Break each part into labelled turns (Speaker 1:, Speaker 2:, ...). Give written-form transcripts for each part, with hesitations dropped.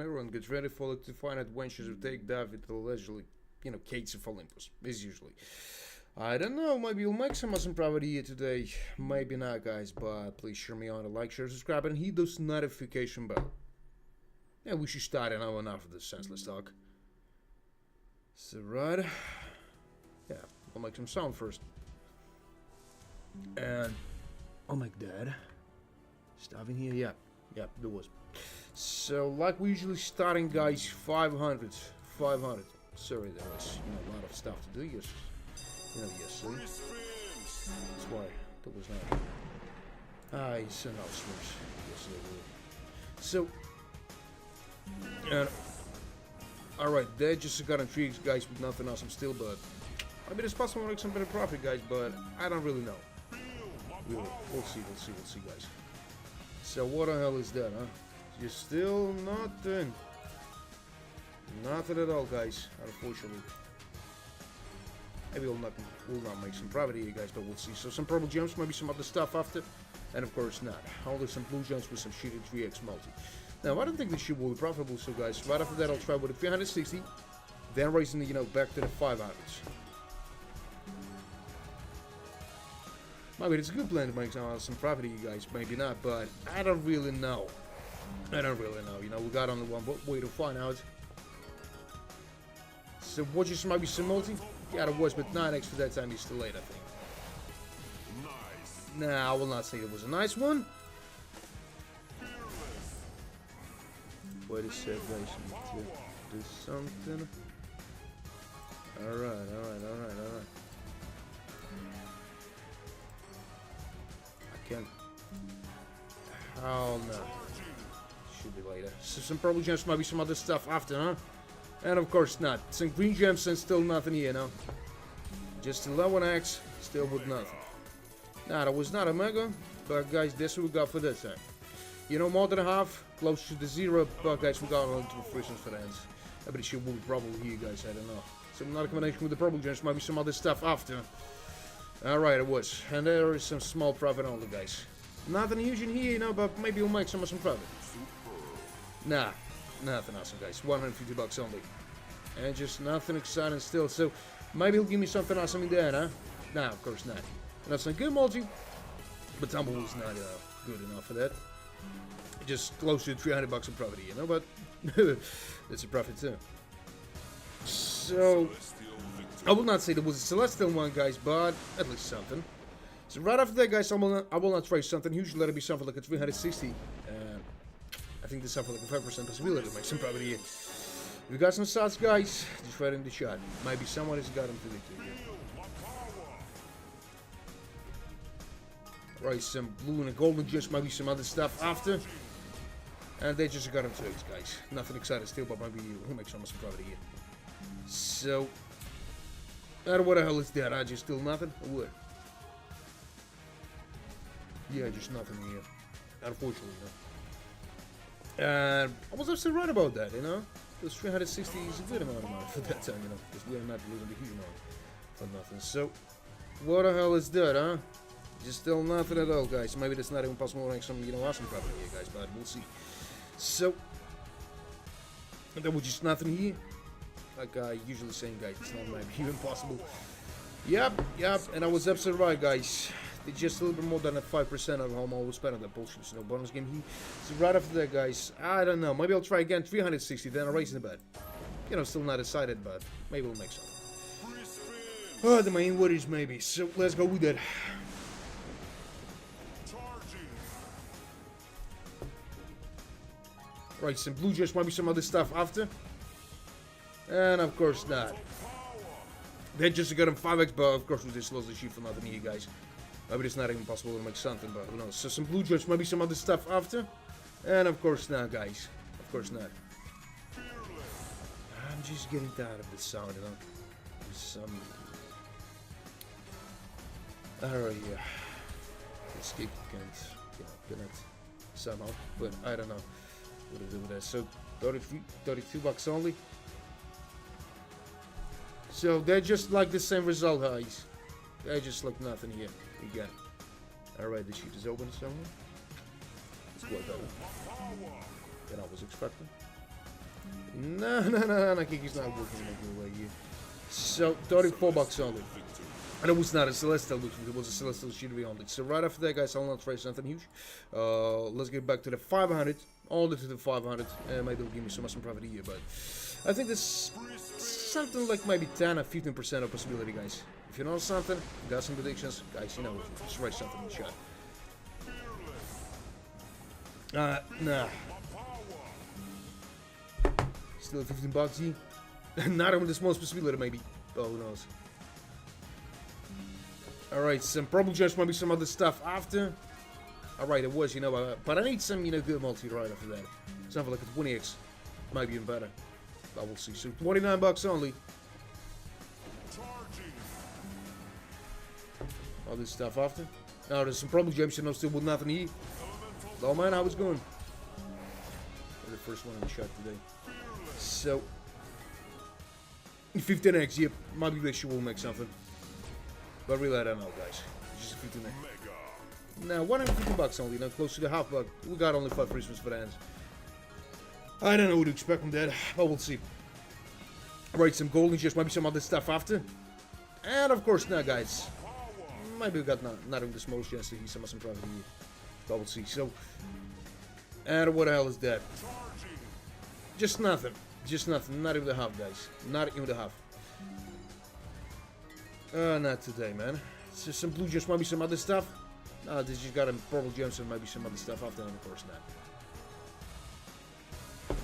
Speaker 1: Everyone gets ready for the fine adventures of take dive into allegedly, Gates of Olympus, as usually. I don't know, maybe you'll make some awesome property here today, maybe not guys, but please share me on a like, share, subscribe, and hit those notification bell. Yeah, we should start an hour enough of this senseless talk. So right, yeah, I'll make some sound first. And I'll make that. Stuff in here, yeah, there was. So, like we usually starting, guys, 500. Sorry, there was, a lot of stuff to do, yes. See? That's why that was not. It's an outsource. Yes, so, alright, they just got intrigued, guys, with nothing awesome still, but I mean, it's possible to make some better profit, guys, but I don't really know. We'll see, guys. So, what the hell is that, huh? You're still nothing. Nothing at all, guys, unfortunately. Maybe we'll not make some profit here, guys, but we'll see. So some purple gems, maybe some other stuff after. And of course not. Only some blue gems with some shitty 3x multi. Now, I don't think this shit will be profitable, so guys, right after that I'll try with a 360. Then raising the, back to the 500s. Maybe it's a good plan to make some profit here, guys. Maybe not, but I don't really know. We got only one way to find out. So what just might be some multi? Yeah, it was, but 9x for that time is too late, I think. Nice. Nah, I will not say it was a nice one. Wait a sec, guys. To do something. Alright. I can't. Oh no. Should be later. So some purple gems, might be some other stuff after, huh? And of course not. Some green gems and still nothing here, no? Just 11x, still with nothing. Nah, that was not a mega, but guys, this we got for this time. More than half, close to the zero, but guys, we got on to the frictions for the ends. I bet it should be probably here, guys, I don't know. So another combination with the purple gems, might be some other stuff after. Alright, it was. And there is some small profit only, guys. Nothing huge in here, but maybe we'll make some profit. Nah, nothing awesome, guys. 150 bucks only. And just nothing exciting still. So, maybe he'll give me something awesome in there, huh? Nah, of course not. That's some good multi. But Tumble was not good enough for that. Just close to 300 bucks in profit, but it's a profit too. So, I will not say there was a Celestial one, guys, but at least something. So right after that, guys, I will not try something huge. Let it be something like a 360. I think there's something like a 5% possibility to make some profit here. We got some shots, guys. Just right in the shot. Maybe someone has got him to victory here. Right, some blue and a golden gems, maybe some other stuff after. And they just got him to it, guys. Nothing exciting still, but maybe he'll make some profit here. So, what the hell is that? I just still nothing? Or what? Yeah, just nothing here. Unfortunately, I was actually right about that, Because 360 is a good amount of money for that time, Because we are not losing a huge amount for nothing. So, what the hell is that, huh? Just still nothing at all, guys. Maybe that's not even possible to make some, awesome profit here, guys, but we'll see. So, there was just nothing here. Like I usually saying, guys, it's not maybe even possible. Yep, and I was absolutely right, guys. It's just a little bit more than a 5% of how much we spent on that bullshit. So no bonus game here. So right after that, guys, I don't know. Maybe I'll try again 360, then I'll raise the bet. Still not decided, but maybe we'll make something. Oh, the main worries maybe. So let's go with that. Right, some blue gems, maybe some other stuff after. And of course not. They just got him 5x, but of course we just lost the shit for nothing here, guys. Maybe it's not even possible to make something, but who knows. So some blue gems, maybe some other stuff after. And of course not, guys. Of course not. I'm just getting tired of this sound, Some... Alright, yeah. Let's keep it somehow. But I don't know what to do with that. So 32 bucks only. So they're just like the same result, guys. They're just like nothing here. Again. Alright, the sheet is open somewhere. It's quite better than I was expecting. No, Kiki's not working anyway here. So, 34 bucks only. And it was not a Celestial, it was a Celestial Shield only. So right after that, guys, I'll not try something huge. Let's get back to the 500. All the to the 500. Maybe it'll give me some profit here, but I think this something like maybe 10 or 15% of possibility, guys. If you know something, got some predictions, guys, you know, just write something in the chat. Nah. Still 15 bucks here. Not even the smallest possibility, maybe. Oh, who knows. Alright, some probably just maybe some other stuff after. Alright, it was, you know, but I need some, you know, good multi right after that. Something like a 20x. Might be even better. But we'll see. So 29 bucks only. All this stuff after. Now there's some probably gems, you know, still with nothing here. Oh man, how it's going? The first one in the shot today. So 15x, yep, might be sure we'll make something. But really, I don't know, guys. Just 15x. Now, 150 bucks only, now close to the half buck. We got only 5 free spins for the hands. I don't know what to expect from that, but we'll see. Right, some golden just maybe some other stuff after. And of course, now, guys. Maybe we got not even the smallest chance to see some profit here. But we'll see. So, and what the hell is that? Just nothing. Just nothing. Not even the half, guys. Not even the half. Not today, man. It's just some blue gems, maybe some other stuff. They just got a purple gems and maybe some other stuff after, and of course not.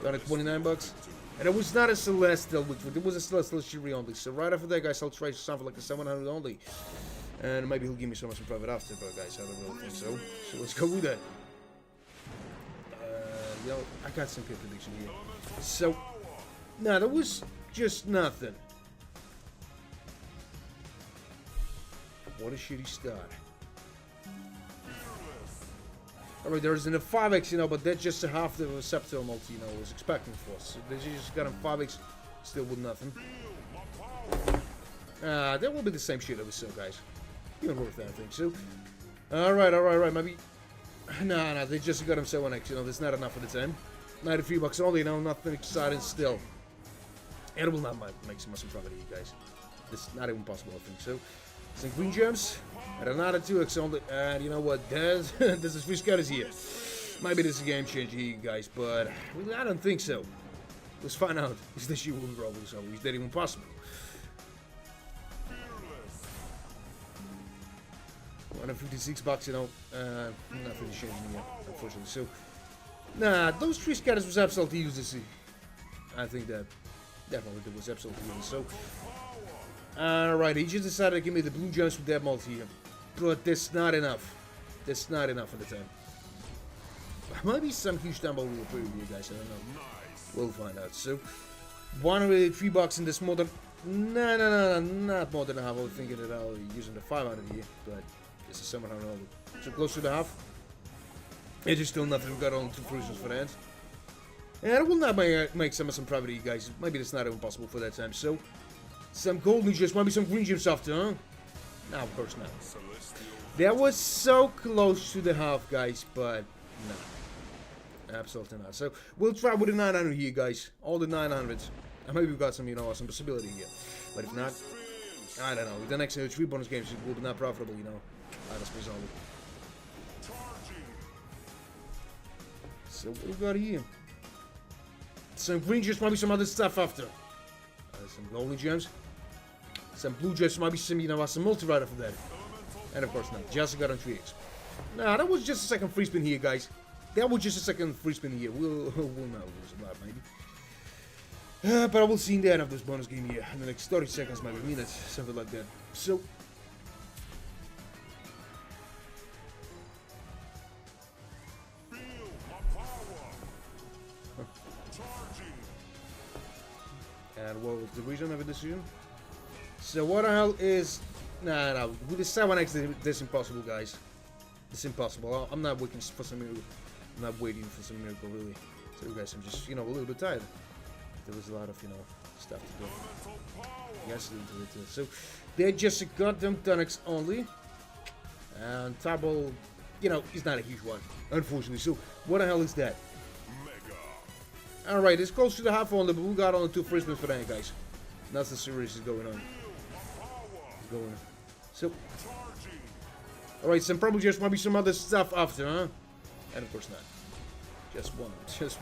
Speaker 1: Got it 29 bucks. And it was not a Celestial, it was a Celestial Shiri only. So right after that, guys, I'll try something like a 700 only. And maybe he'll give me some profit after, but guys, I don't really think so. So let's go with that. You know, I got some good prediction here. So, nah, that was just nothing. What a shitty start. Alright, there's in a 5x, you know, but that's just a half the Scepter multi, you know, was expecting for us. So they just got him 5x, still with nothing. That will be the same shit that we saw, guys. Even worth that, I think. So, alright, maybe. Nah, they just got him 7x, you know, that's not enough for the 10. 93 bucks only, you know, nothing exciting still. And it will not make some profit here, guys. It's not even possible, I think. So, some green gems, and another 2x only, and you know what, there's a free scatters here. Maybe this is a game changer here, guys, but really, I don't think so. Let's find out. Is this you will roll, so is that even possible? 156 bucks, you know, nothing is changing here, unfortunately. So, nah, those 3 scatters was absolutely useless. I think that definitely it was absolutely useless. So, alright, he just decided to give me the blue gems with that multi here. But that's not enough. That's not enough for the time. Maybe some huge tumble will appear with you guys, I don't know. We'll find out. So, 103 bucks in this more than... No, not more than half. I was thinking that I'll be using the 500 here, but it's a 700 only. So close to the half. It is still nothing. We've got only 2 fruitions for that. And I will not make some profit here, guys. Maybe it's not even possible for that time. So, some golden gems, maybe some green gems after, huh? No, of course not. That was so close to the half, guys, but no. Absolutely not. So, we'll try with the 900 here, guys. All the 900s. And maybe we've got some, you know, some possibility here. But if not, I don't know. With the next 3 bonus games, it will be not profitable, you know. I suppose only. So, what we got here? Some green gems, maybe some other stuff after. Some golden gems. Some blue gems, maybe some, you know, some multi-rider for that. And of course not. Just got on 3x. Nah, that was just a second free spin here, guys. That was just a second free spin here. We'll know lose a lot, maybe. But I will see in the end of this bonus game here. In the next 30 seconds, maybe minutes, something like that. So. And what was the reason of the decision? So what the hell is... Nah, with the 7x, that's impossible, guys. It's impossible. I'm not waiting for some miracle. I'm not waiting for some miracle, really. So guys, I'm just, you know, a little bit tired. There was a lot of, you know, stuff to do. Yes, into it too. So they just got them 10x only. And Table, you know, is not a huge one, unfortunately. So what the hell is that? Alright, it's close to the half only, but we got only 2 free spins for that, guys. Nothing serious is going on. So, alright, some probably just might be some other stuff after, huh? And of course not. Just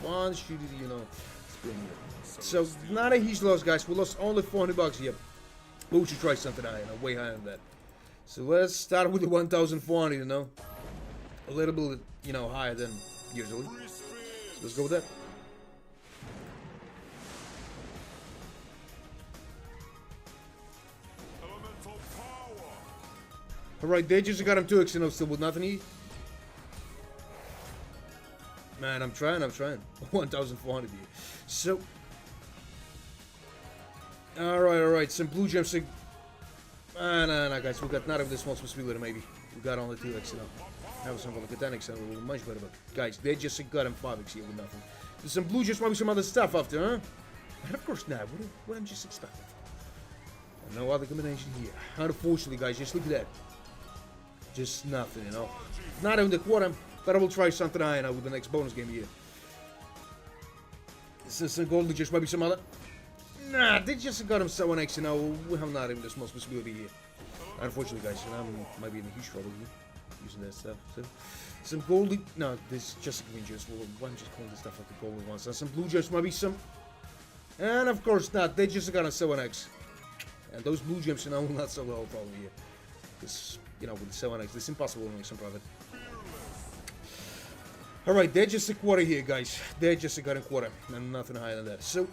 Speaker 1: one, shoot it, you know. So, not a huge loss, guys. We lost only 400 bucks here. But we should try something higher, you know, way higher than that. So let's start with the 1,400, you know. A little bit, you know, higher than usually. So let's go with that. Alright, they just got him 2x, you know, still with nothing here. Man, I'm trying. 1,400 here. So. Alright, some blue gems. No, guys, we got not of this small possibility, maybe. We got only 2x, you know. That was something like a 10x, and we were much better, but guys, they just got him 5x here with nothing. There's some blue gems, maybe some other stuff after, huh? And of course not. What I'm just expecting. No other combination here. Unfortunately, guys, just look at that. Just nothing, you know. Not even the quarter, but I will try something higher now with the next bonus game here. This is some gold, just maybe some other. Nah, they just got him 7x, you know. We have not even the small possibility here. Unfortunately, guys, and I might be in a huge trouble here using that stuff. So, some goldy. No, this is just a green juice. Well, why don't you just call this stuff like the golden ones? Some blue juice, maybe some. And of course not. They just got a 7x. And those blue gems, you know, will not solve the whole problem here. Because, you know, with the 7x, it's impossible to make some profit. Alright, they're just a quarter here, guys. They're just a got a quarter. And nothing higher than that. So,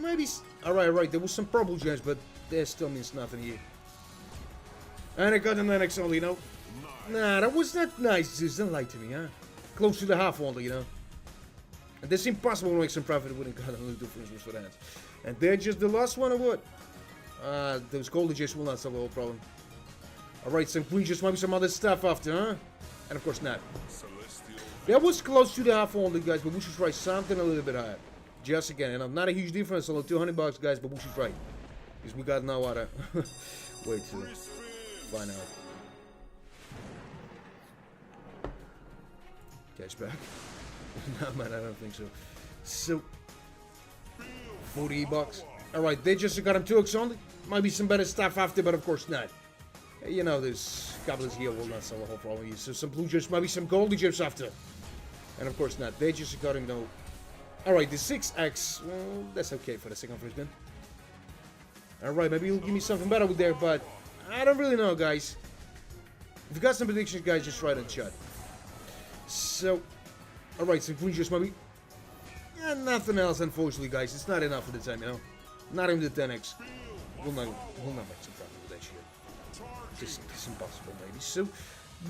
Speaker 1: maybe. Alright. There was some purple gems, but that still means nothing here. And I got an 9x only, you know. Nah, that was not nice. Just don't lie to me, huh? Close to the half only, you know. And it's impossible to make some profit without got a little difference for that. And they're just the last one or what? Those golden gems will not solve the whole problem. Alright, some green gems, maybe some other stuff after, huh? And of course not. That was close to the half only, guys, but we should try something a little bit higher. Just again, you know, not a huge difference, only 200 bucks, guys, but we should try. Because we got no other way to find out. Cash back? No, man, I don't think so. So, 40 bucks. Alright, they just got him 2x only. Might be some better stuff after, but of course not. You know, there's goblins here will not solve the whole problem here. So, some blue gems, maybe some golden gems after. And of course not. They just got him, no. Alright, the 6x. Well, that's okay for the second free spin. Alright, maybe you'll give me something better with there, but I don't really know, guys. If you got some predictions, guys, just write in the chat. So, alright, some green juice, maybe. Yeah, nothing else, unfortunately, guys. It's not enough for the time, you know. Not even the 10x. We'll not make some profit with that shit. Just it's impossible, maybe. So,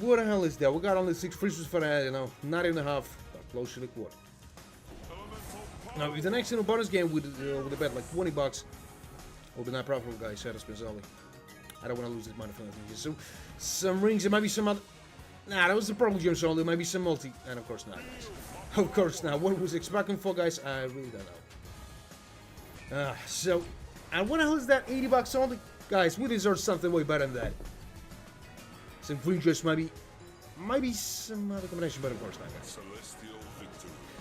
Speaker 1: what the hell is that? We got only 6 free spins for that, you know. Not even a half, but close to the quarter. Now, if the next bonus game with a bet like 20 bucks, will be not profitable, guys. Shadow spins only. I don't want to lose this money for nothing. So, some rings, there might be some other. Nah, that was the purple gems only. Maybe some multi. And of course not, guys. Of course not. What was expecting for, guys? I really don't know. So, and what the hell is that? 80 bucks only? Guys, we deserve something way better than that. Some green juice, maybe. Maybe some other combination, but of course not, guys.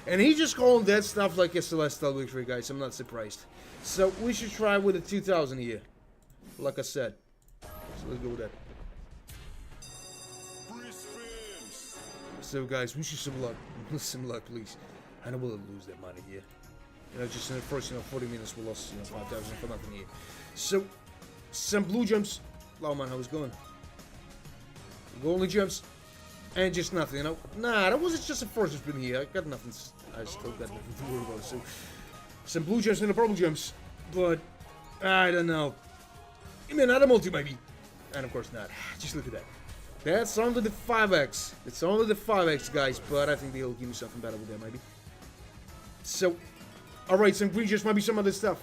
Speaker 1: And he just called that stuff like a celestial victory, guys. I'm not surprised. So, we should try with a 2,000 here. Like I said. So, let's go with that. So, guys, we should some luck. Some luck, please. I know we'll lose that money here. You know, just in the first, 40 minutes, we lost, 5,000 for nothing here. So, some blue gems. Oh, man, how's it going? Golden gems. And just nothing, you know. Nah, that wasn't just a first spin here. I got nothing. I still got nothing to worry about. So, some blue gems and the purple gems. But, I don't know. I mean, not a multi, maybe. And of course not. Just look at that. That's only the 5x. It's only the 5x, guys. But I think they'll give me something better with that, maybe. So, alright, some green gems, maybe some other stuff.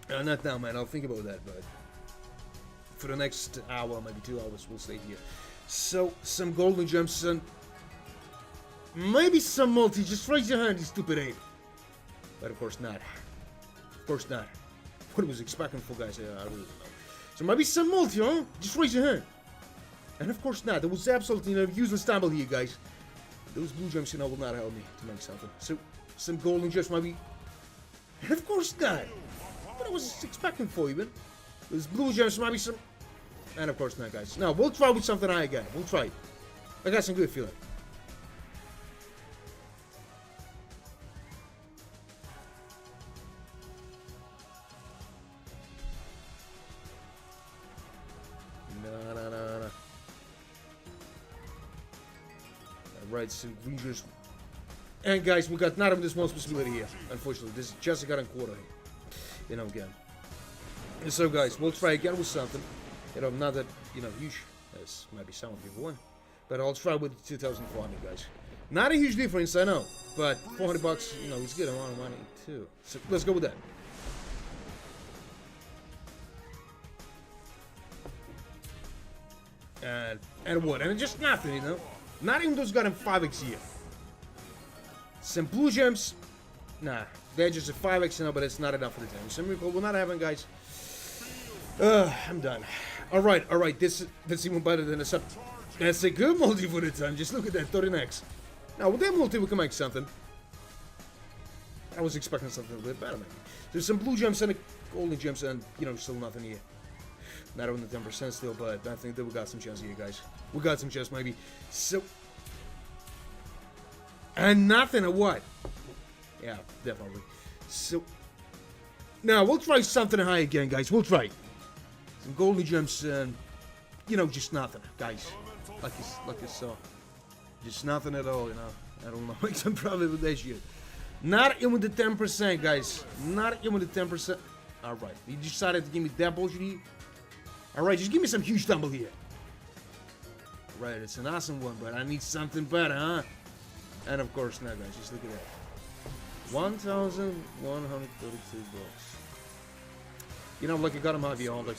Speaker 1: Not now, man. I'll think about that, but for the next hour, maybe 2 hours, we'll stay here. So, some golden gems and maybe some multi. Just raise your hand, you stupid ape. But of course not. Of course not. What I was expecting for, guys, I really don't know. So maybe some multi, huh? Just raise your hand. And of course not. There was absolutely no useless stumble here, guys. Those blue gems, will not help me to make something. So, some golden gems maybe. And of course not. What I was expecting for you, man. There's blue gems, maybe some. And of course not, guys. Now, we'll try with something high again. We'll try it. I got some good feeling. No. Alright, so we just. And guys, we got not even this one possibility here. Unfortunately, this is just a got a quarter. You know, again. And so, guys, we'll try again with something. You know, not that, you know, huge as maybe some of people want. But I'll try with 2,400, guys. Not a huge difference, I know. But 400 bucks, you know, it's good amount of money, too. So, let's go with that. And what? And just nothing, you know? Not even those got him 5x here. Some blue gems. Nah, they're just a 5x, you know, but it's not enough for the time. Some recall we're not having, guys. I'm done. Alright, that's even better than a sub. That's a good multi for the time. Just look at that, 13x. Now, with that multi, we can make something. I was expecting something a little bit better, maybe. There's some blue gems and a golden gems, and, you know, still nothing here. Not even the 10% still, but I think that we got some chance here, guys. We got some chance, maybe. So. And nothing or what? Yeah, definitely. So. Now, we'll try something high again, guys. We'll try. Some golden gems and, you know, just nothing, guys. Like you saw. Just nothing at all, you know. I don't know. Make some profit with that shit. Not even the 10%, guys. Not even the 10%. Alright. You decided to give me that bullshit here? Alright, just give me some huge tumble here. Right, it's an awesome one, but I need something better, huh? And of course now, guys, just look at that. 1,132 bucks. You know, like I got them half, you know, like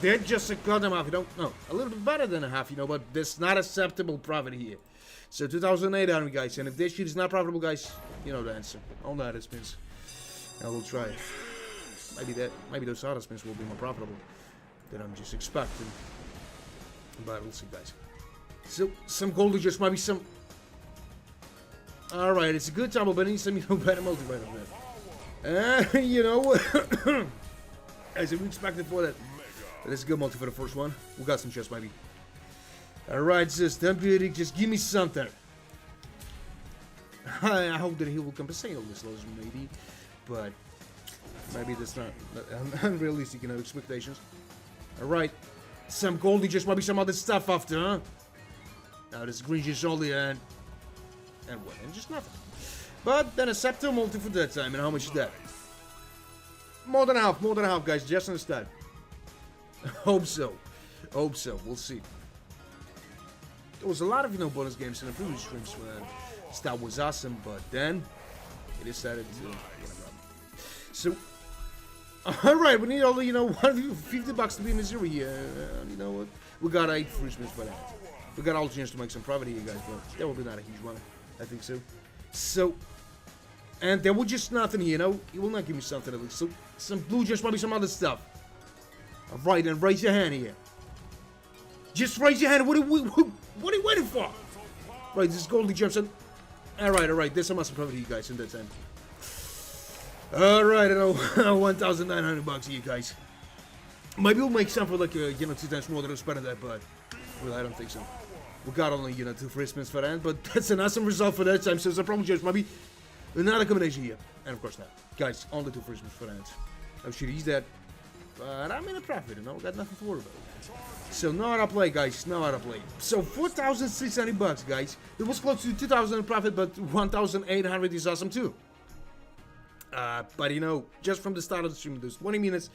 Speaker 1: they're just a goddamn half, you don't know. A little bit better than a half, you know, but that's not acceptable profit here. So 2,800, guys, and if this shit is not profitable, guys, you know the answer. All that is spins. Now we'll try it. Maybe those other spins will be more profitable than I'm just expecting. But we'll see, guys. So some golden just might be some. Alright, it's a good time, but I need some, you know, better multi right on that. You know, as we expected for that. But it's a good multi for the first one. We got some chests, maybe. Alright, sis, don't be ridiculous. Just give me something. I hope that he will compensate all this loss, maybe. But maybe that's not unrealistic, you know, expectations. Alright. Some goldie just might be some other stuff after, huh? Now this green just only and what? And just nothing. But then a scepter multi for that time, and how much is that? More than half, guys, just understand. Hope so. We'll see. There was a lot of, you know, bonus games in the previous streams when stuff was awesome, but then it decided to So alright, we need all the, you know, 150 bucks to be in the zero here. You know what? We got 8 free spins for that. We got all the chance to make some profit here, guys, but that will be not a huge one. I think so. So, and there was just nothing here, you know? He will not give me something at least. So, some blue gems, maybe some other stuff. Alright, and raise your hand here. Just raise your hand. What are you waiting for? Right, this is golden gems. Alright. There's some awesome profit here, guys, in that time. Alright, I know. 1,900 bucks here, guys. Maybe we'll make some for like, you know, 2 times more than I spent on that, but well, I don't think so. We got only, you know, 2 free spins for that, but that's an awesome result for that time, so it's a problem just maybe another combination here. And of course not. Guys, only 2 free spins for that. Oh shit, he's dead. But I'm in a profit, you know, got nothing to worry about. So now how to play, guys, now how to play. So 4,600 bucks, guys. It was close to 2,000 in profit, but 1,800 is awesome too. But you know, just from the start of the stream, those 20 minutes,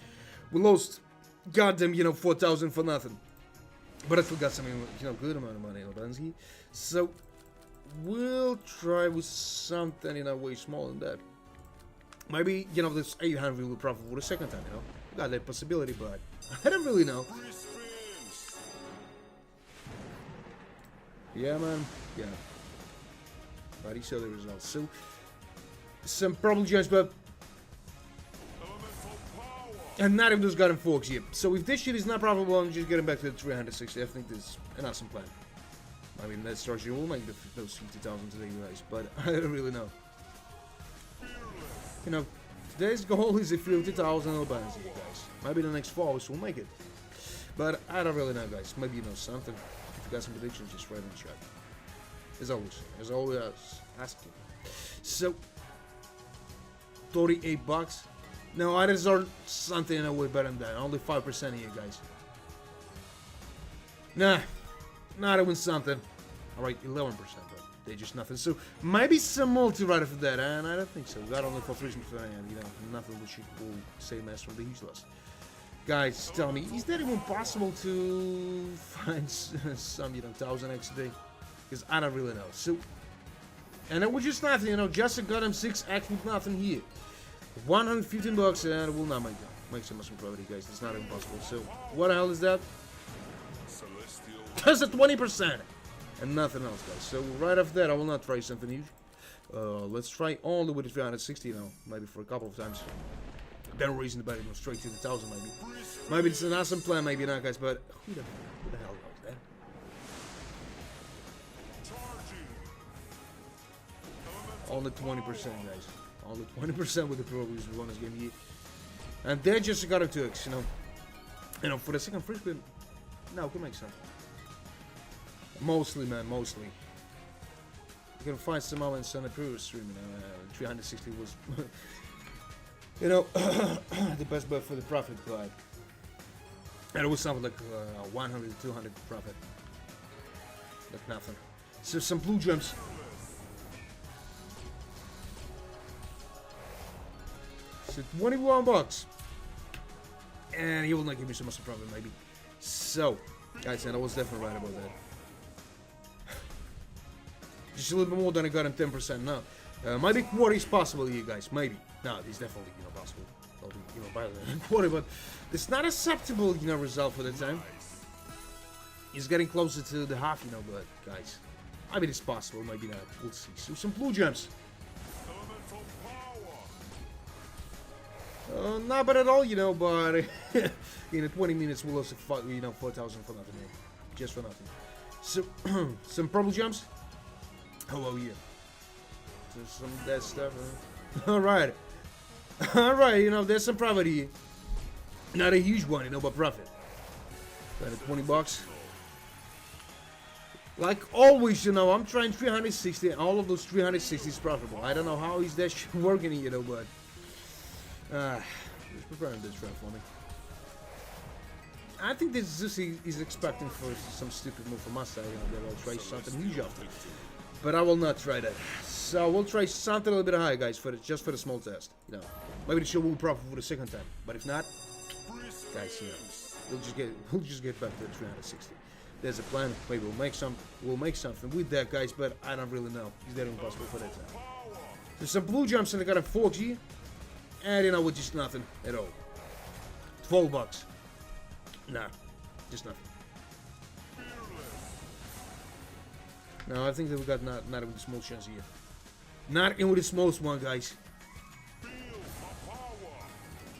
Speaker 1: we lost goddamn, you know, 4,000 for nothing. But I still got some, you know, good amount of money in Banzi. So we'll try with something, you know, way smaller than that. Maybe, you know, this 800 will profit for the second time, you know. Got that possibility, but I don't really know. Yeah, man. Yeah. But he saw the results. So some problem gems, but and not even those got him forks here. So if this shit is not profitable, I'm just getting back to the 360. I think this is an awesome plan. I mean, that structure will make those 50,000 today, guys, but I don't really know. You know, today's goal is a 50,000 bonanza, you guys. Maybe the next fall we'll make it. But I don't really know, guys. Maybe you know something. If you got some predictions, just write in the chat. As always, asking. So, 38 bucks. No, I deserve something in a way better than that. Only 5% here, guys. Nah, not even something. Alright, 11%, but they're just nothing. So, maybe some multi right after that, and I don't think so. Got only for 3%, you know, nothing which will same as from the useless. Guys, tell me, is that even possible to find some, you know, 1000x a day? Because I don't really know. So, and it was just nothing, you know, just got him 6x with nothing here. 115 bucks, and it will not make so much profit, guys. It's not even possible. So, what the hell is that? Just a 20%! And nothing else, guys. So, right after that, I will not try something huge. Let's try only with the 360, you know, maybe for a couple of times. Then reason about it, go straight to the 1000, maybe. Maybe it's an awesome plan, maybe not, guys, but who the hell knows that? Only 20%, guys. Only 20% with the pro who's won this game here. And they just got it to X, you know. You know, for the second free spin, no, can make something. Mostly, man, mostly. You can find some more in Sunday previous stream, you know, 360 was, you know, the best bet for the profit glide. And it was something like 100 to 200 profit. Like nothing. So some blue gems. So 21 bucks. And he will not give me so much profit, maybe. So, guys, and I was definitely right about that. Just a little bit more than I got him 10% now. Maybe quarter is possible here, guys. Maybe. No, it's definitely, you know, possible. I'll be, you know, better than quarter, but it's not acceptable, you know, result for the time. He's getting closer to the half, you know, but, guys, maybe it's possible, maybe not. We'll see. So, some blue gems. Not bad at all, you know, but in 20 minutes we'll also fight, you know, 4,000 for nothing, just for nothing. So, some purple gems. Hello, yeah. So some of that stuff. Alright. Alright, you know, there's some profit here. Not a huge one, you know, but profit. Got 20 bucks. Like always, you know, I'm trying 360, and all of those 360 is profitable. I don't know how is that shit working, you know, but just preparing this round for me. I think this is expecting for some stupid move from my side, you know, that I'll try something huge after. But I will not try that. So we'll try something a little bit higher, guys, for just for the small test. You know, maybe the show will profit for the second time. But if not, guys, you know, we'll just get back to the 360. There's a plan. Maybe we'll make something with that, guys. But I don't really know. Is that impossible for that time? There's some blue jumps and I got a 4G, and you know, with just nothing at all. 12 bucks. Nah, just nothing. No, I think that we got not with the small chance here. Not in with the smallest one, guys.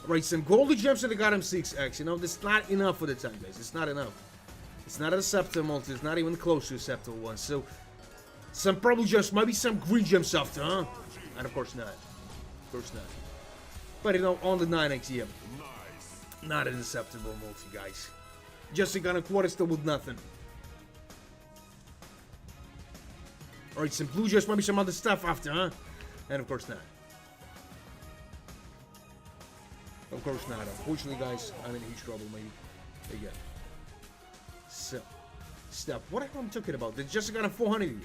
Speaker 1: Right, some golden gems and I got him 6x. You know, that's not enough for the time, guys. It's not enough. It's not a acceptable multi. It's not even close to acceptable one. So, some purple gems, maybe some green gems after, huh? And of course not. Of course not. But you know, on the 9x here. Not an acceptable multi, guys. Just got a quarter still with nothing. Alright, some blue gems, maybe some other stuff after, huh? And of course not. Of course not. Unfortunately, guys, I'm in huge trouble, maybe. Again. So, step. What am I talking about? They just got a 400 here.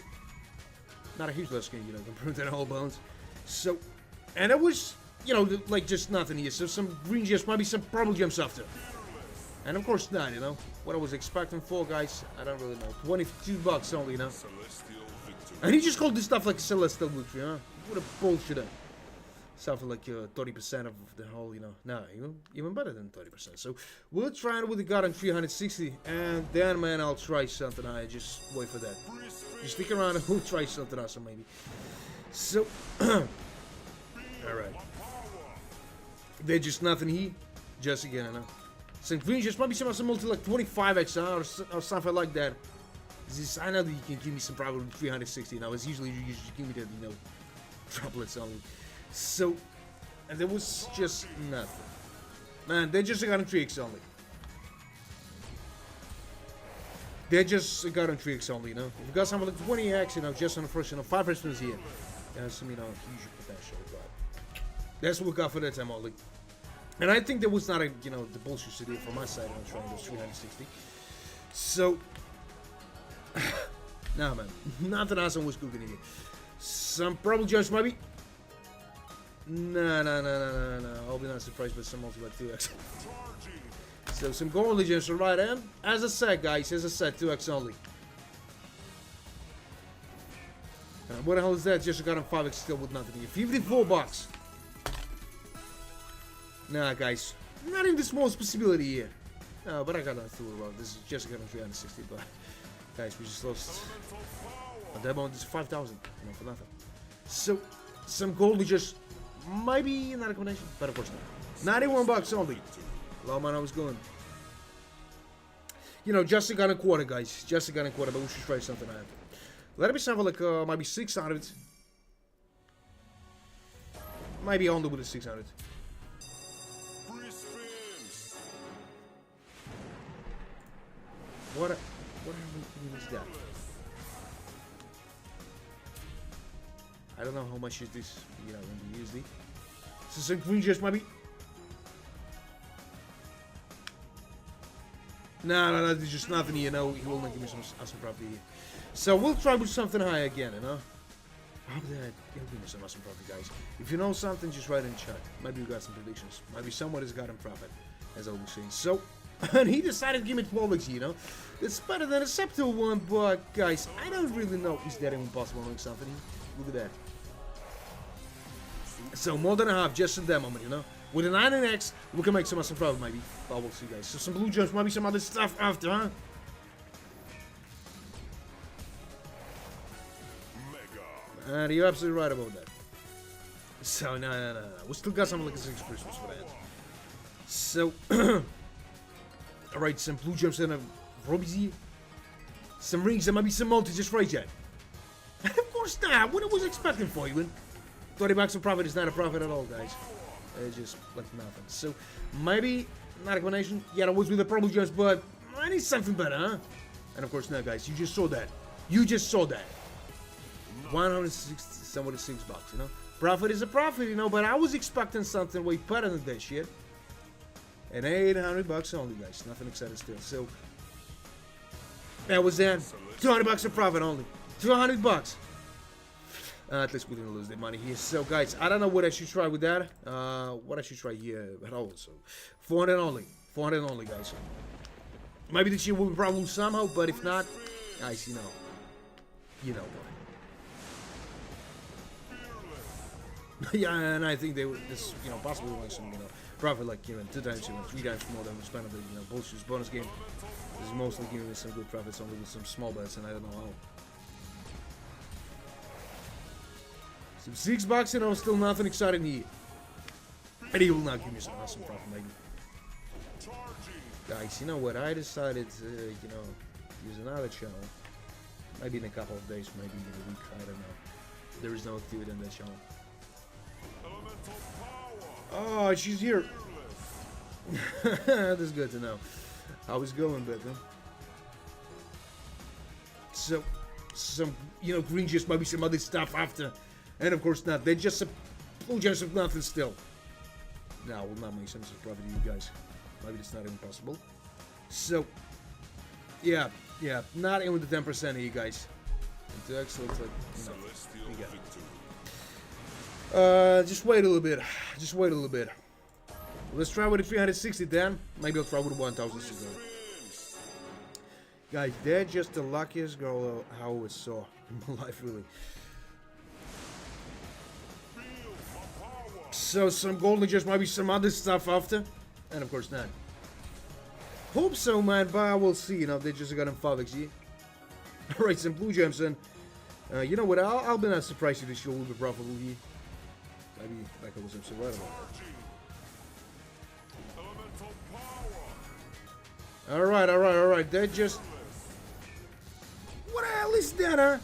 Speaker 1: Not a huge less game, you know, compared to the whole bones. So, and it was, you know, like just nothing here. So some green gems, maybe some purple gems after. And of course not, you know. What I was expecting for, guys, I don't really know. 22 bucks only, you know. And he just called this stuff like Celestial Victory, huh? What a bullshit. Something like 30% of the whole, you know. Nah, even better than 30%. So we'll try it with the God on 360. And then, man, I'll try something. I just wait for that. Just stick around and we'll try something awesome, maybe. So, alright. There's just nothing here. Just again, I know. Some green just maybe some multi like 25x or something like that. This, I know that you can give me some probably 360 now. It's usually you just give me the, you know, droplets only. So, And there was just nothing. Man, they just got on 3x only. They just got on 3x only, you know. If you got something like 20x, you know, just on the first, you know, 5 spins here. There's some, you know, huge potential, but that's what we got for that time only. And I think there was not a, you know, the bullshit idea from my side on trying those 360. So, nah, man, nothing awesome was cooking here. Some probably just maybe. No. I'll be not surprised by some multi by 2x. So some gold legends, right? And as I said, guys, 2x only. What the hell is that? Just got on 5x still with nothing here. 54 bucks. Nah, guys, not in the smallest possibility here. No, but I got nothing to do about this. Is just got on 360, but guys, we just lost. On that moment, it's 5,000. You know, for nothing. So some gold legends. Maybe not a combination, but of course not. 91 bucks only. Low man, I was going. You know, just got a quarter, guys. Just got a quarter, but we should try something out. Let me have like maybe 600. Maybe only with a 600. What is that? I don't know how much is this, you know, in the USD. So some green just maybe. No, there's just nothing, you know. He will not give me some awesome profit here. So we'll try with something high again, you know. How about that? He'll give me some awesome profit, guys. If you know something, just write in the chat. Maybe you got some predictions. Maybe someone has got him profit, as I was saying. So, and he decided to give me 12x, you know. It's better than a Scepter one, but guys, I don't really know is that even possible to make something. Look at that. So more than a half, just in that moment, you know. With an adin X, we can make some awesome profit, maybe. But we'll see, guys. So some blue gems, maybe some other stuff after, huh? And you're absolutely right about that. So, no. We still got something like a 6 Christmas for that. So, alright, some blue gems and a Robbie. Some rings and maybe some multi, just right yet. Of course not. What I was expecting for you. 30 bucks of profit is not a profit at all, guys. It's just like nothing. So, maybe not a combination. Yeah, that was with the purple gems, but I need something better, huh? And of course, no, guys. You just saw that. 166 bucks, you know. Profit is a profit, you know, but I was expecting something way better than that shit. And 800 bucks only, guys. Nothing exciting still. So that was then 200 bucks of profit only. 200 bucks. At least we didn't lose the money here. So guys, I don't know what I should try with that. What I should try here at all. So 400 only. 400 only, guys. Maybe this year will be probably somehow, but if not, guys, you know what. Yeah, and I think they would, this, you know, possibly want some, you know, profit like, you know, 2 times, you know, 3 times more than we spent on the, you know, bullshit bonus game. This is mostly giving me some good profits only with some small bets, and I don't know how. Some 6 bucks, you know, still nothing exciting here. And he will not give me some awesome profit, maybe. Guys, you know what? I decided to, you know, use another channel. Maybe in a couple of days, maybe in a week, I don't know. There is no activity on that channel. Oh, she's here. That's good to know. How it's going, but so some, you know, green just maybe some other stuff after, and of course not. They're just a blue gems of nothing still. No, will not make sense of profit to you guys. Maybe it's not even possible. So yeah, not even the 10% of you guys. And 2x looks like no, you got it. Just wait a little bit. Let's try with the 360 then. Maybe I'll try with 1,600. Guys, they're just the luckiest girl I always saw in my life, really. So some golden just maybe some other stuff after, and of course not. Hope so, man, but we'll see. You know, they just got him 5x here. Alright, some blue gems, and you know what? I'll be not surprised if this show will be profitable here. Maybe like I was so right about that. Alright. They just. What the hell is that, huh? I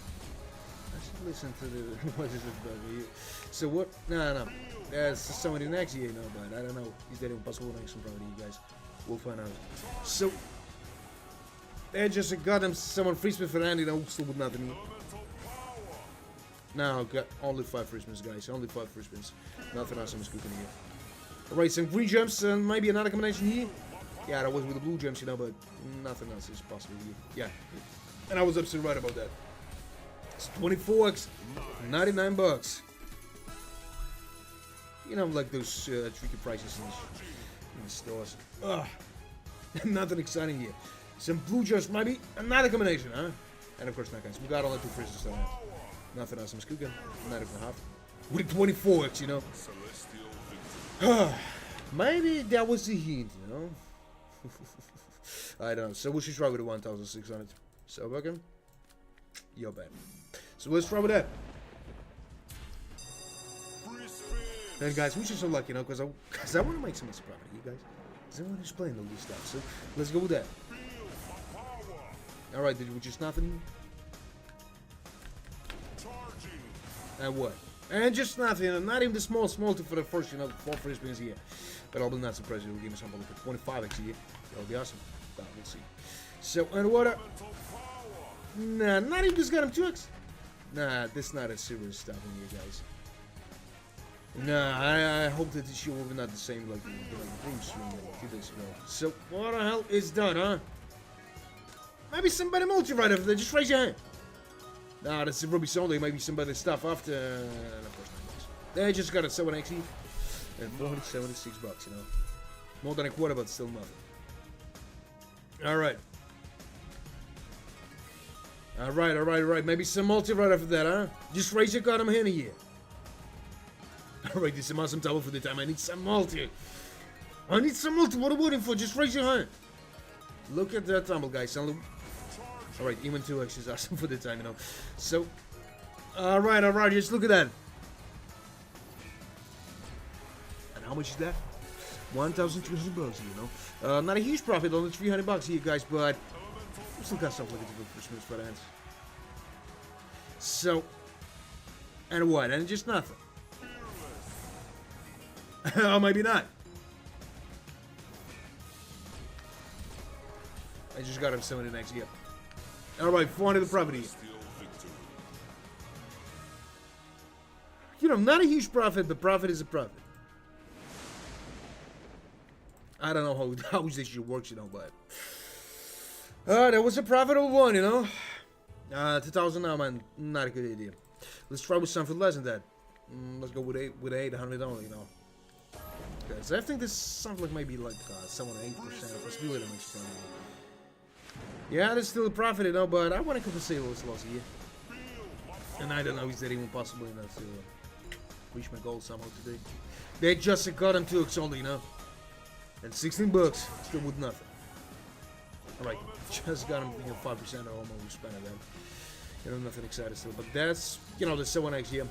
Speaker 1: should listen to the. What is it about here? So what? No. There's somebody next year, you know, but I don't know. Is that even possible next one, probably, you guys? We'll find out. So, they just got them someone free spin for Andy, no, still with nothing. Now, got only 5 free spins, guys. Only 5 free spins. Nothing else is cooking here. Alright, some green gems and maybe another combination here. Yeah, that was with the blue gems, you know, but nothing else is possible here. Yeah. And I was absolutely right about that. It's 24x, 99 bucks. You know, like those tricky prices in the stores. Ugh. Nothing exciting here. Some blue gems, maybe another combination, huh? And of course, not guys. We got only 2 freezes, so nothing else. I'm cooking. 9.5. With 24x, you know. Maybe that was the hint, you know. I don't know. So we'll just try with the 1,600. So welcome. You're bad. So let's try with that. And guys, we should so lucky, you know, because I want to make some extra profit, you guys. Because I want to explain all this stuff. So let's go with that. All right, did we just nothing? And what? And just nothing, you know, not even the small two for the first, you know, 4 free spins here. But I'll be not surprised if you'll give me something like 25 here. That'll be awesome. But we'll see. So, and what? Nah, not even just got him 2x. Nah, this is not a serious stuff in here, guys. Nah, I hope that this year will be not the same like the green swing 2 days ago. So, what the hell is that, huh? Maybe somebody multi right after that. Just raise your hand. Nah, that's a Ruby Sunday. Maybe somebody stuff after. Of course not. They just got a 7x and 476 bucks, you know. More than a quarter, but still nothing. Alright. Alright. Maybe some multi right after that, huh? Just raise your goddamn hand here. Alright, this is some awesome double for the time. I need some multi. What are we waiting for? Just raise your hand. Look at that tumble, guys. Alright, even 2x is awesome for the time, you know. So, alright, just look at that. And how much is that? 1,200 bucks, you know. Not a huge profit, only 300 bucks here, guys, but we still got something to do for Christmas for that. So, and what? And just nothing. Oh, maybe not. I just got him some of the next year. Alright, 400 the property. You know, not a huge profit, but profit is a profit. I don't know how this shit works, you know, but... that was a profitable one, you know. 2,000 now, man. Not a good idea. Let's try with something less than that. Let's go with 800 only, you know. So I think this sounds like maybe like 7 or 8% possibility makes it. Yeah, there's still a profit, you know, but I want to compensate all this loss here. And I don't know, is that even possible, you know, to reach my goal somehow today. They just got him 2x only, you know. And 16 bucks, still with nothing. Alright, just got him, you know, 5% or almost spent it then. You know, nothing exciting still, but that's, you know, the 7x here.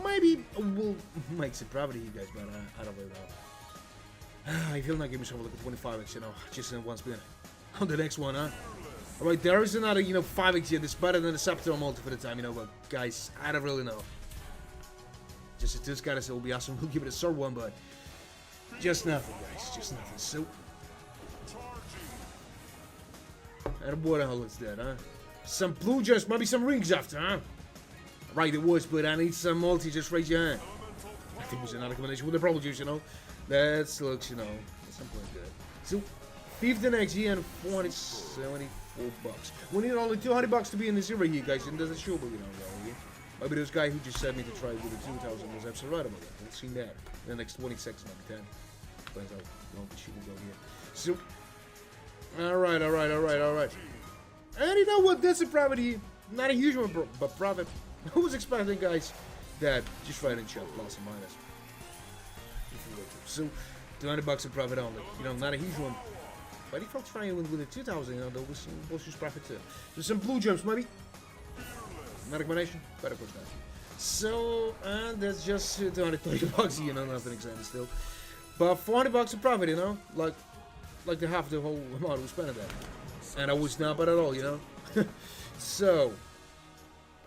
Speaker 1: Maybe we'll make some profit here, you guys, but I don't really know. I feel like giving myself like a 25x, you know, just in one spin. On the next one, huh? Alright, there is another, you know, 5x here. This is better than the Subtotal multi for the time, you know, but guys, I don't really know. Just this guy, so it will be awesome. We'll give it a short one, but just nothing, guys. Just nothing. So, and what the hell is that, huh? Some blue gems, maybe some rings after, huh? Right, it was, but I need some multi. Just raise your hand. I think it was another combination with the Purple Juice, you know. That looks, you know, something like that. So, 15 XG and 474 bucks. We need only 200 bucks to be in the zero here, guys, and there's a show, but we don't know here. Maybe this guy who just said me to try with the 2,000 was absolutely right about that. We'll see that. In the next 20 seconds, maybe 10. Depends how long the shit will go here. So, alright. And you know what? That's a profit here. Not a huge one, but profit. I was expecting, guys, that just right in chat, plus or minus. So, 200 bucks of profit only. You know, not a huge one. But if I'm trying with the 2,000, you know, there was just profit too. There's some blue gems, maybe. Not a combination, but of course not. So, and that's just 230 bucks, you know, nothing exciting still. But 400 bucks of profit, you know, like the half the whole amount we spent on that. And I was not bad at all, you know. So,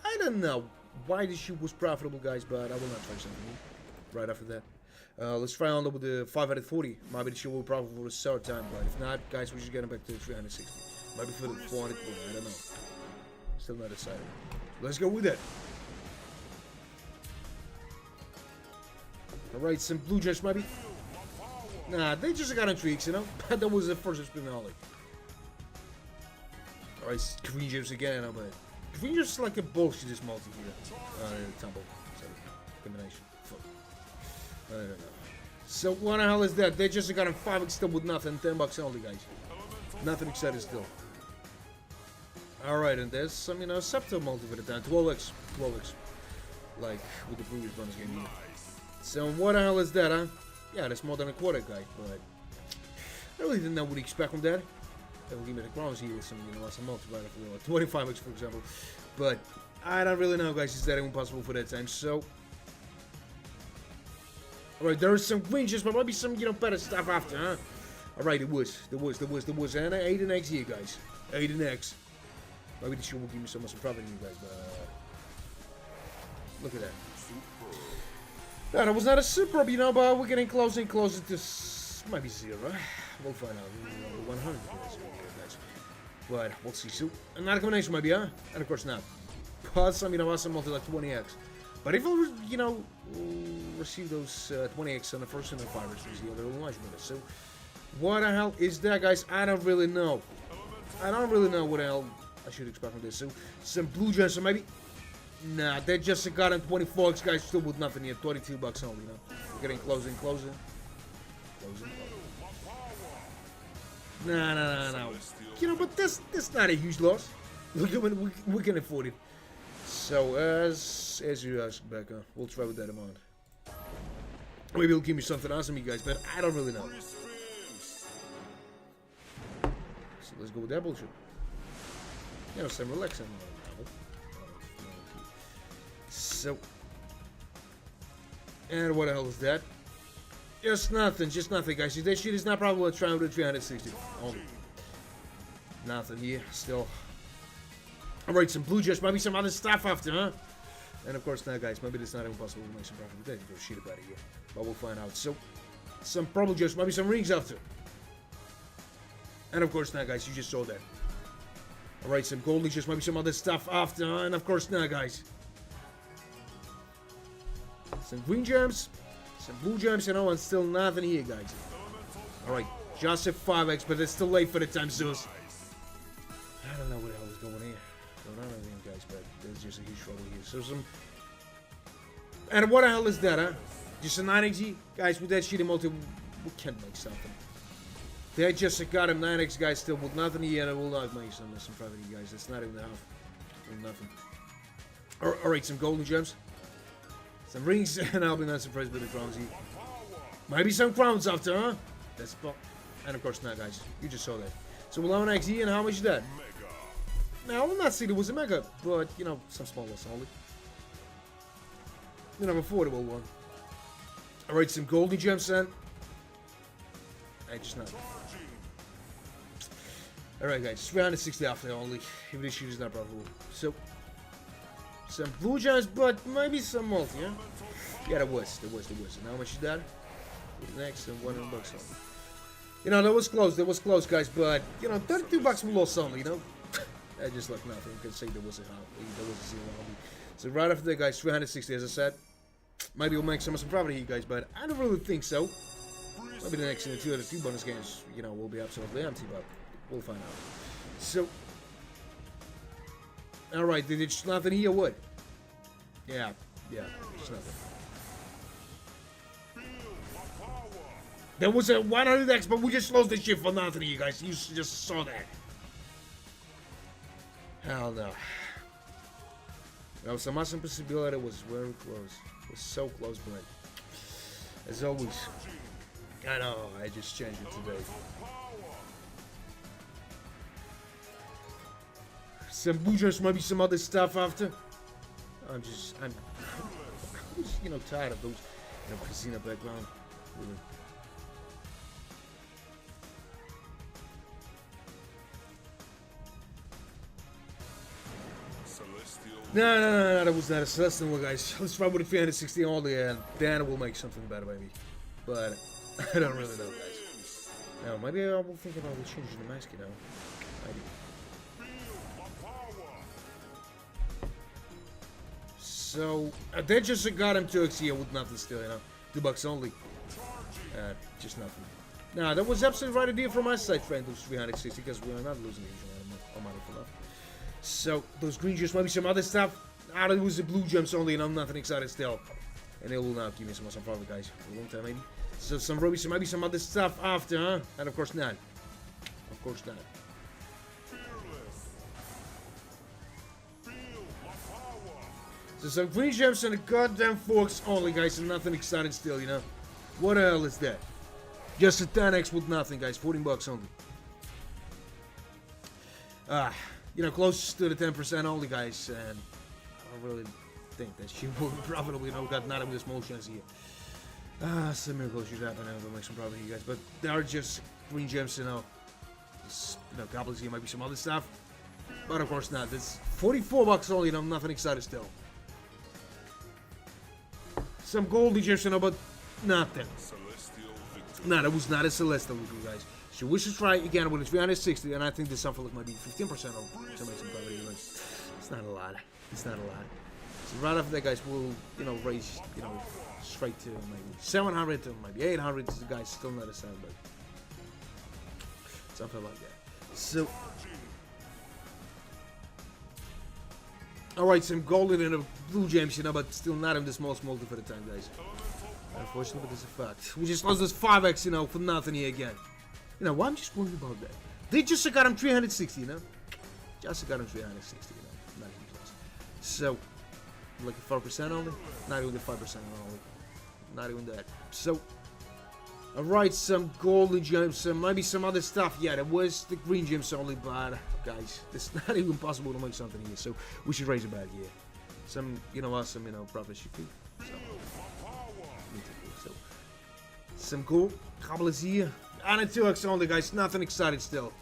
Speaker 1: I don't know why this shit was profitable, guys, but I will not try something. right after that. Let's try on with the 540. Maybe the show will probably for a short time, but if not, guys, we're just getting back to the 360. Maybe for the 400, I don't know. Still not decided. Let's go with that. Alright, some blue gems maybe. Nah, they just got intrigues, you know. That was the first spin only. Alright, green gems again, you know, but green gems is like a bullshit this multi here. Tumble. Sorry. Combination. Fuck. I don't know. So what the hell is that? They just got him 5x still with nothing. $10 only, guys. Nothing excited still. Alright, and there's some, you know, subtle multi for the time. 12x. 12x. Like with the previous bonus game here. So what the hell is that, huh? Yeah, that's more than a quarter, guy, but I really didn't know what to expect from that. They will give me the crowns here with some, you know, some multiplier for 25x, for example. But I don't really know, guys. Is that even possible for that time? So, alright, there's some green gems, but maybe some, you know, better stuff after, huh? Alright, there was, and 18x here, guys. 18x. Maybe the show will give me some profit here, guys, but look at that. No, that was not a super, you know, but we're getting closer and closer to maybe 0. We'll find out. 100, guys. But we'll see. So another combination, maybe, huh? And of course not. But some, you know, awesome multi like 20x. But if I, you know, receive those 20x on the first and the 5, it's a little much better. So what the hell is that, guys? I don't really know. I don't really know what the hell I should expect from this. So some blue gems, so maybe. Nah, they just got him 24x, guys, still with nothing here. $22 only, you know. We're getting closer and closer. Closer. No. You know, but that's not a huge loss. We can afford it. So, as you asked, Becca, we'll try with that amount. Maybe it'll give me something awesome, you guys, but I don't really know. So let's go with that bullshit. You know, some relaxing. So, and what the hell is that? Just nothing, guys. This shit is not probably trying with 360 only. Nothing here, still. Alright, some blue gems, maybe some other stuff after, huh? And of course, now, guys, maybe it's not even possible to make some profit today. Go shit about it here, but we'll find out. So, some purple gems, maybe some rings after. And of course, now, guys, you just saw that. Alright, some gold gems, maybe some other stuff after, huh? And of course, now, guys. Some green gems, some blue gems, you know, and still nothing here, guys. Alright, just a 5x, but it's still late for the time, Zeus. I don't know what the hell is going here. Don't know anything, guys, but there's just a huge trouble here. So some... And what the hell is that, huh? Just a 9x, guys, with that shitty multi, we can make something. They just got him 9x, guys, still with nothing here, and we'll not make some profit, guys. That's not even half. Nothing. Alright, some golden gems. Some rings, and I'll be not surprised with the crowns here. Maybe some crowns after, huh? That's pop. And of course not, guys. You just saw that. So we'll have an XE, and how much is that? Now, I will not say it was a mega, but, you know, some small loss only. You know, affordable one. Alright, some golden gems, then. I just not. Alright, guys. 360 after only. If this shit is not profitable. So... some blue gems, but maybe some multi, yeah? Yeah, there was. And how much is that? Next, and $100 only. You know, that was close, guys, but, you know, $32 we lost only, you know? I just like nothing. You can say there was a zero only. So right after that, guys, 360, as I said. Maybe we'll make some profit here, guys, but I don't really think so. Maybe the next 2 out of 2 bonus games, you know, will be absolutely empty, but we'll find out. So... alright, did it nothing here, what? Yeah, just nothing. There was a 100x, but we just lost the shit for nothing, you guys. You just saw that. Hell no. Well, some awesome possibility was very close. It was so close, but as always, I know, I just changed it today. Some blue gems, maybe some other stuff after. I'm you know, tired of those, you know, casino background. Really. No, that was not a celestial one, guys. Let's try with a 360 only, and then we'll make something better, maybe. But I don't really know, guys. Now, maybe I will think about changing the mask, you know. Maybe. So, they just got him 2x here with nothing still, you know. $2 only. Just nothing. Now, that was absolutely right idea from my side, friend, those 360, because we are not losing any money for that. So, those green gems, maybe some other stuff. I don't lose the blue gems only, and I'm nothing excited still. And they will now give me some profit, guys. For a long time, maybe. So, some rubies, maybe some other stuff after, huh? And of course not. Of course not. So, some green gems and a goddamn forks only, guys, and nothing exciting still, you know. What the hell is that? Just a 10x with nothing, guys. $14 only. You know, close to the 10% only, guys, and I don't really think that she will probably, you know, got not of this small chance here. Some miracles should happen and we'll make some profit here, guys, but they are just green gems, you know. Just, you know, goblins here, might be some other stuff, but of course not. It's $44 only, and I'm nothing excited still. Some golden gems, you know, but nothing. No, that was not a celestial victory, guys. She wishes to try again with a 360, and I think this something might be 15% off to make some profit here, guys. It's not a lot. It's not a lot. So right after that, guys, we'll, you know, raise, you know, straight to maybe 700 to maybe 800. The guy's still not a 7, but something like that. So, alright, some golden and a blue gems, you know, but still not in the small multi for the time, guys. Unfortunately, but it's a fact. We just lost this 5x, you know, for nothing here again. You know, why I'm just worried about that. They just got him 360, you know? Just got him 360, you know? Not even close. So, like 4% only? Not even the 5% only. Not even that. So, alright, some golden gems, some maybe some other stuff. Yeah, there was the green gems only, but guys, it's not even possible to make something here. So, we should raise it back here. Some, you know, awesome, you know, profit should be. So, some cool cobblers here. And a 2x only, guys. Nothing excited still.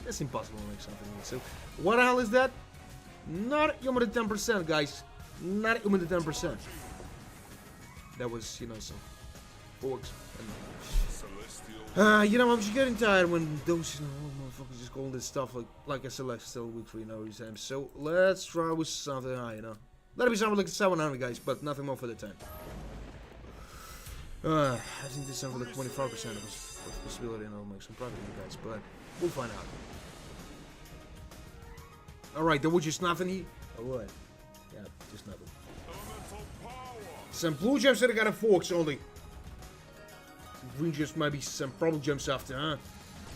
Speaker 1: It's impossible to make something here. So, what the hell is that? Not even the 10%, guys. Not even the 10%. That was, you know, some forks. You know, I'm just getting tired when those, you know, motherfuckers just call this stuff like a celestial victory, you know, exam. So, let's try with something high, you know. Let it be something like 700, guys, but nothing more for the time. I think this is something like 25% of possibility, and I'll make some profit here, guys, but we'll find out. Alright, there was just nothing here. Oh, what? Yeah, just nothing. Some blue gems that I got a forks only. Some green gems, maybe some problem gems after, huh?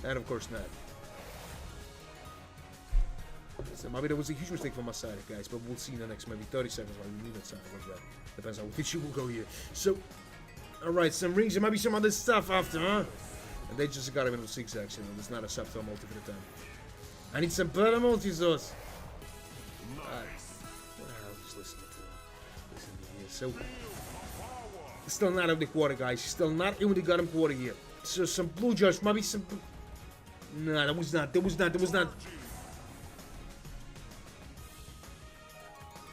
Speaker 1: And of course not. So maybe that was a huge mistake from my side, guys, but we'll see in the next maybe 30 seconds while we need something like that. Depends how which you will go here. So, alright, some rings and maybe some other stuff after, huh? And they just got him into 6x, you know, there's not a sub-to multi for the time. I need some better multi-source. Just listen to here. So, still not out of the quarter, guys. Still not even the goddamn quarter here. So, some blue gems, maybe some. Nah, that was not.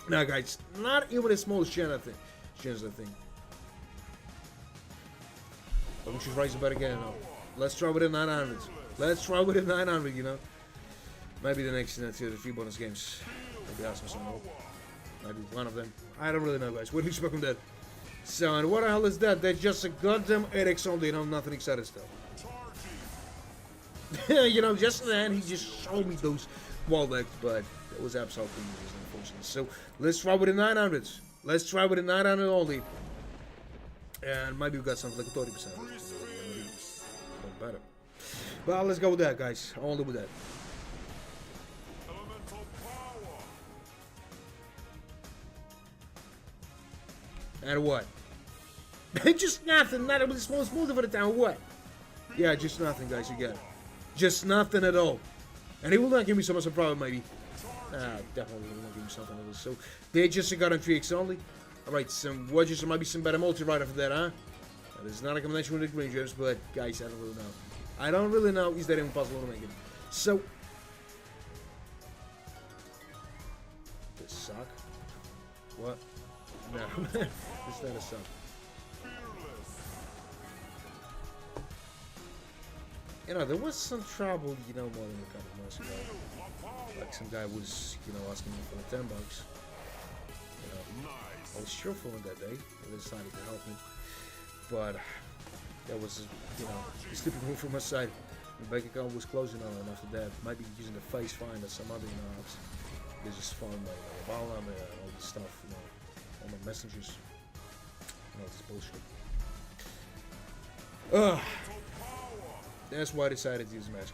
Speaker 1: Nah, guys, not even the smallest chance, I think. But we should raise it back again, you know. Let's try with the 900. Let's try with the 900, you know. Maybe the next 2 to 3 bonus games. Maybe awesome somehow. Maybe one of them. I don't really know, guys. What do you expect from that? So, and what the hell is that? That's just a goddamn 8x only, you know. Nothing excited still. You know, just then he just showed me those wall decks, but it was absolutely useless, unfortunately. So, let's try with the 900s. Let's try with the 900 only. And maybe we got something like 30%. Better. But let's go with that, guys. Only with that. And what? Just nothing. Not even small smoother for the time. What? Yeah, just nothing, guys. Again, just nothing at all. And he will not give me so much of a problem, maybe. Definitely will not give me something else. So they just got on 3x only. Alright, some wedges or maybe some better multi right after that, huh? That is not a combination with the green gems, but guys, I don't really know. I don't really know. Is that even possible to make it? So, this suck. What? No, it's not a sub. You know, there was some trouble, you know, more than a couple months ago. Like some guy was, you know, asking me for the $10. You know, I was cheerful on that day. They decided to help me, but that was, you know, a stupid move from my side. The bank account was closing on, and after that, might be using the face find or some other, you know, apps. They just found my mobile number and all this stuff, you know, all my messages, and all this bullshit. That's why I decided to use mask.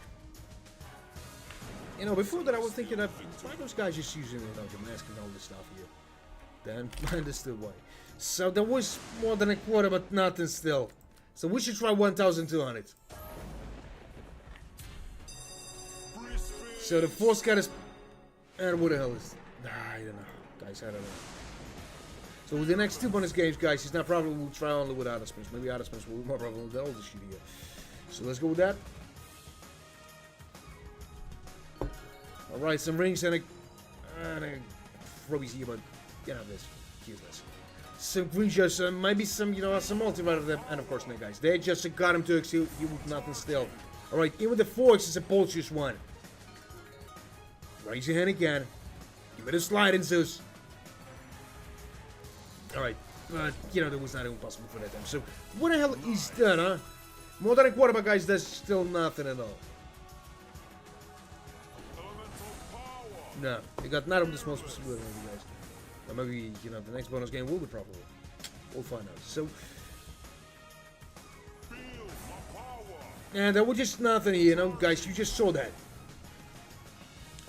Speaker 1: You know, before that I was thinking that why those guys just using, you know, the mask and all this stuff here. Then I understood why. So there was more than a quarter, but nothing still. So we should try 1,200. So the fourth card is, and what the hell is? I don't know, guys. I don't know. So with the next 2 bonus games, guys, it's not probably we'll try only with adin. Maybe adin will be more probably with all this shit here. So let's go with that. Alright, some rings and a throwies here, but you know this. Useless. Some green juice, maybe some, you know, some multiplier of them, and of course, no, guys. They just got him to execute you with nothing still. Alright, in with the 4x, it's a Polchus one. Raise your hand again. Give it a slide in Zeus. Alright, but you know, that was not even possible for that time. So, what the hell is that, huh? More than a quarter, but guys, that's still nothing at all. No, you got not of the small possibility, guys. Or maybe, you know, the next bonus game will be probably. We'll find out. So, and there was just nothing here, you know, guys. You just saw that.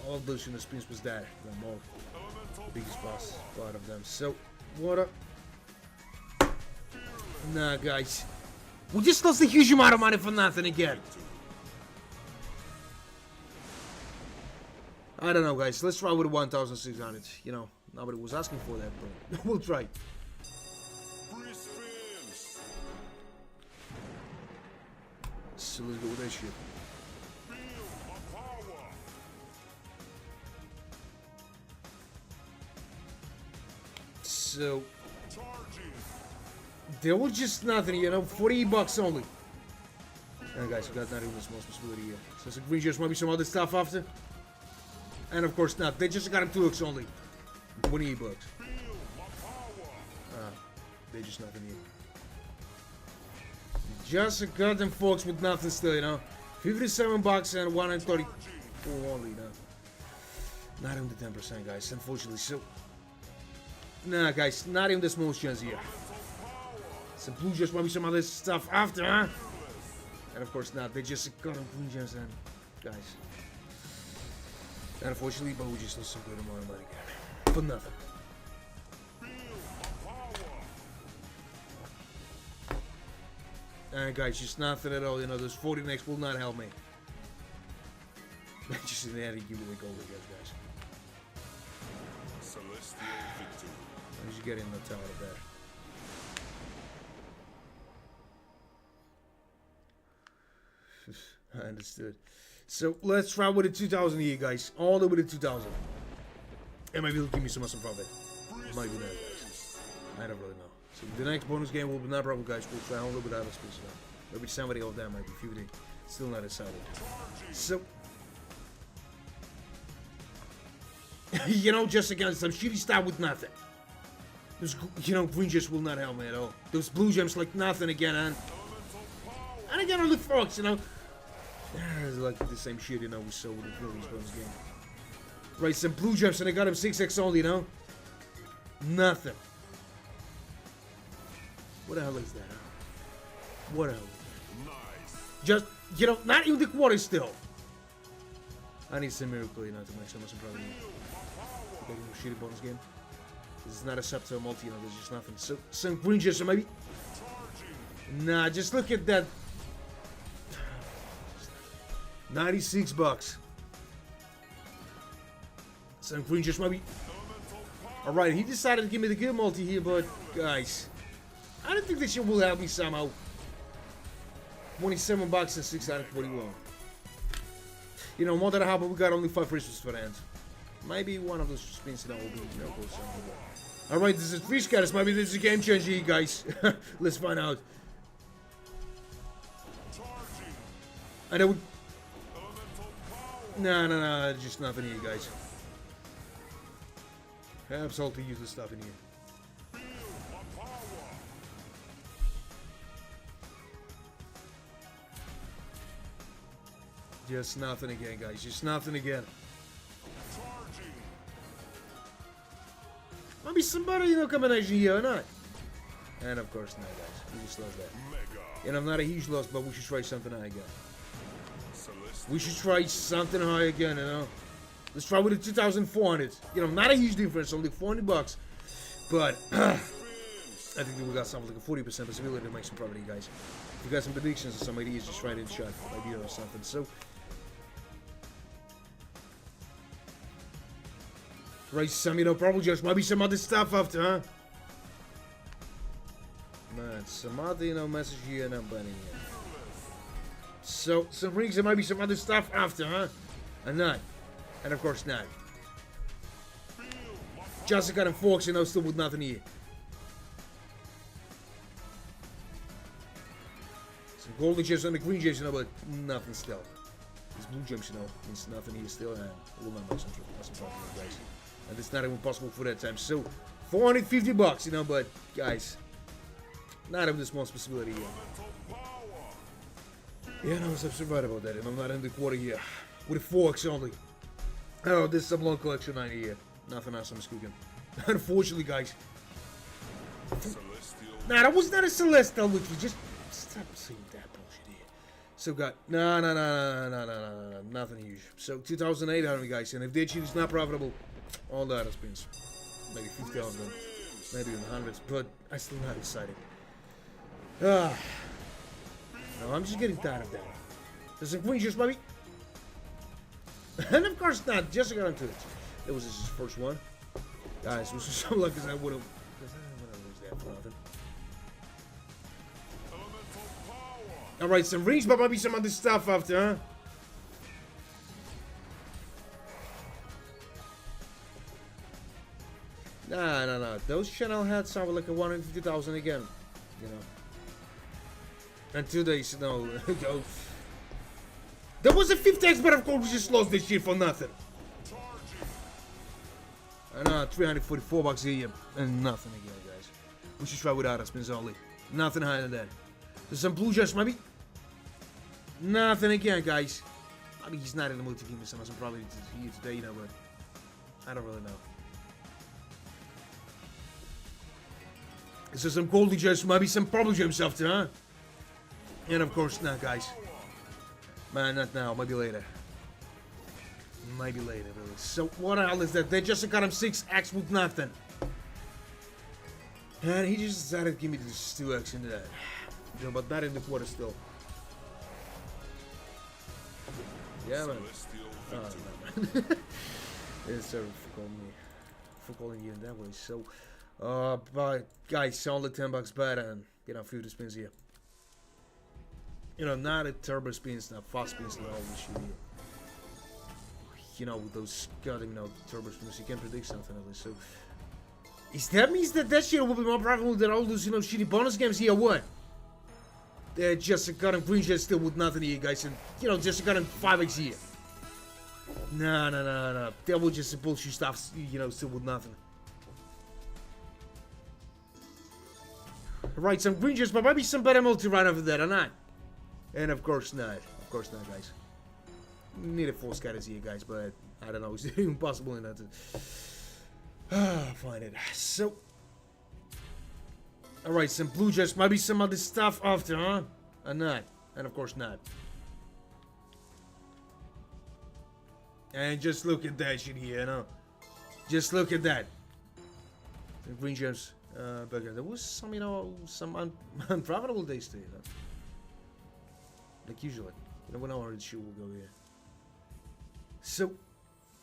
Speaker 1: All of those in the spins was that. No more. The biggest boss part of them. So, what up? Nah, guys. We just lost a huge amount of money for nothing again. I don't know, guys. Let's try with 1,600. You know, nobody was asking for that, but we'll try. So let's go with that shit. So there was just nothing, you know, $40 only. And guys, we got not even the small possibility here. So some green juice, maybe some other stuff after. And of course not. They just got him 2x only. $28. They just nothing here. Just a goddamn folks with nothing still, you know. $57 and 134 only, you know. Not even the 10%, guys, unfortunately. So, nah, guys, not even the smallest chance here. Some blue gems, maybe some other stuff after, huh? And of course not. They just got him blue gems and guys. And unfortunately, but we just lost some good amount of money again. For nothing. And guys, just nothing at all. You know, those 40 next will not help me. Just in there to give me the gold again, guys. Celestial victory. I should get in the tower of that. I understood. So let's try with the 2,000 here, guys. All the way to 2,000. And maybe it'll give me some awesome profit. Might be that, guys. I don't really know. So the next bonus game will be not problem, guys. We'll try a little bit out of space now. Maybe somebody of them might be 50. Still not decided. So you know, just against some shitty stuff with nothing. Those, you know, green gems will not help me at all. Those blue gems like nothing again, and again on the frogs, you know. It's like the same shit, you know, we saw with the previous bonus game. Right, some blue gems and I got him 6x only, you know. Nothing. What the hell is that? What the hell is that? Nice. Just, you know, not even the quarter still. I need some miracle, you know, to make some probably a shitty bonus game. This is not a sub to a multi, you know, there's just nothing. So, some green gems, maybe. Nah, just look at that. $96. Some green gems, maybe. Alright, he decided to give me the good multi here, but guys, I don't think this shit will help me somehow. $27 and 641. You know, more than a half, but we got only 5 prisoners for the end. Maybe one of those spins that will be, you know, goes somewhere. Alright, this is 3 scatters. Maybe this is a game changer, you guys. Let's find out. And I would... No, just nothing here, guys. Absolutely useless stuff in here. Just nothing again, guys. Just nothing again. Maybe somebody, you know, combination here or not. And of course not, guys. We just lost that. And I'm not a huge loss, but we should try something high again. We should try something high again, you know. Let's try with the 2,400. You know, not a huge difference, only 400 bucks. But I think that we got something like a 40% possibility to make some profit, guys. If you got some predictions or some ideas, just write in the chat idea or something. So, right, some, you know, probably just maybe some other stuff after, huh? Man, some other, you know, message here and I'm banning here. So, some rings and maybe some other stuff after, huh? And not. And of course not. Jessica and Fox, you know, still with nothing here. Some golden gems and the green gems, you know, but nothing still. These blue gems, you know, means nothing here still, and we'll not make some profit, guys. And it's not even possible for that time. So, 450 bucks, you know, but guys, not even this month's possibility here. Yeah, no, I'm so right about that, and I'm not in the quarter here. With 4x only. Oh, this is some long collection 90 here. Nothing else I'm cooking. Unfortunately, guys. Nah, that was not a Celestial, which you just stop saying that bullshit here. So got no, nothing huge. So 2,800, guys, and if they choose not profitable, all the other spins, maybe 50,000, maybe even hundreds, but I still not excited. No, I'm just getting tired of that. There's some queen juice, maybe. And of course not, just got into it. That was his first one. Guys, this was so lucky because I would have lose that for nothing. Alright, some rings, but maybe some other stuff after, huh? No. Those channel hats sound like a 150,000 again. You know. And 2 days, no, ago. There was a 5th but of course we just lost this shit for nothing. I know, 344 bucks a year, and nothing again, guys. We should try without spins only. Nothing higher than that. There's some blue gems, maybe. Nothing again, guys. Maybe he's not in the mood to give me some probably here today, you know, but I don't really know. So some golden gems, maybe some purple gems after, huh? And of course not, guys. Man, not now, maybe later. Maybe later, really. So what the hell is that? They just got him 6x with nothing. And he just decided to give me this 2x into that. You know, but not in the quarter still. Yeah, man. Oh, no, man. Yeah, sorry for calling you in that way. So, but guys, only 10 bucks better, and you know, a few spins here. You know, not a turbo spins, not fast spins, like all this shit here. You know, with those goddamn, you know, turbo spins, you can predict something at least. So, is that means that that shit will be more profitable than all those, you know, shitty bonus games here, or what? They're just got him green jet still with nothing here, guys, and you know, just got him 5x here. No. That was just bullshit stuff, you know, still with nothing. Right, some green jets, but maybe some better multi right after that, or not? And of course not. Of course not, guys. Need a 4 scatters here, guys, but I don't know. It's impossible enough to find it. So, alright, some blue jets, maybe some other stuff after, huh? Or not? And of course not. And just look at that shit here, you know? Just look at that. The green gems. But there was some, you know, some unprofitable days today, though. Like usually. You never know where the shoe will go here. So,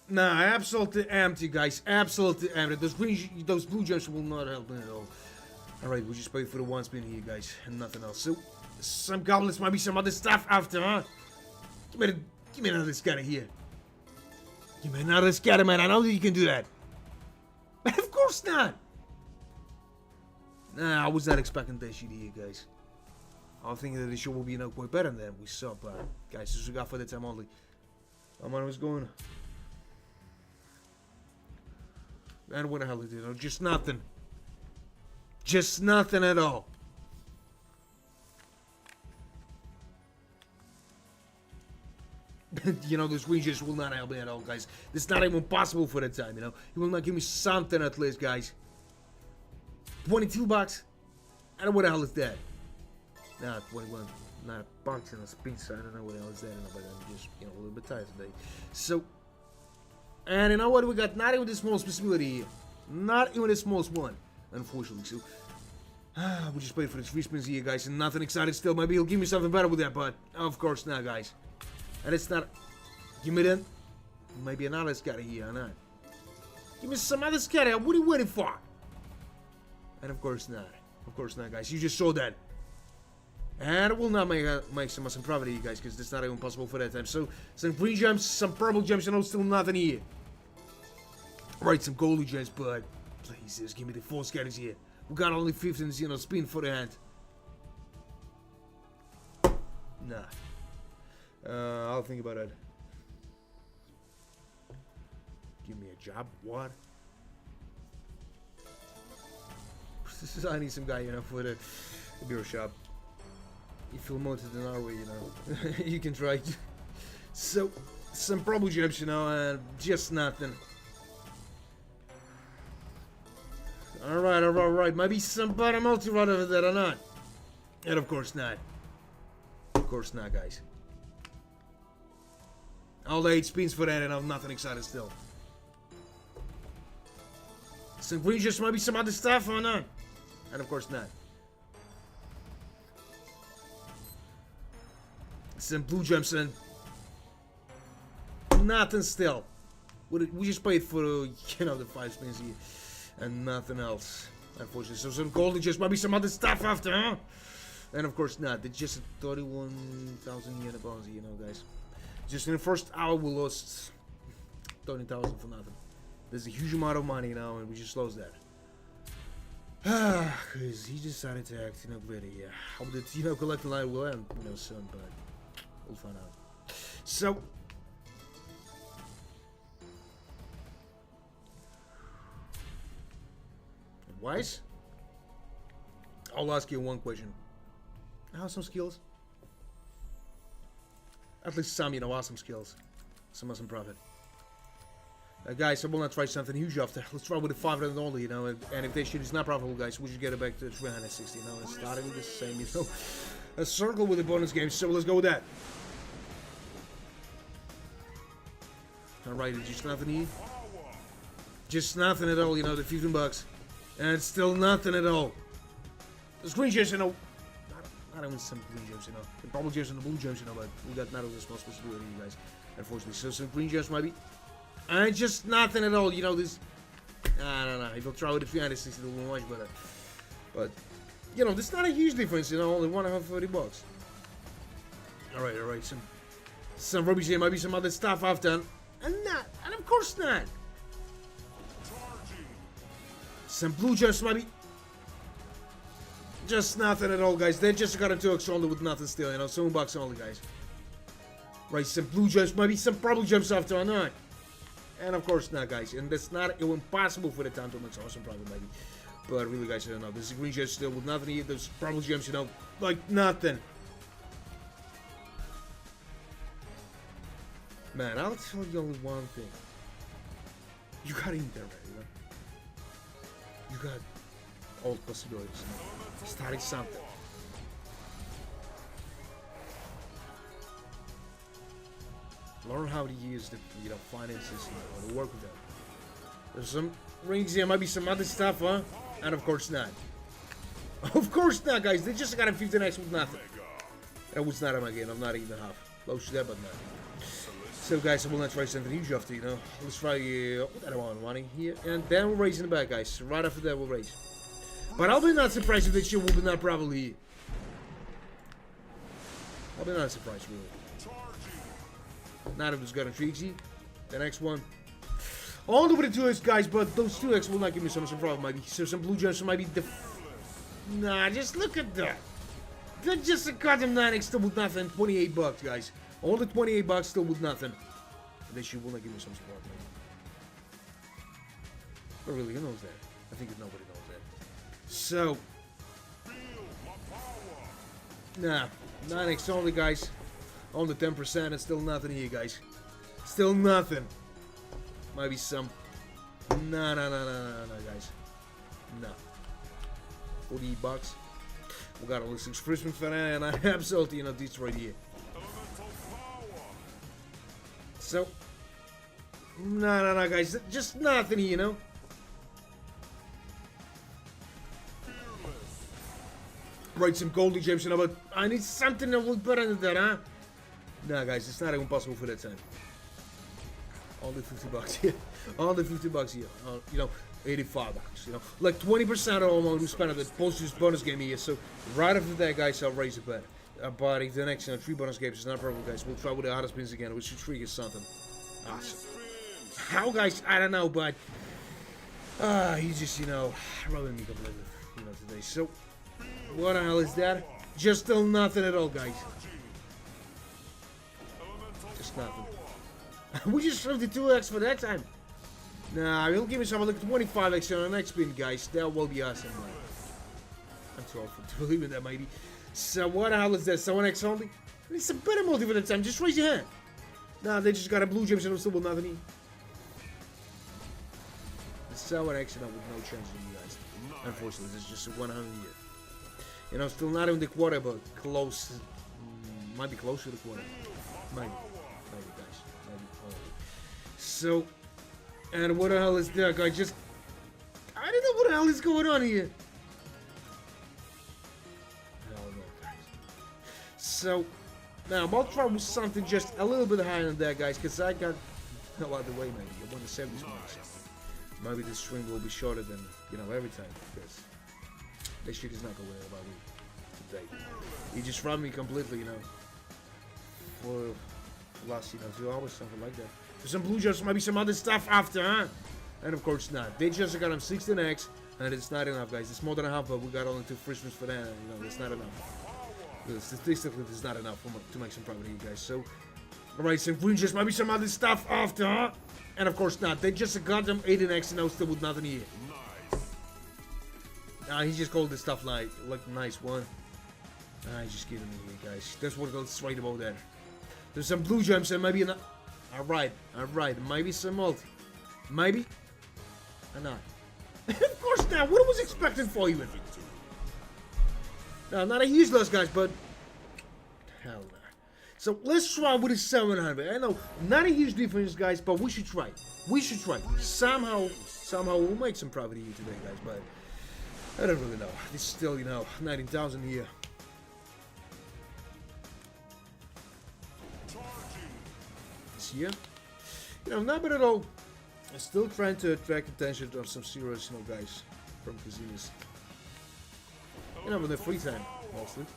Speaker 1: nah, absolutely empty, guys. Absolutely empty. Those blue gems will not help me at all. Alright, we just paid for the one spin here, guys. And nothing else. So, some goblins, maybe some other stuff after, huh? Give me another scatter here. Give me another scatter, man. I know that you can do that. But of course not. Nah, I was not expecting that shit here, guys. I was thinking that the show will be, you know, quite better than we saw, but guys, this we got for the time only. I'm on what's going. And what the hell is it? You know, just nothing. Just nothing at all. You know, the screen just will not help me at all, guys. This is not even possible for the time, you know. He will not give me something at least, guys. 22 bucks? I don't know what the hell is that. Nah, 21. Not bucks in the speed side. I don't know what the hell is that. But I'm just, you know, a little bit tired today. So, and you know what? We got not even the smallest possibility here. Not even the smallest one, unfortunately. So, we just wait for the 3 spins here, guys. And nothing excited still. Maybe he'll give me something better with that, but of course not, guys. And it's not. Give me that. Maybe another scatter here or not. Give me some other scatter. What are you waiting for? And of course not. Of course not, guys. You just saw that. And it will not make some profit here, guys, because it's not even possible for that time. So, some green gems, some purple gems, and still nothing here. Right, some golden gems, but please, just give me the 4 scatters here. We got only 15, you know, spin for the hand. Nah. I'll think about it. Give me a job? What? I need some guy, you know, for the beer shop. If you're mounted in our way, you know, you can try. So, some purple gems, you know, and just nothing. Alright. Maybe some bottom multi-rod over there or not. And of course not. Of course not, guys. All the 8 spins for that and I'm nothing excited still. Some green gems, maybe some other stuff or not. And of course not. Some blue gems and nothing still. We just paid for, you know, the 5 spins here. And nothing else, unfortunately. So some golden gems, maybe some other stuff after, huh? And of course not. It's just 31,000 yen bonanza, you know, guys. Just in the first hour we lost 30,000 for nothing. There's a huge amount of money now and we just lost that. Cause he decided to act, you know, greedy, yeah. Hope that, you know, collecting line will end, you know, soon, but we'll find out. So, Wise, I'll ask you one question. Awesome skills? At least some, you know, awesome skills. Some awesome profit. Guys, I will not try something huge after. Let's try with the 500 only, you know, and if this shit is not profitable, guys, we should get it back to 360, you know, and starting with the same, you know, a circle with the bonus game, so let's go with that. Alright, just nothing here. Just nothing at all, you know, the 15 bucks. And it's still nothing at all. The green gems, you know, not even some green gems, you know, the purple gems and the blue gems, you know, but we got not of this much possibility, you guys, unfortunately. So some green gems maybe. And just nothing at all, you know, this, I don't know, if I'll try with the 360, it'll be much better. But, you know, there's not a huge difference, you know, only 130 bucks. Alright, some rubbish here, maybe some other stuff I've done. And of course not. Some blue gems, maybe. Just nothing at all, guys. They just got into X only with nothing still, you know, $7 only, guys. Right, some blue gems, maybe some purple gems after or not. And of course not, guys. And that's not impossible for the time to make some awesome profit, maybe. But really, guys, I don't know. This is green gems still with nothing here. Those purple gems, you know, like nothing. Man, I'll tell you only one thing. You got in there, right? You know? You got all possibilities. You know? Starting something. Learn how to use the, you know, finances, you know, how to work with them. There's some rings here, might be some other stuff, huh? And of course not. Of course not, guys. They just got a 15x with nothing. That was not him again. I'm not even half. Close to that, but not. So, guys, I will not try something huge after, you know. Let's try that amount of money here. And then we'll raise in the back, guys. Right after that, we'll raise. But I'll be not surprised if this shit will be not probably. I'll be not surprised, really. Not if it's got a 3x. The next one. Only with the 2x, guys, but those 2x will not give me so much problem, maybe. So some blue gems might be the Nah, just look at that. That's just a goddamn 9x still with nothing. 28 bucks, guys. All the 28 bucks still with nothing. They should want to give me some support, maybe. But really, who knows that? I think that nobody knows that. So. Nah, 9x only, guys. Only 10% and still nothing here, guys. Still nothing. Might be some. No, guys. No. 40 bucks. We got all this expression for that, and I absolutely, this right here. So. No, guys. Just nothing here, Right, some golden gems, but I need something a little better than that, huh? Nah, guys, it's not even possible for that time. Only 50 bucks here. Only 50 bucks here. 85 bucks, Like 20% of all we spent on the post bonus game here. So, right after that, guys, I'll raise a bet. But if the next 3 bonus games is not a problem, guys, we'll try with the other spins again. We should trigger something. Awesome. How, guys? I don't know, but... he's just, rubbing me completely, today. So... What the hell is that? Just still nothing at all, guys. Just nothing. We just threw the 2x for that time. Nah, he'll give me some like 25x on the next spin, guys. That will be awesome, man. I'm too old to believe in that, maybe. So what the hell is that? 7x only? I need some better multi for that time. Just raise your hand. Nah, they just got a blue gems and I'm still with nothing here. The 7x and I with no chance in you guys. Unfortunately, this is just a 100 year. Still not in the quarter, but close. Might be close to the quarter. Maybe, guys. Maybe. So, and what the hell is that, guys? I don't know what the hell is going on here. Hell no, guys. So, now I'll try with something just a little bit higher than that, guys, because I got a lot of the way, maybe. I want the 70s marks. Maybe this stream will be shorter than, every time, because that shit is not going about me today. He just robbed me completely, for last, 2 hours, something like that. For some blue gems, maybe some other stuff after, huh? And of course not. They just got him 16x, and it's not enough, guys. It's more than enough, but we got only 2 free spins for that, and, it's not enough. Statistically, it's not enough to make some profit here, guys. So, alright, some green gems, maybe some other stuff after, huh? And of course not. They just got them 18x, and now still with nothing here. He just called this stuff like nice one. He's just kidding me here, guys. That's what it's right about that. There's some blue gems and maybe not. Alright. Maybe some multi. Maybe. Or not. Of course not. What I was expecting for you. No, not a huge loss, guys, but hell no. So let's try with a 700. I know, not a huge difference, guys, but we should try. Somehow we'll make some profit here today, guys, but I don't really know. This is still, 19,000 here. This year, not bad at all. I'm still trying to attract attention of some serious, guys from casinos. With their free time, mostly.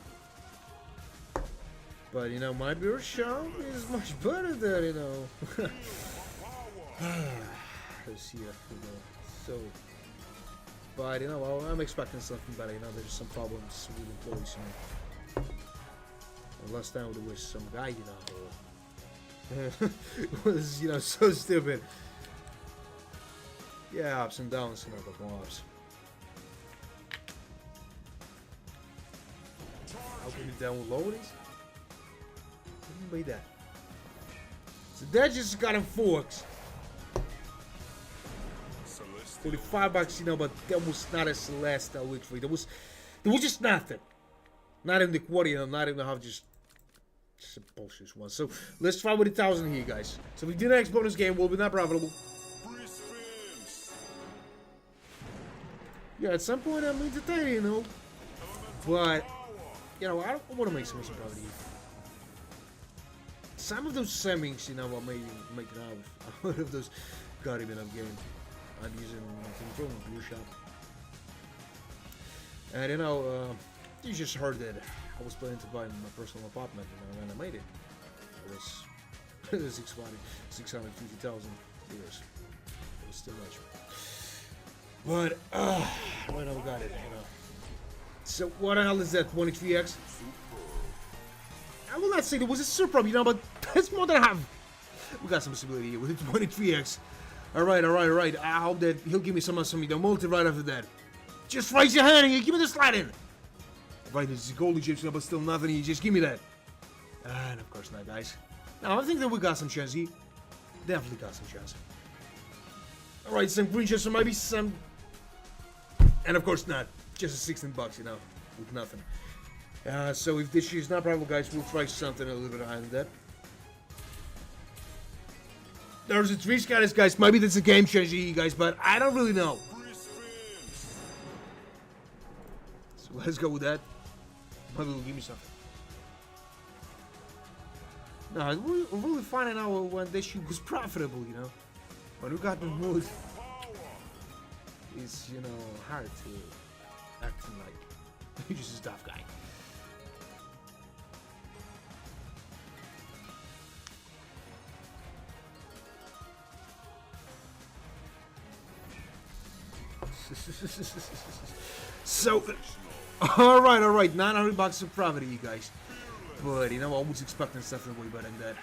Speaker 1: But, my beer shop is much better than, this year, So, but, I'm expecting something better, there's some problems with employees, Last time there was some guy, was, so stupid. Yeah, ups and downs, but no ups. How can you download lowerings? What do you mean by that? So that just got him forks. 45 bucks, but that was not a Celestial victory. There was just nothing. Not in the quarter, not even half, just a bullshit one. So let's try with 1,000 here, guys. So if we do the next bonus game, we'll be not profitable. Yeah, at some point I'm entertaining, but I don't want to make so much profit here. Some of those semmings, are making out of those got him in a game. I'm using from the beer shop. And you just heard that I was planning to buy my personal apartment, and I made it. It was 650,000 euros. It was still much. But right now we got it. So what the hell is that? 23x? I will not say there was a super, you know, but that's more than half. We got some stability here with the 23x. Alright. I hope that he'll give me some you know, multi right after that. Just raise your hand and you give me the slide in. Right, this is gold Egyptian, but still nothing. You just give me that. And of course not, guys. Now I think that we got some chance here. Definitely got some chance. Alright, some green chips, so maybe some. And of course not. Just a 16 bucks, you know, with nothing. So if this is not probable, guys, we'll try something a little bit higher than that. There's a 3 scatters, guys. Maybe that's a game changer, you guys, but I don't really know. So let's go with that. Maybe it'll give me something. No, I'm really finding out when this shit was profitable, you know. When we got the mood, it's, you know, hard to act like you're just a tough guy. So, alright, 900 bucks of profit, you guys. But, you know, I was expecting something way better than that.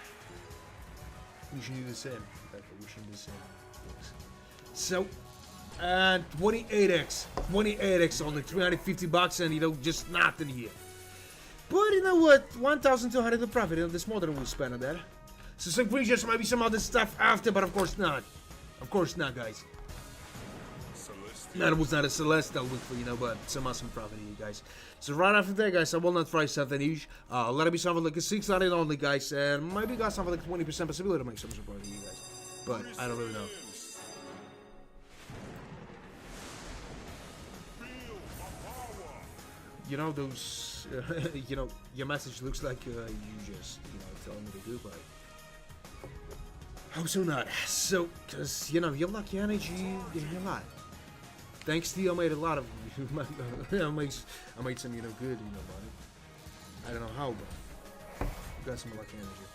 Speaker 1: We should do the same. Okay, we should do the same. So, 28x on the 350 bucks, and, you know, just nothing here. But, you know what, 1,200 of profit, you know, there's more than we spent on that. So, some green just maybe some other stuff after, but of course not. Of course not, guys. No, it was not a Celestial week for, you know, but some awesome profit here, guys. So right after that, guys, I will not try something huge. Let it be something like a 600 only, guys, and maybe got something like 20% possibility to make some profit here, guys. But I don't really know. You know, those, you know, your message looks like you just, you know, telling me to do, but hope so not. So, because, you know, your lucky energy gave me a lot. Thanks to you, I made a lot of, I made some, you know, good, you know, money. I don't know how, but got some lucky energy.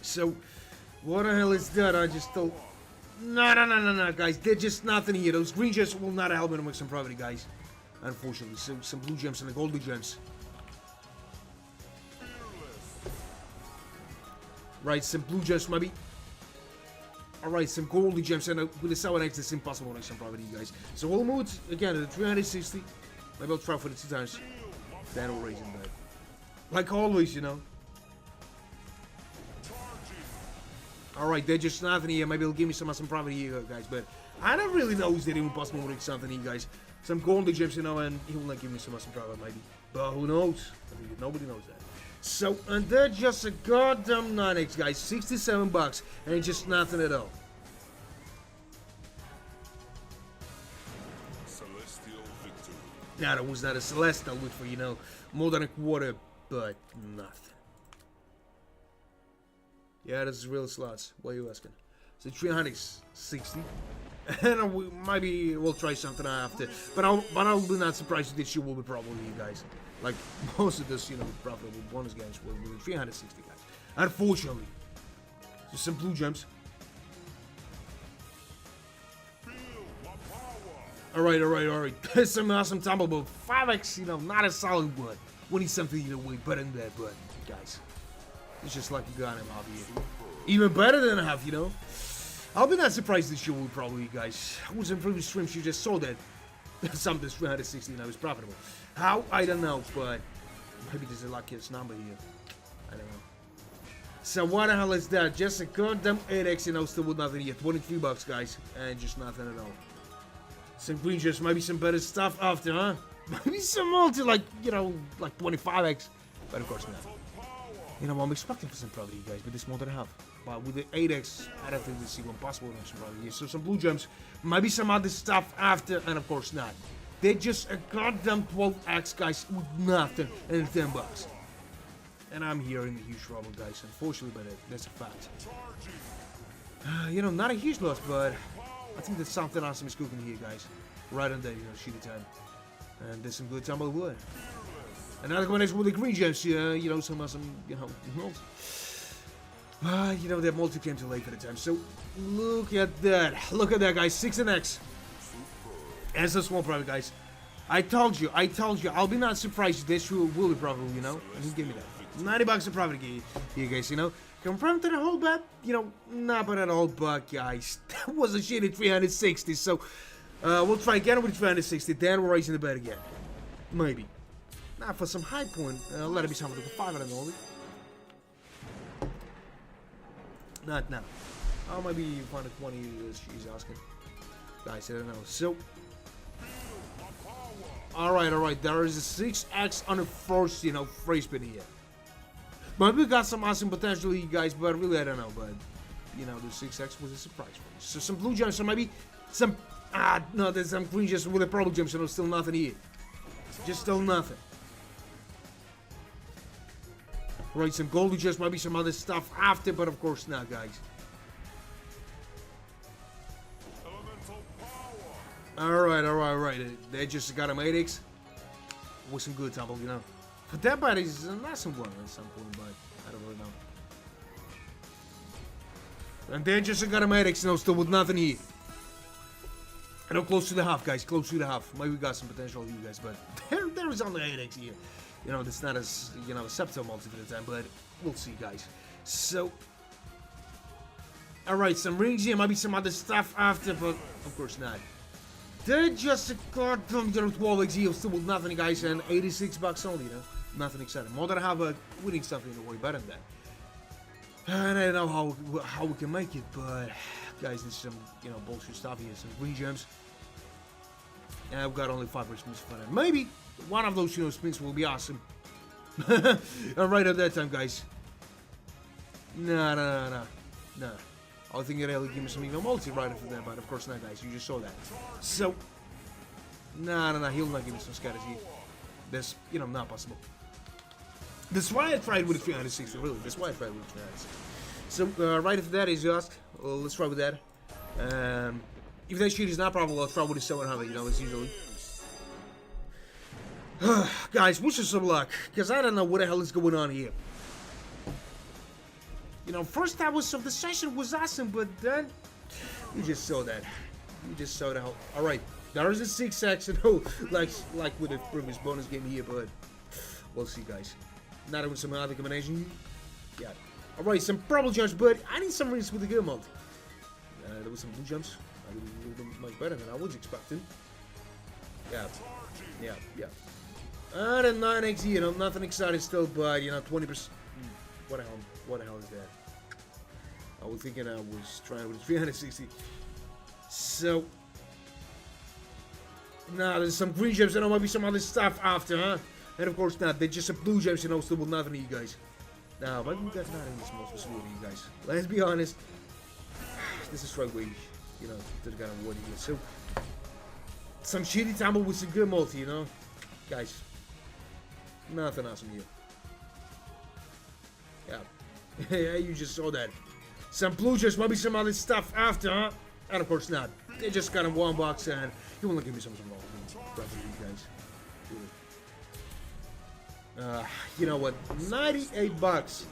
Speaker 1: So, what the hell is that? I just thought, no, guys, they're just nothing here. Those green gems will not help me to make some profit, guys. Unfortunately, so, some blue gems and the golden gems. Right, some blue gems, maybe. Alright, some golden gems, and with the 7x, it's impossible to make some profit, you guys. So, all modes, again, the 360. Maybe I'll try for the 2 times. Then I'll raise it back. Like always, you know. Alright, they're just nothing here. Maybe it'll give me some profit here, guys. But I don't really know if they're even possible to make something here, guys. Some golden gems, you know, and he will not give me some profit, maybe. But who knows? I think nobody knows that. So, and they're just a goddamn 9x, guys. 67 bucks. And just nothing at all.
Speaker 2: Celestial victory.
Speaker 1: Now, that was not a Celestial look for, you know, more than a quarter, but nothing. Yeah, this is real slots. What are you asking? So, 360. And maybe we'll try something after. But I'll be not surprised if this year will be probably you guys. Like most of this, you know, profitable bonus games will be 360 guys. Unfortunately. Just some blue gems. Alright. Some awesome tumble, but 5x, you know, not a solid one. We need something, you know, way better than that, but guys. It's just like you got him out here. Even better than I have, you know. I'll be not surprised this year will probably, guys. I was in previous streams, you just saw that something 360 now is profitable. How? I don't know, but maybe there's a luckiest number here. I don't know. So what the hell is that? Just a goddamn 8x, you know, still with nothing here. 23 bucks, guys, and just nothing at all. Some green gems, maybe some better stuff after, huh? Maybe some multi, like, you know, like 25x. But of course not. You know, I'm expecting for some profit, you guys, but this more than half. But with the 8x, I don't think this is even possible to make some profit here. So some blue gems, maybe some other stuff after, and of course not. They're just a goddamn 12x, guys, with nothing, and 10 bucks. And I'm here in the huge trouble, guys, unfortunately, but that's a fact. You know, not a huge loss, but I think that something awesome is cooking here, guys. Right on there, you know, shitty time. And there's some good tumble wood. Another combination with the green gems, you know, some awesome, you know, multi. You know, that multi came too late for the time, so look at that. Look at that, guys, 6 and X. And some small profit, guys. I told you, I'll be not surprised if this will be profitable, you know? And he gave me that. $90 of profit here, guys, you know? Confirmed to the whole bet, you know, not bad at all, but guys, that was a shitty 360, so we'll try again with 360, then we're raising the bet again. Maybe. Now for some high point, let it be something like 500 only. Not now. Oh, maybe 120 she's asking. Guys, I don't know. So, alright, there is a 6x on the first, you know, free spin here. But we got some awesome potential, you guys, but really I don't know, but, you know, the 6x was a surprise for me. So some blue gems, so maybe some, no, there's some green gems with a purple gem, so there's still nothing here. Just still nothing. Right, some golden gems, maybe some other stuff after, but of course not, guys. Alright. They just got a 8x with some good tumble, you know. But that bite is a nice one at some point, but I don't really know. And they just got a 8x, you know, still with nothing here. I know, close to the half, guys, close to the half. Maybe we got some potential here, guys, but there is only 8x here. You know, that's not as, you know, acceptable multi for the time, but we'll see, guys. So, alright, some rings here, maybe some other stuff after, but of course not. They just got them there with 12x here, still with nothing, guys, and $86 only, you know. Nothing exciting. More than have a winning stuff in the way better than that. And I don't know how we can make it, but guys, there's some, you know, bullshit stuff here, some green gems. And I've got only 5 spins for that. Maybe one of those, you know, spins will be awesome. And right at that time, guys. No. I think it'll give me some even multi right after that, but of course not, guys. You just saw that. So, no. He'll not give me some scatters here. That's, you know, not possible. That's why I tried with 360, really. That's why I tried with 360. So, right after that is just, let's try with that. If that shit is not probable, I'll try with the 700, you know, as usually. Guys, wish us some luck, because I don't know what the hell is going on here. You know, first hours of the session was awesome, but then you just saw that. You just saw that. Alright, there is a 6x, you know, like with the previous bonus game here, but we'll see, guys. Not even some other combination. Yeah. Alright, some purple gems, but I need some rings with the good multi. There was some blue gems. I did much better than I was expecting. Yeah. And a 9x, you know, nothing exciting still, but, you know, 20%. What the hell is that? I was thinking I was trying with 360. So, nah, there's some green gems, and there might be some other stuff after, huh? And of course not, they're just some blue gems, you know, still with nothing to you guys. Now, maybe we got nothing in this most facility, you guys. Let's be honest. This is right way, you know, to the kind of what here. So, some shitty tumble with some good multi, you know? Guys, nothing awesome here. Yeah, you just saw that. Some blue gems, maybe some other stuff after, huh? And of course not. They just got in one box, and you want to give me some more. You guys. You know what? $98.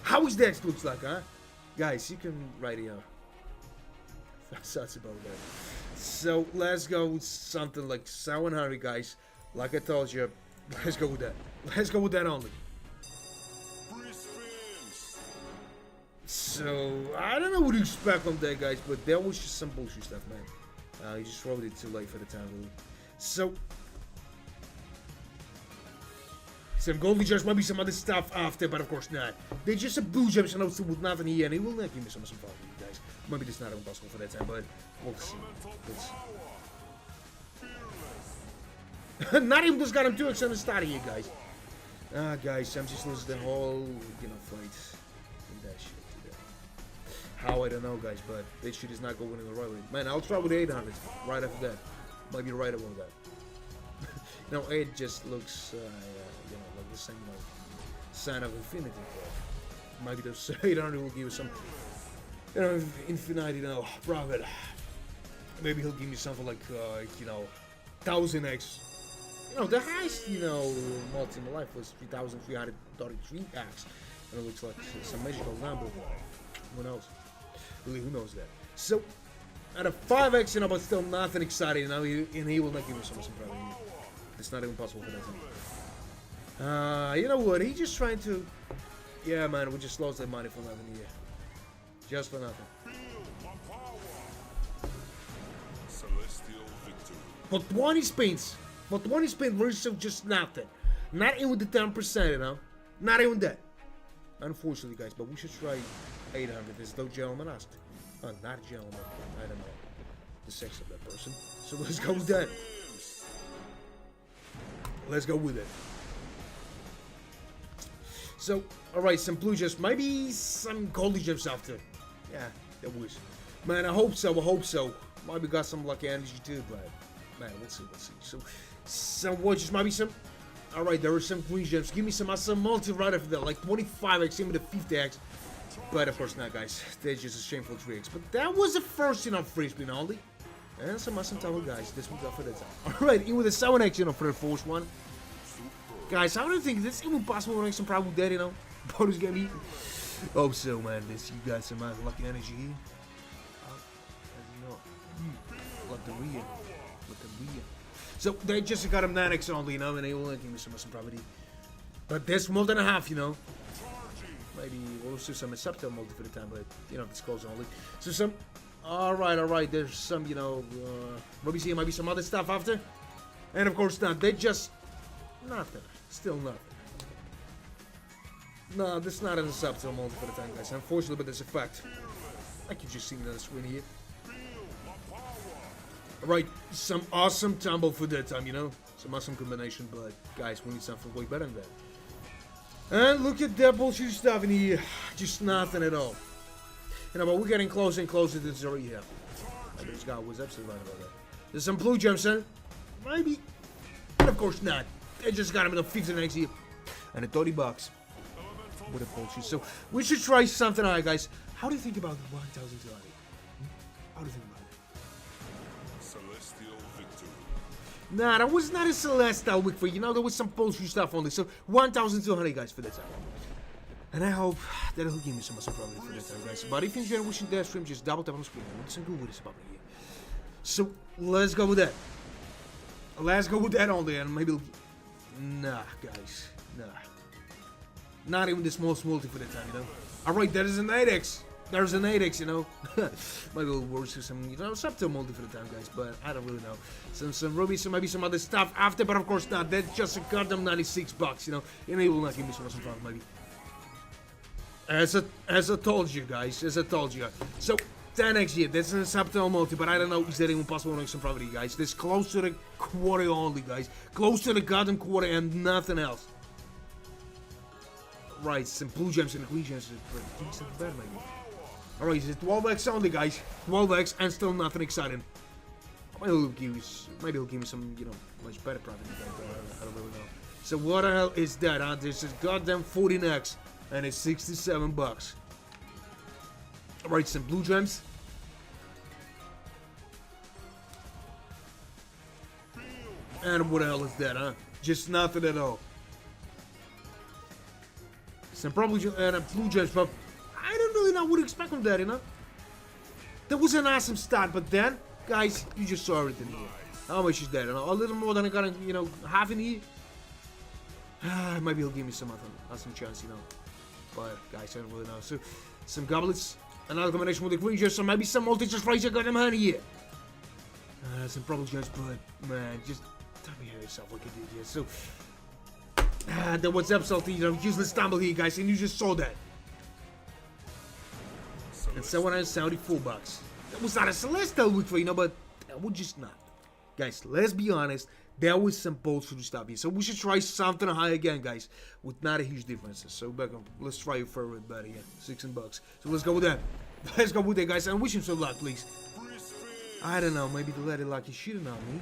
Speaker 1: How is that looks like, huh? Guys, you can write here. That's about that. So let's go with something like 700, guys. Like I told you, let's go with that. Let's go with that only. So, I don't know what to expect on that, guys, but that was just some bullshit stuff, man. You just wrote it too late for the time, really. So, some golden gems, maybe some other stuff after, but of course not. They're just a blue gems, and also with nothing here, and it will not give me some fun, guys. Maybe that's not impossible for that time, but we'll see. Not even just got him 2x on the start here, guys. Guys, I'm just losing the whole, you know, fight in that shit. How, I don't know, guys, but this shit is not going in the right way. Man, I'll try with 800 right after that. Might be right about that. You know, 8 just looks, you know, like the same like, sign of infinity. Maybe those 800 will give us some, you know, infinite, you know, profit. Maybe he'll give me something like, you know, 1000x. You know, the highest, you know, multi in my life was 3,333x. And it looks like some magical number. Who knows? Really, who knows that? So, at a 5x, you know, but still nothing exciting, you know, and he will not give me so much profit. It's not even possible for that thing. You know what? He just trying to... Yeah, man, we just lost that money for nothing here. Just for nothing. For 20 spins. For 20 spins, we're just nothing. Not even the 10%, you know? Not even that. Unfortunately, guys, but we should try 800, as though gentleman asked. Oh, not gentleman. I don't know the sex of that person. So let's go with that. Let's go with it. So, alright, some blue gems. Maybe some golden gems after. Yeah, that was. Man, I hope so. I hope so. Maybe got some lucky energy too, but man, we'll see. We'll see. So, some watches, maybe some. Alright, there are some green gems. Give me some multi right after that, like 25x, even the 50x. But of course not, guys. They're just a shameful 3x. But that was the first, free spin only. And some awesome tower, guys. This one's up for that time. Alright, even with the 7x, for the first one. Guys, how do you think this is even possible running some problem with that, Bonus game eaten? Hope so, man. This you got some lucky energy here. Loteria. So they just got him 9x only, and they will give me some property. But there's more than a half, Maybe we'll see some subtle multi for the time, but it's close only. So some. Alright. There's some, maybe see maybe some other stuff after. And of course not. They just nothing. Still nothing. No, this is not a subtle multi for the time, guys. Unfortunately, but there's a fact. I can just see another screen here. Alright, some awesome tumble for that time, Some awesome combination, but guys, we need something way better than that. And look at that bullshit stuff in here. Just nothing at all. But we're getting closer and closer to the zero here. This guy was absolutely right about that. There's some blue gems, son. Maybe. And of course not. They just got him in the 50 next year. And the 30 bucks. What a bullshit. So, we should try something out, guys. How do you think about 1,200? How do you think about it?
Speaker 2: Celestial victory.
Speaker 1: Nah, that was not a celestial victory. There was some bullshit stuff on this. So, 1,200, guys, for that time. And I hope that he'll give me some probably for that time, guys. But if you enjoy watching that stream, just double tap on the screen. I want some good with this about here. So, let's go with that. Let's go with that only, and maybe... Nah, guys. Nah. Not even the small multi for that time, Alright, there is an 8x. There's an 8x, Maybe we'll work with some, subtle multi for the time, guys, but I don't really know. Some rubies, maybe some other stuff after, but of course not. That's just a goddamn 96 bucks, And he will not give me some awesome problem, maybe. As I told you, guys, as I told you. So, 10x here, that's a subtle multi, but I don't know, is that even possible to make some property, guys? This close to the quarter only, guys. Close to the goddamn quarter and nothing else. Right, some blue gems and green gems. Better, maybe. Alright, it's 12x only, guys. 12x and still nothing exciting. Maybe he'll give me some, much better property. I don't really know. So what the hell is that, huh? This is goddamn 14x and it's 67 bucks. Alright, some blue gems. And what the hell is that, huh? Just nothing at all. Some probably blue gems, but I don't really know what to expect from that, That was an awesome start, but then, guys, you just saw everything here. How much is that? A little more than I got, half in here. Maybe he'll give me some awesome chance, But, guys, I don't really know. So, some goblets, another combination with the green gems, so maybe some multi just right, I got them honey here. Some probably gems, but, man, just tell me how yourself what you did here. So, that was absolutely, useless stumble here, guys, and you just saw that. And 774 bucks. That was not a celestial victory, but that was just not. Guys, let's be honest, there was some bullshit stuff here. So we should try something high again, guys, with not a huge differences. So back on, let's try it for a bit better, 16 bucks. So let's go with that. Let's go with that, guys, and wish him some luck, please. I don't know, maybe the lady lucky shooting on me.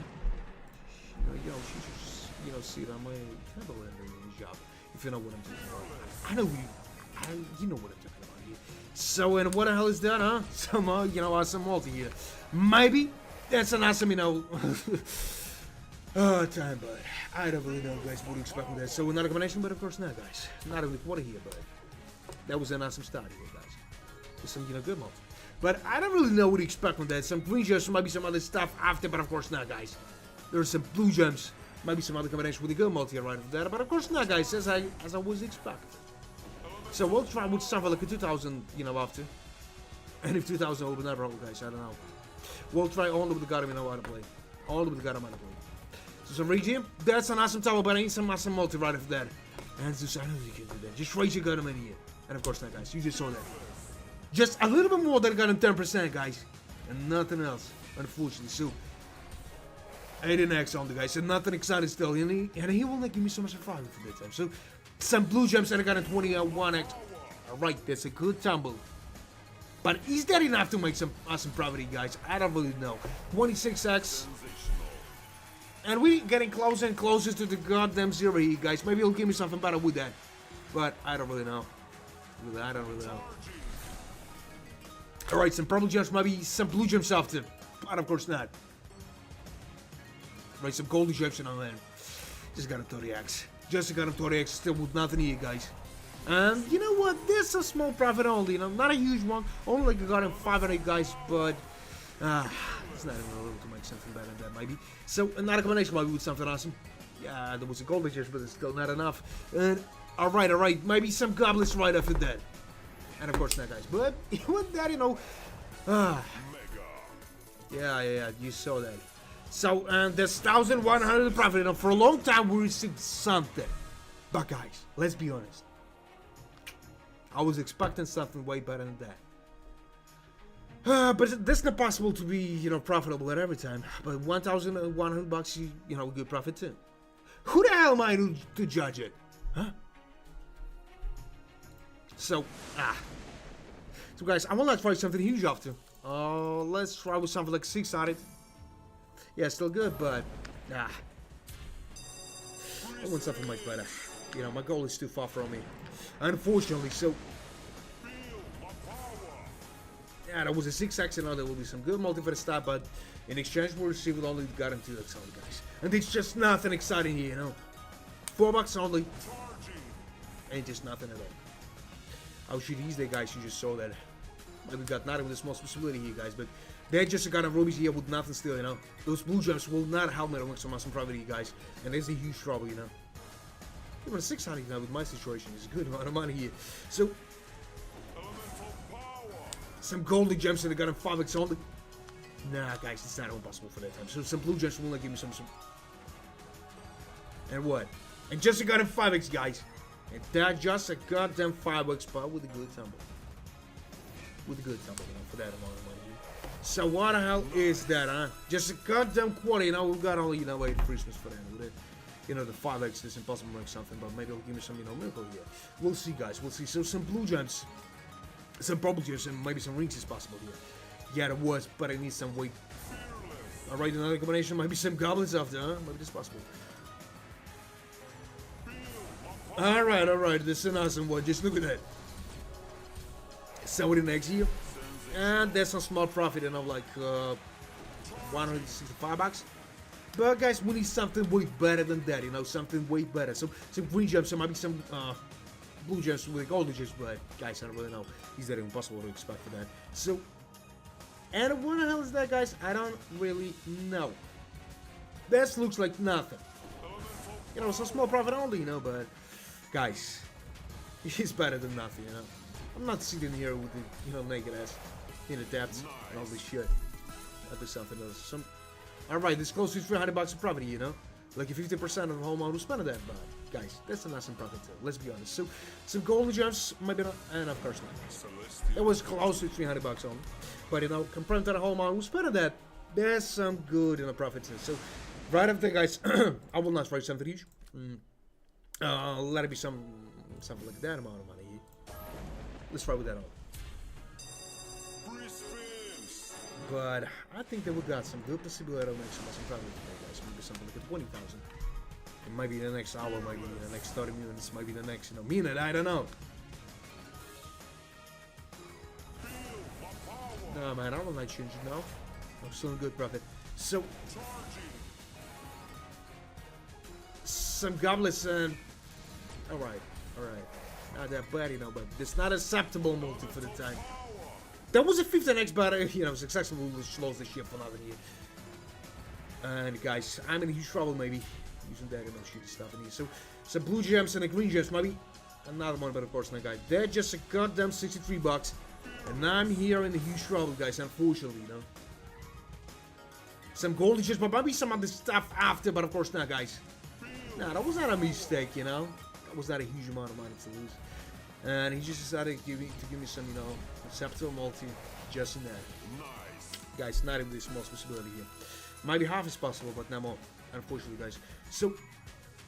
Speaker 1: She just, see it on my table job, if you know what I'm talking about. I know you know what I'm talking about here. So, and what the hell is that, huh? Some, awesome multi here. Maybe that's an awesome, time, but I don't really know, guys, what to expect from that. So, another combination, but of course not, guys. Not only quarter here, but that was an awesome start here, guys. With some, good multi. But I don't really know what to expect from that. Some green gems, maybe some other stuff after, but of course not, guys. There's some blue gems. Maybe some other combination with a good multi right over there, but of course not, guys, as I was expecting. So we'll try with something like a 2000, you know, after. And if 2000 will be never hold, guys, I don't know. We'll try only with the god I know how to play. Only with the god I know how to play. So some rage here. That's an awesome tower, but I need some awesome multi right after that. And just, I know you can do that. Just raise your gun in here. And of course not, guys. You just saw that. Just a little bit more than got him 10%, guys. And nothing else, unfortunately. So, 18x on the guys. And nothing exciting still. And he will not give me so much fire for that time. So, some blue gems and I got a 21x. Alright, that's a good tumble. But is that enough to make some awesome profit, guys? I don't really know. 26x. And we're getting closer and closer to the goddamn zero here, guys. Maybe he'll give me something better with that. But I don't really know. I don't really know. Alright, some purple gems, maybe some blue gems after. But of course not. Right, some golden gems on there. Just got a 30x. Just got a 30x, still with nothing here, guys. And you know what? This is a small profit only, you know, not a huge one. Only like I got him 500, guys, but it's not even a little to make something better than that, maybe. So another combination maybe with something awesome. Yeah, there was a golden gems, but it's still not enough. And alright, maybe some goblins right after that. And of course not, guys. But with that, you know, yeah, you saw that. So there's 1,100 profit. You know, for a long time we received something. But guys, let's be honest. I was expecting something way better than that. But that's not possible to be, you know, profitable at every time. But 1,100 bucks, you know, good profit too. Who the hell am I to judge it? Huh? So, So guys, I want to try something huge after. Let's try with something like 600. Yeah, still good, but I want something much better. You know, my goal is too far from me. Unfortunately, so yeah, that was a 6x, and now there will be some good multi for the start, but in exchange we'll receive it only got into that only, guys. And it's just nothing exciting here, you know. $4 only. Ain't just nothing at all. Oh shit, he's there, guys. You just saw that. We got nothing with the small possibility here, guys, but they just got a rubies here with nothing still, you know. Those blue gems will not help me to make some awesome profit here, guys. And there's a huge trouble, you know. Even a 600 now with my situation is a good amount of money here. So some golden gems that I got in 5x only. Nah, guys, it's not impossible for that time. So some blue gems will not give me some. And what? And just I got in 5x, guys. And that just a goddamn 5x spot with a good tumble. With a good tumble, you know, for that amount of money. So what the hell is that, huh? Just a goddamn quarter, you know. We've got only, you know, 8 Christmas for that. With it. You know, the 5x is impossible to make something, but maybe it'll give me some, you know, miracle here. We'll see, guys. We'll see. So some blue gems, some purple gems, and maybe some rings is possible here. Yeah, there was, but I need some weight. Alright, another combination. Maybe some goblins after, huh? Maybe it's possible. Alright. This is an awesome one. Just look at that. So with the next year. And there's some small profit, you know, like $165. But guys, we need something way better than that, you know, something way better. So some green gems, so maybe some blue gems with golden gems, but guys, I don't really know. Is that impossible to expect for that? So, and what the hell is that, guys? I don't really know. This looks like nothing. You know, some small profit only, you know, but guys, it's better than nothing, you know. I'm not sitting here with the, you know, naked ass in the depths and all this shit. I'll do something else. Alright, this close to $300 of profit, you know? Like 50% of the homeowner who spent that, but guys, that's an awesome profit too, let's be honest. So, some golden gems, maybe not, and of course not. It was close to $300 only. But you know, compared to the homeowner who spent that, there's some good in the profit too. So, right after, guys, I will not try something huge. Let it be something like that amount of money. Let's try with that all. But I think that we got some good possibility of making some profit today, guys. Maybe something like 20,000. And maybe the next hour, maybe the next 30 minutes, maybe the next, you know, minute, I don't know. No, man, I don't like changing now. I'm still in good profit. So, some goblins and alright. Not that bad, you know, but it's not acceptable multi for the time. That was a 15x, but you know, successful, which slows the ship for another year. And guys, I'm in huge trouble, maybe. using that and no shitty stuff in here. So, some blue gems and a green gems, maybe another one, but of course not, guys. They're just a goddamn 63 bucks. And I'm here in the huge trouble, guys, unfortunately, you know. Some golden gems, but maybe some other stuff after, but of course not, guys. Nah, that was not a mistake, you know. That was not a huge amount of money to lose. And he just decided to give me some, you know, acceptable multi just in that. Guys, not even the smallest possibility here. Might be half as possible, but not more, unfortunately, guys. So,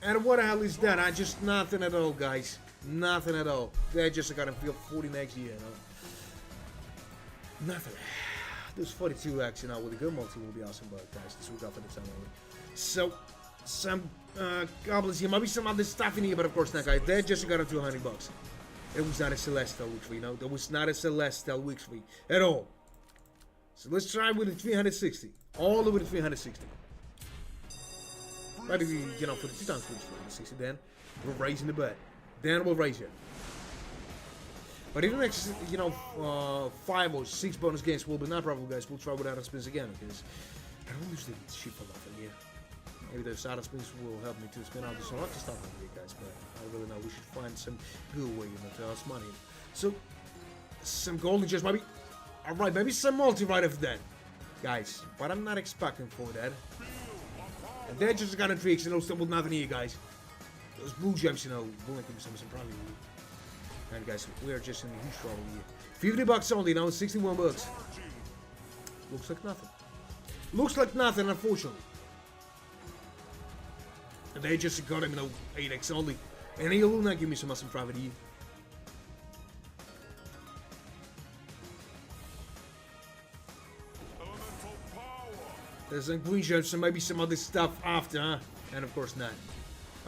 Speaker 1: and what the hell is that? I just nothing at all, guys. Nothing at all. They just gotta feel 40 next year, you know. Nothing. Those 42x, you know, with a good multi will be awesome, but guys, this will go for the time only. So, some goblins here, maybe some other stuff in here, but of course not, guys. They just got up to 100 bucks. It was not a Celestial Week you know. There was not a Celestial Week at all. So let's try with the 360. All the way to 360. Maybe, you know, for the 2 times 360, then we're raising the bet. Then we'll raise it. But in the next, you know, 5 or 6 bonus games will be not probable, guys. We'll try without spins again, because I don't usually shit for nothing here. Maybe those auto spins will help me to spin out just a lot of stuff over here, guys. But I really know we should find some good way, you know, to earn money. So, some golden gems, maybe. Alright, maybe some multi right after that, guys. But I'm not expecting for that. And they're just kind of tricks, you know, still with nothing here, guys. Those blue gems, you know, will give me some probably. And guys, we are just in a huge trouble here. 50 bucks only, now 61 bucks. Looks like nothing. Looks like nothing, unfortunately. And they just got him, you know, 8x only. And he will not give me some awesome private here. There's some green gems, so maybe some other stuff after, huh? And of course not.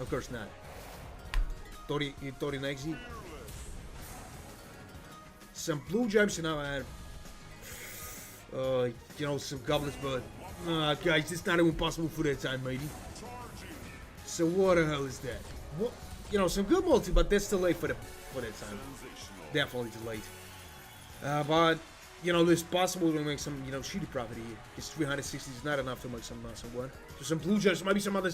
Speaker 1: Of course not. Tori Nexi. Some blue gems, you know, and you know, some goblins, but guys, it's not even possible for that time, maybe. So what the hell is that? What, you know, some good multi, but that's too late for that time. Definitely too late. But you know, it's possible to make some, you know, shitty profit here. It's 360 is not enough to make some one. So some blue gems, maybe some other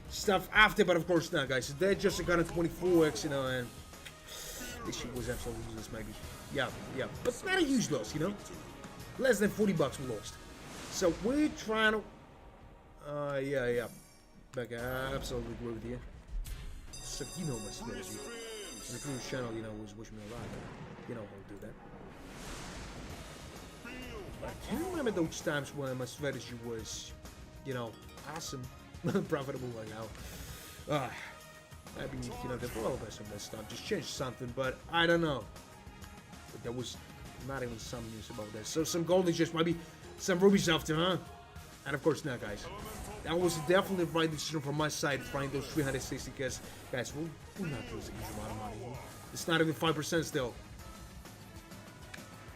Speaker 1: stuff after, but of course not, guys. So they're just got a 24x, you know, and this shit was absolutely useless, maybe. Yeah. But it's not a huge loss, you know. Less than 40 bucks we lost. So we're trying to, yeah. Back, I absolutely agree with you. So you know my strategy. And the previous channel, you know, was wishing me a lot. You know how to do that. But I can't remember those times when my strategy was, you know, awesome, profitable like now. Maybe, you know, develop some of that stuff, just change something, but I don't know. But there was not even some news about that. So some golden gems, maybe some rubies after, huh? And of course not, guys. That was definitely the right decision from my side, trying those 360, because, guys, we'll not lose a huge amount of money here. It's not even 5% still.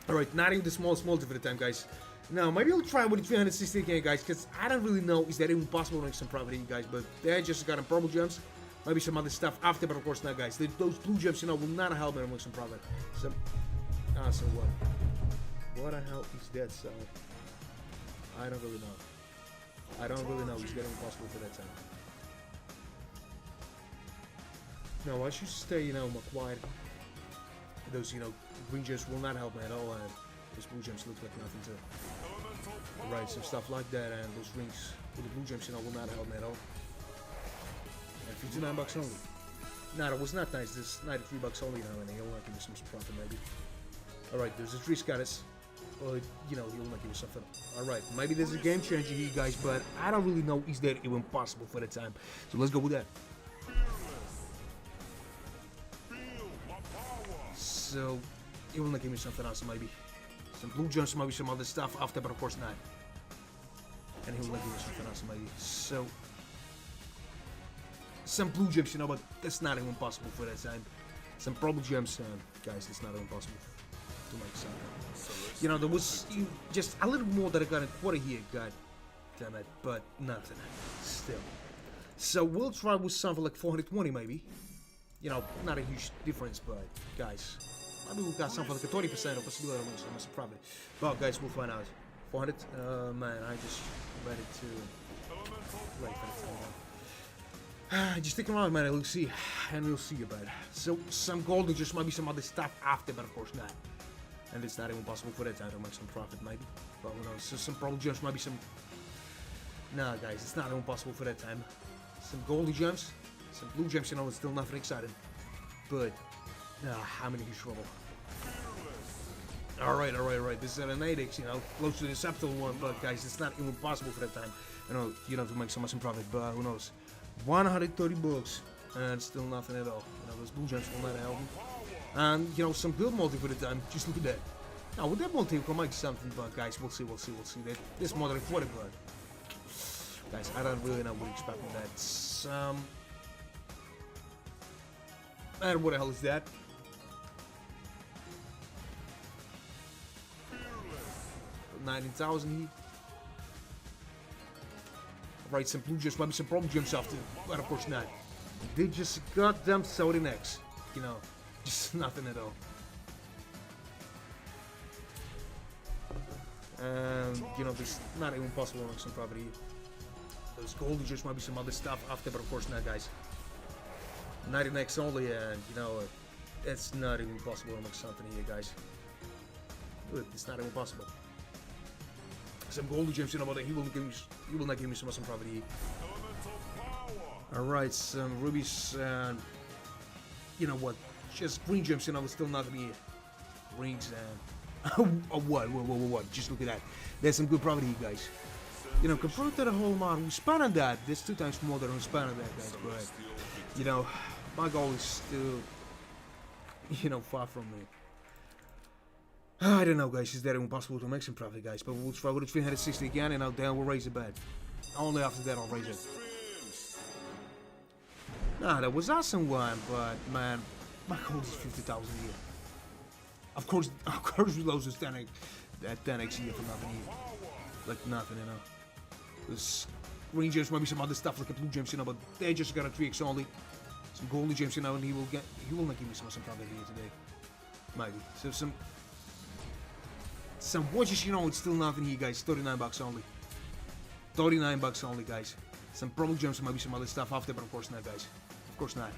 Speaker 1: Alright, not even the smallest multi for the time, guys. Now, maybe I'll try with the 360 again, guys, because I don't really know, is that even possible to make some profit here, guys, but they just got purple gems. Maybe some other stuff after, but of course not, guys. Those blue gems, you know, will not help me to make some profit. So what? What the hell is that, so? I don't really know. I don't really know. It's getting impossible for that time. No, I should stay, you know, quiet. Those, you know, green gems will not help me at all, and those blue gems look like nothing too. Right, some stuff like that, and those rings with the blue gems, you know, will not help me at all. And 59 bucks only. No, that was not nice. This 93 bucks only now, and he'll not give me some profit maybe. Alright, there's a 3 scatters. You know, he'll not give me something. Alright, maybe there's a game changer here, guys, but I don't really know is that even possible for the time. So let's go with that. So, he will not give me something else, maybe. Some blue gems, maybe some other stuff after, but of course not. And he will not give me something else, maybe. So, some blue gems, you know, but that's not even possible for that time. Some purple gems, guys, it's not even possible to make something. You know, there was just a little more that I got in quarter here, god damn it, but nothing. Still. So, we'll try with something like 420, maybe. You know, not a huge difference, but, guys, maybe we got something like a 20% of possibility of making some profit. But, guys, we'll find out. 400? Man, I just ready to wait for the time. Just stick around, man, and we'll see. And we'll see about it. So, some gold, there just might be some other stuff after, but of course not. And it's not even possible for that time to make some profit, maybe. But who knows? So some probably gems might be some... Nah, guys, it's not even possible for that time. Some goldy gems, some blue gems, you know, it's still nothing exciting. But, I'm in huge trouble. Alright. This is an 8x, you know, close to the subtle one, but guys, it's not even possible for that time. You know, to make some profit, but who knows? 130 bucks, and still nothing at all. You know, those blue gems will not help me. And, you know, some good multi for the time, just look at that. Now, with that multi, we can make something, but guys, we'll see. This more than 40 blood. Guys, I don't really know what to expect from that. And what the hell is that? 19,000 here. Right, some blue gems, maybe some problem gems after, but of course not. They just goddamn sold in X, you know, just nothing at all. And, you know, there's not even possible to make some profit here. Those gold gems might be some other stuff after, but of course not, guys. 19x only, and, you know, it's not even possible to make something here, guys. Good, it's not even possible. Some gold gems, you know, but he will not give me some profit here. Alright, some rubies, and you know what? Just green gems, you know, still not here. Rings and oh, what? Just look at that. There's some good profit here, guys. You know, compared to the whole amount we spent on that, there's 2 times more than we spent on that, guys. But you know, my goal is still, you know, far from me. I don't know, guys. Is that impossible to make some profit, guys? But we'll try with the 360 again, and then we'll raise it back. Only after that I'll raise it. Nah, that was awesome one, but man, my goal is 50,000 a year. Of course, we lose this 10x, that 10x a year for nothing here. Like nothing, you know. There's green gems, maybe some other stuff like a blue gems, you know, but they just got a 3x only. Some golden gems, you know, and he will not give me some profit here today. Maybe. So some watches, you know, it's still nothing here, guys. 39 bucks only. 39 bucks only, guys. Some problem gems, maybe some other stuff after, but of course not, guys. Of course not.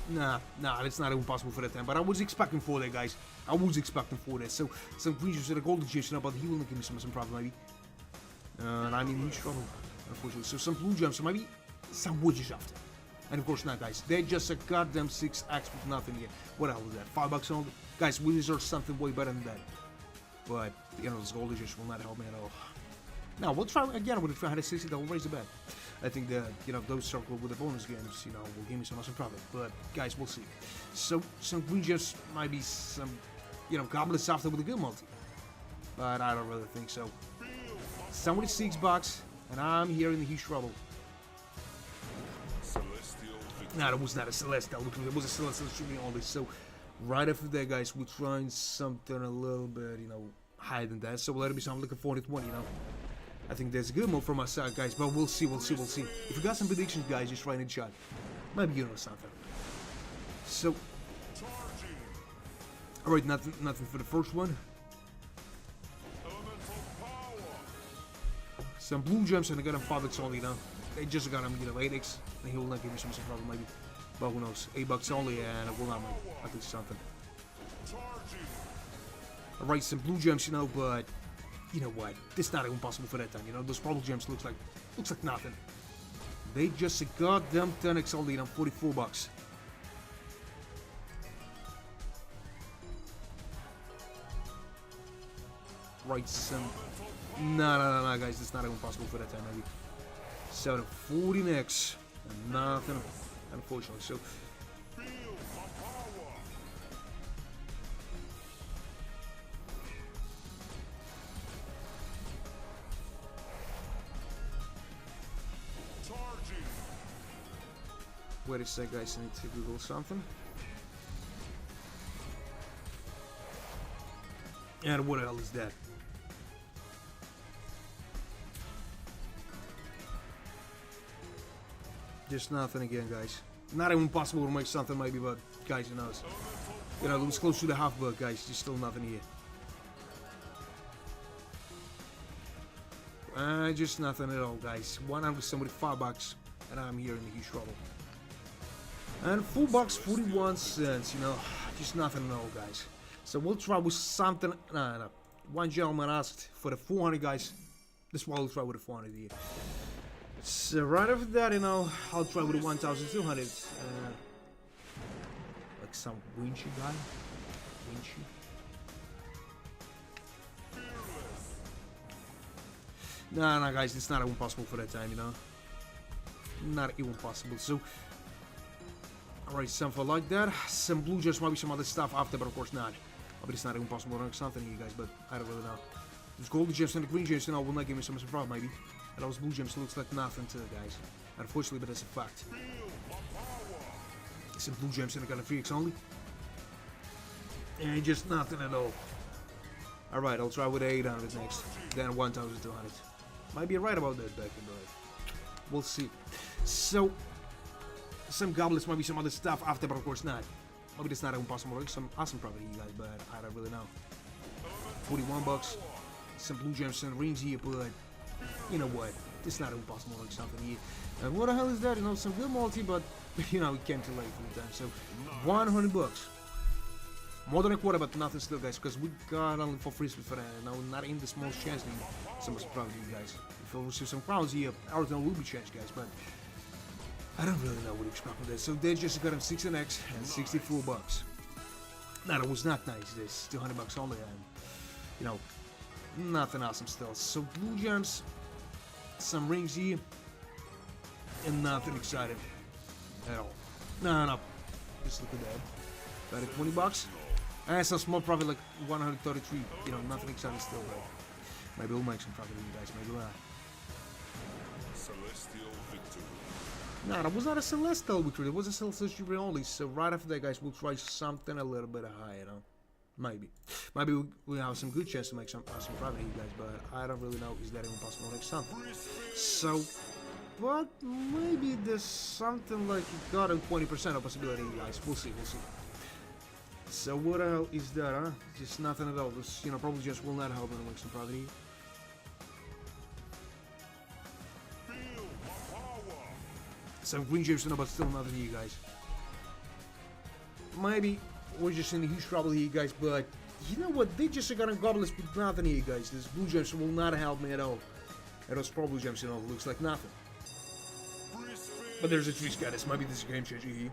Speaker 1: Nah, it's not even possible for that time. But I was expecting for that, guys. I was expecting for that. So some green gems and a golden gems, you know, but he will not give me some profit, maybe. And I'm in huge trouble, unfortunately. So some blue gems, so maybe some widgets after. And of course not, guys. They're just a goddamn 6x with nothing here. What the hell was that? 5 bucks only? Guys, we deserve something way better than that. But, you know, those gold widgets will not help me at all. Now, we'll try again with the 360, that will raise the bet. I think that, you know, those circle with the bonus games, you know, will give me some awesome profit. But, guys, we'll see. So, some green gems might be some, you know, goblets after with a good multi. But I don't really think so. 76 bucks, and I'm here in the huge trouble. No, that was not a Celestial. It was a Celestial streaming only. So, right after that, guys, we're trying something a little bit, you know, higher than that. So, let it be something like a 40-20, you know. I think that's a good move from my side, guys. But we'll see. If you got some predictions, guys, just write in the chat. Maybe you know something. So, alright, nothing for the first one. Some blue gems, and I got them 5x only, you know. They just got him, you know, 8x, and he will not give me some problem, maybe. But who knows? 8 bucks only, and I will not make. I think something. Alright, some blue gems, you know, but you know what? This is not even possible for that time, you know. Those purple gems looks like nothing. They just a goddamn 10x only, you know, 44 bucks. Right, some. No, guys, it's not even possible for that time, maybe. So the 40 next, and nothing, unfortunately. So wait a sec, guys, I need to Google something. And what the hell is that? Just nothing again, guys. Not even possible to make something, maybe, but guys, who knows? You know, it was close to the half buck, guys. Just still nothing here. just nothing at all, guys. 175 bucks, and I'm here in the huge trouble. And $4.41, you know, just nothing at all, guys. So we'll try with something. No. One gentleman asked for the 400, guys. This one we'll try with the 400 here. So right after that, you know, I'll try with the 1,200. Like some winchy guy. Winchy. No, guys, it's not even possible for that time, you know. Not even possible. So, alright, something like that. Some blue gems, maybe some other stuff after, but of course not. But it's not even possible to rank something here, guys, but I don't really know. There's golden gems and the green gems, you know, will not give me some surprise, maybe. And those blue gems looks like nothing to guys. Unfortunately, but that's a fact. Some blue gems and I got a 3x only. And just nothing at all. Alright, I'll try with 800 next. Then 1,200. Might be right about that back in the day. We'll see. So, some goblets, maybe some other stuff after, but of course not. Maybe that's not even possible. Some awesome property, you guys, but I don't really know. 41 bucks. Some blue gems and rings here, but you know what? It's not even possible like something here. And what the hell is that? You know, some good multi, but you know, it came too late for the time. So, 100 bucks. More than a quarter, but nothing still, guys, because we got only for free for that. No, not in the small chance anymore. Some proud of you guys. If we'll receive some crowns here, everything will be changed, guys, but I don't really know what to expect with that. So they just got him 6x and 64 bucks. Now that was not nice. This 200 bucks only, and you know, nothing awesome still. So blue gems, some rings here, and nothing exciting at all. No. Just look at that. About at 20 bucks. And some small profit like 133. You know, nothing exciting still, but maybe we'll make some profit, you guys. Maybe not.
Speaker 2: Celestial victory.
Speaker 1: No, that was not a celestial victory. It was a celestial victory only. So right after that, guys, we'll try something a little bit higher, you know. Maybe we have some good chance to make some profit, you guys. But I don't really know. Is that even possible next something? So, but maybe there's something like you got a 20% of possibility, you guys. We'll see. So what the hell is that, huh? Just nothing at all. This, you know, probably just will not help me to make some profit here. Some green gems, but still nothing here, guys. Maybe we're just in a huge trouble here, guys, but you know what? They just got a goblins with nothing here, guys. This blue gems will not help me at all. And those purple gems, you know, looks like nothing. But there's a twist, guys. Maybe this is a game changer here.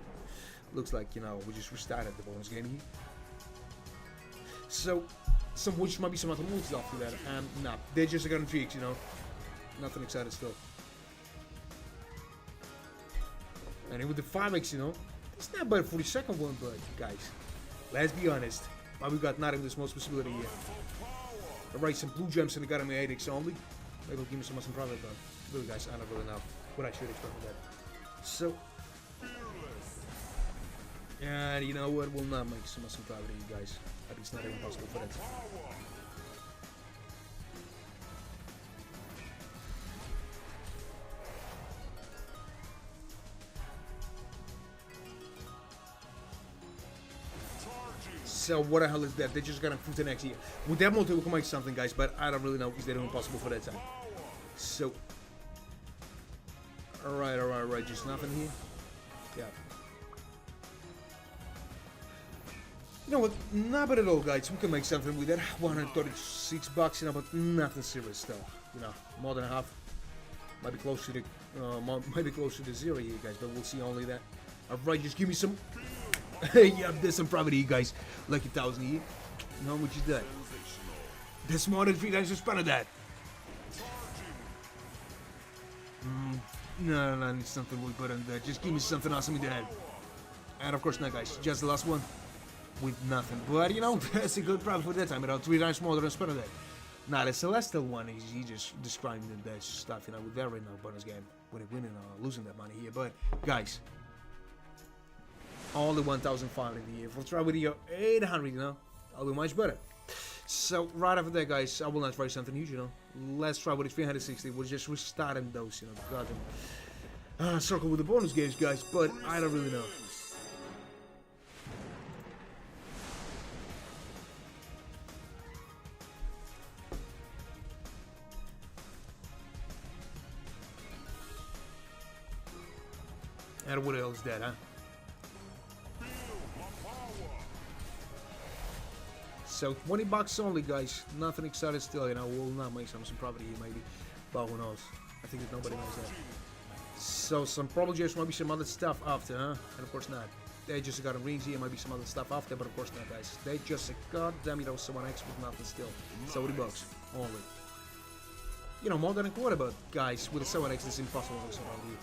Speaker 1: Looks like, you know, we just restarted the bonus game here. So, some which might be some other moves after that. Nah, they just got intrigues, you know. Nothing excited still. And with the 5x, you know, it's not bad for the second one, but guys, let's be honest. We got not even this most possibility yet. Alright, some blue gems and they got him 8x only. Maybe it'll give me some awesome profit, but really, guys, I don't really know what I should expect with that. So, and you know what? We'll not make some awesome profit, you guys. I think it's not even possible for that. So what the hell is that? They just got a 15x here. With that multi, we can make something, guys, but I don't really know because they're impossible for that time. So, alright, just nothing here. Yeah. You know what? Not bad at all, guys. We can make something with that. 136 bucks, you know, but nothing serious still. You know, more than half. Might be close to the, zero here, guys, but we'll see only that. Alright, just give me some. Yeah, there's some profit here, guys. Like 1,000 here. You know how much is that? That's more than 3 times the span of that. No, I need something way better than that. Just give me something awesome with that. And of course not, guys. Just the last one. With nothing. But, you know, that's a good profit for that time. You know, 3 times more than the span of that. Now, the celestial one, he just described that stuff, you know, with very no bonus game. Winning or losing that money here. But, guys. Only 1,500 here. If we'll try with the 800, you know, I'll be much better. So, right after that, guys, I will not try something huge, you know. Let's try with the 360. We're just restarting those, you know. Goddamn. Circle with the bonus games, guys, but I don't really know. And what else is that, huh? So 20 bucks only, guys. Nothing exciting still, you know. We'll not make some profit here, maybe. But who knows? I think that nobody knows that. So some probably just might be some other stuff after, huh? And of course not. They just got a rings here, might be some other stuff after, but of course not, guys. They just a goddamn, you know, someone X with nothing still. 70 bucks only. You know, more than a quarter, but guys, with a 7x, it's impossible to surround here.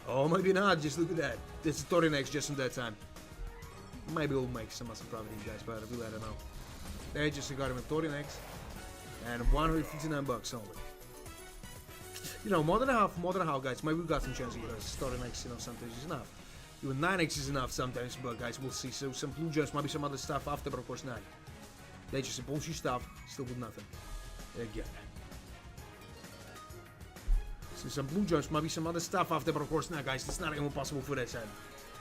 Speaker 1: Oh, maybe not. Just look at that. It's a 13x just in that time. Maybe we'll make some profit here, guys, but I really don't know. They just got him a 13x and 159 bucks only. You know, more than a half, guys. Maybe we got some chance here, guys. 13x, you know, sometimes is enough. Even 9x is enough sometimes, but guys, we'll see. So some blue gems, maybe some other stuff after, but of course not. They just a bullshit stuff, still with nothing. Again. So some blue gems, maybe some other stuff after, but of course not, guys. It's not even possible for that side.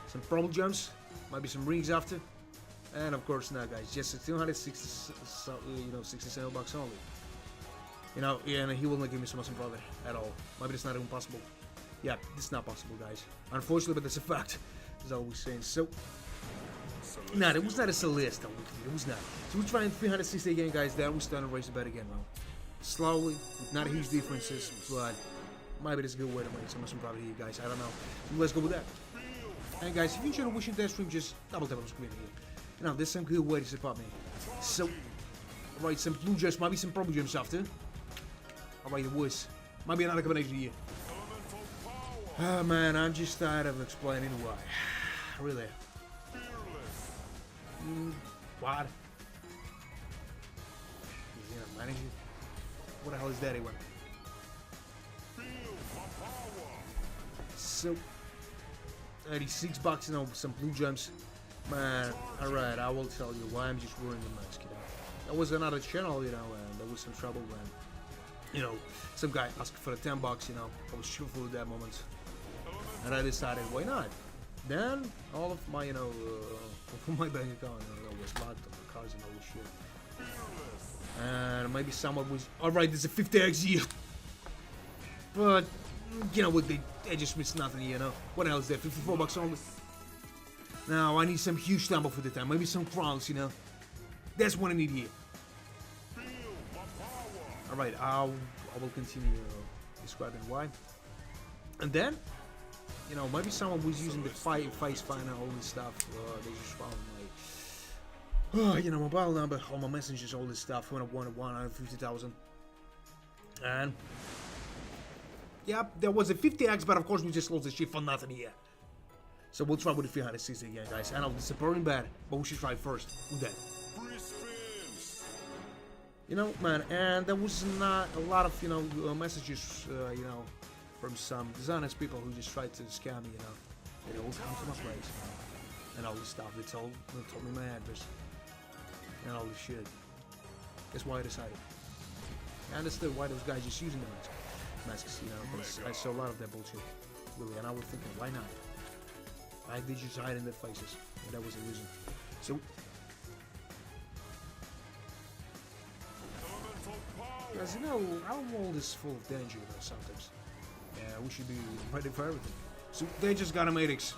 Speaker 1: Some purple gems, maybe some rings after, and of course not, guys. Just 260, you know, 67 bucks only. You know, yeah, and he will not give me so much profit at all. Maybe it's not even possible. Yeah, it's not possible, guys. Unfortunately, but that's a fact. As I was saying. So, no, it was not a Celeste. It was not. So we're trying 360 again, guys. Then we're starting to raise the bet again, now. Slowly, with not huge differences, but maybe it's a good way to make some profit here, guys. I don't know. Let's go with that. And guys, if you enjoyed watching that stream, just double tap on the screen here. You know, there's some good way to support me. So, alright, some blue gems, maybe some purple gems after. Alright, it was. Maybe another combination here. Oh man, I'm just tired of explaining why. Really. What? Is he a manager? What the hell is that even? So, 86 bucks, you know, some blue gems. Man, alright, I will tell you why I'm just ruining the mask, you know. There was another channel, you know, and there was some trouble when, you know, some guy asked for the 10 bucks, you know. I was cheerful at that moment. And I decided, why not? Then, all of my, you know, my bank account, you know, was locked on the cards and all this shit. And maybe someone was, alright, there's a 50x here. But, you know what, they just missed nothing, you know. What the hell is that, 54 bucks only? Now, I need some huge number for the time, maybe some crowns, you know. That's what I need here. Alright, I will continue describing why. And then, you know, maybe someone was using the face finder, all this stuff. They just found my, you know, mobile number, all my messages, all this stuff. When I wanted 150,000. And, yeah, there was a 50x, but of course we just lost the shit for nothing here. So we'll try with the 360 again, guys. I know it's a boring bad, but we should try first with that. You know, man, and there was not a lot of, you know, messages, you know, from some dishonest people who just tried to scam me, you know. They all come to my place, you know, and all this stuff. They told me my address and all this shit. That's why I decided. I understood why those guys just using the masks, you know, because I saw a lot of that bullshit, really, and I was thinking, why not? Why did you just hide in their faces? And that was the reason. So, guys, you know, our world is full of danger, you know, sometimes. Yeah, we should be ready for everything. So they just got a Madix.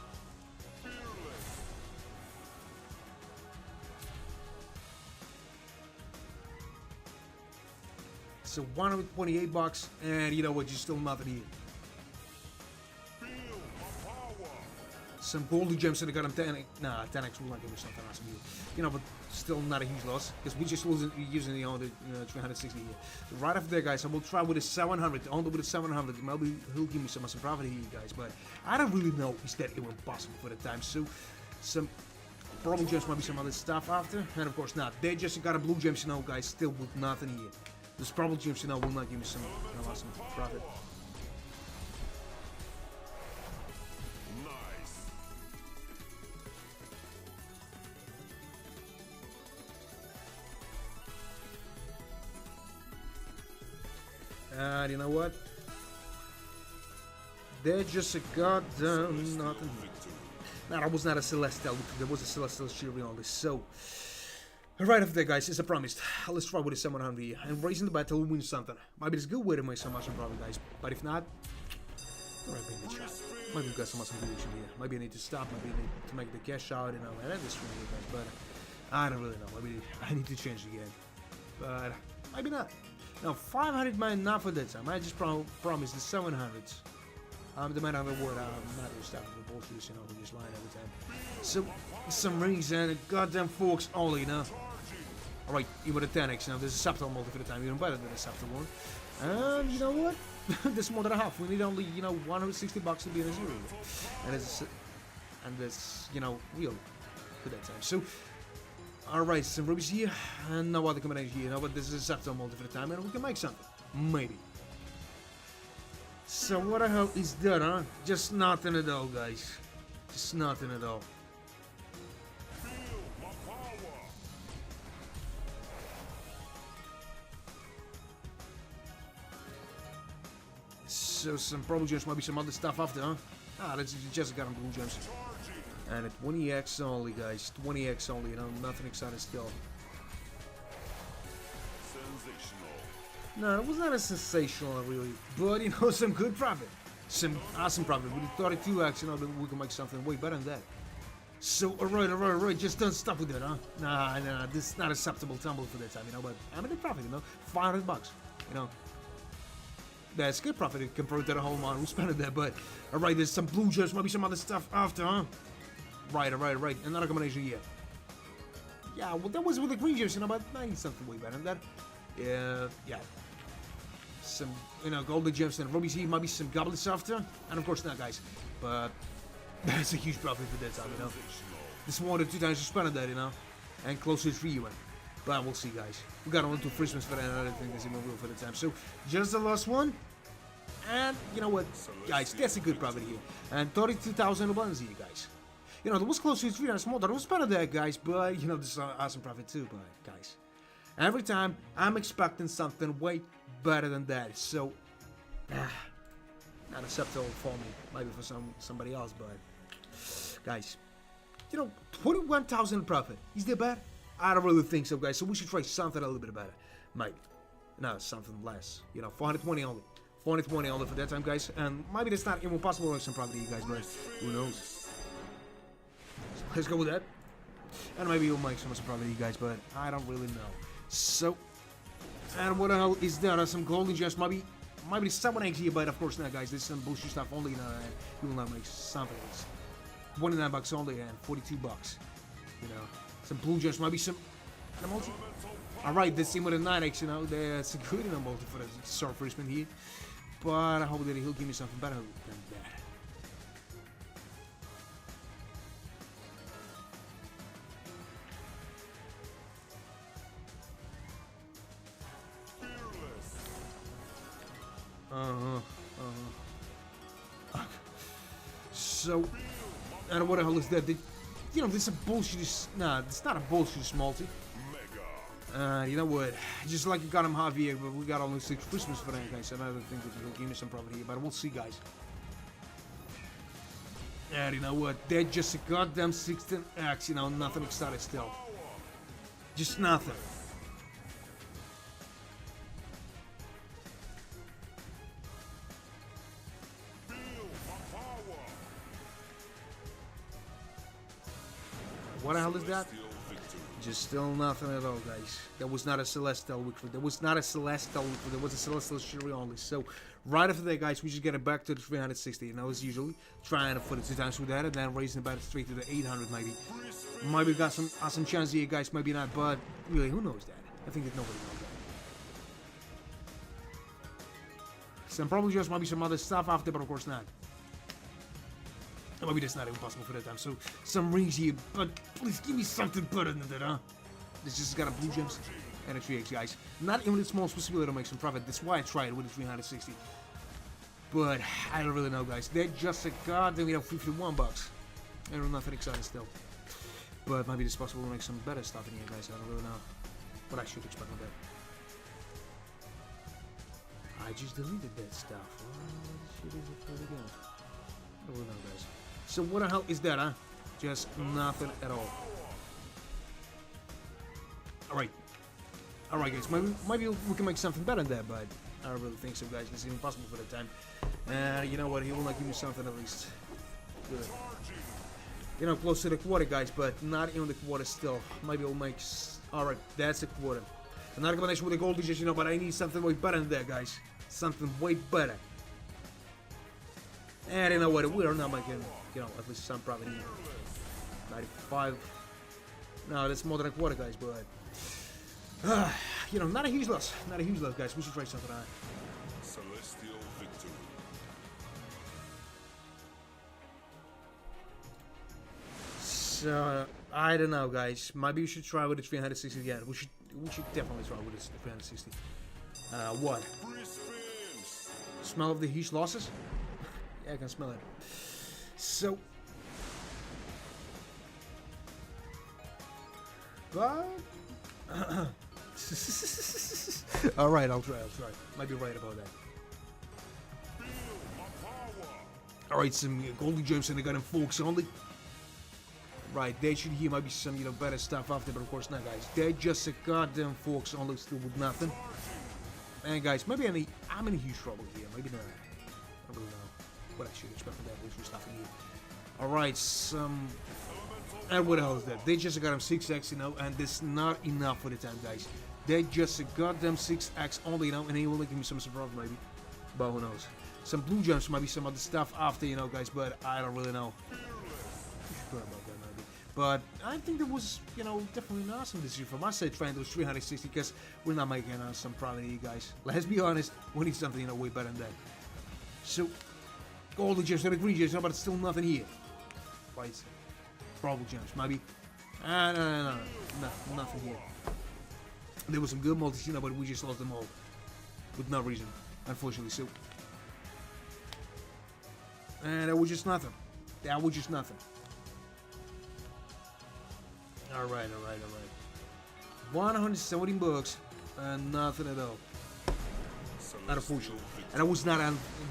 Speaker 1: So 128 bucks, and you know what? You're still nothing here. Some golden gems that got him 10x. Nah, 10x will not give me something awesome here. You know, but still not a huge loss because we just losing using the other 360 here. So right after that, guys, I will try with a 700. Only with a 700, maybe he'll give me some profit here, guys. But I don't really know is that even possible for the time. So some purple gems, maybe some other stuff after, and of course not. They just got a blue gems, you know, guys, still with nothing here. This purple gems, you know, will not give me some awesome profit. And you know what? They're just a goddamn nothing. Now, that was not a Celestial. There was a Celestial Shield on this. So, right after that, guys, as I promised, let's try with the 700 and raising the battle will win something. Maybe it's a good way to make some awesome profit, guys. But if not, Alright, being the chat. Maybe we've got some awesome position here. Maybe I need to stop. Maybe I need to make the cash out, you know, and end this stream with you guys. But I don't really know. Maybe I need to change the game. But maybe not. Now, 500 man not for that time. I just promised the 700s. The man on the word, I'm not just starting with bullshit, you know, we just lying every time. So, some rings and goddamn forks only, you know. Alright, even with a 10x, you know, there's a subtle multi for the time, even better than a subtle one. And you know what? This more than a half. We need only, you know, 160 bucks to be in a zero. And it's, you know, real for that time. So, alright, some rubies here, and no other combination here, you know, but this is a subtle multi for the time, and we can make something. Maybe. So what the hell is that, huh? Just nothing at all, guys. Just nothing at all. So some probably just might be some other stuff after, huh? Ah, that's just got on blue gems. And at 20x only, guys. 20x only, you know, nothing exciting still. No, it was not a sensational, really, but, you know, some good profit. Some awesome profit. With the 32x, you know, we can make something way better than that. So, alright, just don't stop with that, huh? Nah, this is not acceptable tumble for that time, you know, but I mean, the profit, you know, 500 bucks, you know. That's good profit compared to the whole amount we spent there, but, alright, there's some blue gems, maybe some other stuff after, huh? Right, another combination here. Yeah, well, that was with the green gems, you know, but I need something way better than that. Yeah. Some, you know, golden gems and rubies here, maybe some goblets after, and of course not, guys. But that's a huge profit for that time, you know. This is more than 2 times we spent that, you know, and close to 3 even. But we'll see, guys. We got on to Christmas for that, and I think that's even real for the time. So just the last one, and you know what, guys, that's a good profit here, and 32,000 bonanza here, guys. You know, there was close to 3 times more. That was better there, guys. But you know, this is awesome profit too, but guys. Every time, I'm expecting something way better than that, so not acceptable for me, maybe for somebody else, but guys, you know, 21,000 profit, is that bad? I don't really think so, guys, so we should try something a little bit better, maybe, no, something less, you know, 420 only, 420 only for that time, guys, and maybe that's not even possible with some profit, you guys, but who knows, so let's go with that, and maybe we'll make some profit, you guys, but I don't really know. So, and what the hell is that? Some golden gems, maybe someone eggs here, but of course not, guys. This is some bullshit stuff only, and you will not make something else. 29 bucks only, and 42 bucks. You know, some blue gems, maybe some. Multi. Alright, this thing with a 9x, you know, that's a good enough multi for the surfersman here. But I hope that he'll give me something better than that. So, and what the hell is that? You know, this is a bullshit. Nah, it's not a bullshit multi. You know what? Just like you got him Javier, but we got almost 6 Christmas for that, guys. And I don't think that he'll give me some profit here, but we'll see, guys. And you know what? They're just a goddamn 16x. You know, nothing exciting still. Just nothing. What the hell is that? Just still nothing at all, guys. That was not a celestial victory. There was not a celestial victory. There was a celestial cherry only. So, right after that, guys, we just get it back to the 360. You know, as usually, trying to put it 2 times with that, and then raising it back straight to the 800, maybe. Maybe got some chance here, guys. Maybe not, but really, who knows that? I think that nobody knows that. Some probably just maybe some other stuff after, but of course not. Maybe that's not even possible for that time. So, some rings here, but please give me something better than that, huh? This just got a blue gems and a 3x, guys. Not even a small possibility to make some profit. That's why I tried with the 360. But I don't really know, guys. They're just a goddamn, you know, 51 bucks. I don't know, nothing exciting still. But maybe it's possible to make some better stuff in here, guys. I don't really know. But I should expect that. I just deleted that stuff. What shit is it for again? I don't really know, guys. So what the hell is that, huh? Just nothing at all. Alright, guys. Maybe we can make something better than that, but I don't really think so, guys. It's impossible for the time. And you know what? He will not give me something at least. Good. You know, close to the quarter, guys, but not even the quarter still. Maybe it'll make... Alright, that's a quarter. Another combination with the gold digits, you know, but I need something way better than that, guys. Something way better. And you know what? We're not making, you know, at least some profit here. 95. No, that's more than a quarter, guys, but... you know, not a huge loss. Not a huge loss, guys. We should try something out.
Speaker 2: Celestial victory.
Speaker 1: So, I don't know, guys. Maybe we should try with the 360 again. We should definitely try with the 360. What? Smell of the huge losses? Yeah, I can smell it. So... But... Alright, I'll try. Might be right about that. Alright, some golden gems and I got him folks only. Right, they should hear maybe some, you know, better stuff after, but of course not, guys. They're just a goddamn folks only, still with nothing. And guys, maybe I'm in a huge trouble here. Maybe not. I don't know what I should expect from that with stuff in here. Alright, some... And what else is that? They just got him 6x, you know, and that's not enough for the time, guys. They just got them 6x only, you know, and he will give me some surprise, maybe. But who knows? Some blue gems, maybe some other stuff after, you know, guys, but I don't really know. About that, maybe. But I think that was, you know, definitely an awesome decision from my side, trying those 360, because we're not making some profit here, guys. Let's be honest, we need something, you know, way better than that. So, golden gems and the green gems, but it's still nothing here. Right? Purple gems, maybe. No, nothing here. There was some good multis, you know, but we just lost them all. With no reason, unfortunately, so. And that was just nothing. That was just nothing. Alright. 117 bucks and nothing at all. Not unfortunately. And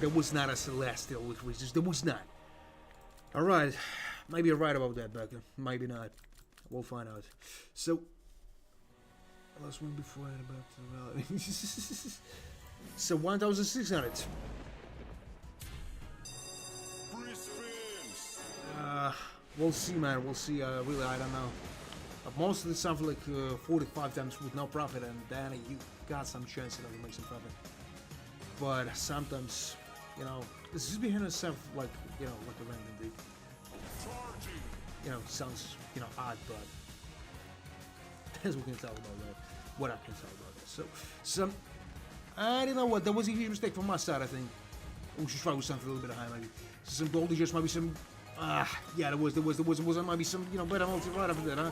Speaker 1: there was not a celestial, which was just, there was not. Alright. Maybe you're right about that, Becca. Maybe not. We'll find out. So, last one before I about to... So, 1,600. We'll see, man. We'll see. Really, I don't know. Most of the stuff like 45 times with no profit, and then you got some chance to make some profit. But sometimes, you know, this is behind itself like, you know, like a random dig. You know, sounds, you know, odd, but as we can tell about that, what I can tell about that. So, some, I don't know what, that was a huge mistake from my side, I think. We should try with something a little bit higher, maybe. Some gold just maybe some, yeah, there was maybe some, you know, better multi right after that, huh?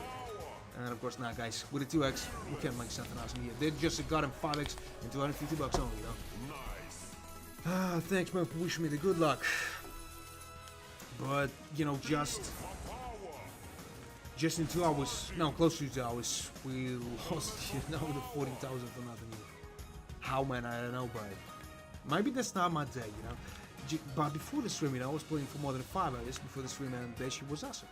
Speaker 1: And of course not, guys. With the 2x, we can't make something awesome here. They just got him 5x and 250 bucks only, you know. Nice. Thanks, man, for wishing me the good luck. But, you know, just in 2 hours, no, close to 2 hours, we lost, you know, the 14,000 for nothing here. How, man, I don't know, but maybe that's not my day, you know. But before the stream, you know, I was playing for more than 5 hours before the stream, and that shit was awesome.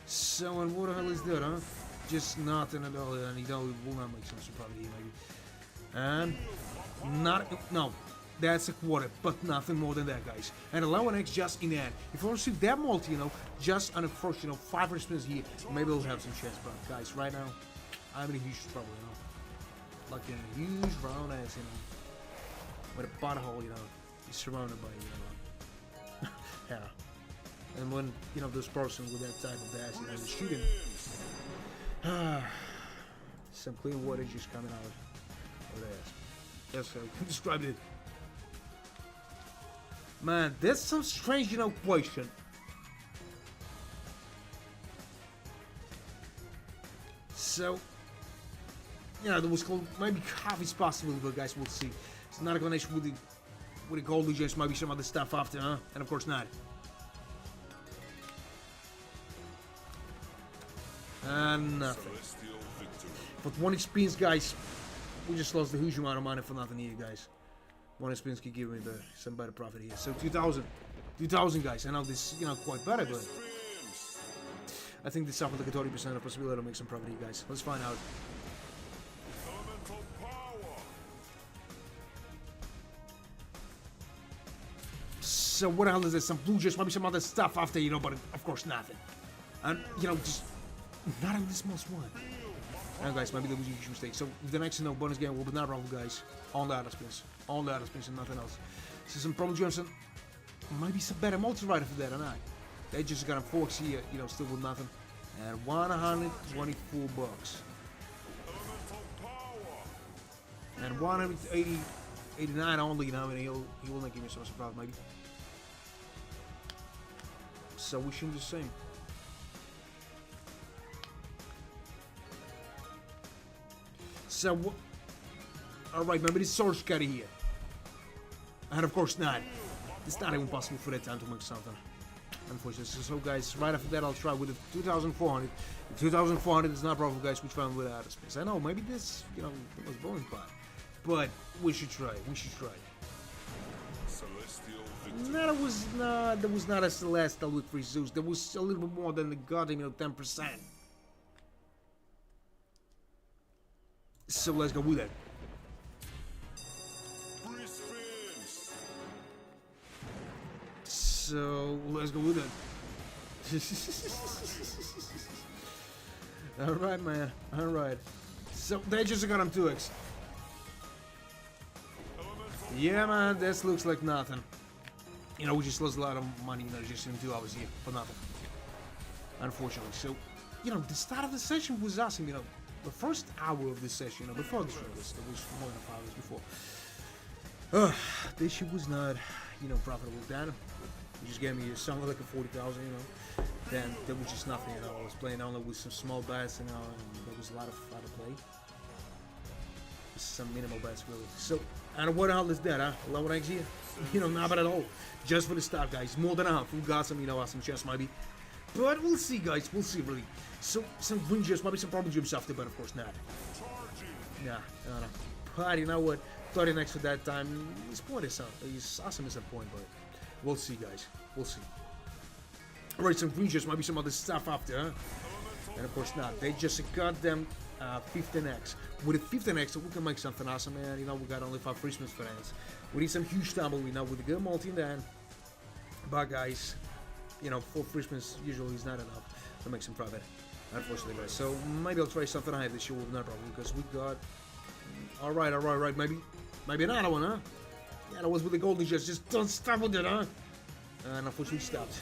Speaker 1: So, and what the hell is that, huh? Just nothing at all, and you know, it will not make sense probably here, maybe. And, no, that's a quarter, but nothing more than that, guys. And 11x just in that. If I want to see that multi, you know, just on the first, you know, 5 spins here, maybe we'll have some chance, but guys, right now, I'm in a huge trouble, you know. Like in a huge round ass, you know, with a butthole, you know, he's surrounded by, you know, yeah. And when, you know, this person with that type of ass, you know, is shooting, some clean water just coming out of the ass. That's how I described it. Man, that's some strange, you know, question. So, you know, there was maybe half is possible, but guys, we'll see. It's not a combination with the gold legends, maybe some other stuff after, huh? And of course not. And nothing. For 20 spins, guys, we just lost a huge amount of money for nothing here, guys. 1 spins could give me some better profit here. So 2,000, guys. I know this, you know, quite better, but I think this offers like a 30% of possibility to make some profit here, guys. Let's find out. So what the hell is this? Some blue juice, maybe some other stuff after, you know, but of course nothing. And, you know, just not even this most one. And guys, maybe that was a huge mistake. So the next, you know, bonus game will be not wrong, guys. All the other spins. All the other spins and nothing else. So some Problem Johnson. Maybe some better multi-rider for that or not. They just got a forks here, you know, still with nothing. And 124 bucks. And 189 only, you know, and he will not give me some surprise, maybe. So we should do the same. So, alright, maybe the source carry here. And of course not. It's not even possible for that time to make something. Unfortunately. So guys, right after that I'll try with the 2400. If 2400 is not problem, guys, we try with outer space. I know, maybe this, you know, it was boring part. But we should try. We should try.
Speaker 2: Celestial victory.
Speaker 1: No, there was not a Celestial with 3 Zeus. There was a little bit more than the goddamn, you know, 10%. So let's go with that.
Speaker 2: Free spins.
Speaker 1: So let's go with it. Alright, man. Alright. So they just got him 2x. Yeah, man, this looks like nothing. You know, we just lost a lot of money, you know, just in 2 hours here for nothing. Unfortunately. So, you know, the start of the session was awesome, you know. The first hour of this session, you know, before this release, there was more than 5 hours before. This shit was not, you know, profitable. Then he just gave me something like a 40,000, you know. Then there was just nothing, you know. I was playing only with some small bets, you know, and there was a lot of play. Some minimal bets, really. So, and what the hell is that, huh? Low eggs here? You know, not bad at all. Just for the start, guys. More than enough. We got some, you know, some chance, maybe. But we'll see, guys. We'll see, really. So, some green juice, maybe some problem juice after, but of course not. Nah, no. But you know what? 30 for that time. His point is awesome as a point, but we'll see, guys. We'll see. Alright, some green juice, maybe some other stuff after, huh? And of course not. They just got them 15x. With a 15x, we can make something awesome, man. You know, we got only 5 free spins for that. We need some huge tumble, you know, with a good multi in the end. But guys, you know, 4 free spins usually is not enough to make some profit. Unfortunately, guys. So maybe I'll try something higher this year with no problem, because we got. Alright. Maybe another one, huh? Yeah, that was with the golden jets. Just don't stop with it, huh? And unfortunately stopped.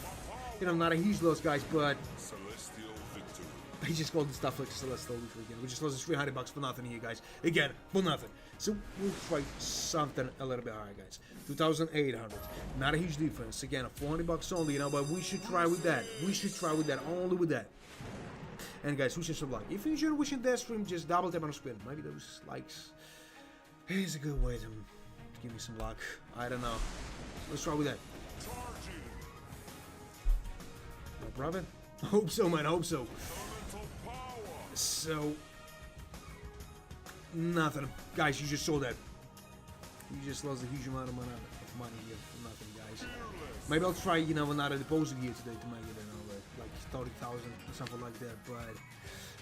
Speaker 1: You know, not a huge loss, guys, but
Speaker 2: Celestial victory.
Speaker 1: he just called the stuff like Celestial victory again. We just lost 300 bucks for nothing here, guys. Again, for nothing. So we'll try something a little bit higher, guys. 2,800. Not a huge difference. Again, 400 bucks only, you know, but we should try with that. We should try with that. Only with that. And guys, wish us some luck. If you enjoyed wishing that stream, just double tap on the spin. Maybe those likes is a good way to give me some luck. I don't know. Let's try with that. No problem. Hope so, man. Hope so. So nothing, guys. You just saw that. You just lost a huge amount of money here for nothing, guys. Maybe I'll try, you know, another deposit here today to make it, you know, like 30,000 or something like that. But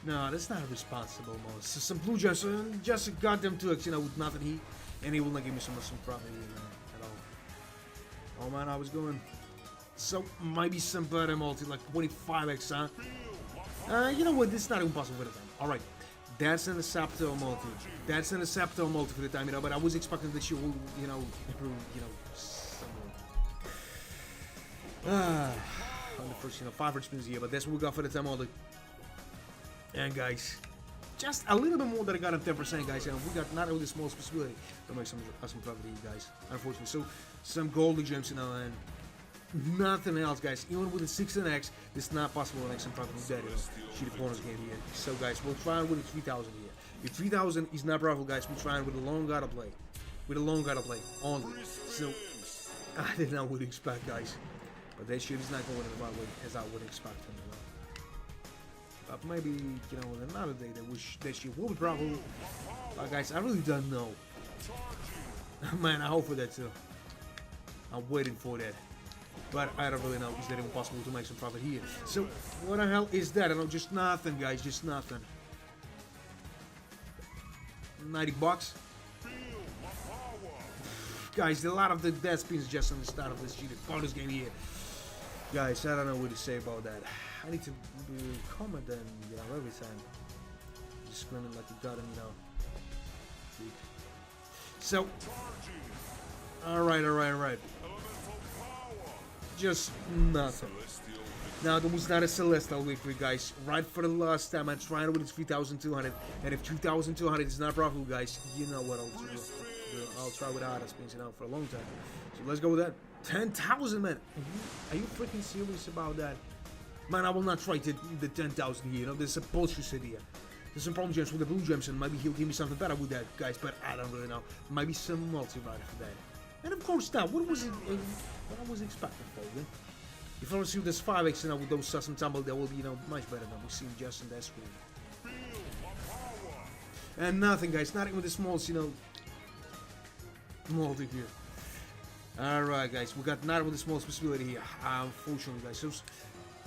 Speaker 1: no, that's not responsible, man. So some blue jets, just got them 2x, you know, with nothing here, and he will not give me some profit, you know, at all. Oh man, I was going. So maybe some better multi, like 25x, huh? You know what? This is not even possible for the time. All right. That's an Acceptor multi. That's an Acceptor multi for the time, you know. But I was expecting that she will, you know, improve, you know, somewhat. On the first, you know, 500 spins here, but that's what we got for the time multi. And guys, just a little bit more than I got on 10%, guys. And we got not only small possibility to make some profit here, guys. Unfortunately, so some golden gems, you know, and nothing else, guys. Even with the 16x, it's not possible to make some profit with that, you know. Shitty bonus game here. So, guys, we'll try with the 3,000 here. If 3,000 is not profitable, guys, we're trying with a long gotta play. With a long gotta play only. So, I did not would expect, guys. But that shit is not going in the right way as I would expect from you know. But maybe, you know, another day that shit will be profitable. But, guys, I really don't know. Man, I hope for that too. I'm waiting for that. But I don't really know. Is that even possible to make some profit here? So, what the hell is that? I know, just nothing, guys. Just nothing. 90 bucks? guys, a lot of the death spins just on the start of this cheated bonus game here. Guys, I don't know what to say about that. I need to comment and, you know, every time. Just screaming like a god and, you know. So, alright. Just nothing. Now, there was not a Celestial victory, guys. Right for the last time, I tried it with 3,200. And if 2,200 is not profitable, guys, you know what I'll do. I'll try with other spins, you know, for a long time. So let's go with that. 10,000, man. Are you freaking serious about that? Man, I will not try the 10,000 here. You know, there's a bullshit idea. There's some problem gems with the blue gems, and maybe he'll give me something better with that, guys. But I don't really know. Maybe some multi-rider for that. And of course, now, what was it? What I was expecting for you? If I want to see this 5x, you know, with those sus and tumble, that will be, you know, much better than we've seen just in that screen. And nothing, guys. Not even the smalls, you know. Multi here. Alright, guys. We got not with the smallest possibility here. Unfortunately, guys. So,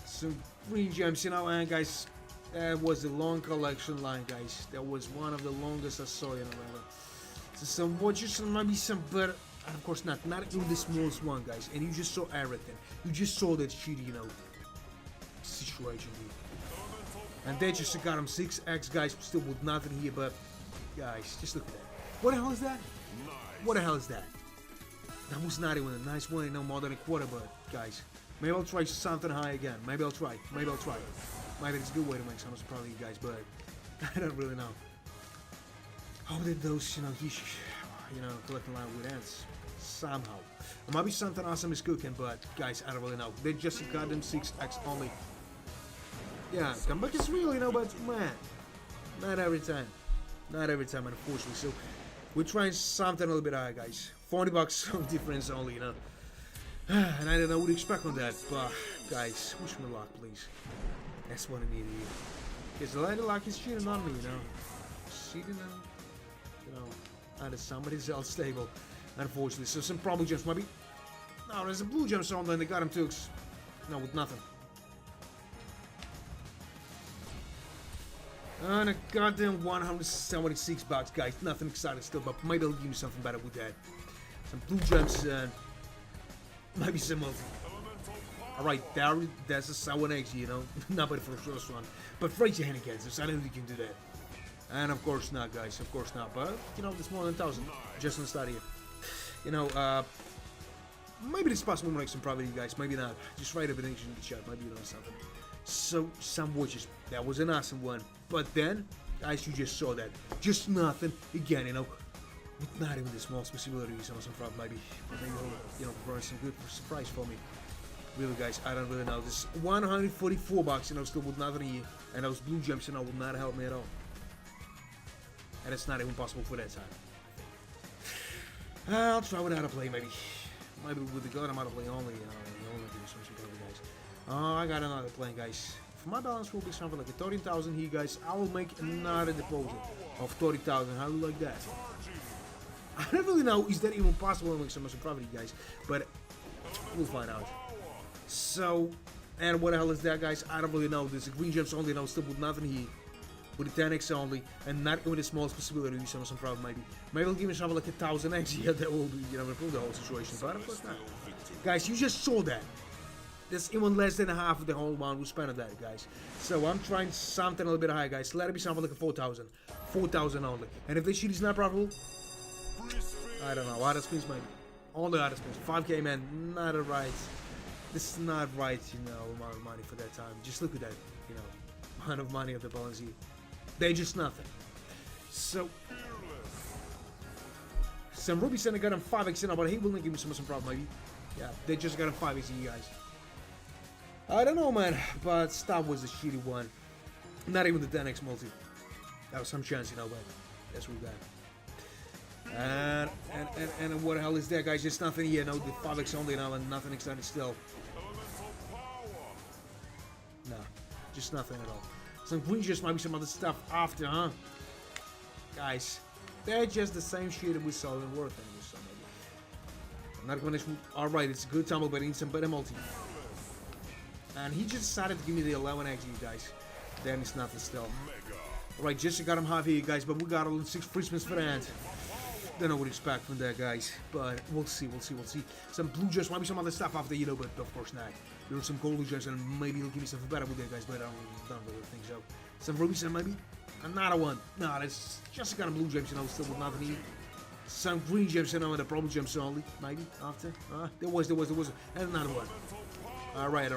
Speaker 1: some green gems, you know, and guys, that was a long collection line, guys. That was one of the longest I saw, you know. So some watches and maybe some better. And of course not even the smallest one, guys. And you just saw everything. You just saw that shitty, you know, situation here. And they just got him 6x, guys. Still with nothing here, but guys, just look at that. What the hell is that? What the hell is that? That was not even a nice one, no more than a quarter, but guys, maybe I'll try something high again. Maybe I'll try. Maybe it's a good way to make some probably, guys, but I don't really know. How did those, you know, collecting line with ends somehow? It might be something awesome is cooking, but guys, I don't really know. They just got them 6x only. Yeah, comeback is real, you know, but man, not every time. Not every time, unfortunately. So we're trying something a little bit higher, guys. 40 bucks of difference only, you know. And I don't know what to expect on that, but guys, wish me luck, please. That's what I need here. Because the lady luck is cheating on me, you know. Cheating on, you know, out of somebody's else stable, unfortunately. So some problem gems, maybe. No, there's a blue gem on there, and they got him too. No, with nothing. And a goddamn 176 bucks, guys. Nothing exciting still, but maybe I'll give you something better with that. Some blue gems and maybe some multi. Alright, that's a sour eggs, you know. Not bad for the first one. But raise your hand against us. I know you can do that. And of course not, guys. Of course not. But, you know, there's more than 1,000. Just on the start here. You know, maybe it's possible to make some profit, you guys. Maybe not. Just write everything in the chat. Maybe you know something. So, some watches. That was an awesome one. But then, guys, you just saw that. Just nothing. Again, you know. With not even the smallest possibility. Some profit, maybe. Maybe he'll, you know, bring some good surprise for me. Really, guys, I don't really know. This 144 bucks, you know, still with nothing here. And those blue gems, you know, will not help me at all. And it's not even possible for that time. I'll try without a play, maybe. Maybe with the good amount of play only, you know, only do some shit over, guys. Oh, I got another plane, guys. If my balance will be something like a 13,000 here, guys, I will make another deposit of 30,000. How do you like that? I don't really know, is that even possible to make so much profit, guys? But we'll find out. So, and what the hell is that, guys? I don't really know. There's a green gems only, now still with nothing here. With the 10x only, and not even the smallest possibility to do some profit, maybe. Maybe I'll give me something like 1,000x here, that will be, you know, improve the whole situation, but of course not. Guys, you just saw that. That's even less than half of the whole amount we spent on that, guys. So I'm trying something a little bit higher, guys. Let it be something like a 4,000. 4,000 only. And if this shit is not profitable, I don't know. Other spins, maybe. Only other spins. 5k, man. Not a right. This is not right, you know, amount of money for that time. Just look at that, you know, amount of money of the balance here. They just nothing. So, some Ruby Center got him 5x in, but he will not give me some problem, maybe. Yeah, they just got him 5x in, you guys. I don't know, man, but Stab was a shitty one. Not even the 10x multi. That was some chance, you know, but that's what we got. And what the hell is that, guys? Just nothing here, no, the 5x only now, and nothing exciting still. No, just nothing at all. Some green just might be some other stuff after, huh? Guys, they're just the same shit that we saw in Worth and we saw maybe. I'm not gonna shoot. Alright, it's a good tumble, but I need some better multi. And he just decided to give me the 11x, you guys. Then it's nothing still. Alright, just got him half here, guys, but we got 6 free spins for the end. don't know what to expect from that, guys. But we'll see. Some blue gems, might be some other stuff after, you know, but of course not. There are some gold gems, and maybe he'll give me something better with that, guys. But I don't really think so. Some rubies, and maybe another one. No, that's just a kind of blue gems, you know, still with nothing here. Some green gems, you know, and the problem gems only. Maybe after. There was, and another one. Alright.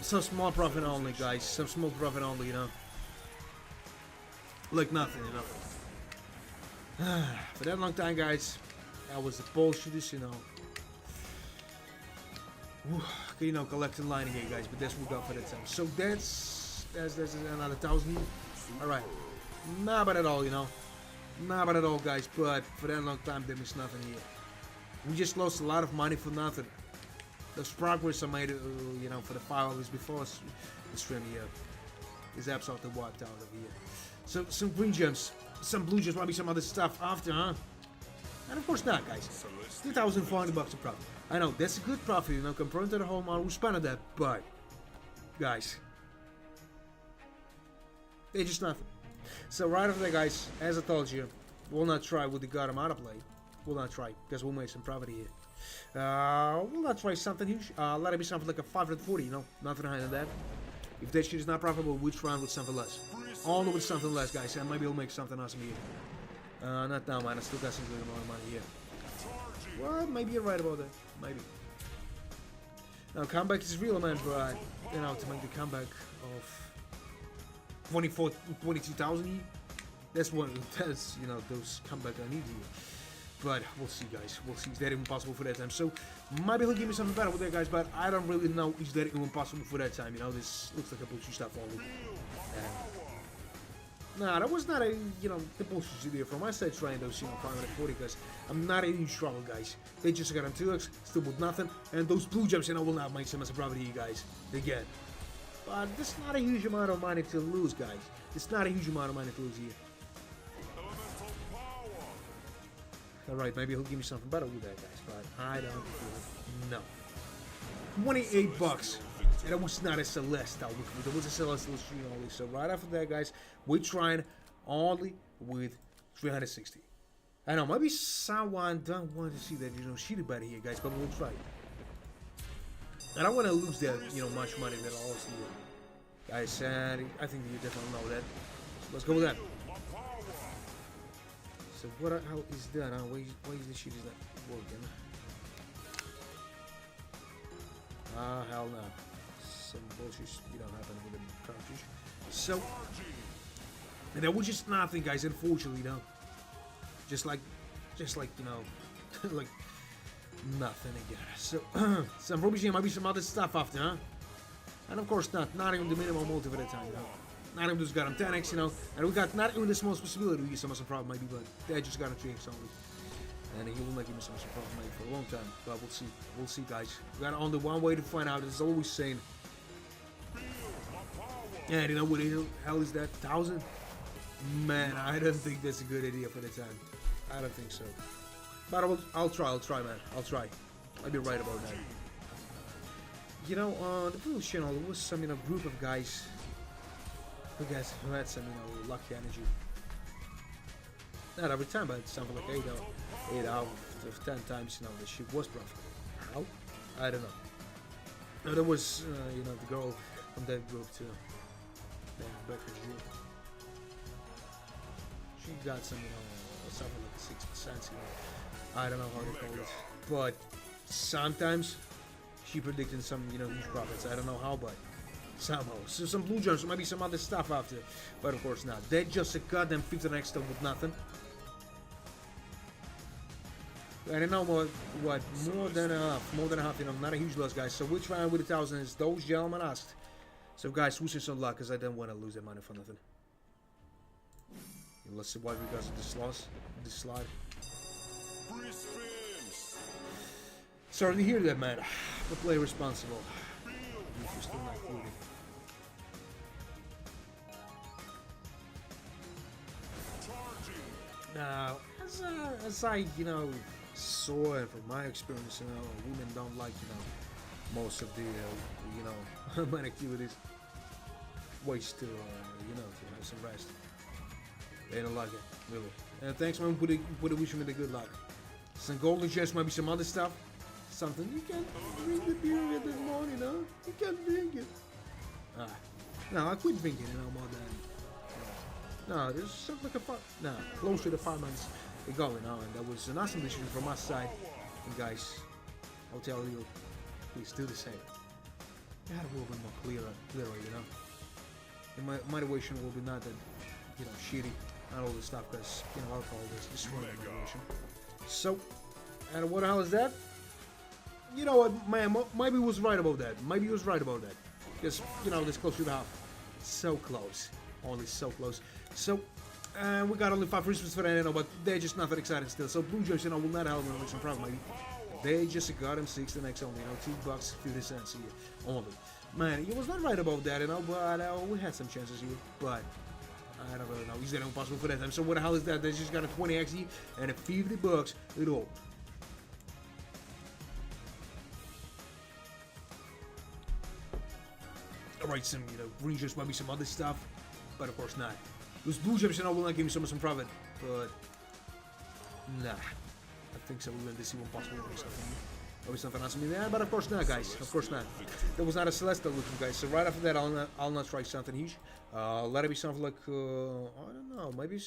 Speaker 1: Some small profit only, guys. Some small profit only, you know. Like nothing, you know. For that long time, guys, that was the bullshit, you know. Okay, you know, collecting line again, guys, but that's what we got for that time. So that's another 1,000. Alright. Not bad at all, you know. Not bad at all, guys, but for that long time, there was nothing here. We just lost a lot of money for nothing. Those progress I made, you know, for the 5 hours before the stream here is absolutely wiped out of here. So, some green gems, some blue gems, maybe some other stuff after, huh? And of course not, guys. 2,400 bucks a profit. I know, that's a good profit, you know, compared to the whole amount we spent on that, but, guys, they're just nothing. So right after that, guys, as I told you, we'll not try with the God Armada play. We'll not try, because we'll make some profit here. We'll not try something huge. Let it be something like a 540, you know, nothing higher than that. If that shit is not profitable, we'll try with something less. Only with something less, guys, and maybe we'll make something awesome here. Not now, man, I still got some good amount of money here. Well, maybe you're right about that, maybe. Now, comeback is real, man, but, you know, to make the comeback of 22,000, that's what, that's, you know, those comeback I need here. But we'll see, guys. We'll see. Is that even possible for that time? So maybe he'll give me something better with that, guys. But I don't really know. Is that even possible for that time? You know, this looks like a bullshit stuff only. Nah, that was not a, you know, the bullshit idea from my side trying those, you know, 540, because I'm not in huge trouble, guys. They just got on 2x, still with nothing, and those blue gems, you know, will not make some as a profit here, guys. Again. But this is not a huge amount of money to lose, guys. It's not a huge amount of money to lose here. Alright, maybe he'll give me something better with that, guys, but I don't know. 28 bucks. And it was not a Celestial. It was a Celestial stream only. So right after that, guys, we're trying only with 360. I know, maybe someone don't want to see that, you know, shitty better here, guys, but we'll try. I don't want to lose that, you know, much money that I'll see here. Guys, and I think you definitely know that. So let's go with that. So what the hell is that? Why is this shit is not working? Hell no. Some bullshit, you know, happened with the cartridge. So, and that was just nothing, guys, unfortunately, you know. Just like, you know, like nothing again. So, some rubbish here, maybe some other stuff after, huh? And of course not even the minimum multi for that time, you know. Not even just got him 10x, you know, and we got not even the smallest possibility to use some problem maybe, but they just got a 3x only. And he will not give me some problem maybe for a long time, but we'll see, guys. We got only one way to find out, it's always saying. And you know what the hell is that? 1,000? Man, I don't think that's a good idea for the time. I don't think so. But I'll try, man. I'll try. I'll be right about that. You know, on the previous channel, there was some, you know, group of guys who had some, you know, lucky energy. Not every time, but something like 8 out of 10 times, you know, the ship was profitable. How? I don't know. No, there was, you know, the girl from that group too. Becca Jew. She got some, you know, something like 6%, you know. I don't know how they call it. But sometimes she predicted some, you know, huge profits. I don't know how, but somehow. So some blue gems, maybe some other stuff after. But of course not. They just a goddamn 50 extra with nothing. And I know what, more than half, you know, not a huge loss, guys. So we're trying with 1,000 as those gentlemen asked. So guys, wish us some luck, because I don't want to lose that money for nothing. And let's see why we got this loss, this slide. Sorry to hear that, man. But play responsible. If you're still not including. Now, as I, you know, saw and from my experience, you know, women don't like, you know, most of the, you know, man activities. Ways to, you know, to have some rest. They don't like it, really. And thanks, man, for wishing me the good luck. Some golden chest, maybe some other stuff. Something you can't drink the beer at this morning, huh? You can't drink it. No, I quit drinking, more than. No, there's something like close to the 5 months ago, and that was an awesome decision from my side. And guys, I'll tell you, please do the same. You had a little bit more clearer, The motivation will be not that, shitty, not all this stuff, because, alcohol is destroying the motivation. So, and what the hell is that? You know what, man, maybe he was right about that. Because, this close to the half. So close. Only so close. So, we got only 5 respins for that, but they're just not that excited still. So, Blue Jays, will not help me with some problem, maybe. They just got him 6 the next only, $2.50 here. Only. Man, he was not right about that, but we had some chances here. But, I don't really know. He's getting impossible for that time. So, what the hell is that? They just got a 20x here and a $50 at all. Alright, some, green chips, maybe some other stuff, but of course not. Those blue chips, will not give me some profit, but nah. I think so. We will see one possible maybe something else in there, but of course not, guys. Of course not. That was not a celestial looking, guys. So right after that, I'll not try something huge. Let it be something like I don't know, maybe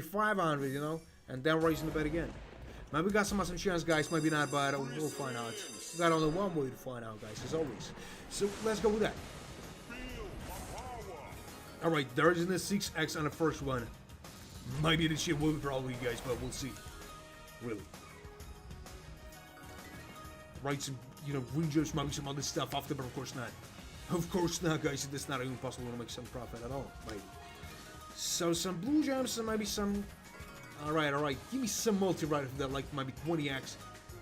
Speaker 1: 500, and then raising the bet again. Maybe we got some awesome chance, guys. Maybe not, but we'll find out. We got only one way to find out, guys, as always. So let's go with that. Alright, there's in the 6x on the first one. Maybe this shit will be probably, guys, but we'll see. Really. Right, some, green chips, maybe some other stuff after, but of course not. Of course not, guys. It's not even possible to make some profit at all, maybe. So, some blue gems and maybe some... Alright. Give me some multi right of that, like maybe 20x,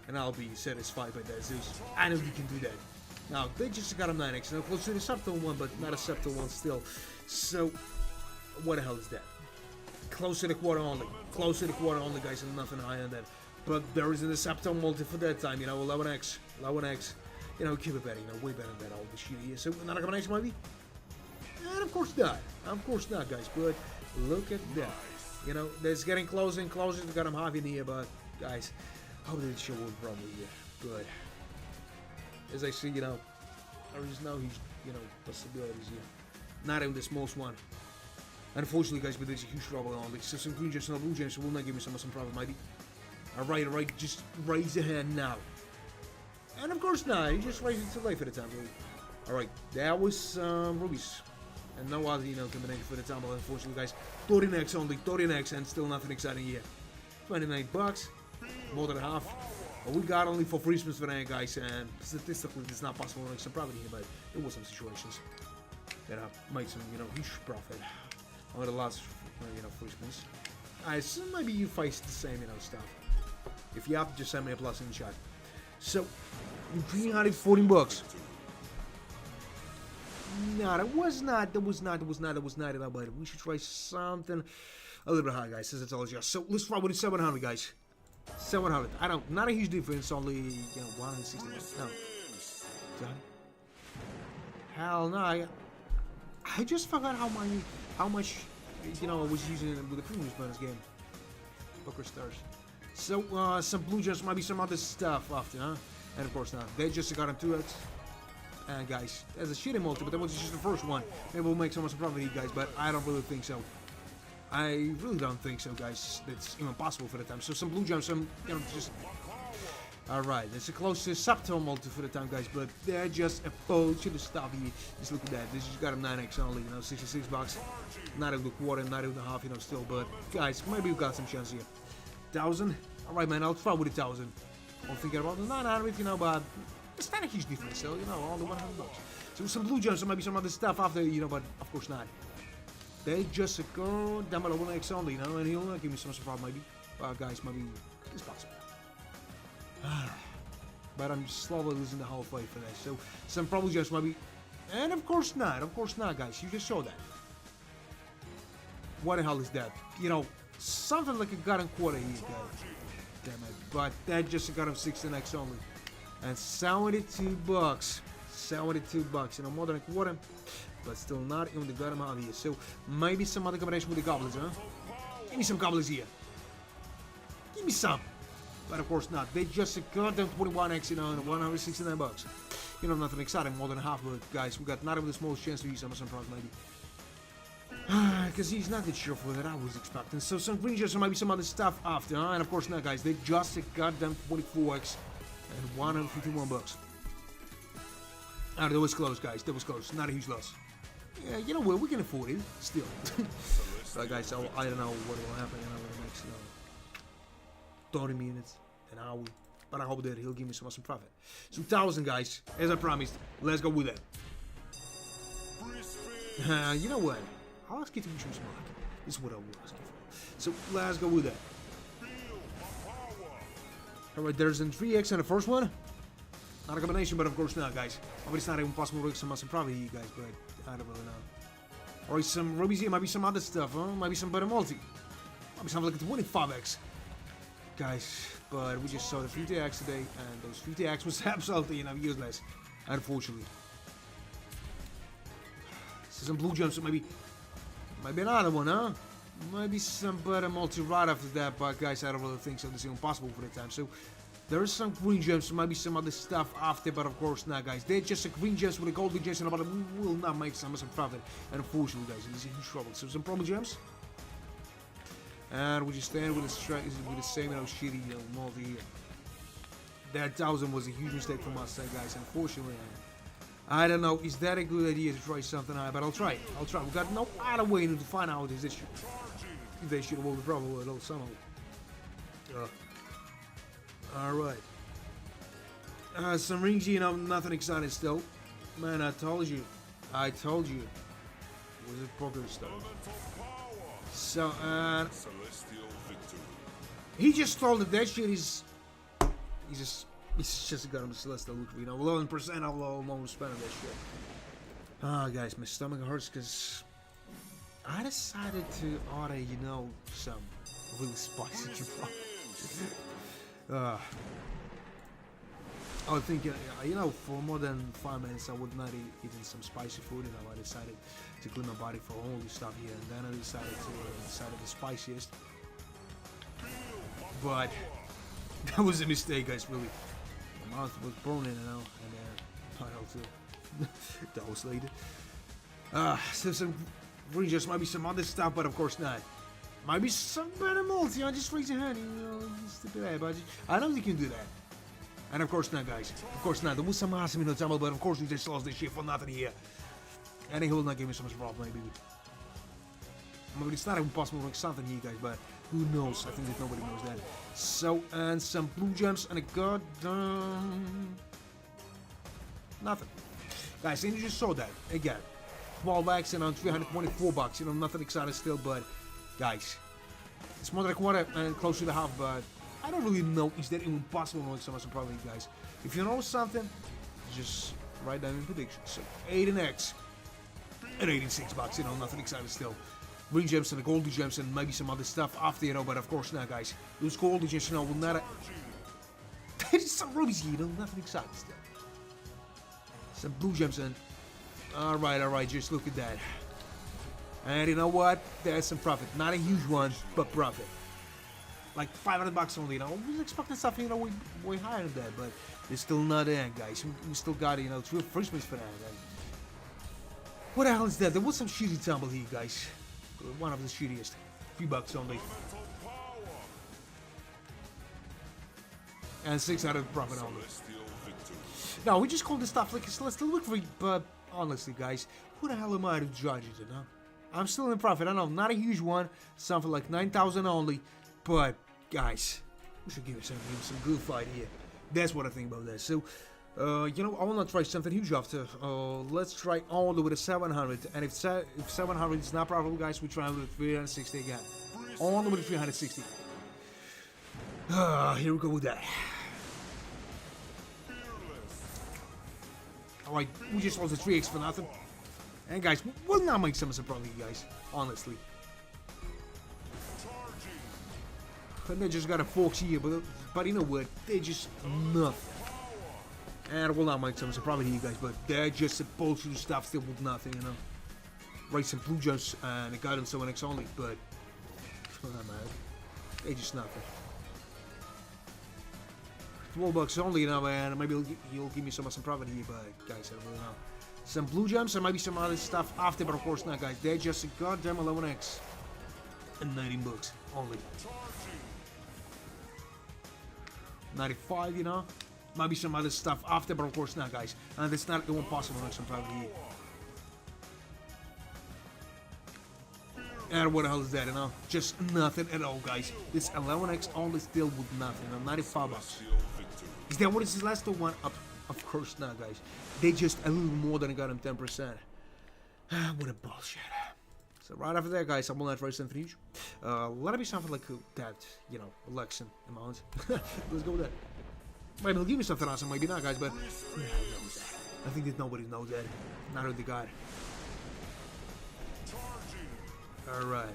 Speaker 1: and I'll be satisfied by that. I know you can do that. Now, they just got a 9x. Now, close to the subtle one, but not a subtle one still. So, what the hell is that? Close to the quarter only. Close to the quarter only, guys, and nothing higher than that. But there isn't a subtle multi for that time, 11x. 11x. Keep it better, way better than that all the shit here. So, another combination, maybe? And of course not. Of course not, guys. But, look at that. That's getting closer and closer. We got them half in here, but, guys, I hope this show will probably, good. As I see, there is no huge, possibilities here. Not even the smallest one. Unfortunately, guys, but there's a huge trouble on this. So some green gems, no blue gems, will not give me some profit, maybe. Alright, just raise the hand now. And of course not, you just raise it too late for the time, really. Alright, that was rubies. And no other, combination for the time, but unfortunately, guys, 30x only, 30x, and still nothing exciting here. $29, more than half. But we got only 4 free spins for that, guys, and statistically it's not possible to make some profit here, but there was some situations that I made some, huge profit on the last, free spins. So maybe you face the same, stuff. If you have, just send me a plus in the chat. So, $314. No, that was not, but we should try something a little bit higher, guys, since it's all just. So, let's try with the 700, guys. 700. Not a huge difference, only, 160. No. Hell no. I just forgot how much, I was using with the previous bonus game. Poker Stars. So, some blue gems, might be some other stuff after, huh? And of course not. They just got him 2x. And guys, there's a shitty multi, but that was just the first one. Maybe we'll make so much profit here, guys, but I don't really think so. I really don't think so, guys. That's even possible for the time. So some blue gems, some, just... Alright, it's a close to subtle multi for the time, guys, but they're just opposed to the stuff here. Just look at that. This just got a 9x only, $66. Not even a quarter, not even a half, still, but guys, maybe we've got some chance here. 1,000? Alright, man, I'll try with 1,000. I'm thinking about the 900, but it's not a huge difference, so, all the $100. So some blue gems, so maybe some other stuff after, but of course not. They just go down below 1x only, and he'll give me some support maybe. Guys, maybe it's possible. But I'm slowly losing the whole fight for that. So some probably just maybe, and of course not, guys. You just saw that. What the hell is that? Something like a gotten quarter here, guys. Damn it! But that just got him 16x only, and $72. $72. More than a quarter. But still not even the got him out here. So maybe some other combination with the goblins, huh? Give me some cobblers here. Give me some. But of course not. They just got them 21x, you know, and 169 bucks. You know, nothing exciting, more than half, but guys, we got not even the smallest chance to use Amazon Prime, maybe. Because he's not the cheerful that I was expecting. So some green gems, might be some other stuff after, and of course not, guys. They just got them 24x and 151 bucks. That was close, guys. That was close. Not a huge loss. Yeah, you know what? We can afford it still. So, guys, so I don't know what will happen in the next 30 minutes, an hour. But I hope that he'll give me some awesome profit. So 1,000, guys, as I promised. Let's go with that. You know what? I'll ask you to choose mark. This is what I will ask you for. So let's go with that. Alright, there's an 3x on the first one. Not a combination, but of course not, guys. But it's not even possible to get some awesome profit here, guys, but I don't really know. Or some rubies here, might be some other stuff, huh? Might be some better multi. Might be something like a 25x. Guys, but we just saw the 50x today, and those 50x was absolutely, you know, useless, unfortunately. So some blue gems, so maybe another one, huh? Maybe some better multi right after that, but guys, I don't really think so. This is impossible for the time. So there is some green gems, so maybe some other stuff after, but of course not, guys. They're just a green gems with a gold gems, and about we will not make some profit. And unfortunately, guys, this is huge trouble. So some purple gems. And we just stand with the same, you know, shitty, you know, multi here. That 1,000 was a huge mistake from us, guys. Unfortunately, I don't know. Is that a good idea to try something high? But I'll try. I'll try. We got no other way to find out this issue. They should have the problem with it somehow. All right. Some rings, you know, nothing exciting still. Man, I told you. It was a poker stuff. So,
Speaker 2: Celestial victory.
Speaker 1: he just told that that shit is. He's just got him a celestial victory. You know, 11% of the almost spent on that shit. Ah, guys, my stomach hurts because I decided to order, you know, some really spicy chipotle. I would think, you know, for more than 5 minutes, I would not eat some spicy food. You know, I decided to clean my body for all this stuff here, and then I decided the spiciest. But that was a mistake, guys. Really, my mouth was burning, you know, and I also that was later. So some green juice, might be some other stuff, but of course not. Might be some better multi. I just raise your hand, you know, stupid but I don't think you can do that. And of course not, guys. Of course not. There was some awesome in the tumble, but of course we just lost this shit for nothing here. And he will not give me so much problem, maybe. I mean, it's not impossible to make something here, guys, but who knows? I think that nobody knows that. So, and some blue gems and a goddamn nothing. Guys, and you just saw that. Again, 12x and on 324 bucks. You know, nothing exciting still, but guys, it's more than a quarter and close to the half, but I don't really know. Is that even possible to make so much problem, guys? If you know something, just write down in predictions. So, 18x and 86 bucks. You know, nothing exciting still. Green gems and the golden gems and maybe some other stuff after, you know, but of course not, guys. Those golden gems, you know, will not. There's some rubies here, you know, nothing exciting still. Some blue gems and. Alright, just look at that. And you know what? There's some profit. Not a huge one, but profit. Like 500 bucks only, you know. We was expecting something, you know, way higher than that, but it's still not there, guys. We still got, you know, 2 refreshments for that. And what the hell is that? There was some shitty tumble here, guys. One of the shittiest. $3 only. And 600 profit only. No, we just call this stuff like a celestial victory, but honestly, guys, who the hell am I to judge it, you know? I'm still in profit. I know, not a huge one. Something like 9,000 only. But, guys, we should give it some good fight here. That's what I think about that. So, you know, I want to try something huge after. Let's try only with a 700. And if 700 is not profitable, guys, we try with a 360 again. Only with a 360. Here we go with that. Alright, we just lost the 3x for nothing. And guys, we'll not make some problem, guys. Honestly. And they just got a forks here, but you know what? They're just nothing. And we'll not make some problem here, guys, but they're just supposed to do stuff still with nothing, you know. Right, some blue gems and a guidance 7x only, but Come on, man. They just nothing. $12 only, you know, and maybe he'll give me some profit here, but guys, I don't really know. Some blue gems and maybe some other stuff after, but of course not, guys. They're just a goddamn 11x and $19 only. 95, you know. Maybe some other stuff after, but of course not, guys. And it's not even possible to make some profit here. And what the hell is that, you know? Just nothing at all, guys. This 11x only still with nothing, you know, $95. Is that what is this last one? Of course not, guys. They just a little more than got him 10%. What a bullshit. So right after that, guys, I will not raise some huge. Let it be something like that, you know, election amount. Let's go with that. Maybe he'll give me something awesome, maybe not, guys, but I think that nobody knows that. Not only the guy. Alright.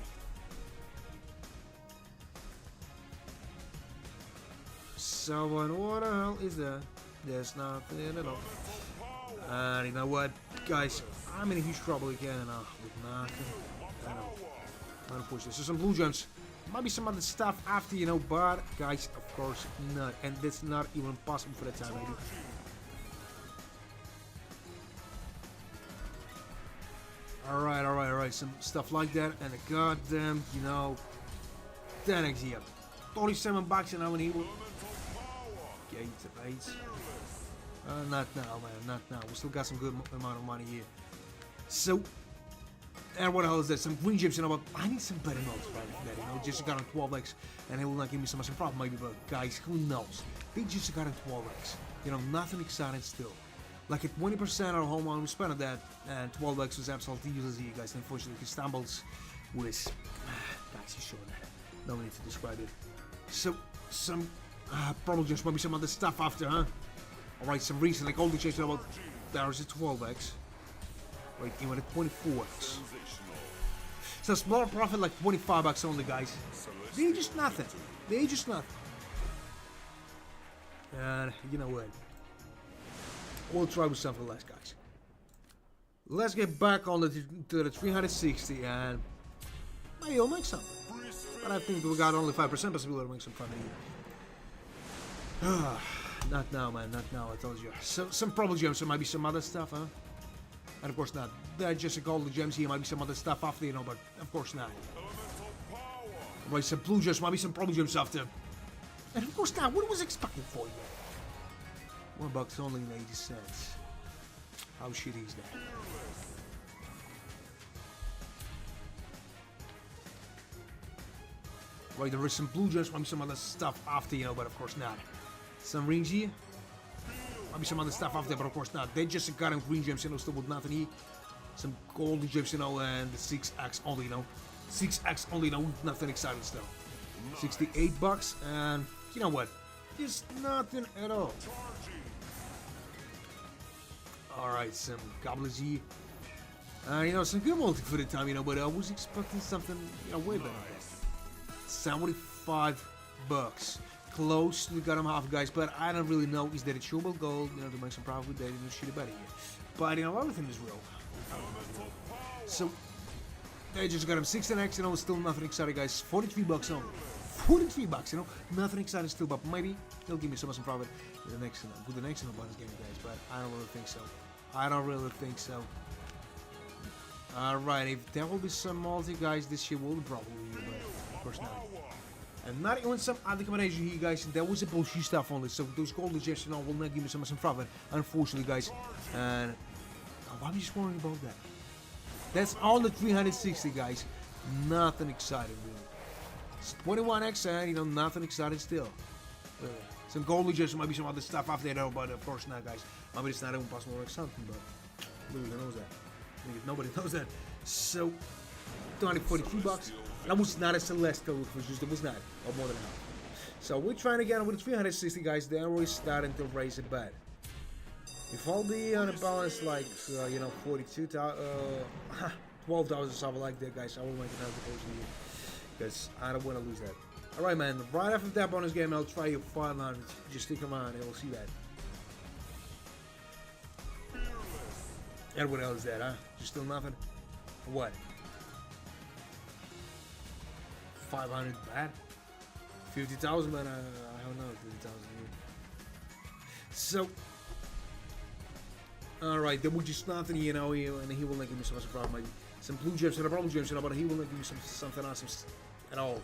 Speaker 1: So what the hell is that? There's nothing at all. And you know what, guys? I'm in a huge trouble again and with nothing. I know. I'm gonna push this. So some blue gems. Might be some other stuff after, you know, but guys, of course not. And that's not even possible for that time, maybe. Alright, some stuff like that, and a goddamn, you know, 10x here. $37 an hour in evil. Gates of 8. Not now, man, not now. We still got some good amount of money here. So, and what the hell is that? Some green gems, you know, but I need some better notes right for that, you know. Just got on 12x, and it will not give me so much profit, maybe, but guys, who knows? They just got on 12x. You know, nothing exciting still. Like at 20% of home on we spent on that, and 12x was absolutely useless here, guys. Unfortunately, because stumbles was guys, you sure that. No need to describe it. So some probably just maybe some other stuff after, huh? Alright, some reason like all the changes about there is a 12x. Right, even at 24x. So smaller profit like $25 only, guys. They just nothing. They just nothing. And you know what? We'll try with something less, guys. Let's get back on to the 360 and maybe we'll make something. But I think we got only 5% possibility to make some fun here. Not now, man. Not now, I told you. So, some probably gems, so maybe some other stuff, huh? And of course not. They're just a golden gems here, might be some other stuff after, you know, but of course not. Right, some blue gems, might be some probably gems after. And of course not. What was expected for you? $1 only and 80 cents. How shitty is that? Right, there is some blue gems, maybe some other stuff after, you know, but of course not. Some rings here. Maybe some other stuff after, but of course not. They just got in green gems, you know, still with nothing here. Some golden gems, you know, and the 6x only, you know. 6x only, you know, nothing exciting still. $68, and you know what? Just nothing at all. Alright, some gobblers here. You know, some good multi for the time, you know, but I was expecting something, you know, way better than that. $75. Close to the got him half, guys, but I don't really know. Is that a chewable gold, you know, to make some profit with that and shit about it here. But, you know, everything is real. So, they just got him 16x, you know, still nothing exciting, guys. $43 only. $43, you know, nothing exciting still, but maybe he'll give me some profit with the next bonus game, guys, but I don't really think so. I don't really think so. Alright, if there will be some multi, guys, this shit will probably be, but of course not. And not even some other combination here, guys. There was a bullshit stuff on this, so those golden gems, you know, will not give me some profit, unfortunately, guys. And why am I just worrying about that? That's all the 360, guys. Nothing exciting, really. It's 21x, and you know, nothing exciting still. Some golden gems, maybe some other stuff after that, but of course not, guys. Maybe it's not even possible to make something, but nobody knows that. I mean, nobody knows that. So, $242. That was not a celestial, it was not, or more than half. So we're trying again with 360, guys. Then we're starting to raise it back. If I'll be on a balance like, you know, 42,000, 12,000 or something like that, guys, I will make another potion here. Because I don't want to lose that. Alright, man, right after that bonus game, I'll try your 500. Just stick around and we'll see that. And what else is that, huh? Just still nothing? What? 500 bad. 50,000, man. I don't know. 50,000. So, alright, then we just nothing, you know, and he will not give me some problem, maybe some blue gems and a purple gems, you know, but he will not give me something awesome at all.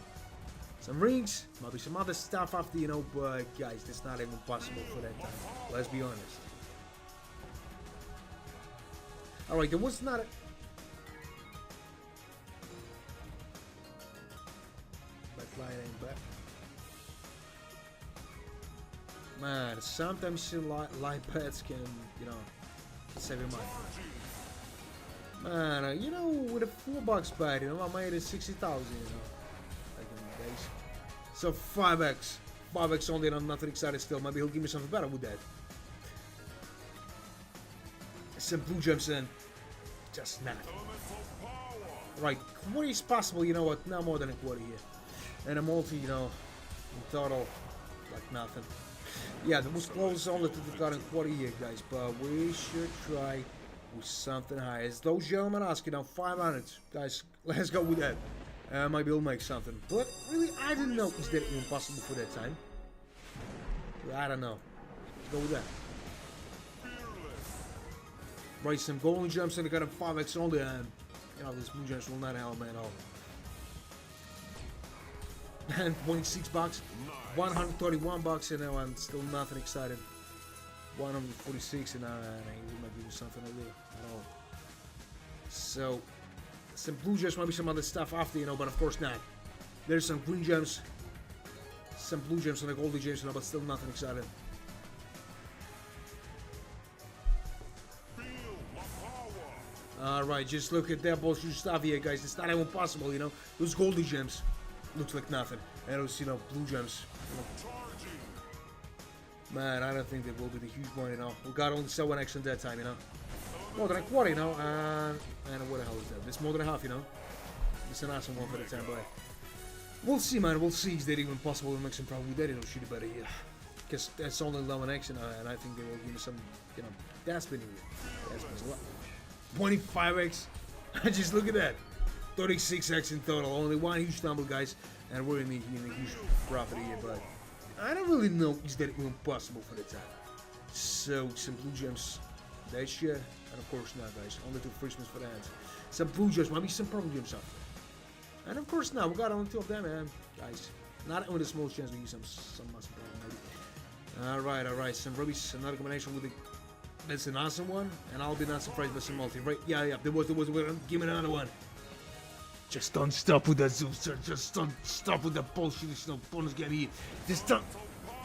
Speaker 1: Some rings, maybe some other stuff after, you know, but guys, that's not even possible for that time. Let's be honest. Alright, there was not a... Backlight ain't back. Man, sometimes light pads can, you know, save your money. Man, you know, with a $4 pad, you know, I made it 60,000, you know, like in days. So 5x only, and I'm not excited still. Maybe he'll give me something better with that. Some blue gems in, just not. Right, quarter is possible, you know what? Not more than a quarter here, and a multi, you know, in total, like nothing. Yeah, that was close only to the current quarter here, guys, but we should try with something high. As those gentlemen ask, you know, 500, guys, let's go with that. Maybe we'll make something. But really, I didn't know is that even possible for that time. I don't know. Let's go with that. Right, some golden gems and I got a 5x only, and you know, these blue gems will not help me at all. And $26, $131, and now I'm still nothing excited. 146, and I will not give you something over there at all. So, some blue gems, maybe some other stuff after, you know, but of course not. There's some green gems, some blue gems, and a golden gems, you know, but still nothing excited. Alright, just look at that bullshit stuff here, guys. It's not even possible, you know. Those golden gems looks like nothing. And those, you know, blue gems. You know. Man, I don't think that will be the huge one, you know. We got only 7x in that time, you know. More than a quarter, you know. And what the hell is that? It's more than a half, you know. It's an awesome one for the time, but we'll see, man. We'll see. Is that even possible to make some problem with that, you know, shit better here. Because that's only 11x, and I think they will give me some, you know, that's been that's a lot. 25x. Just look at that. 36x in total. Only one huge stumble, guys. And we're in a huge profit here, but I don't really know is that even possible for the time. So, some blue gems. That shit. And of course not, guys. Only 2 Christmas for that. Some blue gems. Maybe some purple gems after. And of course now, we got only 2 of them, man. Guys. Not only the small chance we use some muscle problem, maybe. Alright. Some rubies. Another combination with the... That's an awesome one, and I'll be not surprised by some multi, right? Yeah, there was, give me another one. Just don't stop with that zoom, sir. Just don't stop with that bullshit. There's no bonus game here. Just don't.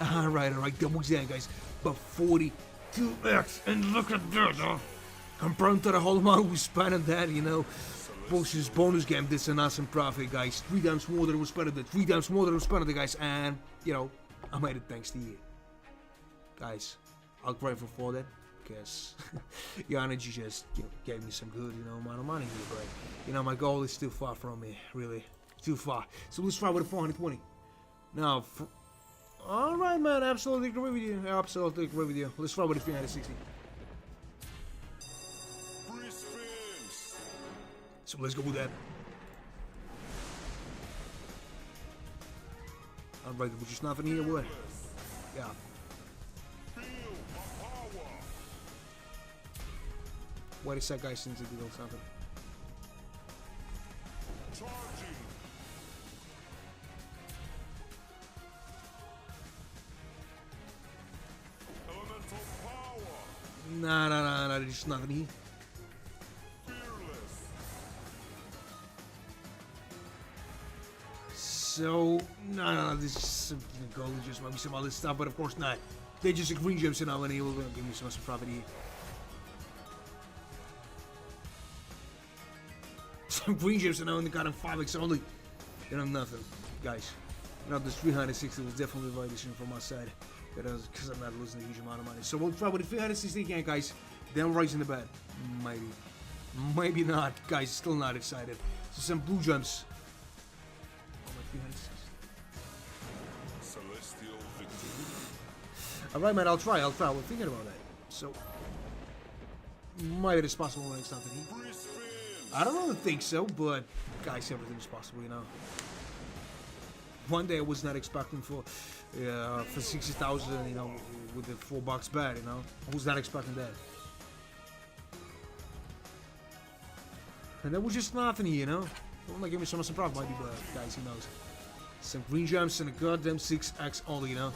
Speaker 1: Alright, that was that, guys. But 42x, and look at that, huh? Compared to the whole amount we spent on that, you know. Bullshit bonus game, this is an awesome profit, guys. 3 times more than we spent on that. 3 times more than we spent on the guys, and, you know, I made it thanks to you. Guys, I'll grateful for that. Because your energy just, you know, gave me some good, you know, amount of money here, but you know, my goal is too far from me, really, too far. So let's try with a 420. Now, all right, man, absolutely agree with you. Absolutely agree with you. Let's try with a 360. So let's go with that. All right, we're just nothing here, what? Yeah. What is that guy since he did something? Nah, there's nothing here. So, no, this is some gold, just maybe some other stuff, but of course not. They're just a green gems, you know, and he will give me some profit here. Some green gems, and I only got him 5x only. You know, nothing, guys. You know, this 360 was definitely a violation from my side. Because I'm not losing a huge amount of money. So we'll try with the 360 again, guys. Then we're raising the bet. Maybe. Maybe not, guys. Still not excited. So some blue gems. Oh, my 360.
Speaker 2: Celestial victory.
Speaker 1: Alright, man, I'll try. We're thinking about that. So, maybe it's possible to make something here. I don't really think so, but guys, everything's possible, you know. one day I was not expecting for 60,000, you know, with the $4 bet, you know. I was not expecting that. And that was just nothing, you know. Don't like give me some profit, maybe, but guys, who knows. Some green gems and a goddamn 6x only, you know.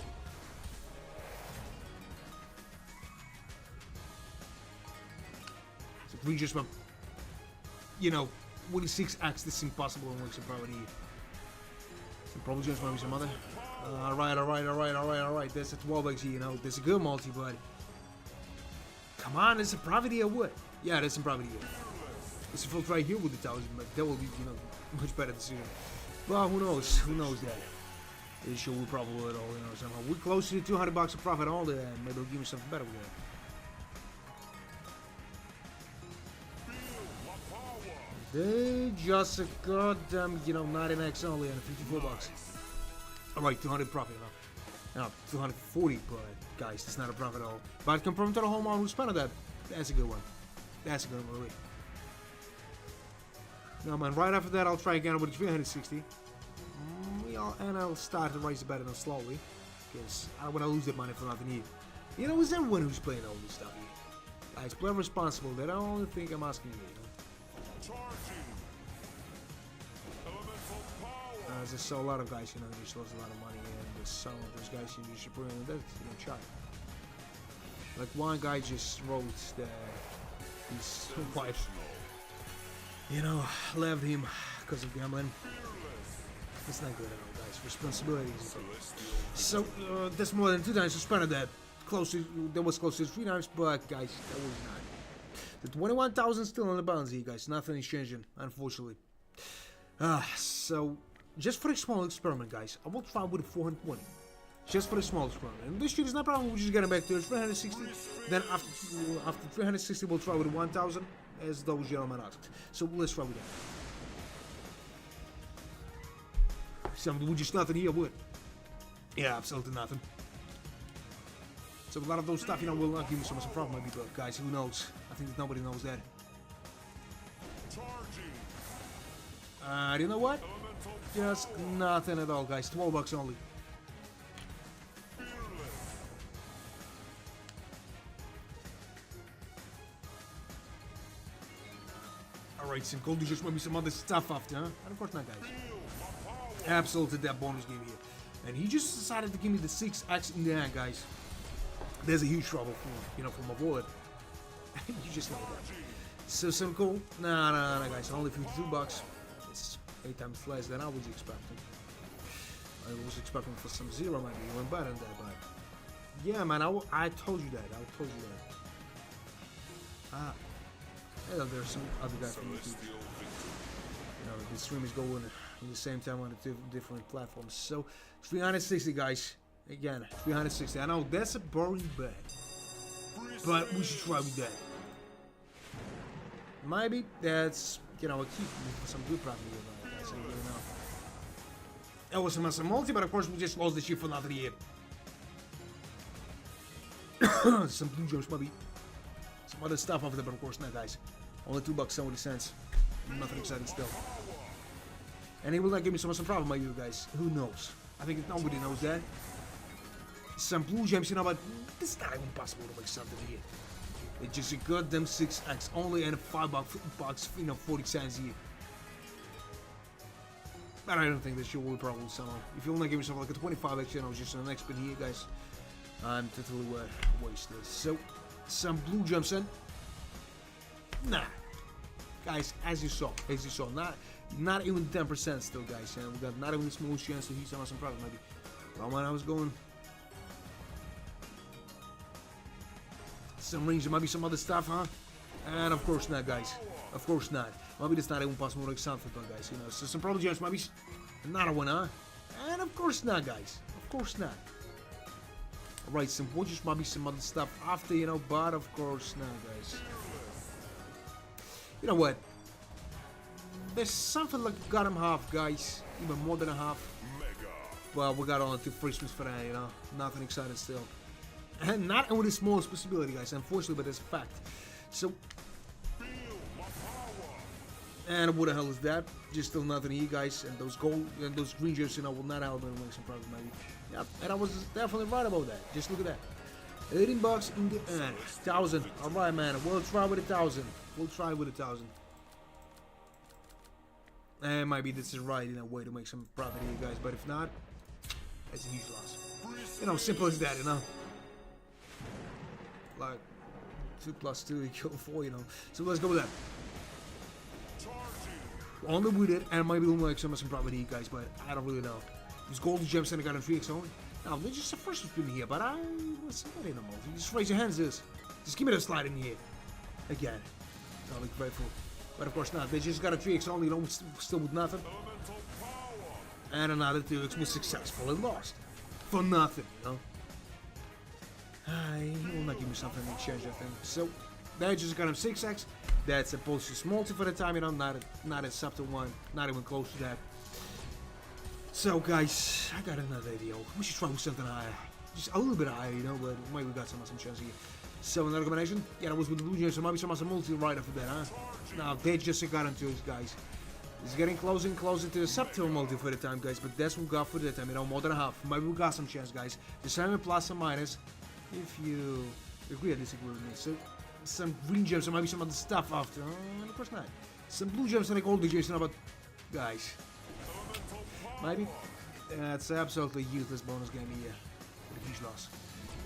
Speaker 1: So green gems, but you know, with the 6x, this is impossible and works probably. Some probably gems, maybe some other. Alright. There's a 12x here, you know. There's a good multi, but come on, there's a profit here, what? Yeah, there's some profit here. It's a full try here with the 1,000, but that will be, you know, much better decision. Well, who knows? Who knows that? This show will probably do it all, you know, somehow. We're close to $200 of profit all day, and maybe they'll give me something better with that. They just a goddamn, you know, 99x only and $54. Alright, 200 profit, you know. Now, 240, but guys, that's not a profit at all. But compared to the home who spent on that, that's a good one. That's a good one, really. Now, man, right after that, I'll try again with 360. And I'll start to raise the bet on slowly. Because I don't want to lose that money for nothing here. You know, it's everyone who's playing all this stuff here. Guys, play responsible. That's the only thing I'm asking you, you know. There's so a lot of guys, you know, just lost a lot of money. And there's some of those guys you should put in that, you know, try. Like one guy just wrote that his wife, you know, left him because of gambling. It's not good at all, guys. Responsibilities. So that's more than 2 times suspended. That was close to 3 times, but guys, that was not. The 21,000 still on the balance here, guys. Nothing is changing, unfortunately. So just for a small experiment, guys, I will try with 420. Just for a small experiment. And this shit is no problem. We're just getting back to 360. Then after 360, we'll try with 1,000, as those gentlemen asked. So let's try with that. Something with just nothing here, would? Yeah, absolutely nothing. So a lot of those stuff, you know, will not give me so much problem, maybe, but guys, who knows? I think that nobody knows that. You know what? Just nothing at all, guys. $12 only. Alright, some gold, just maybe some other stuff after, huh? And of course not, guys. Absolutely that bonus game here. And he just decided to give me the 6x in the hand, guys. There's a huge trouble for, you know, for my wallet. You just know that. So some cool. Nah, guys. Only $52. It's 8 times less than I was expecting. I was expecting for some zero, maybe even better than that, but yeah, man, I told you that. I told you that. Yeah, there's some other guy from YouTube. You know, the stream is going at the same time on the different platforms. So 360, guys. Again, 360. I know that's a boring bet, but we should try with that. Maybe that's, you know, a key for some good profit here, guys. I don't really know. That was a massive multi, but of course we just lost the shit for another year. Some blue gems, maybe some other stuff over there, but of course not, guys. Only $2.70. Nothing exciting still. And he will not give me so much of a problem, maybe, guys. Who knows? I think nobody knows that. Some blue gems, you know, but it's not even possible to make something here. It's just a goddamn 6x only and $5, you know, 40 cents here. But I don't think this shit will probably somehow. If you only give yourself like a 25x, you know, just an expert here, guys, I'm totally wasted. So, some blue gems in. Nah. Guys, as you saw, not even 10% still, guys. And we got not even a small chance to hit some profit, maybe. Well, when I was going. Some rings, there might be some other stuff, huh? And of course not, guys. Of course not. Maybe it's not even possible to make something, guys. You know, so some probably gems, maybe another one, huh? And of course not, guys. Of course not. Alright, some watches, maybe some other stuff after, you know, but of course not, guys. You know what? There's something like got him half, guys. Even more than a half. Well, we got on to Christmas for that, you know. Nothing exciting still. And not only the smallest possibility, guys, unfortunately, but it's a fact. So, And what the hell is that? Just still nothing here, guys. And those gold and those green gems, you know, will not help me make some profit, maybe. Yep, and I was definitely right about that. Just look at that. 18 bucks in the end. 1,000. Alright, man. We'll try with 1,000. We'll try with 1,000. And maybe this is right in a way to make some profit here, guys. But if not, it's a huge loss. You know, simple as that, you know. Like 2 plus 2 equals 4, you know. So let's go with that. Only with it, and maybe we'll make some profit here, guys. But I don't really know. These golden gems and I got a 3x only. Now, they're just the first spin here, but I was not in a multi. Just raise your hands, this. Just give me the slide in here. Again. I'll be grateful. But of course not. They just got a 3x only, you know, still with nothing. And another 2x was successful and lost. For nothing, you know. He will not give me something in exchange, I think. So, they just got him 6x. That's supposed to multi for the time, you know, not a subtle one. Not even close to that. So guys, I got another idea. We should try with something higher. Just a little bit higher, you know, but maybe we got some chance here. So another combination. Yeah, that was with the blue gems, so maybe some multi right after that, huh? Now they just got into it, guys. It's getting closer and closer to the subtle multi for the time, guys, but that's what we got for the time, you know, more than a half. Maybe we got some chance, guys. The same plus or minus, if you agree or disagree with me. So some green gems, or maybe some other stuff after. Of course not. Some blue gems and like all the gems, you know, but guys. Maybe. It's absolutely useless bonus game here. With a huge loss.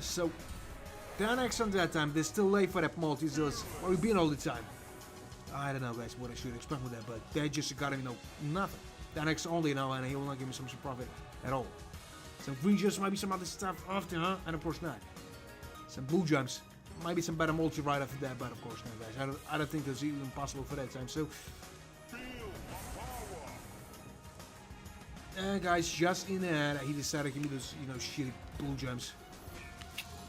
Speaker 1: So, 10x on that time. They're still late for that multi. So where we been all the time? I don't know, guys, what I should expect with that. But they just got him, you know, nothing. 10x only now, and he will not give me some profit at all. Some green gems, maybe some other stuff after, huh? And of course not. Some blue gems. Maybe some better multi right after that, but of course not, guys. I don't think that's even possible for that time. So, guys, just in there, he decided to give me those, you know, shitty blue gems.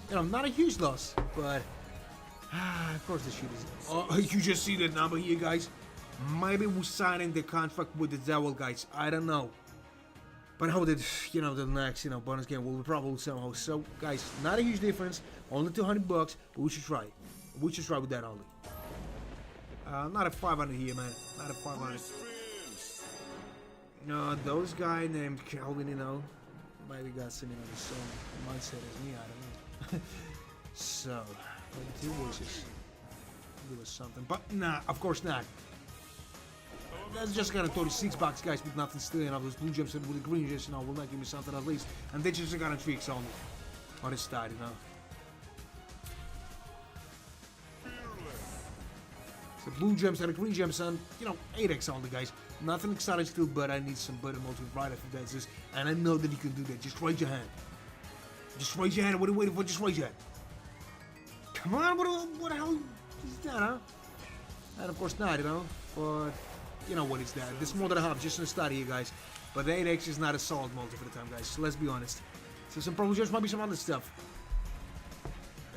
Speaker 1: You know, not a huge loss, but of course the shit is. Oh, you just see that number here, guys. Maybe we're signing the contract with the devil, guys. I don't know. But how did, you know, the next, you know, bonus game will be probably somehow. So, guys, not a huge difference. Only 200 bucks, but we should try. We should try with that only. Not a 500 here, man. Not a 500. No, those guy named Calvin, you know, maybe got some, you know, the same mindset as me, I don't know. So, maybe 2 wishes. There was something, but nah, of course not. That's just got a 36 bucks, guys, with nothing still, you know, those blue gems and with the green gems, you know, will not give me something at least. And they just got a 3x only. On his side, you know. The blue gems and the green gems and, you know, 8x only, guys. Nothing exciting still, but I need some better multi right after that. And I know that you can do that. Just raise your hand. Just raise your hand. What are you waiting for? Just raise your hand. Come on, what the hell is that, huh? And of course not, you know. But, you know what is that? This is more than a half, just in the start here, guys. But the 8x is not a solid multi for the time, guys. So let's be honest. So some probably just might be some other stuff.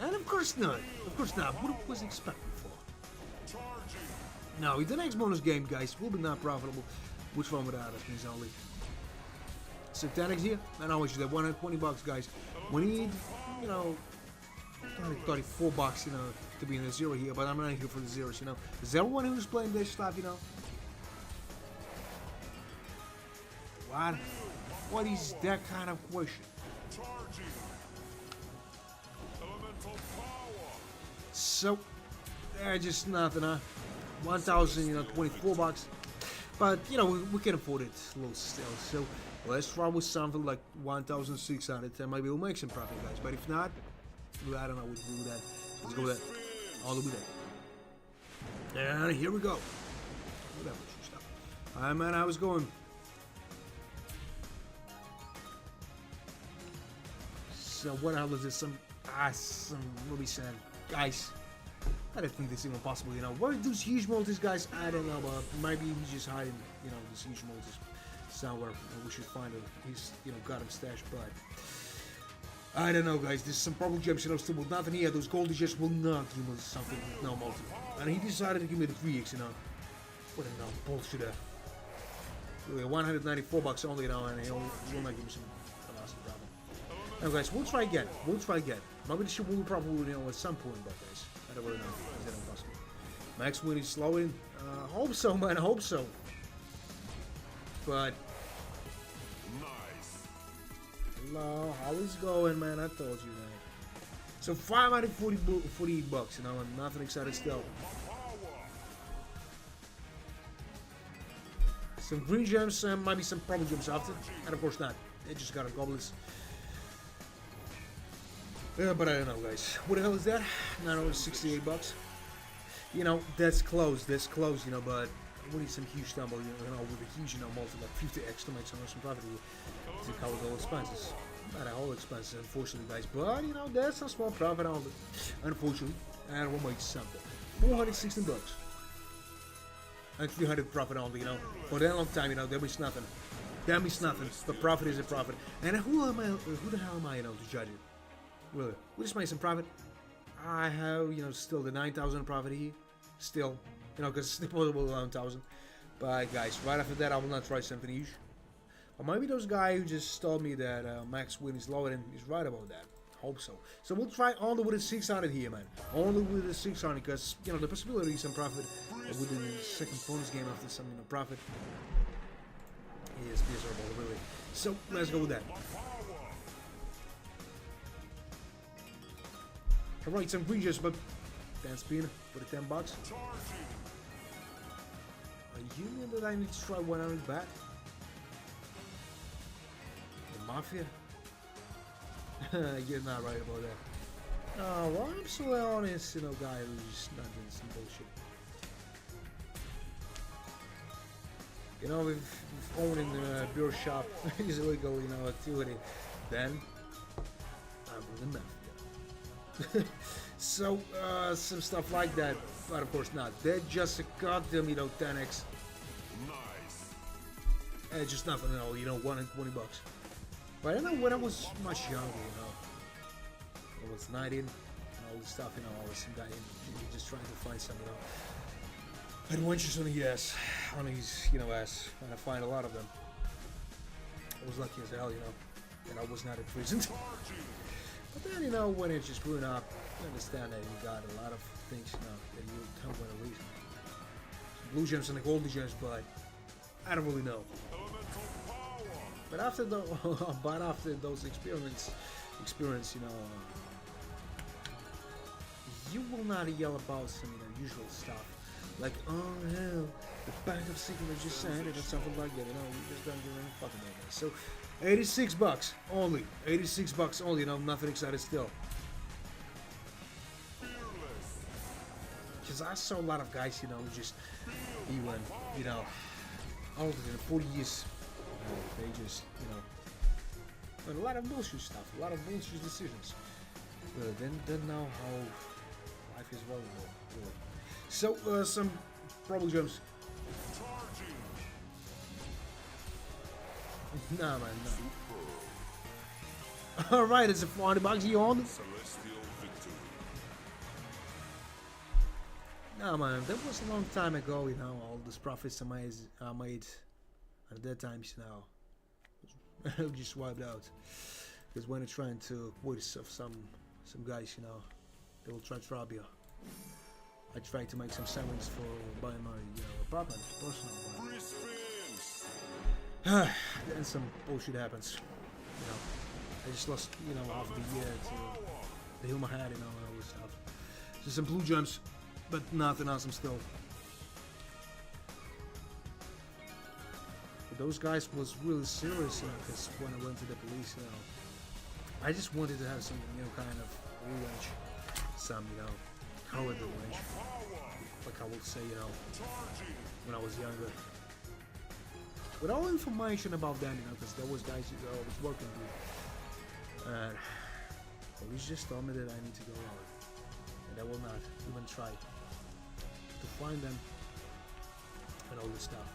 Speaker 1: And of course not. Of course not. What was he expecting for? No, the next bonus game, guys, will be not profitable. Which one without us, please only. So 10x here, and how much is that? 120 bucks, guys. We need, you know, 34 bucks, you know, to be in the zero here, but I'm not here for the zeros, you know. Is everyone who's playing this stuff, you know? What? What is that kind of question? So, just nothing, huh? 1,000, you know, 24 bucks. But, you know, we can afford it a little still. So, let's try with something like 1,600 and maybe we'll make some profit, guys. But if not, I don't know what to do with that. Let's go with that. All the way there. And here we go. Whatever stuff. Alright, man, how's it going? So, what the hell is this? Some really sad. Guys, I don't think this is even possible, you know. Where are those huge multis, guys? I don't know, but maybe he's just hiding, you know, these huge multis somewhere. We should find him. He's, you know, got him stashed, but I don't know, guys. There's some purple gems, you know, still with nothing here. Those golden gems will not give me something with no multi. And he decided to give me the 3x, you know. What a no bullshit. Really, 194 bucks only, you know, and he'll not give me some awesome problem. Now, guys, we'll try again. We'll try again. Maybe this shit will probably, you know, at some point, but guys, I don't really know. Is that impossible? Max win is slowing. Hope so, man. Hope so. But
Speaker 2: Nice.
Speaker 1: hello, how is it going, man? I told you, man. So 540 bucks, you know, and nothing excited still. Some green gems, might be some purple gems after, and of course not. It just got a goblins. Yeah, but I don't know, guys. What the hell is that? 968 bucks. You know, that's close, you know, but we need some huge tumble, you know, with a huge, you know, multi, like 50x to make some profit to cover all expenses. Not a whole expenses, unfortunately, guys, but, you know, there's some small profit on it, unfortunately, and we'll make something. 416 bucks. And 300 profit only, you know, for that long time, you know, there means nothing. That means nothing. The profit is a profit. And who the hell am I, you know, to judge it? Really, we just made some profit. I have, you know, still the 9,000 profit here. Still, you know, because it's supposable 11,000. But guys, right after that, I will not try something huge. Or maybe those guy who just told me that max win is lower than is right about that. Hope so. So we'll try only with a 600 here, man. Only with a 600, because you know the possibility is some profit within the second bonus game after some, you know, profit is miserable, really. So let's go with that. Alright, some green gems, but 10 spin for the 10 bucks. Are you mean that I need to try 100 back? The Mafia? You're not right about that. Oh, well, I'm so honest, you know, guy who's not doing some bullshit. You know, if owning a beer shop is illegal, you know, activity, then I'm in the Mafia. So, some stuff like that, but of course not. They're just a goddamn, you know, 10x.
Speaker 2: Nice.
Speaker 1: Just nothing at all, you know, 20 bucks. But I know when I was much younger, you know, I was 19, and all this stuff, you know, I was some guy just trying to find some, you know, adventures on his, you know, ass, and I find a lot of them. I was lucky as hell, you know, and I was not in prison. But then, you know, when it's just growing up, you understand that you got a lot of things, you know, that you don't want to lose. Blue gems and the golden gems, but I don't really know. But after those experiments, you know, you will not yell about some, you know, usual stuff like, oh hell, the Bank of Secret just signed it or something like that. You know, you just don't do any fucking like that. So, 86 bucks only. 86 bucks only. You know, nothing excited still. Because I saw a lot of guys, you know, just even, you know, older than 40 years. They just, you know, and a lot of bullshit stuff, a lot of bullshit decisions. But then know how life is valuable, really. So, some purple gems. Nah, man, no. Alright, it's a 400 bucks you on? Nah, man, that was a long time ago, you know, all those profits I made at that time, you know, just wiped out. Because when you're trying to avoid some guys, you know, they will try to rob you. I tried to make some savings for buying my, you know, apartment, personal. Then some bullshit happens. You know, I just lost, you know, half the year to the hill my head, you know, and all this stuff. So some blue gems, but nothing awesome still. But those guys was really serious, you know, because when I went to the police, you know, I just wanted to have some, you know, kind of revenge, some, you know, coward revenge, like I would say, you know, when I was younger. With all information about them, you know, because there was guys who I was working with, and police just told me that I need to go out, and I will not even try to find them and all this stuff.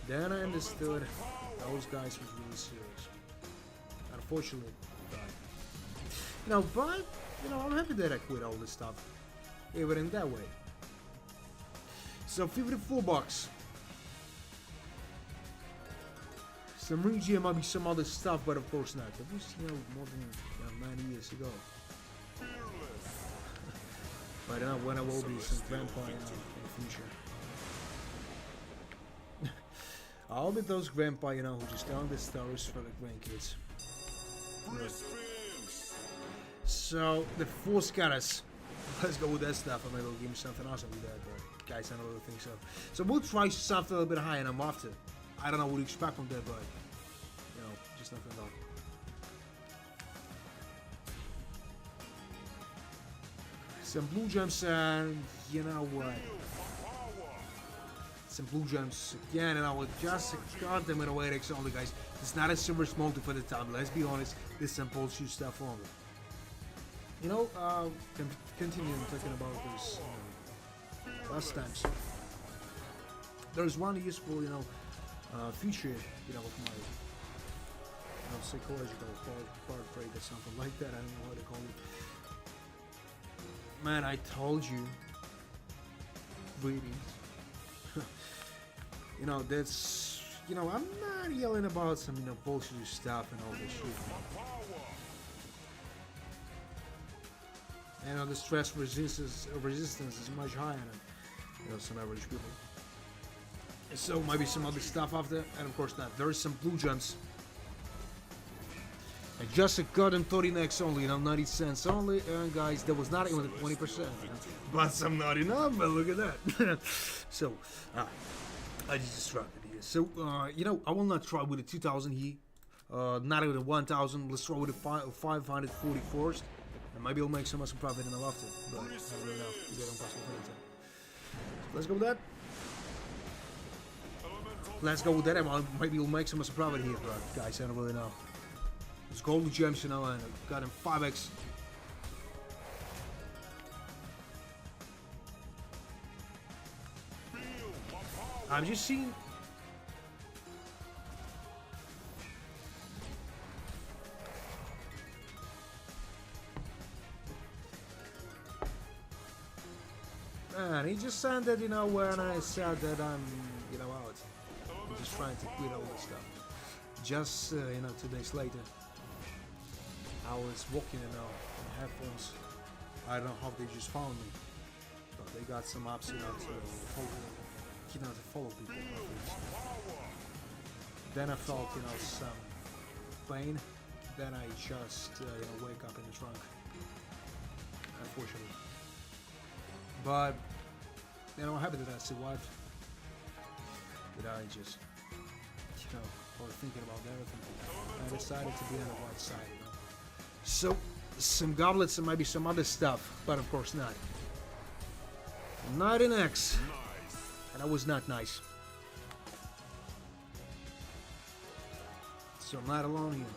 Speaker 1: Then I understood those guys was really serious. Unfortunately, but you know, I'm happy that I quit all this stuff, even in that way. So 54 bucks. Some Regia might be some other stuff, but of course not. That was, you know, more than 9 years ago. But I don't know when I will be some grandpa in the future. I'll be those grandpa, who just tell the stories for the grandkids. Right. So the force got us. Let's go with that stuff. I maybe will give me something awesome with that, but guys, I don't really think so. So we'll try something a little bit higher, and I'm after. I don't know what to expect from that, but just nothing at all. Some blue gems, and you know what? Some blue gems again, and I will just goddamn it away X only, guys. It's not a silver smoke for the time. Let's be honest, this is some bullshit stuff only. Continuing talking about this last times. There's one useful, feature, with my psychological part rate or something like that. I don't know how to call it. Man, I told you. Greetings. That's, I'm not yelling about some, bullshit stuff and all this shit. The stress resistance is much higher than, some average people. And so maybe some other stuff after, and of course not. There is some blue gems. And just a goddamn 30x only, 90 cents only, and guys, that was not even 20%. But some naughty number, look at that. So, I just distracted here. So, I will not try with the 2000 here. Not even the 1000. Let's try with the 540 first. And maybe I'll make some profit in the after. But I don't really know. Let's go with that. Let's go with that. And maybe we'll make some profit here, but guys, I don't really know. It's golden gems, and I got him 5x. I'm just seeing. Man, he just said that, when I said that I'm, out. I'm just trying to quit all this stuff. Just, 2 days later, I was walking in headphones. I don't know how they just found me, but they got some apps, to follow people. Then I felt, some pain. Then I just, wake up in the trunk. Unfortunately. But, I'm happy that I survived. But I just, while thinking about everything, I decided to be on the right side, So, some goblets and maybe some other stuff, but of course not. Not an X. And that was not nice. So I'm not alone here, man.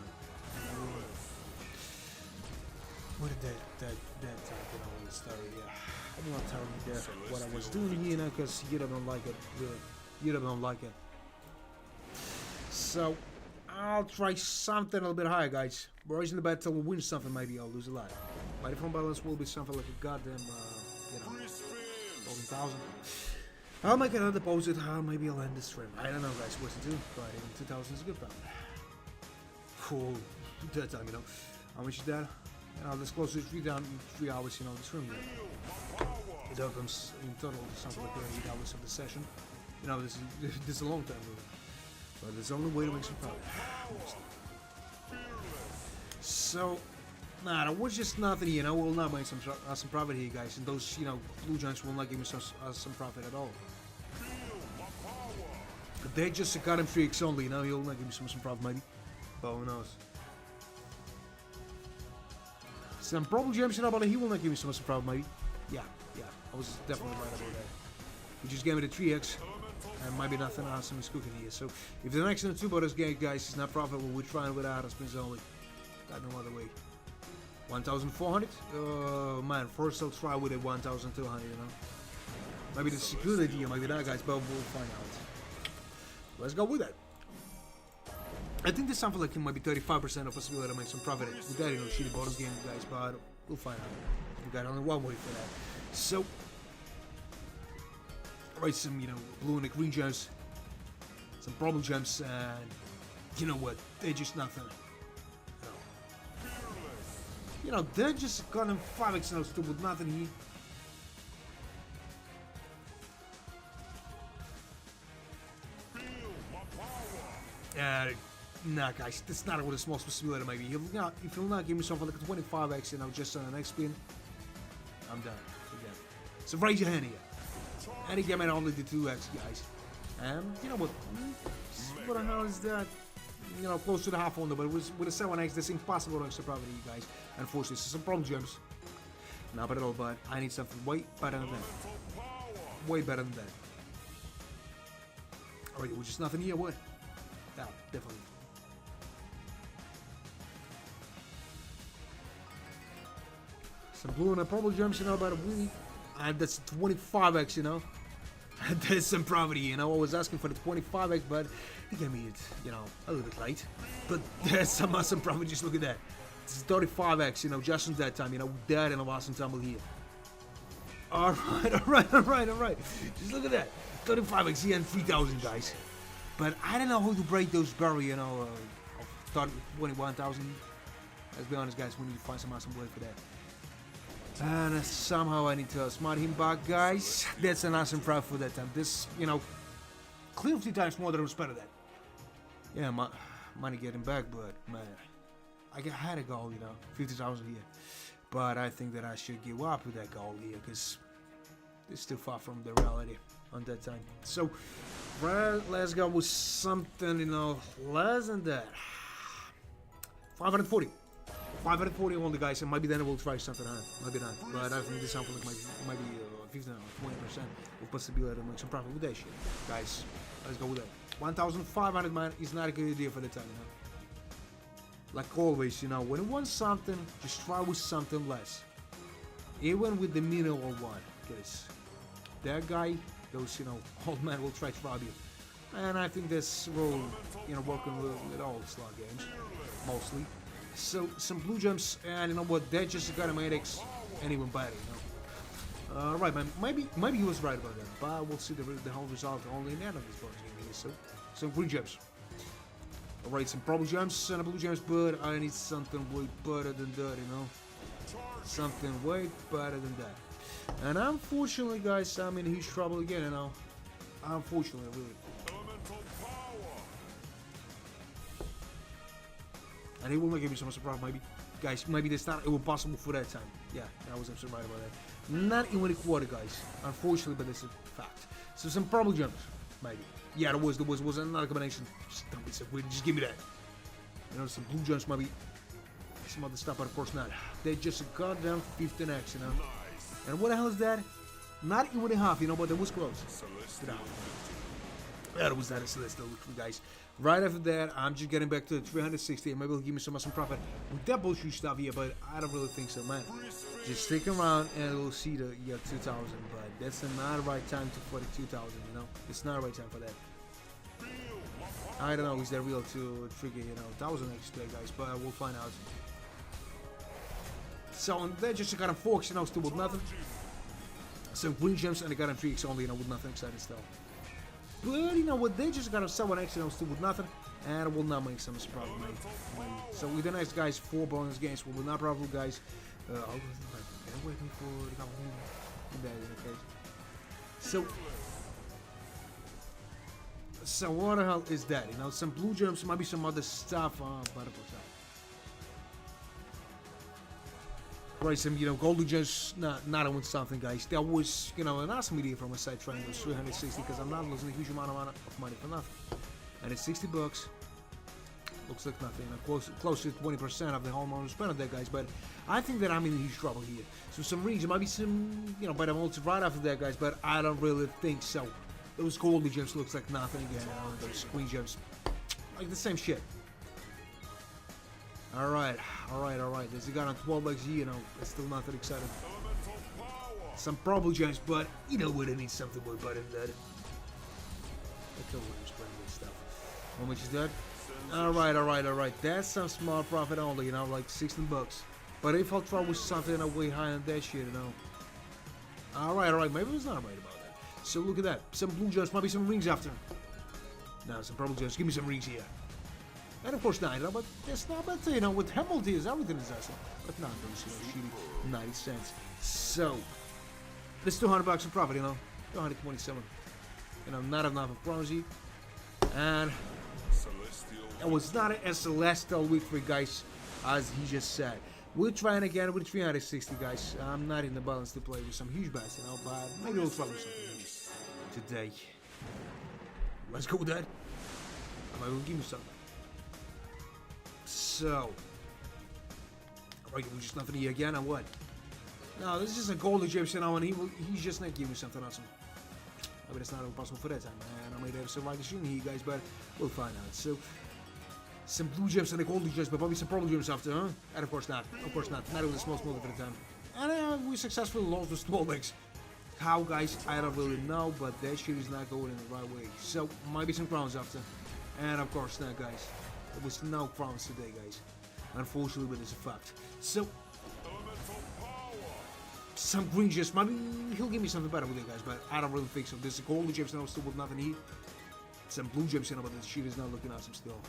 Speaker 1: What did that story, yeah. I'm not telling you that what I was doing here, because you don't like it, really. You don't like it. So, I'll try something a little bit higher, guys. We're always in the bet till we win something, maybe I'll lose a lot. My phone balance will be something like a goddamn, 11,000. I'll make another deposit, maybe I'll end the stream. I don't know, guys, what to do, but even 2,000 is a good pound. Cool. That time, How much is that? Let's close to 3 hours, the stream here. It opens in total something like 8 hours of the session. This is a long time, really. But there's only way to make some profit. So, that was just nothing here. We'll not make some profit here, guys. And those, blue giants will not give me some profit at all. But they just got him 3x only. He'll not give me some profit, maybe. But who knows? Some problem gems, but he will not give me some profit, maybe. Yeah, I was definitely right about that. He just gave me the 3x. And maybe nothing awesome is cooking here. So, if the next 2 bonus game, guys, is not profitable, we're trying without us spins only. Got no other way. 1,400? Man, first I'll try with a 1,200, Maybe this is a good idea, maybe that, guys, but we'll find out. Let's go with that. I think there's something like maybe 35% of possibility to make some profit with that, shitty bonus game, guys, but we'll find out. We got only one way for that. So, right, some, blue and the green gems, some problem gems, and you know what, they're just nothing. They're just got them 5x now still with nothing here. Nah, guys, that's not what a small possibility maybe. If you'll not give me something like a 25x, you know, just on the next spin, I'm done. Again. So raise your hand here. And again, man, only the 2x, guys. You know what? What the hell is that? You know, close to the half on there, but it was with a 7x, that's impossible to extra profit, you guys. Unfortunately, so some problem gems. Not bad at all, but I need something way better than that. Way better than that. Alright, which is nothing here, what? Yeah, definitely. Some blue and a purple gems, you know, about a week. And that's 25x, you know. There's some property, you know. I was asking for the 25x, but he gave me it, you know, a little bit late. But there's some awesome property. Just look at that. It's 35x, you know, just in that time, you know. That and a awesome tumble here. Alright. Just look at that. 35x here and 3,000, guys. But I don't know how to break those barriers, you know. Start with 21,000. Let's be honest, guys. We need to find some awesome way for that. And somehow I need to smart him back, guys. That's an awesome profit for that time. This, you know, clear 3 times more than I was better than. Yeah, money getting back, but man, I had a goal, you know, 50,000 here. But I think that I should give up with that goal here because it's too far from the reality on that time. So, let's go with something, you know, less than that. 540. 540 only, guys, and maybe then we'll try something higher. Maybe not, but I think this sample might be 15 or 20% of possibility to make some profit with that shit. Guys, let's go with that. 1,500, man, is not a good idea for the time, you know. Like always, you know, when you want something, just try with something less. Even with the minimal one, because that guy, those, you know, old man will try to rob you. And I think this will, you know, work with all slot games, mostly. So some blue gems, and you know what? That just got make it anyone better, you know. Right, man. Maybe he was right about that, but we'll see the whole result only in the end of this bonus game here. So some green gems. Alright, some purple gems and blue gems, but I need something way better than that, you know. Something way better than that. And unfortunately, guys, I'm in huge trouble again, you know. Unfortunately, really. And he will not give me so much surprise, maybe. Guys, maybe that's not even possible for that time. Yeah, I was absolutely right about that. Not even a quarter, guys. Unfortunately, but that's a fact. So some purple gems, maybe. Yeah, there was another combination. Just give me that. You know, some blue gems, maybe. Some other stuff, but of course not. They just got down 15x, you know. And what the hell is that? Not even a half, you know, but it was close. That was that. So let's look, guys. Right after that, I'm just getting back to the 360, and maybe it'll give me some profit with that bullshit stuff here, but I don't really think so, man. Just stick around, and we'll see the year 2000, but that's not the right time for the 2000, you know? It's not the right time for that. I don't know, is that real to trigger, you know, 1000x today, guys, but we'll find out. So, they just got him 4x, you know, still with nothing. Some green gems, and they got him 3x only, you know, with nothing excited still. But you know what, they just got a 7x, you know, still with nothing, and it will not make some problem, mate. So with the next guys, 4 bonus games will not problem, guys. I'll wait for the couple okay. So what the hell is that? You know, some blue gems, maybe some other stuff, but right, some, you know, golden gems, not on something, guys. That was, you know, an awesome idea from a side trying those 360, because I'm not losing a huge amount of money for nothing. And it's 60 bucks. Looks like nothing, you know, close to 20% of the whole amount spent on that, guys. But I think that I'm in huge trouble here. So some rings, might be some, you know, but I'm also right after that, guys. But I don't really think so. Those golden gems looks like nothing again. You know, those green gems, like the same shit. Alright. There's a guy on 12x, you know, it's still not that exciting. Some purple gems, but you know what, I need something more better than that. I kill Williams playing this stuff. How much is that? Alright. That's some small profit only, you know, like 16 bucks. But if I'll try with something way higher than that shit, you know. Alright, maybe it's not right about that. So look at that. Some blue gems, maybe some rings after. No, some purple gems, give me some rings here. And of course, 9, but that's not bad, you know, with Hamilton, everything is awesome. But not those, you know, shitty 90 cents. So, this 200 bucks in profit, you know, 227. You know, not enough of bronzy. And It was not a celestial victory, guys, as he just said. We're trying again with 360, guys. I'm not in the balance to play with some huge bets, you know, but maybe we'll try with something today. Let's go with that. I might will give you something. So, alright, we just nothing here again, or what? No, this is a golden gypsy, you know, and he's just not giving me something awesome. Maybe that's not impossible for that time, man. I might have some right shooting here, guys, but we'll find out. So, some blue gems and a golden gems, but probably some purple gems after, huh? And of course not. Of course not. Not with a small for the time. And we successfully lost the small legs. How, guys? I don't really know, but that shit is not going in the right way. So, might be some crowns after. And of course not, guys. There was no crowns today, guys. Unfortunately, but it's a fact. So, some green gems. Maybe he'll give me something better with it, guys, but I don't really think so. There's a golden gems and I'm still with nothing here. Some blue gems, you know, but the shit is not looking awesome still.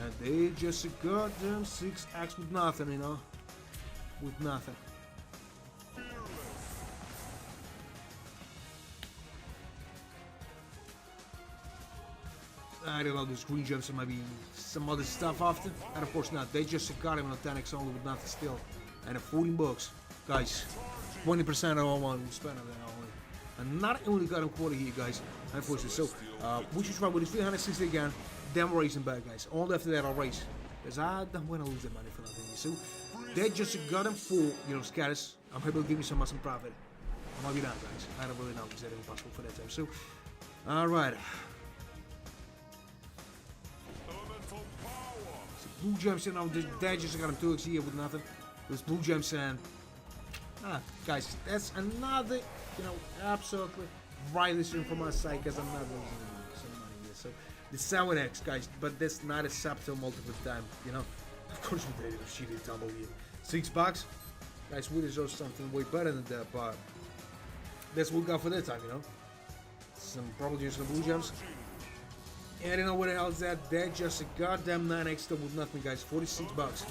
Speaker 1: And they just got them 6x with nothing, you know. With nothing. I don't know, those green gems and maybe some other stuff after. And of course not. They just got him on a 10x only with nothing still. And a 14 bucks. Guys, 20% of all one spent on that only. And not only got him quarter here, guys. Unfortunately. So, we should try with the 360 again. Then we're racing back, guys. All after that, I'll race. Because I don't want to lose that money for nothing. So, they just got him for, you know, scatters. I'm able to give me some awesome profit. I might be down, guys. I don't really know because that ain't possible for that time. So, alright. So, blue gems, you know, they just got him 2x here with nothing. There's blue gems and. Guys, that's another, you know, absolutely right decision from my side because I'm not losing some money here. So, the 7x, guys, but that's not a subtle multiple time, you know. Of course we did a shitty double here. $6, guys, we deserve something way better than that, but that's what we got for that time, you know. Some probably some blue gems. And you know what the hell is that? That's just a goddamn 9x still with nothing, guys. $46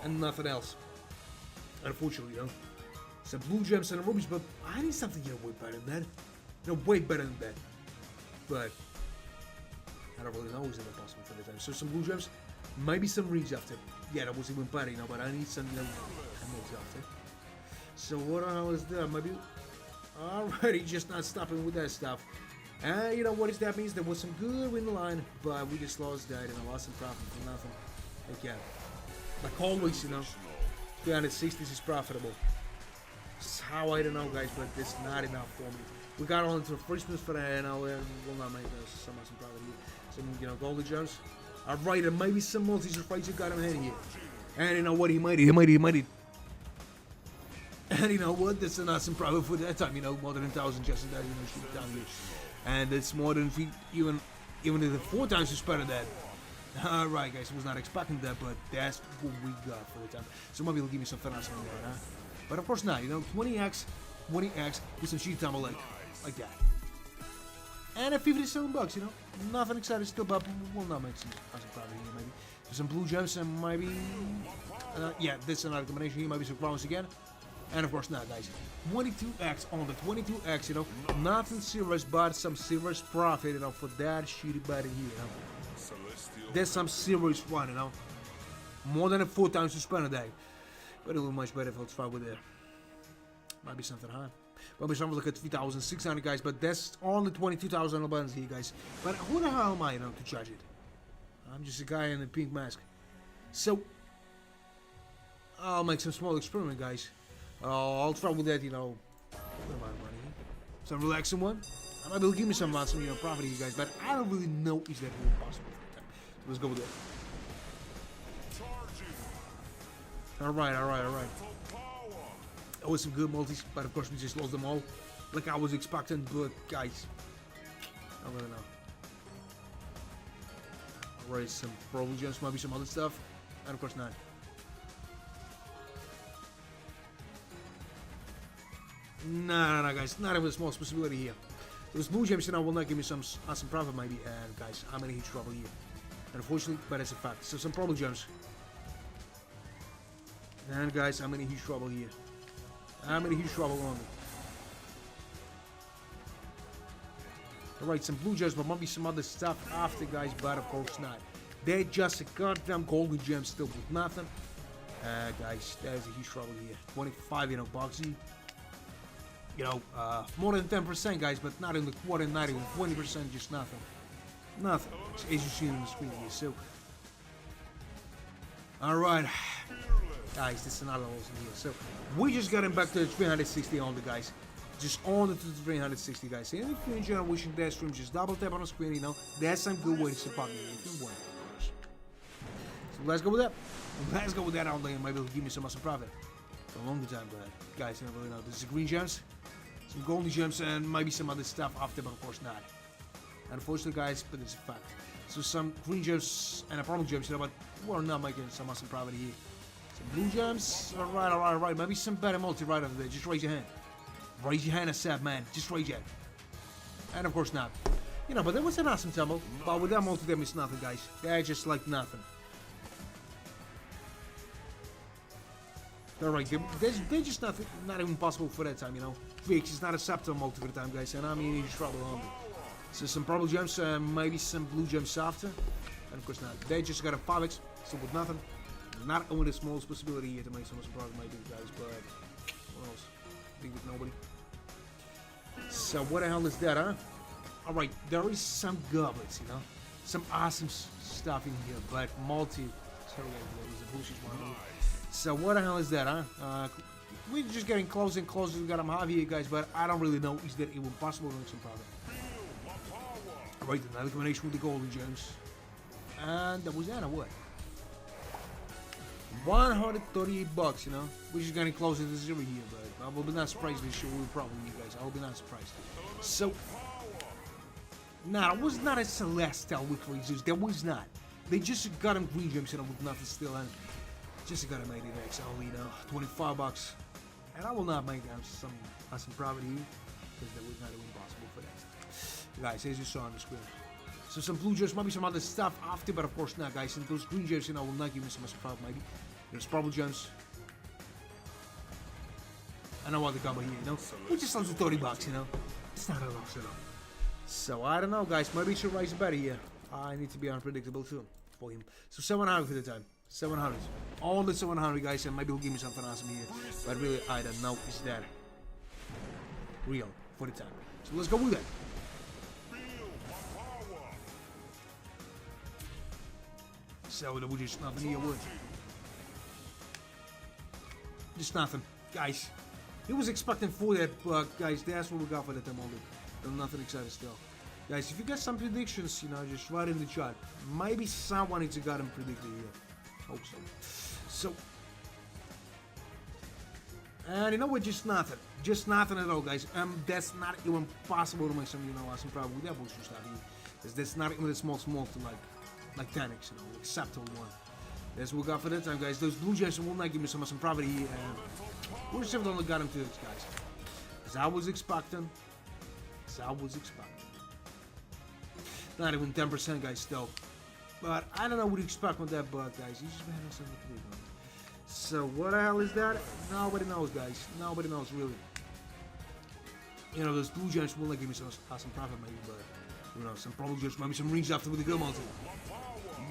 Speaker 1: and nothing else. Unfortunately, you know. Some blue gems and rubies, but I need something, you know, way better than that. You know, way better than that. But I don't really know is that possible for the time. So some blue gems, maybe some rings after. Yeah, that was even better, you know, but I need some, you know, emeralds after. So what the hell is that? Maybe alrighty, just not stopping with that stuff. And you know what that means? There was some good win line, but we just lost that and I lost some profit for nothing. Again. Like always, you know, 360s is profitable. How I don't know, guys, but it's not enough for me. We got on into the first minute for that, and I will not make some profit here. Some, you know, golden gems. Alright, and maybe some multis or fights you got him in here. And you know what? He might. And you know what? That's an awesome profit for that time. You know, more than 1,000 just in that, you know, shoot down here. And it's more than even if the 4 times is better than that. Alright, guys, I was not expecting that, but that's what we got for the time. So maybe he'll give me some fun awesome there, huh? But of course not, you know, 20x with some sheet time like that. And at $57, you know, nothing exciting still, but we'll not make some profit here, maybe. So some blue gems and maybe, yeah, this is another combination here, maybe some crowns again. And of course not, guys. 22x on the 22x, you know, nothing serious, but some serious profit, you know, for that shitty body here, you know. There's some serious one, you know. More than 4 times to spend a day. But it would be much better if I was try with it. Might be something high. Maybe something like a 3,600, guys. But that's only 22,000 buttons here, guys. But who the hell am I, you know, to judge it? I'm just a guy in a pink mask. So, I'll make some small experiment, guys. I'll try with that, you know. What amount of money? Some relaxing one. I might be able to give me some, you know, profit here, guys. But I don't really know is that really possible for the time. So let's go with that. Alright. That was some good multis, but of course we just lost them all. Like I was expecting, but guys, I don't know. Alright, some probably gems, maybe some other stuff. And of course not. No, guys, not even a small possibility here. Those blue gems, you know, will not give me some awesome profit maybe. And guys, I'm in a huge trouble here. Unfortunately, but it's a fact. So some probably gems. And guys, I'm in a huge trouble here. I'm in a huge trouble on me. Alright, some blue gems, but might be some other stuff after, guys, but of course not. They're just a goddamn golden gem still with nothing. Guys, there's a huge trouble here. 25, boxy. More than 10%, guys, but not in the quarter, not even 20%, just nothing. Nothing, as you see on the screen here. So, alright, guys, this is another awesome here. So, we just got him back to 360 on the guys. Just on to the 360, guys. And if you're enjoying watching that stream, just double tap on the screen, that's some good way to support me if you want, of course. So, let's go with that. Let's go with that all day, and maybe it'll give me some awesome profit. For a long time, but guys, I don't really know. This is green gems, some golden gems, and maybe some other stuff after, but of course not. Unfortunately, guys, but it's a fact. So some green gems and a purple gems, but we're not making some awesome profit here. Some blue gems, alright. Maybe some better multi right over there. Just raise your hand. Raise your hand, I said, man. Just raise your hand. And of course not. But that was an awesome tumble. But with that multi, them it's nothing, guys. They're just like nothing. Alright, they're just not even possible for that time, 3x is not acceptable multi for the time, guys, and I'm in huge trouble on it. So some purple gems, maybe some blue gems after, and of course not. They just got a 5x, still with nothing. Not only the smallest possibility here to make some profit, maybe, guys, but what else? Leave with nobody. So what the hell is that, huh? Alright, there is some goblets, some awesome stuff in here, but multi. Sorry, that was a bullshit one. So what the hell is that, huh? We're just getting closer and closer to get them high here, guys, but I don't really know is that even possible to make some profit. Alright, another combination with the golden gems. And that was that, or what? 138 bucks, We're just getting closer to zero here, but I will be not surprised this year. We'll probably, you guys. I will be not surprised. So, nah, it was not a Celestial weekly Zeus. That was not. They just got him green gems, with nothing still, and just got him 80x only, 25 bucks. And I will not make some profit here, because that was not even possible for that. Guys, as you saw on the screen. So some blue gems, maybe some other stuff after, but of course not, guys. And those green gems, will not give me so much profit, maybe. There's purple gems. I know what the combo here, We just sounds 30 bucks, It's not a loss at all. So I don't know, guys. Maybe it should rise better here. I need to be unpredictable too for him. So 700 for the time. 700. Only 700, guys, and maybe he'll give me something awesome here. But really, I don't know. Is that real for the time? So let's go with that. So there was just nothing here, would just nothing, guys. He was expecting for that, but guys, that's what we got for the time only. There's nothing excited still. Guys, if you got some predictions, just write in the chat. Maybe someone needs to got him predicted here. Hope so. So, and what? Just nothing. Just nothing at all, guys. That's not even possible to make some, awesome profit with that bullshit stuff here. Because that's not even a small to like 10x, acceptable one. That's what we got for that time, guys. Those blue gems will not give me some profit here. We're just only got him to this, guys. As I was expecting. Not even 10%, guys, still. But I don't know what to expect with that bug, guys. You just better have something to do, man. So what the hell is that? Nobody knows, guys. Nobody knows, really. Those blue gems will not give me some awesome profit, maybe, but some purple gems, maybe some rings after with the good multi.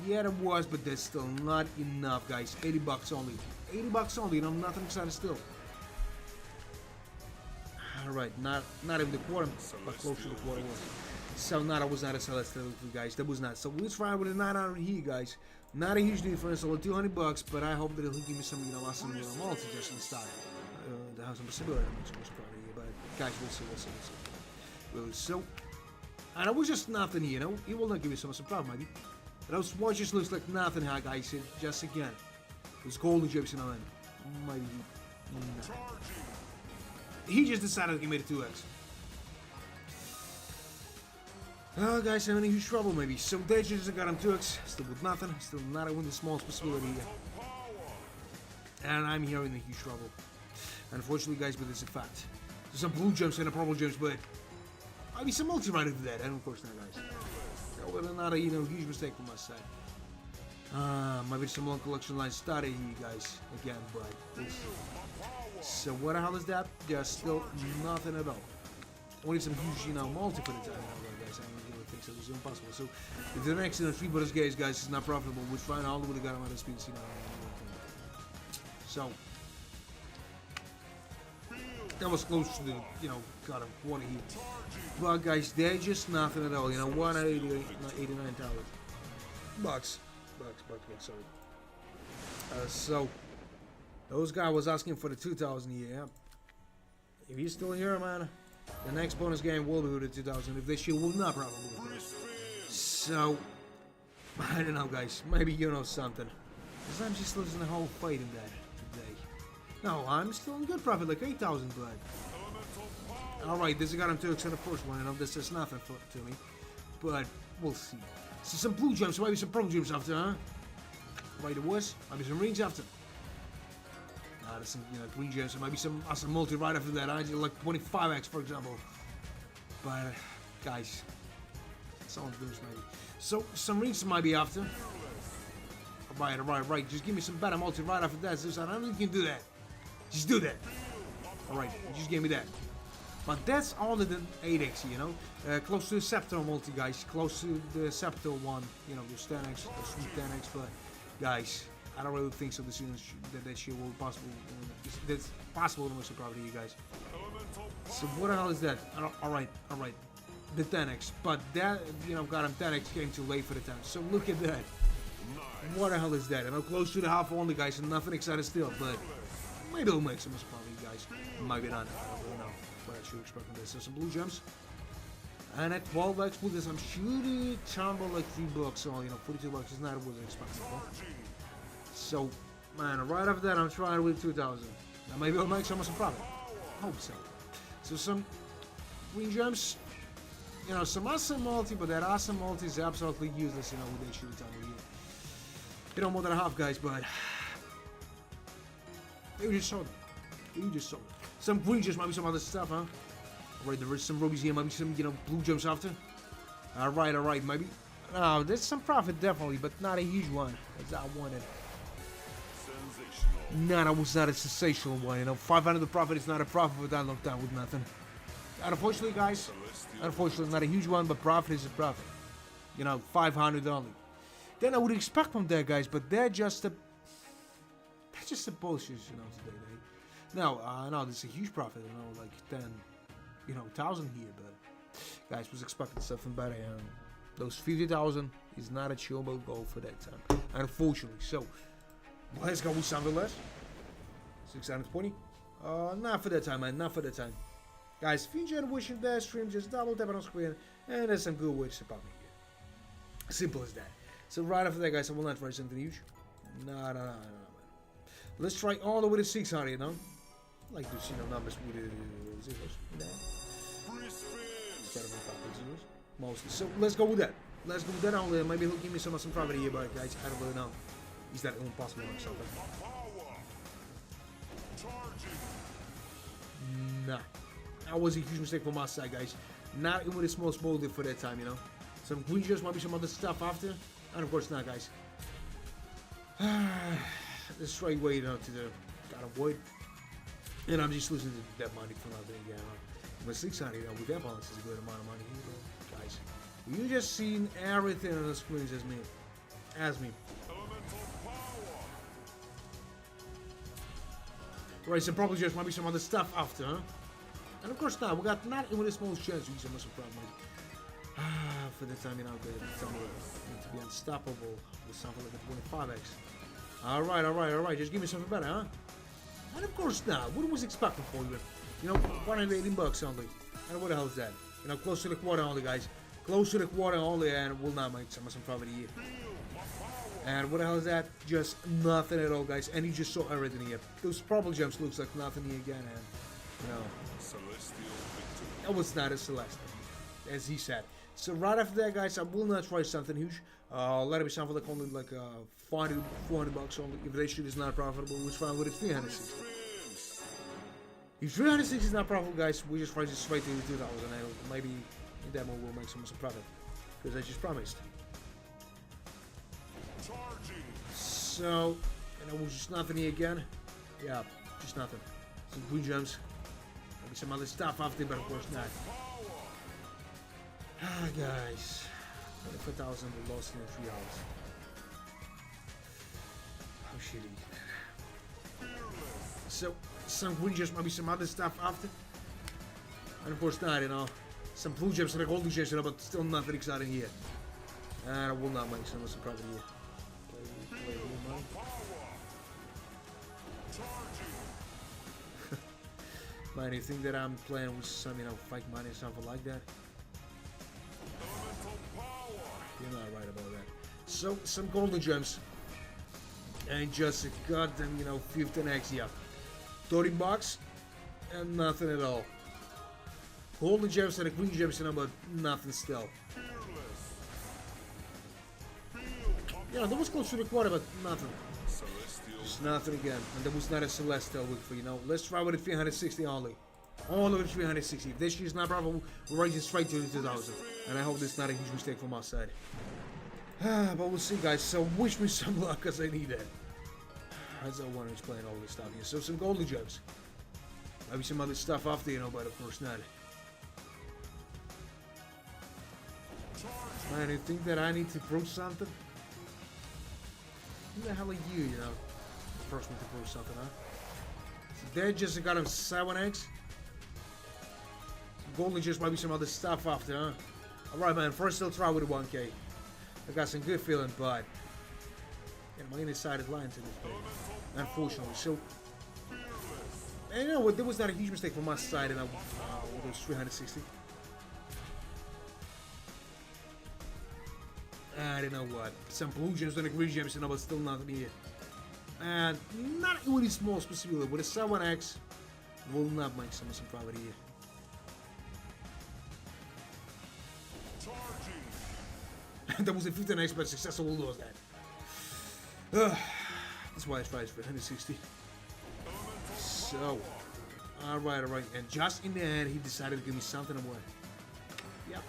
Speaker 1: Yeah, there was, but that's still not enough, guys. 80 bucks only. 80 bucks only, nothing excited still. Alright, not even the quarter, but close to the quarter was. So that was not a Celestial, guys. That was not. So let's try with a 900 here, guys. Not a huge difference, only 200 bucks, but I hope that it'll give me some, awesome, multi just in the start. To have some possibility to make some profit here, but guys, we'll see. Really, so, and it was just nothing here, It will not give you so much profit, maybe. Those watches looks like nothing, guys. Just again, those golden gems, maybe. He just decided he made a 2x. Oh, guys, I'm in a huge trouble, maybe. So they just got him 2x, still with nothing, still not even the smallest possibility here. And I'm here in a huge trouble. Unfortunately, guys, but it's a fact. There's some blue gems and a purple gems, but maybe some multi-right for that, and of course not, guys. That was not a huge mistake from my side. Maybe some long collection line started here, guys, again, but we'll see. So what the hell is that? There's still nothing at all. Only some huge, multi for the time, guys. I don't really think think so. It's impossible. So if the next 3 bonus games, guys, is not profitable, we're trying all over the got out of speed. So that was close to the, kind of quarter here. But guys, they're just nothing at all. 189,000 bucks. Yeah, sorry. So those guy was asking for the 2,000 here. If he's still here, man, the next bonus game will be with the 2,000. If this shit will not probably. So I don't know, guys. Maybe you know something. Because I'm just losing the whole fight in that today. No, I'm still in good profit, like 8,000, but alright, this got him 2x on the first one. This is nothing to me, but we'll see. So some blue gems, maybe some purple gems after, huh? Right, it was. Maybe some rings after. There's some, green gems, maybe some multi right after that. I like 25x, for example. But guys, some of those maybe. So some rings might be after. Right. Just give me some better multi right after that. So I don't think you can do that. Just do that. Alright, you just gave me that. But that's all the 8x, close to the Scepter multi, guys. Close to the Scepter one, the 10x, the sweet 10x. But guys, I don't really think so. That shit will possible. That's possible to make some property, you guys. So what the hell is that? Alright. The 10x. But that, got him 10x came too late for the 10. So look at that. What the hell is that? I'm close to the half only, guys, and nothing excited still. But maybe it'll make some property, guys. Maybe not. I don't really know. But I should expect from this. So some blue gems. And at 12x, with this, I'm shooting tumble like $3 only. 42 bucks is not what I expected. So, man, right after that, I'm trying with 2,000. Now maybe I'll make some profit. Hope so. So some green gems. Some awesome multi, but that awesome multi is absolutely useless. With that shooting tumble here. More than a half, guys, but you just saw it. Some green gems, maybe some other stuff, huh? Alright, there is some rubies here, maybe some, blue gems after. Alright, maybe. No, there's some profit, definitely, but not a huge one, as I wanted. No, that was not a sensational one, 500 of profit is not a profit without lockdown with nothing. Unfortunately, guys, not a huge one, but profit is a profit. 500 only. Then I would expect from that, guys, but they're just a bullshit, today. No, no, this is a huge profit, like 10, 1,000 here, but guys, was expecting something better. Those 50,000 is not a achievable goal for that time, unfortunately. So let's go with something less. 620. Not for that time, man. Not for that time. Guys, if you enjoyed watching that stream, just double tap it on screen, and there's some good ways to support me here. Simple as that. So right after that, guys, I will not try something huge. No, man. Let's try all the way to 600, I like to see numbers with the zeros. Instead of zeros, mostly. So let's go with that. Only maybe he'll give me some profit here, but guys, I don't really know. Is that impossible or something? Nah. That was a huge mistake from my side, guys. Not even with a small dip for that time, Some green gems, maybe some other stuff after. And of course not, guys. The straight way, to the kind of void. And I'm just losing to that money for nothing again. But 600, with that balance is a good amount of money here, guys. You just seen everything on the screens as me. Right, so probably just maybe some other stuff after, huh? And of course now, we got not even a small chance to use some muscle problem. For the time, the time need to be unstoppable with something like a 25x. Alright, just give me something better, huh? And of course not, what was expecting for you? 118 bucks only. And what the hell is that? Close to the quarter only, guys. Close to the quarter only, and will not make some profit here. And what the hell is that? Just nothing at all, guys. And you just saw everything here. Those purple gems looks like nothing here again, and that was not a celestial, as he said. So right after that, guys, I will not try something huge. Let it be something like only like 400 bucks only. If that shit is not profitable, we'll try with it 360. If 360 is not profitable, guys, we just price it straight to 2,000, and maybe in that one we'll make some profit, because I just promised. So, and it was just nothing here again. Yeah, just nothing. Some green gems, maybe some other stuff after, but of course not. Ah, guys. 25,000 we lost in 3 hours. How shitty. So, some green gems, maybe some other stuff after. And of course not, you know. Some blue gems and golden gems, you know, but still nothing exciting here. And I will not make some profit here. Play money. Man, you think that I'm playing with some, you know, fake money or something like that? You're not right about that. So, some golden gems. And just a goddamn, you know, 15x, yeah. 30 bucks and nothing at all. Golden gems and the green gems, you know, but nothing still. Yeah, that was close to the quarter, but nothing. Just nothing again. And that was not a celestial week for, you know. Let's try with the 360 only. All of the 360. If this shit is not profitable, we're rising straight to the 2000. And I hope this is not a huge mistake from our side. But we'll see, guys. So wish me some luck, because I need that. That's all I want to explain all this stuff here. So some golden gems. Maybe some other stuff after, you know, but of course not. Man, you think that I need to prove something? Who the hell are you, you know? First one to prove something, huh? So they just got him 7x. Golden gems might be some other stuff after, huh? Alright, man, first I'll try with the 1k. I got some good feeling, but my inner side is lying to this thing, unfortunately. So, and you know what? There was not a huge mistake from my side, and with those 360. I don't know what. Some blue gems and the green gems, you know, but still nothing here. And not really small specifically. With a 7x, will not make some profit here. That was a 15x, but successful loss that. That's why I tried for 160. So, alright. And just in the end, he decided to give me something away. Yep.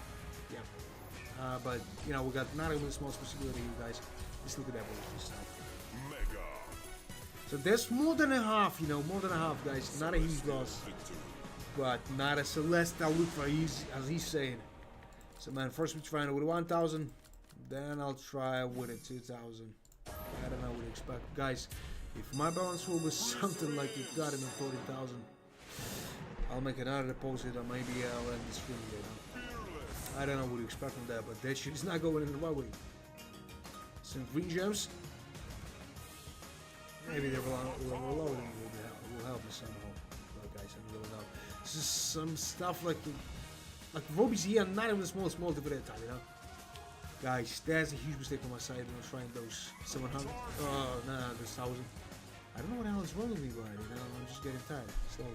Speaker 1: But, you know, we got not even a small specificity, you guys. Just look at that one.
Speaker 2: Mega.
Speaker 1: So there's more than a half, you know, more than a half, guys. Not a huge loss. But not a celestial look for easy, as he's saying. So, man, first we're trying with 1,000. Then I'll try with a 2,000. I don't know what to expect. Guys, if my balance will be something like it got in 40,000, I'll make another deposit or maybe I'll end the stream, you know. I don't know what to expect from that, but that shit is not going in the right way. Some green gems. Maybe they're reloading will help me somehow. Well, guys, I don't really know. This is some stuff like rubies here, not even the smallest multi for that time, you know. Guys, that's a huge mistake on my side. I'm trying those 700. Oh, nah, this 1,000. I don't know what the hell is wrong with me, buddy. You know, I'm just getting tired. Slowly.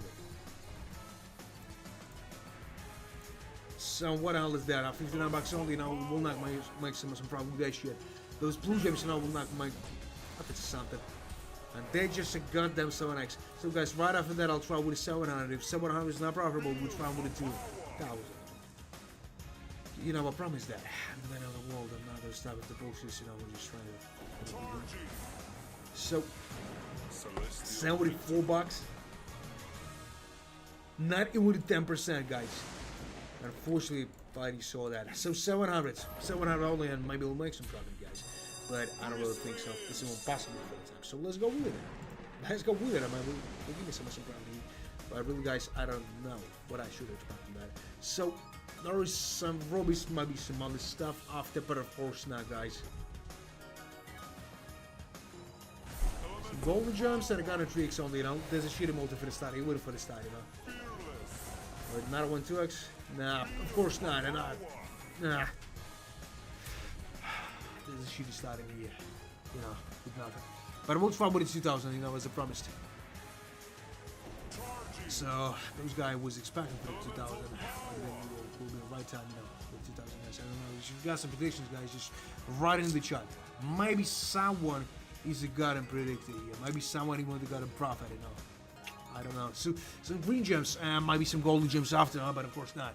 Speaker 1: So, what the hell is that? 59 bucks only, you know, will not make some problem with that shit. Those blue gems, you know, will not make up to something. And they just a goddamn 7x. So, guys, right after that, I'll try with a 700. If 700 is not profitable, we'll try with a 2,000. You know, I promise that. In the middle of the world and not those type of the bullshit, you know, we're just trying to. So, 74 bucks. Not even with 10%, guys. Unfortunately, Bitey saw that. So 700 only, and maybe we'll make some profit, guys. But I don't really think so. It's impossible for the time. So let's go with it. I mean, we'll give me some profit here. But really, guys, I don't know what I should expect from that. So. There is some rubies, maybe some other stuff after, but of course not, guys. Some golden gems and I got a 3x only, you know. There's a shitty multi for the start. He wouldn't for the start, you know. But not a 1 2x? Nah, of course not. And nah. There's a shitty start in here, you know, with nothing. But we'll try with the 2,000, you know, as I promised. So, those guy was expecting for the 2,000. Will be the right time, you know, for 2,000 guys. I don't know. If you've got some predictions, guys, just write in the chat. Maybe someone is a god and predicted here. Maybe someone even got a profit, you know. I don't know. So, some green gems and maybe some golden gems after, but of course not.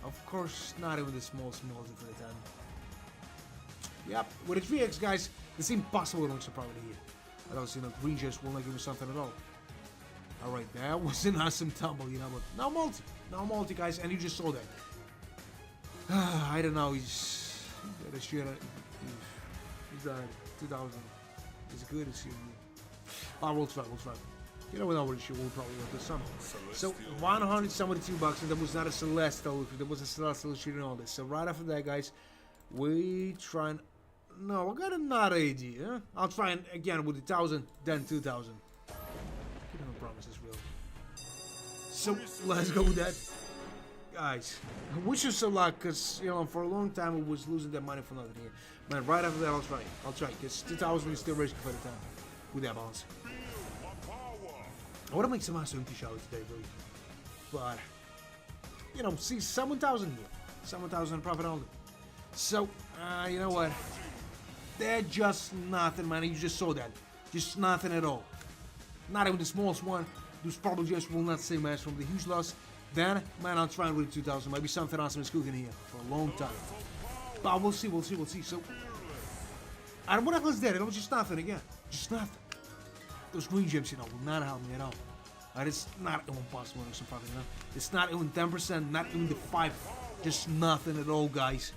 Speaker 1: Of course not even the small for the time. Yep, with a 3x, guys, it's impossible to make some profit here. I don't see no green gems will not give me something at all. Alright, that was an awesome tumble, you know, but no multi, guys, and you just saw that. I don't know. He's got a shit. He's 2000. As good as he. We'll try. You know, we'll probably want this summer. So 172 bucks, and there was not a celestial. There was a celestial shit and all this. So right after that, guys, we try and. No, I got another idea. I'll try and again with 1,000, then 2,000. Give him a promise, it's real. So let's go with that, guys. I wish us some luck, cause you know for a long time I was losing that money for nothing here. Man, right after that I'll try, cause 2,000 is still risky for the time with that balance. I want to make some awesome fish out today, really. But you know, see 7,000 here, 7,000 profit only. So you know what? They're just nothing, man. You just saw that. Just nothing at all. Not even the smallest one. Those probably just will not say much from the huge loss. Then, man, I'll try and read 2,000. Maybe something awesome is cooking here for a long time. But we'll see. So, and what else there? It was just nothing again. Just nothing. Those green gems, you know, will not help me at all. It's not even possible to make some profit, you know. It's not even 10%, not even the 5%. Just nothing at all, guys.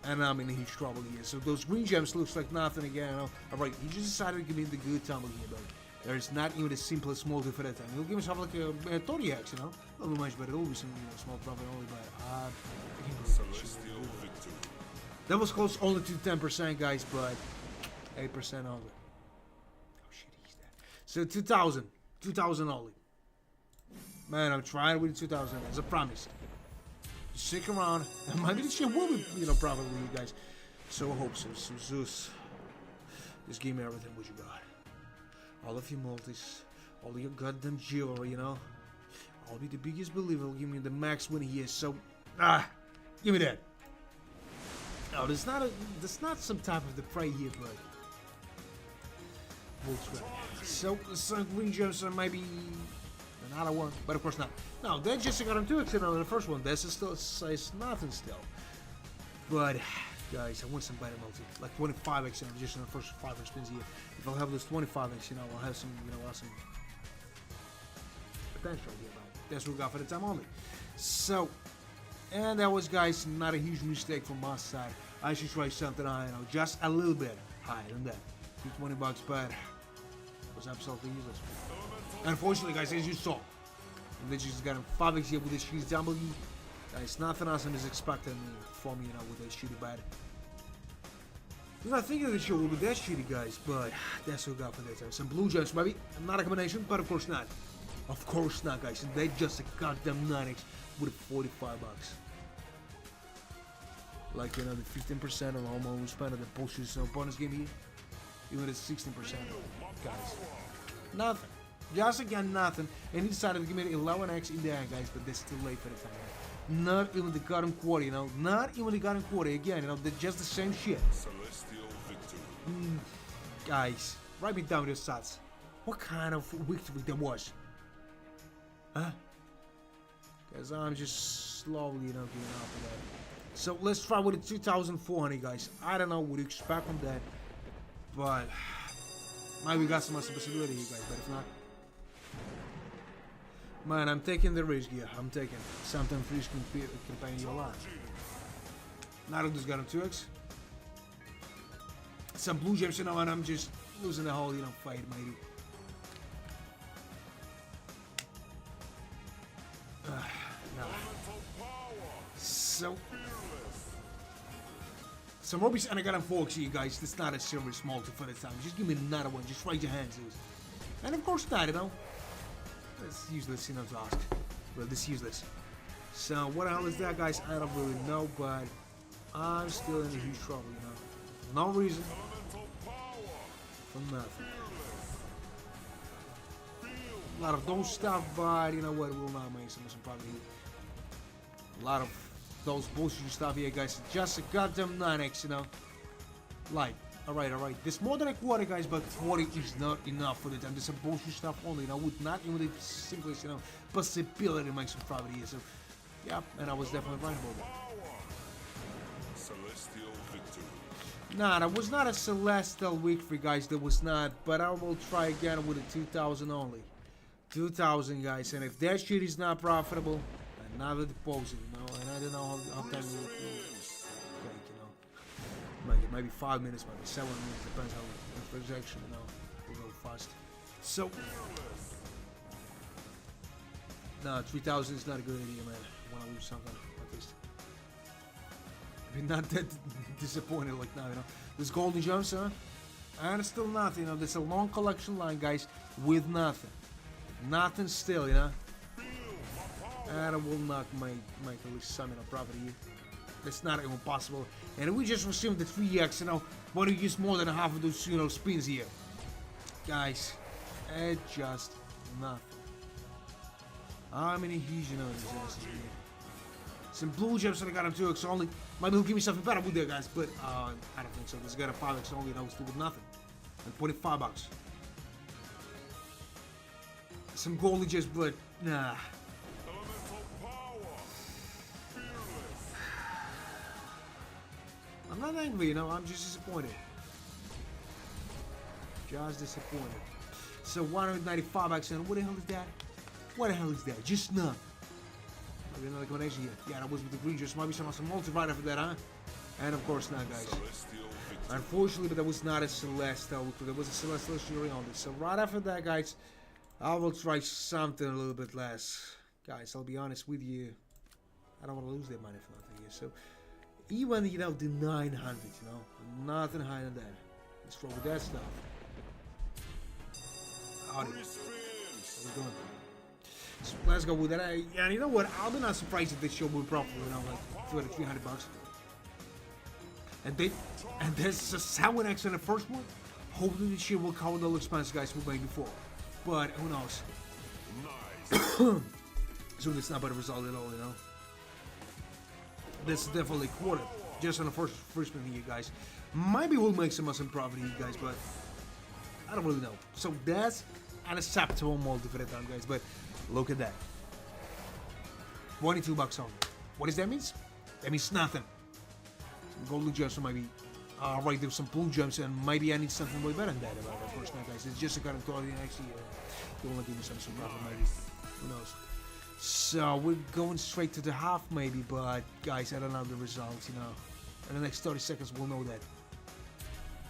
Speaker 1: And I'm in a huge trouble here. So those green gems looks like nothing again. You know? Alright, he just decided to give me the good tumble here, but there's not even the simplest multi for that time. He'll give himself like a 30x, you know? A little much better. Always some small profit only, but I can't believe that. That was close only to 10%, guys, but 8% only. Oh shit, he's dead. So 2,000. 2,000 only. Man, I'm trying with 2,000 as I promised. Stick around. Maybe this shit will be, you know, probably you guys. So I hope so. So Zeus, just give me everything what you got. All of your multis, all of your goddamn jewelry, you know. I'll be the biggest believer. Give me the max win here. So, give me that. No, there's not some type of the prey here, but we'll try. So some green gems are maybe another one, but of course not. No, they just got him 2x on the first one. This is still it's nothing still. But guys, I want some better multi, like 25x just in the first 5 spins here. If I'll have this 25x, you know, I'll have some, you know, some potential here. But that's what we got for the time only. So, and that was, guys, not a huge mistake from my side. I should try something higher, you know, just a little bit higher than that. 20 bucks, but it was absolutely useless. Unfortunately, guys, as you saw, they just got him 5x here with this huge W. Guys, nothing awesome is expected from me, you know, with that shitty bad. I'm not thinking the show will be that shitty, guys, but that's what we got for that time. Some blue gems, maybe. Not a combination, but of course not. Of course not, guys. And they just got them 9x with 45 bucks. Like, you know, the 15% on almost spent on the bullshit bonus game here. Even at 16%, guys. Nothing. Just again, nothing. And he decided to give me 11x in there, guys, but that's too late for the time. Not even the goddamn quarter, you know. Not even the goddamn quarter. Again, you know, they're just the same shit. Guys, write me down your stats. What kind of victory there was? Huh? Because I'm just slowly, you know, getting out of that. So let's try with the 2,400, guys. I don't know what to expect from that. But maybe we got some possibility here, guys. But if not, man, I'm taking the risk here. I'm taking something free can pay in your life. Now I just got him 2x. Some blue gems, you know, and I'm just losing the whole, you know, fight, maybe. Nah. So, some rubies, and I got him 4x here, guys. That's not a serious multi for the time. Just give me another one. Just raise your hands, dude. And of course not, you know. That's useless, you know, to ask. Well, this is useless. So, what the hell is that, guys? I don't really know, but I'm still in a huge trouble, you know. No reason. For nothing. A lot of those stuff, but you know what? We'll not make some probably. A lot of those bullshit stuff here, guys. Just a goddamn 9x, you know. Like, alright. There's more than a quarter, guys, but 40 is not enough for the time. There's some bullshit stuff only, you know, with not even the simplest, you know, possibility to make some profit here. So, yeah, and I was definitely right about that. Nah, that was not a celestial victory, guys. That was not. But I will try again with a 2,000 only. 2,000, guys. And if that shit is not profitable, another deposit, you know, and I don't know how time it will take, you know. Maybe 5 minutes, maybe 7 minutes, depends how the projection, you know, will go fast. So, no, 3,000 is not a good idea, man. I want to lose something like this. I mean, not that disappointed like now, you know. This golden gems, huh? And still nothing, you know. There's a long collection line, guys, with nothing. Nothing still, you know. And I will not make at least some, you know, profit here. That's not even possible. And we just received the 3x, you know. But we use more than half of those, you know, spins here. Guys, it's just nothing. How many huge, you know, disasters here? Some blue gems that I got him 2x only. Maybe he'll give me something better with there, guys, but I don't think so. This guy got a 5x only, and I was still with nothing. And 25 bucks. Some golden gems, but nah. I'm not angry, you know, I'm just disappointed. Just disappointed. So 195 bucks, and what the hell is that? What the hell is that? Just none. Maybe another combination here. Yeah, that was with the green juice. Might be some multi right after that, huh? And of course not, guys. Unfortunately, but that was not a Celestial. There was a Celestial Shuri on this. So right after that, guys, I will try something a little bit less. Guys, I'll be honest with you. I don't want to lose that money for nothing here. So even, you know, the 900, you know, nothing higher than that. Let's throw with that stuff. Howdy. What are we doing? So let's go with that. And you know what? I'll be not surprised if this show will profit, you know, like 200 to 300 bucks. And there's a 7x in the first one. Hopefully this shit will cover the expenses, guys, we made before. But who knows? Nice. So it's not a better result at all, you know. This is definitely a quarter, just on the first spin here, guys. Maybe we'll make some profit here, guys, but I don't really know. So that's an acceptable multi for the time, guys. But look at that, 22 bucks only. What does that mean? That means nothing. Some golden gems, maybe. Right, there's some blue gems, and maybe I need something way better than that. About that first night, guys. It's just a kind of thought. Actually, they want to give me some profit, maybe. Who knows? So we're going straight to the half, maybe. But guys, I don't know the results. You know, in the next 30 seconds, we'll know that.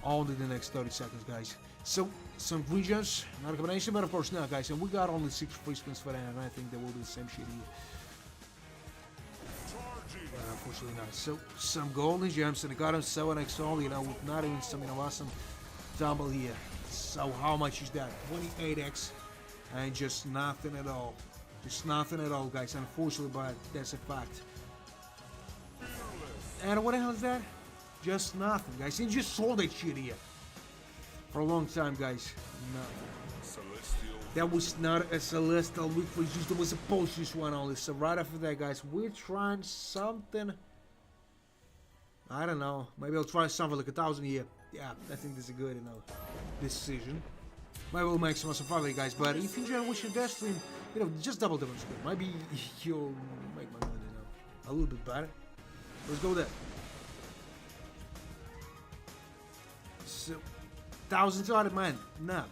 Speaker 1: Only the next 30 seconds, guys. So some green gems, not a combination, but of course not, guys. And we got only 6 free spins for that, and I think they will do the same shit here. But unfortunately not. So some golden gems, and I got them 7x all, you know, with not even some, you know, awesome double here. So how much is that? 28x, and just nothing at all. Just nothing at all, guys. Unfortunately, but that's a fact. And what the hell is that? Just nothing, guys. You just saw that shit here. For a long time, guys. Nothing. That was not a Celestial weekly juice. There was a post juice one only. So right after that, guys, we're trying something. I don't know. Maybe I'll try something like 1,000 here. Yeah, I think this is a good, you know, decision. Maybe we'll make some profit, guys. But if you enjoy watching that stream, you know, just double the good. Maybe you'll make my money, you know, a little bit better. Let's go there. So 1,200, man. Nah.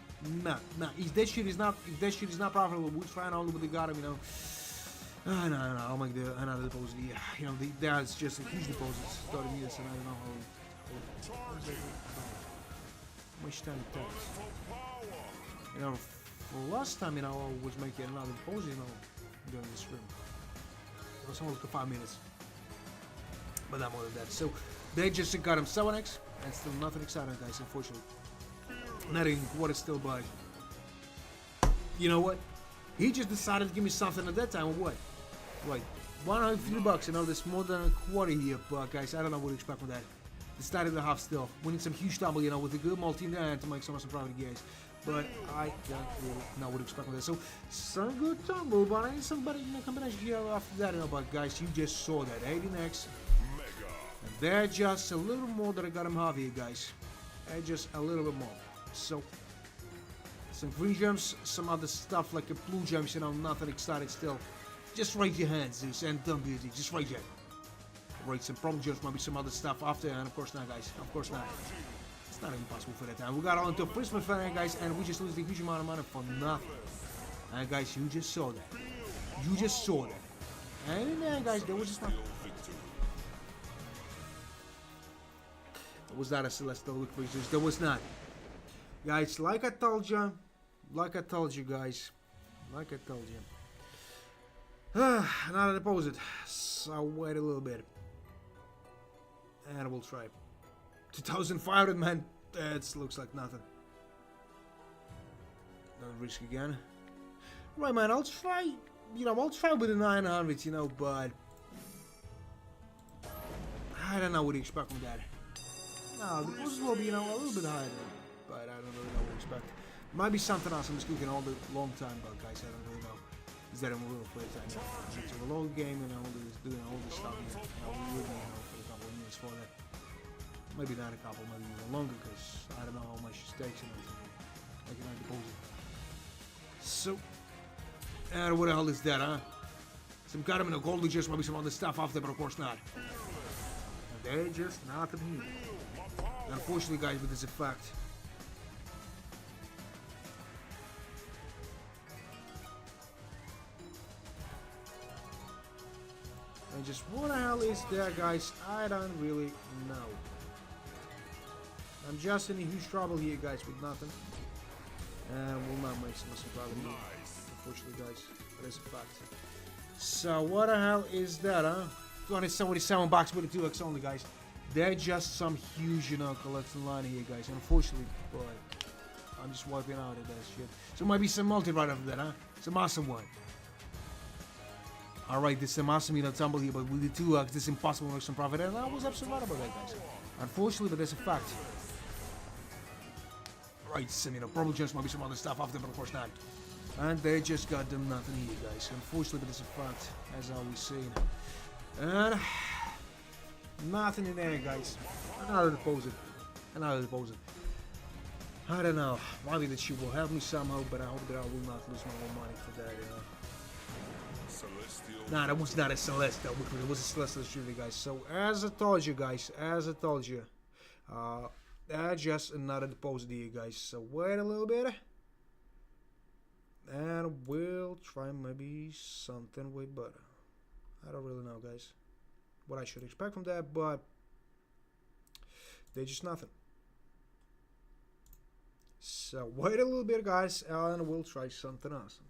Speaker 1: If that shit is not profitable, we're trying all over the goddamn, you know. No. I'll make another deposit. Yeah, you know, that's just a huge deposit. 30 minutes, and I don't know how much time it takes. You know, for last time, you know, I was making another deposit, you know, during the stream. It was only like 5 minutes, but not more than that. So they just got him 7x, and still nothing exciting, guys. Unfortunately. Not even what it's still, but you know what? He just decided to give me something at that time, or what? Like 103 bucks. You know, there's more than a quarter here, but guys, I don't know what to expect from that. They started the half still. We need some huge double, you know, with a good multi in there to make some profit, guys. But I don't really know what to expect from that. So some good tumble, but I need somebody in the combination here after that, you know. But guys, you just saw that 18x. And they're just a little more that I got him half here, guys. And just a little bit more. So, some green gems, some other stuff like a blue gems, you know, nothing exciting still. Just raise your hands, Zeus, and don't be easy. Just raise your hand. Raise some problem gems, maybe some other stuff after, and of course not, guys. Of course not. It's not even possible for that time. We got on to Christmas for that, guys, and we just lose a huge amount of money for nothing. And guys, you just saw that. You just saw that. And in the end, guys, there was just nothing.
Speaker 2: Victory.
Speaker 1: There was not a celestial victory. There was not. Guys, like I told you guys, like I told you. Not an opposite. So wait a little bit. And we'll try. 2,500, man. That looks like nothing. Don't risk again. Right, man, I'll try, I'll try with the 900, but I don't know what to expect from that. No, the poses will be, a little bit higher, but I don't really know what to expect. Might be something else. I'm just cooking all the long time, but guys, I don't really know. Is that I'm a little play time? It's a long game, doing all this stuff. We would need, for a couple of minutes for that. Maybe not a couple, maybe even longer, because I don't know how much it takes and everything. I cannot depose it. So, and what the hell is that, huh? Some kind of gold, just maybe some other stuff after, but of course not. And they're just nothing here. Unfortunately, guys, but this is a fact. And just what the hell is that, guys? I don't really know. I'm just in a huge trouble here, guys, with nothing. And will not make some problem here. Unfortunately, guys, that is a fact. So what the hell is that, huh? 277 bucks with the 2x only, guys. They're just some huge, collection line here, guys. Unfortunately, but I'm just wiping out of that shit. So might be some multi right after that, huh? Some awesome one. Alright, this is some awesome, tumble here, but with the 2x, this is impossible to make some profit. And I was absolutely right about that, guys. Unfortunately, but that's a fact. Right, some, probably just might be some other stuff after, but of course not. And they just got them nothing here, guys. Unfortunately, but it's a fact, as always seen. And nothing in there, guys. Another deposit. Another deposit. I don't know. Maybe that she will help me somehow, but I hope that I will not lose my own money for that,
Speaker 2: Celestial.
Speaker 1: Nah, that was not a celestial. It was a celestial shooter, guys. So, as I told you, guys, just another deposit here, guys. So, wait a little bit. And we'll try maybe something way better. I don't really know, guys, what I should expect from that, but they're just nothing. So, wait a little bit, guys, and we'll try something awesome.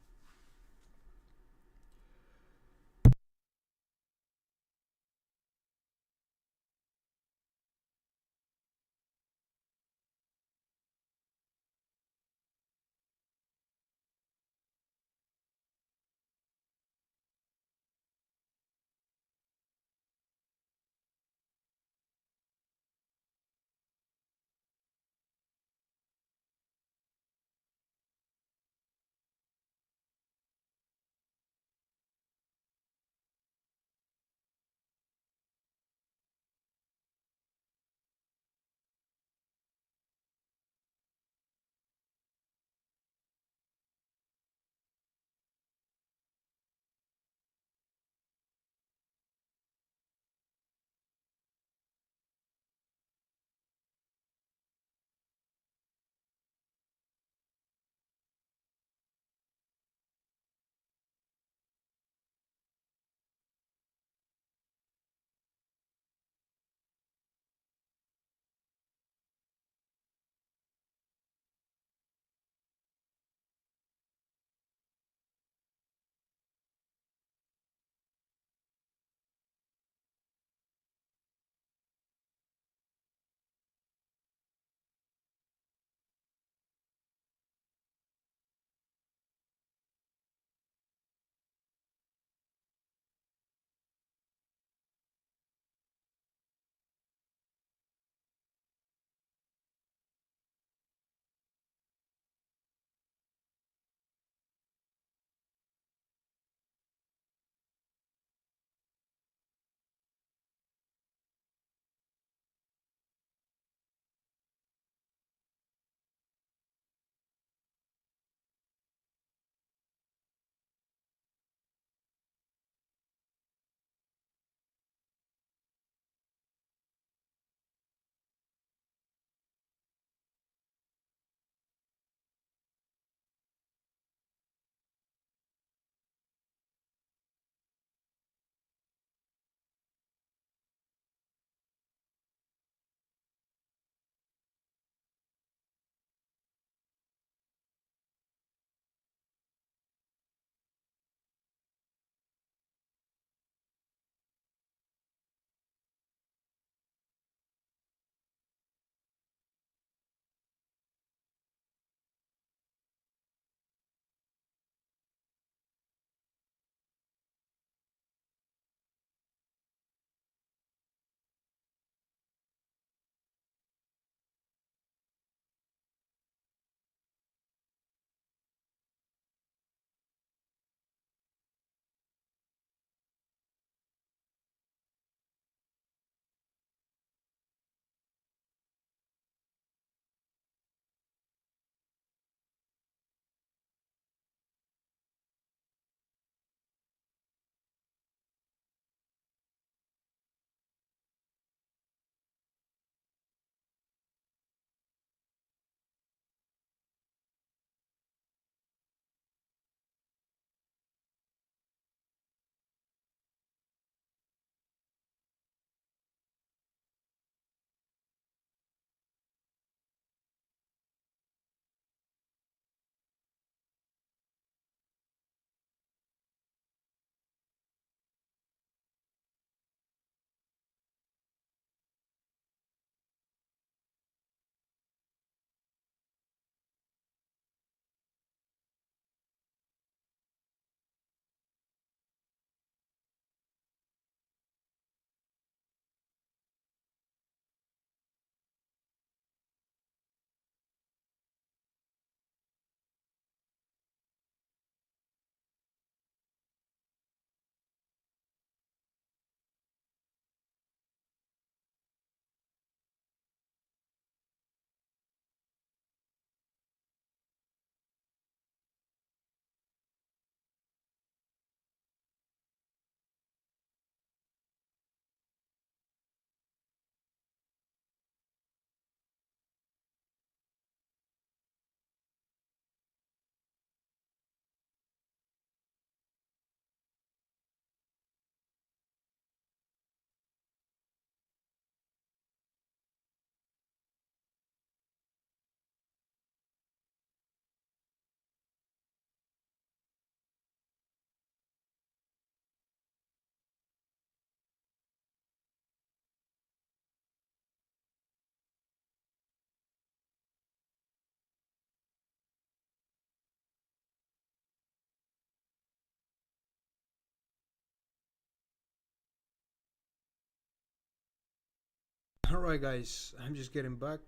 Speaker 1: Alright guys, I'm just getting back.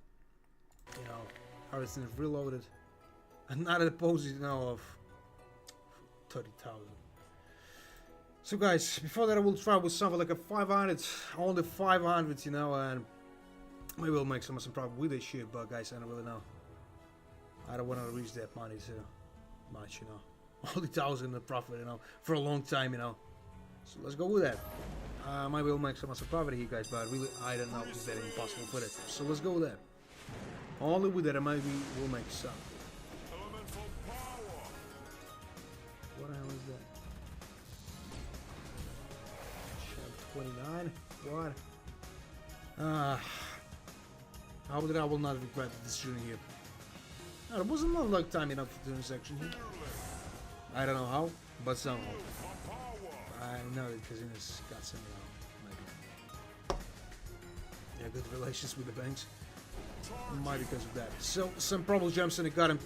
Speaker 1: You know, everything is reloaded. I'm not at a deposit now of 30,000. So guys, before that I will try with something like a 500, only 500, you know, and maybe we'll make some profit with this shit, but guys, I don't really know. I don't want to reach that money too much, you know. Only 1,000 in profit, you know, for a long time, you know. So let's go with that. Maybe we'll make some profit here, guys, but really, I don't know if that impossible for it. So let's go with that. Only with that, maybe we'll make some. What the hell is that? Chap 29? What? I hope that I will not regret the decision here. No, it wasn't a long time enough to do this section here. I don't know how, but somehow. I know that casinos got some, you know, maybe. Yeah, good relations with the banks. Might because of that. So, some probable jumps and it got him.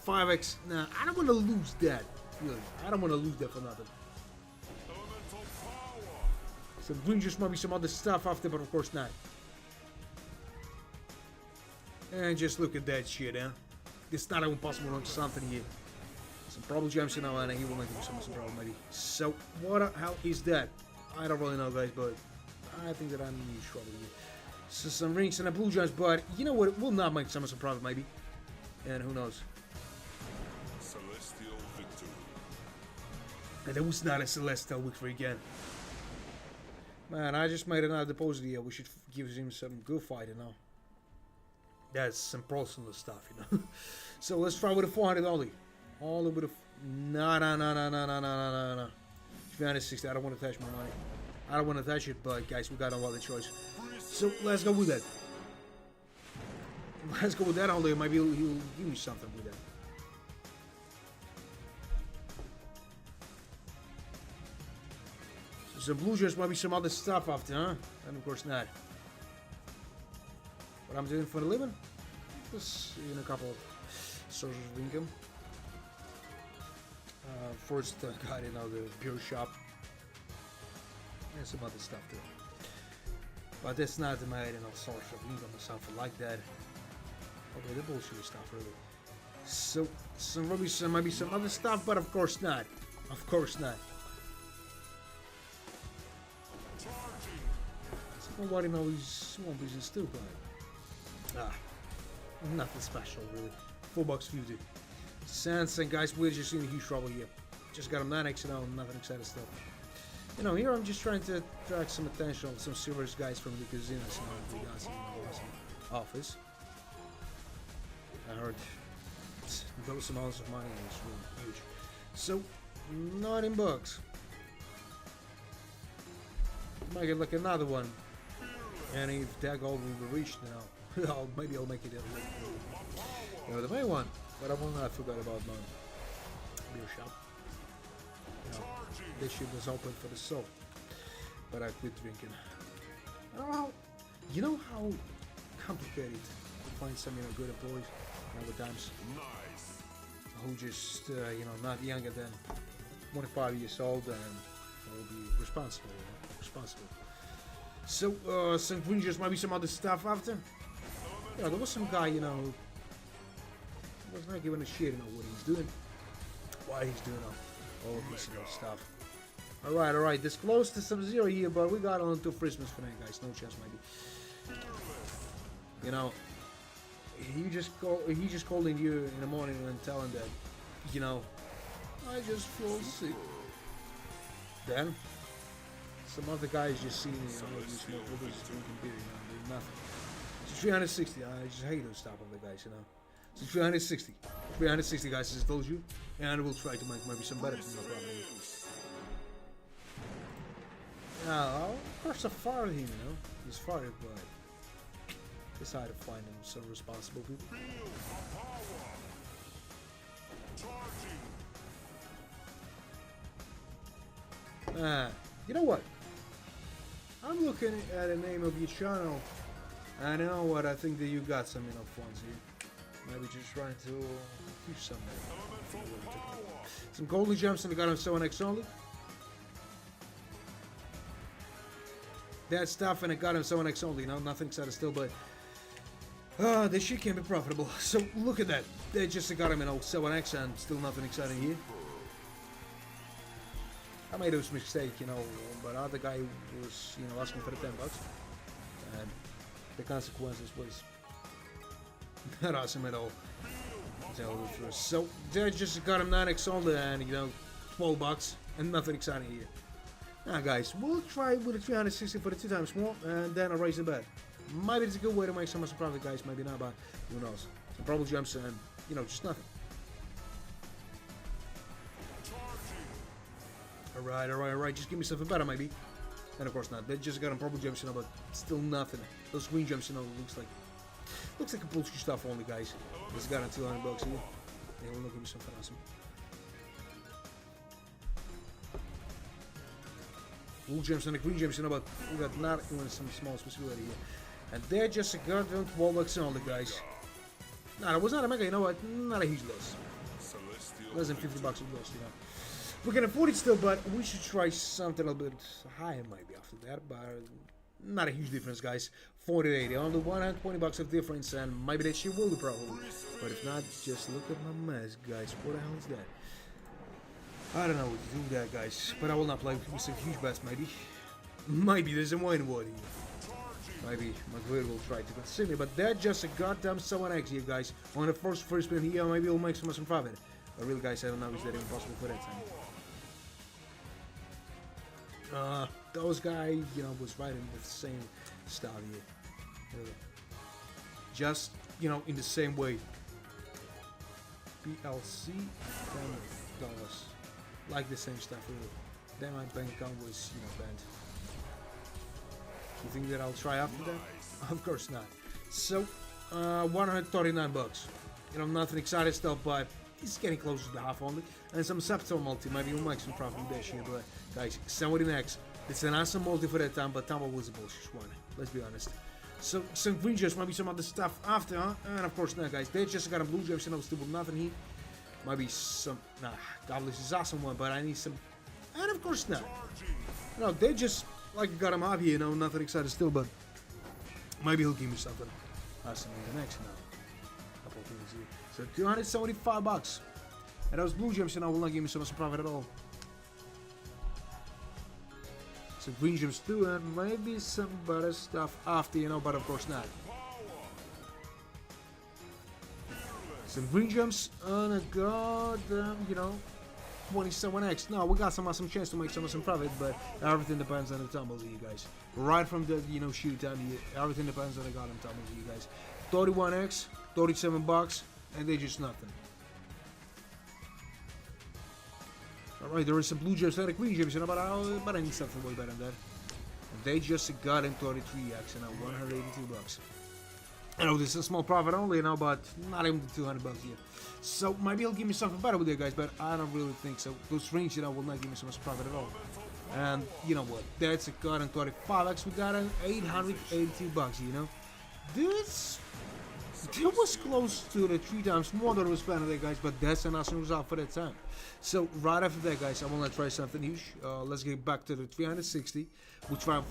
Speaker 1: 5x. Nah, I don't want to lose that. Really. I don't want to lose that for nothing. Some green juice might be some other stuff after, but of course not. And just look at that shit, huh? It's not impossible on something here. Some probable jumps in our and he will make some problem maybe. So, what the hell is that? I don't really know, guys, but I think that I'm in trouble here. So, some rings and a blue jumps, but you know what? It will not make some profit, maybe. And who knows?
Speaker 2: Celestial victory.
Speaker 1: And it was not a celestial victory again. Man, I just made another deposit here. We should give him some good fight, you know. That's some personal stuff, you know. So let's try with a 400 only. Only with a... No. 360. I don't want to touch my money. I don't want to touch it, but guys, we got no other choice. So let's go with that. Let's go with that only. Maybe he'll give me something with that. So some blue juice, maybe some other stuff after, huh? And of course not. What I'm doing for a living? Just in a couple of sources of income. First, got you know, the beer shop and some other stuff too. But that's not my you know, source of income or something like that. Okay, the bullshit stuff really. So maybe some other stuff, but of course not. Of course not. Nobody knows small business too, but nothing special really. $4.50. Cents, and guys, we're just in a huge trouble here. Just got him 9x and all, nothing exciting stuff. You know, here I'm just trying to attract some attention of some serious guys from the casinos, you know, we got some office. I heard those amounts of money is really huge. So, $19. Might get like another one. And if that goal will be reached now, maybe I'll make it you know, the main one. But I will not forget about my beer shop. You know, this shit was open for the soul. But I quit drinking. I don't know. You know how complicated to find some, you know, good employees nowadays.
Speaker 2: Nice.
Speaker 1: Who just, you know, not younger than 25 years old and will be responsible, you know, responsible. So, some green juice, maybe some other stuff after. You know, there was some guy, you know, who was not giving a shit, you know, what he's doing, why he's doing all of this, you know, stuff. Alright, this close to some zero here, but we got on until Christmas for that, guys. No chance, maybe. You know, he just calling you in the morning and telling that, you know, I just feel sick. Then some other guys just seeing, you know, just smoke others drinking beer, you know, doing nothing. So 360. I just hate those type of guys, you know. So 360 guys, as I told you, and we'll try to make maybe some better, no problem. Now, of course, I fired him, you know. He's fired, but decided to find him some responsible people. You know what? I'm looking at the name of your channel. I know what, I think that you got some, you know, funds here. Maybe just trying to do something. Some golden gems and I got him 7x only. that stuff, and I got him 7x only, you know, nothing excited still, but this shit can be profitable. So look at that. They just got him, you know, 7x and still nothing exciting here. I made this mistake, you know, but other guy was, you know, asking for the 10 bucks, and the consequences was not awesome at all. So they just got him 9x only, and you know, 12 bucks and nothing exciting here. Now guys, we'll try with a 360 for the 2 times more, and then I'll raise the bet. Maybe it's a good way to make some profit, guys, maybe not, but who knows. Some probable jumps and, you know, just nothing. Alright, just give me something better, maybe. And of course not. They just got him probable jumps, you know, but still nothing. Those green jumps, you know, looks like a bullshit stuff only, guys. This got him 200 bucks here. They will give me something awesome. Blue gems and the green gems, you know, but we got not even some small possibility here. And they're just a goddamn 12 bucks only, guys. Nah, that was not a mega, you know what? Not a huge loss. Less than 50 bucks a loss, you know. We can afford it still, but we should try something a little bit higher maybe after that. But not a huge difference, guys. 40-80, only 120 bucks of difference, and maybe that shit will be probably. But if not, just look at my mess, guys. What the hell is that? I don't know what to do with that, guys. But I will not play with some huge bets, maybe. Maybe there's a win word here. Maybe my grid will try to continue, but that's just a goddamn 7x here, guys. On the first spin here, maybe we'll make some profit. But really, guys, I don't know if that even possible for that time. Those guys, you know, was riding the same style here. Just, you know, in the same way. PLC, $10. Like the same stuff, really. Then my bank account was, you know, banned. You think that I'll try after that? Of course not. So, 139 bucks. You know, nothing exciting stuff, but it's getting closer to the half only. And some subtle multi, maybe we'll make some profit with that shit, but guys, 79x. It's an awesome multi for that time, but Tampa was a bullshit one. Let's be honest. So, some green gems, maybe some other stuff after, huh? And of course not, guys. They just got a blue gems, and I was still with nothing here. Maybe some, nah, Godless is awesome one, but I need some, and of course not. No, they just, like, got him out here, you know, nothing excited still, but maybe he'll give me something awesome in the next now. Couple things here. So 275 bucks. And those blue gems, you know, will not give me so much profit at all. Some green gems too, and maybe some better stuff after, you know, but of course not. Some green gems on a goddamn, you know, 27x. No, we got some awesome chance to make some profit, but everything depends on the tumbles here, guys. Right from the, you know, shoot time here, everything depends on the goddamn tumbles here, guys. 31x, 37 bucks, and they just nothing. Alright, there is some blue gems and the green gems, you know, but I need something way better than that. And they just got in 33x, and now 182 bucks. I know this is a small profit only, you know, but not even the 200 bucks yet. So maybe he'll give me something better with it, guys, but I don't really think so. Those rings, you know, will not give me so much profit at all. And you know what? That's a cut in 35x. We got an 882 bucks, you know. This was close to the 3 times more than I was planning there, guys, but that's an awesome result for that time. So right after that, guys, I want to try something huge. Let's get back to the 360. We'll try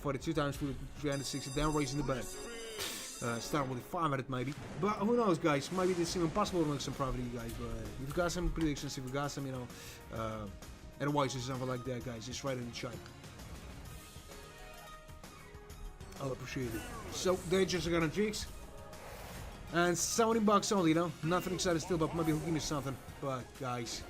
Speaker 1: for the 2 times for the 360, then raising the bet. Start with 500 maybe, but who knows, guys? Maybe it's even possible to make some profit, you guys. But if you've got some predictions, if you've got some, you know, advice or something like that, guys, just write it in the chat. I'll appreciate it. So they just got on jigs, and 70 bucks only, you know, nothing excited still, but maybe he'll give me something. But guys,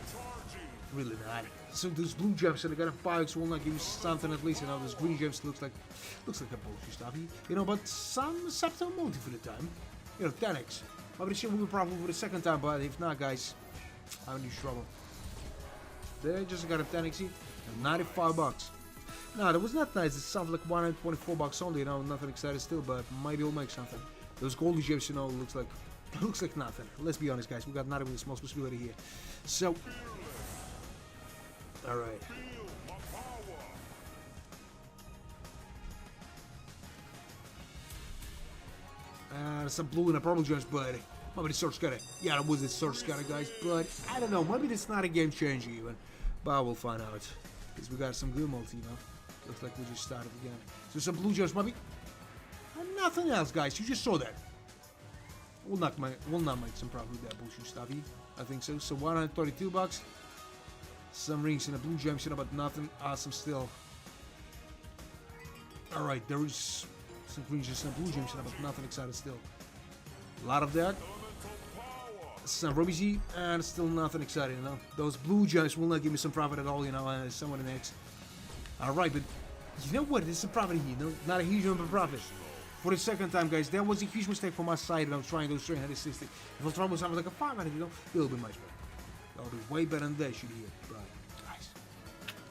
Speaker 1: really not. So those blue gems and they got a 5x will not give you something at least, you know. Those green gems looks like a bullshit stuff, you know, but some subtle multi for the time, you know, 10x. Maybe the shit will be profitable for the second time, but if not, guys, I'm in huge trouble. They just got a 10x here and 95 bucks. No, that was not nice. It sounds like 124 bucks only, you know, nothing excited still, but maybe we'll make something. Those golden gems, you know, looks like nothing. Let's be honest, guys, we got not even the small possibility here. So, alright. Some blue and a purple gems, but maybe the sword scatter. Yeah, that was the sword scatter, guys, but I don't know. Maybe it's not a game changer even, but we'll find out. Because we got some good multi, you know. Looks like we just started again. So some blue gems, maybe. And nothing else, guys. You just saw that. We'll not make some profit with that bullshit stuffy. I think so. So 132 bucks. Some rings and a blue gem, but nothing awesome still. Alright, there is some green gems and a blue gem, but nothing exciting still. A lot of that. Some rubies and still nothing exciting, you know. Those blue gems will not give me some profit at all, you know, somewhere the next. Alright, but you know what? There's some profit here, you know? Not a huge amount of profit. For the second time, guys, that was a huge mistake from my side, and I'm trying those 360. If I was trying with something like a 500, you know, it'll be much better. That'll be way better than that shit here. But, guys,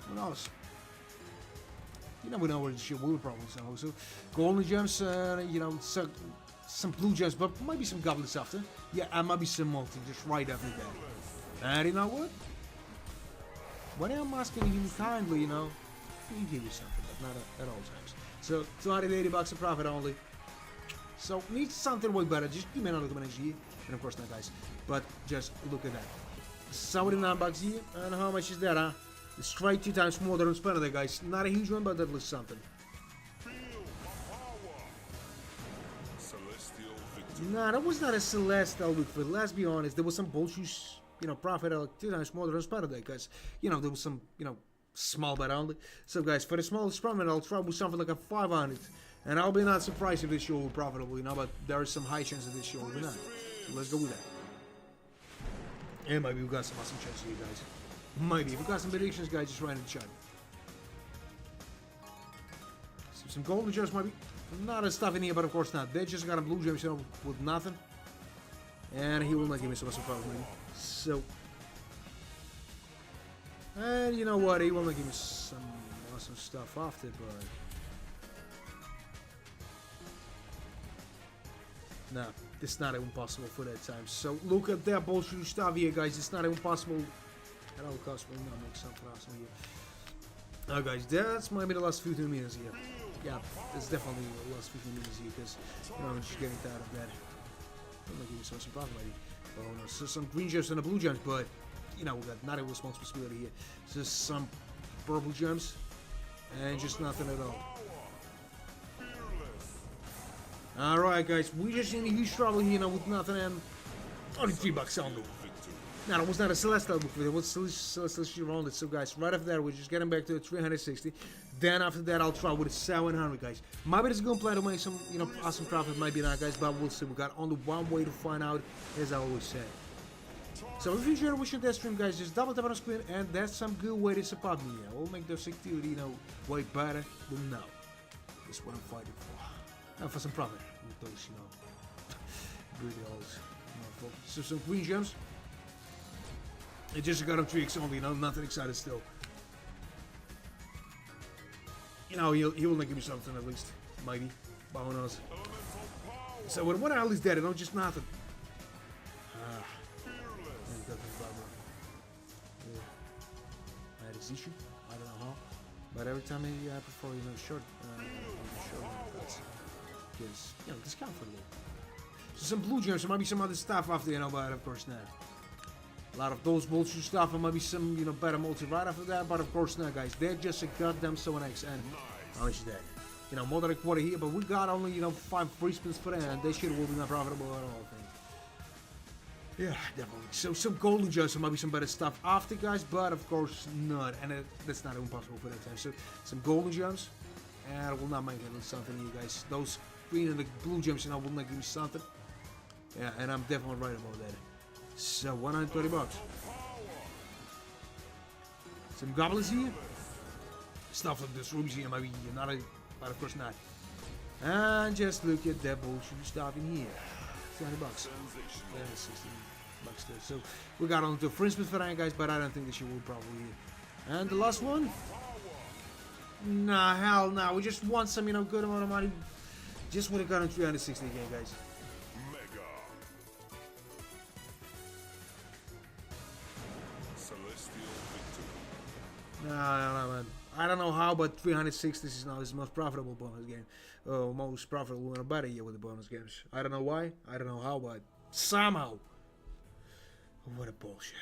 Speaker 1: who knows? You never know where this shit will probably somehow. So, golden gems, you know, some blue gems, but maybe some goblets after. Yeah, and maybe some multi, just right after that. And you know what? When I'm asking you kindly, you know, he give you something, but not at all times. So, 280 bucks a profit only. So, need something way better. Just give me another combination here. And of course not, guys. But just look at that. 79 bucks here. And how much is that, huh? It's straight 2 times more than spent there, guys. Not a huge one, but at least something. Nah, that was not a celestial victory. Let's be honest. There was some bullshit, you know, profit like 2 times more than spent there, guys. You know, there was some, you know, small bet only. So, guys, for the smallest profit, I'll try with something like a 500. And I'll be not surprised if this show will be profitable, you know, but there is some high chance that this show will be not. So let's go with that. And maybe we got some awesome chances here, guys. Maybe. If we got some predictions, guys, just write in the chat. So some golden gems, maybe. Not a stuff in here, but of course not. They just got a blue gem, you know, with nothing. And he will not give me so much profit, maybe. So. And you know what? He will not give me some awesome stuff after, but. No, it's not even possible for that time. So look at that bullshit stuff here, guys. It's not even possible. At all costs, will not make something awesome here. Guys, that's maybe the last 15 minutes here. Yeah, it's definitely the last 15 minutes here because you know I'm just getting tired of that. I'm gonna give you some profit, maybe. Oh no, so some green gems and the blue gems, but you know we got not a responsibility here. Just some purple gems and just nothing at all. Alright guys, we just in a huge trouble here now with nothing and only $3 only. Now it was not a celestial book, it was celestial around it. So guys, right after that we're just getting back to 360. Then after that I'll try with 700 guys. Maybe it's gonna plan to make some, you know, awesome profit, maybe not guys, but we'll see. We got only one way to find out, as I always say. So if you enjoyed watching that stream guys, just double tap on the screen and that's some good way to support me. I will make the security, you know, way better than now. That's what I'm fighting for. And for some profit with those, you know, greedy holes. So some green gems. It just got him 3x only, you know, nothing excited still. You know, he will not give me something at least. Maybe. But who knows. So what the hell is that? You know, just nothing. This issue. I don't know how. But every time I prefer, you know, short cuts. Because, you know, discount for a little. So some blue gems, there might be some other stuff after, you know, but of course not. A lot of those bullshit stuff, and maybe some, you know, better multi right after that, but of course not, guys. They're just a goddamn 7x, and how much is that? You know, more than a quarter here, but we got only, you know, 5 free spins for that, and they shit will be not profitable at all, I think. Yeah, definitely. So some golden gems, so maybe some better stuff after, guys, but of course not, and that's not even possible for that time. So some golden gems, and I will not make it something here, guys. Those green and the blue gems, you know, will not give me something. Yeah, and I'm definitely right about that. So 130 bucks. Some goblins here. Stuff like this rubies here, maybe not a, but of course not. And just look at that bullshit stuff in here. 20 bucks. Yeah, 16 bucks there. So we got on to for instance for that guys, but I don't think that she will probably. And the last one. Nah, hell no. We just want some, you know, good amount of money. Just would have got on 360 again, guys. No, man. I don't know how, but 360 is now his most profitable bonus game. Most profitable one about a year with the bonus games. I don't know why. I don't know how, but somehow. What a bullshit.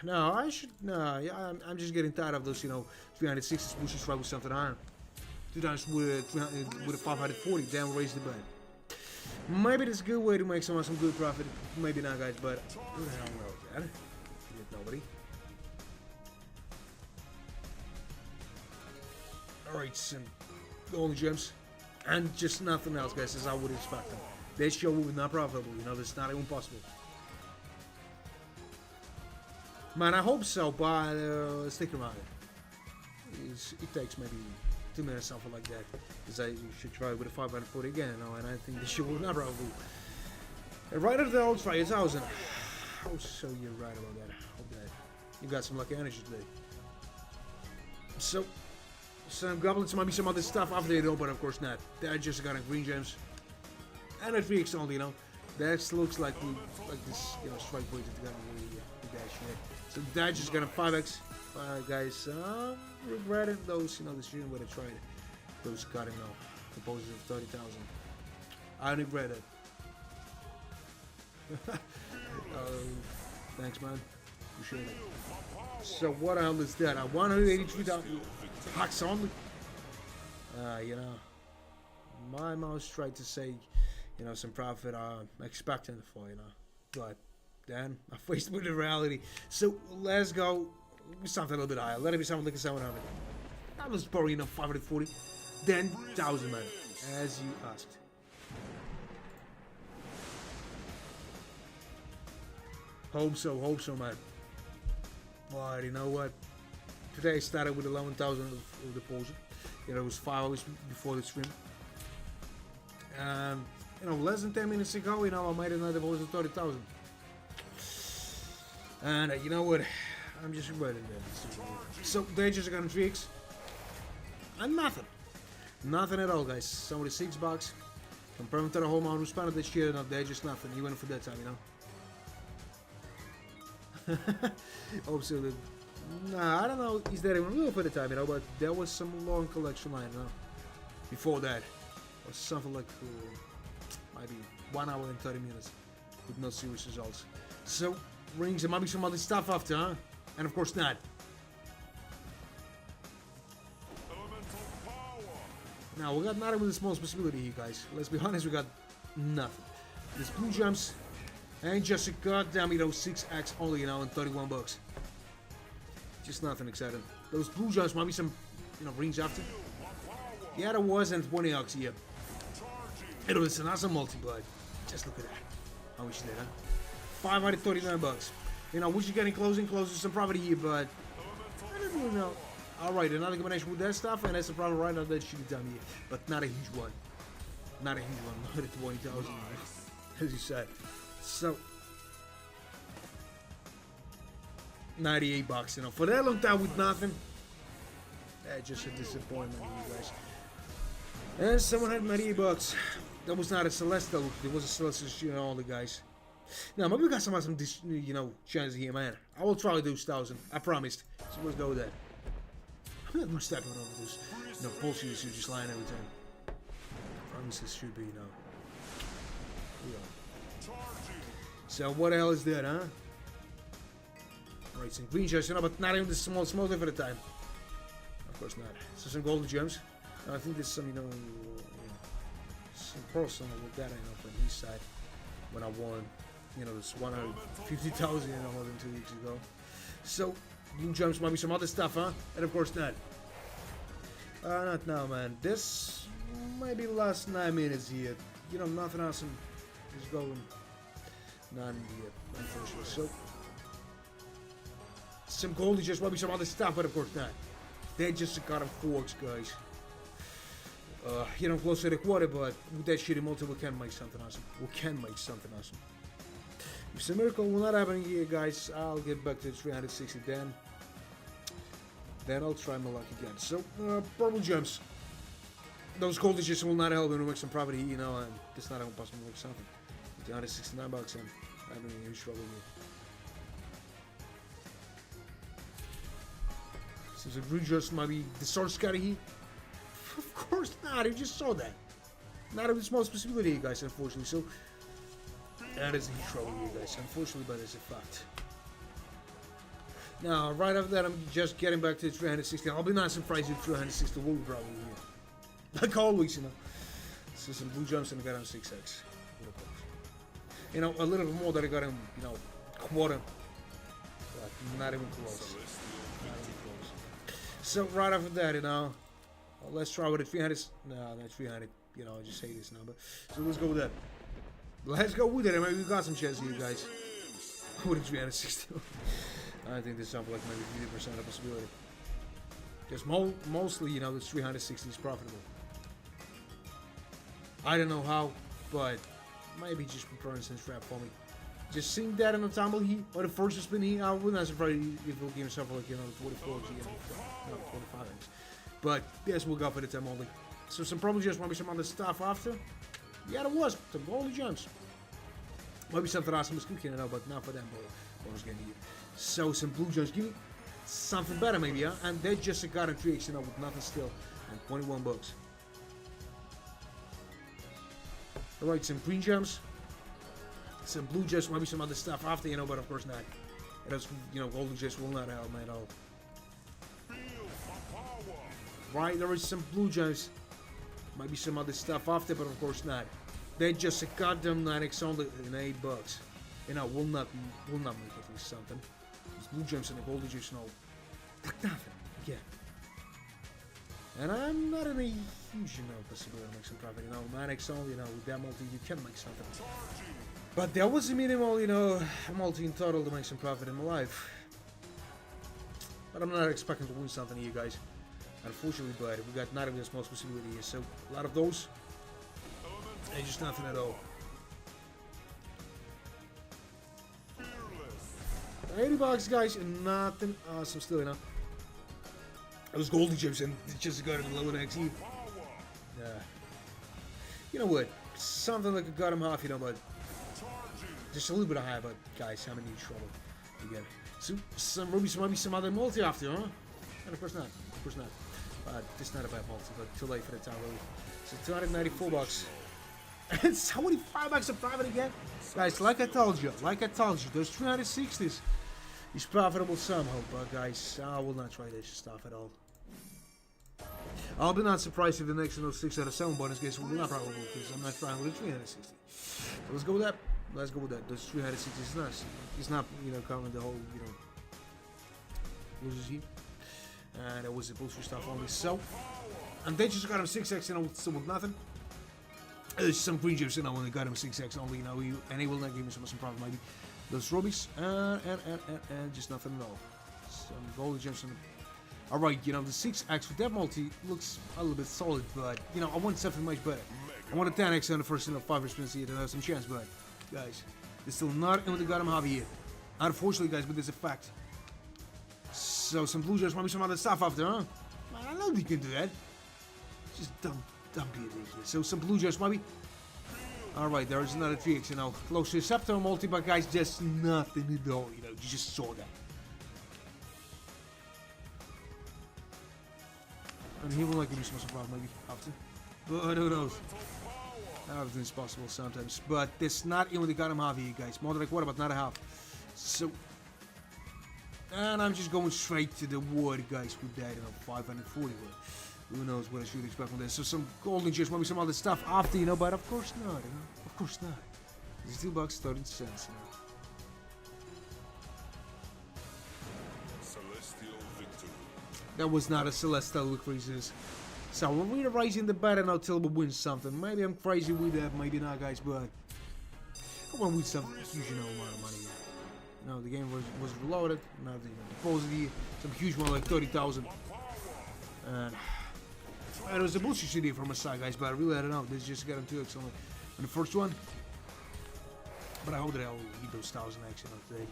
Speaker 1: No, I should. No, yeah, I'm just getting tired of those, you know, 360s. We should try with something on. 2 times with a 540, then raise the bet. Maybe this is a good way to make some good profit. Maybe not, guys, but who the hell knows that? Yet nobody. Alright, some golden gems. And just nothing else, guys, as I would expect them. This show was not profitable, you know, that's not even possible. Man, I hope so, but stick around it. It takes maybe 2 minutes, something like that. Because I should try with a 540 again, you know, and I think this show will not profitable. Right after that, I'll try 1,000. Oh, so you're right about that. Hope that you got some lucky energy today. So, some goblins might be some other stuff after they though, but of course not. They're just got green gems. And a 3x only, you know. That looks like this, you know, strike weight that got with that shit. So that just got a 5x. Guys, regretting those, you know, the stream where I tried those cutting now. Composed of 30,000. I regret it. Thanks, man. Appreciate it. So what the hell is that? 183,000 hacks only. You know, my mouse tried to say, you know, some profit I'm expecting for, you know, but then I faced with the reality. So let's go something a little bit higher. Let it be something like a 700. That was probably, you know, 540. Then 1,000, man, as you asked. Hope so, man. But you know what? Today I started with 11,000 of deposit. You know, it was 5 hours before the stream. And you know, less than 10 minutes ago, you know, I made another deposit of 30,000. And you know what? I'm just regretting that. So they just got 3x. And nothing. Nothing at all, guys. Somebody $6. Comparing to the whole amount who spent this shit, no, they're just nothing. Even for that time, you know. Hope so. Nah, I don't know. Is that even real for the time, you know? But there was some long collection line, you know. Before that, was something like maybe 1 hour and 30 minutes with no serious results. So rings, there might be some other stuff after, huh? And of course not. Now we got nothing with a small possibility here, guys. Let's be honest, we got nothing. This blue jumps. And just a goddamn, you know, 6x only, you know, and 31 bucks. Just nothing exciting. Those blue jumps might be some, you know, rings after. Yeah, there wasn't 20x here. It was an awesome multi-blood. Just look at that. How much is that, huh? 539 bucks. You know, we should getting closer and closer to some profit here, but I don't really know. Alright, another combination with that stuff, and that's a problem right now that should be done here. But not a huge one. Not a huge one. Not at 20,000, as you said. So, 98 bucks, you know, for that long time with nothing. Just a disappointment, you guys. And 798 bucks. That was not a Celestial. It was a Celestial, you know, only, guys. Now, maybe we got some, you know, chances here, man. I will try to do 1,000. I promised. So let's go with that. I'm not gonna step on over this, you know, bullshit. You just lying every time. Promises should be, you know. So what the hell is that, huh? Alright, some green gems, you know, but not even the small for the time. Of course not. So some golden gems. Now, I think there's some, you know, some personal with that, I know, from his side. When I won, you know, this 150,000, you know, more than 2 weeks ago. So, blue gems might be some other stuff, huh? And of course not. Not now, man. This might be the last 9 minutes here. You know, nothing awesome is going. None yet, unfortunately. So, some golden gems might be some other stuff, but of course not. They're just a kind of forks, guys. You know, close to the quarter, but with that shitty multi, we can make something awesome. We can make something awesome. If it's a miracle will not happen here, guys, I'll get back to 360 then. Then I'll try my luck again. So, purple gems. Those golden gems will not help me to make some profit here, you know, and it's not even possible to make something. 269 bucks and having a huge trouble here. Seems like blue just might be the source scouting here. Of course not, you just saw that. Not of the smallest possibility, guys, unfortunately. So that is a huge trouble here, guys, unfortunately, but it's a fact. Now, right after that, I'm just getting back to 360. I'll be nice and pricey with 360 will probably here. Like always, you know. So some blue jumps and I got him 6x. You know, a little bit more that I got him, you know, quarter. But not even close. Not even close. So right after that, you know, let's try with it. 300. No, not 300. You know, I just say this number. So let's go with that. Let's go with it. Maybe we got some chance here, guys. With a 360. I think there's something like maybe 50% of possibility. Just mostly, you know, the 360 is profitable. I don't know how, but maybe just preparing some strap for me. Just seeing that in the tumble here, or the first spin here, I wouldn't be surprised if we'll give himself like, you know, 44 G and no, 45 X. But yes, we'll go for the time only. So some probably just maybe some other stuff after. Yeah, there was some golden jumps. Maybe something awesome was cooking, I know, but not for them. But I was getting here. So some blue jumps, give me something better maybe, yeah. And they just got a 3x, you know, with nothing still, and 21 bucks. Alright, some green jumps, some blue jumps, maybe some other stuff after, you know, but of course not. It was, you know, golden jumps will not help me at all. Right, there is some blue jumps, maybe some other stuff after, but of course not. They just got them 9x only in 8 bucks. You know, will not make at least something. These blue jumps and the golden jumps, no, like nothing. Yeah. And I'm not in a huge, you know, possibility to make some profit. You know, 9x only, you know, with that multi, you can make something. But there was a minimal, you know, multi in total to make some profit in my life. But I'm not expecting to win something here, guys. Unfortunately, but we got not even a small possibility here. So, a lot of those, and just nothing at all. 80 bucks, guys, and nothing awesome still, you know. It was golden chips and it just got him low XE. Yeah. You know what? Something like a got him half, you know, but just a little bit higher, but guys, I'm in huge trouble again. So some rubies, maybe some other multi after, huh? And of course not. Of course not. But it's not a bad multi, but too late for the time really. So 294 bucks. And 75 bucks of profit again. Guys, like I told you, those 360s is profitable somehow, but guys, I will not try this stuff at all. I'll be not surprised if the next 6 out of 7 bonus games will not probably, because I'm not trying with a 360. So let's go with that. Let's go with that. Those 360 is nice. It's not, you know, covering the whole, you know, losers here. And that was the bullshit stuff only. So, and they just got him 6x, you know, still with nothing. There's some green chips, you know, when they got him 6x only, you know, and he will not give me some profit, maybe. Those rubies, and just nothing at all. Some golden gems. Alright, you know, the 6x with that multi looks a little bit solid, but, you know, I want something much better. I want a 10x on the first, you know, 5 spins here to have some chance, but, guys, they're still not in with the goddamn hobby here. Unfortunately, guys, but there's a fact. So, some blue gems, maybe some other stuff after, huh? I know you can do that. Just don't be a dick here. So, some blue gems, maybe. Alright, there is another 3x, you know, close to a Scepter multi, but guys, just nothing at all, you know, you just saw that. And he will not give me some problem, maybe, after. But who knows? Everything's possible sometimes, but that's not even the goddamn half here, guys. More than like, what about not a half? So, and I'm just going straight to the wood, guys, with that, you know, 540 wood. Who knows what I should expect from this? So some golden gems, maybe some other stuff after, you know, but of course not, you know, of course not. It's $2.30, you know.
Speaker 2: Celestial victory.
Speaker 1: That was not a celestial victory, sis. So we're raising the bet and until we win something. Maybe I'm crazy with that, maybe not, guys, but I want to win some huge amount of money. You know, the game was reloaded. Now the deposit some huge one like 30,000. And it was a bullshit CD from my side, guys, but I really don't know. This just got him 2x only on the first one. But I hope that I'll eat those 1,000x, you know, today.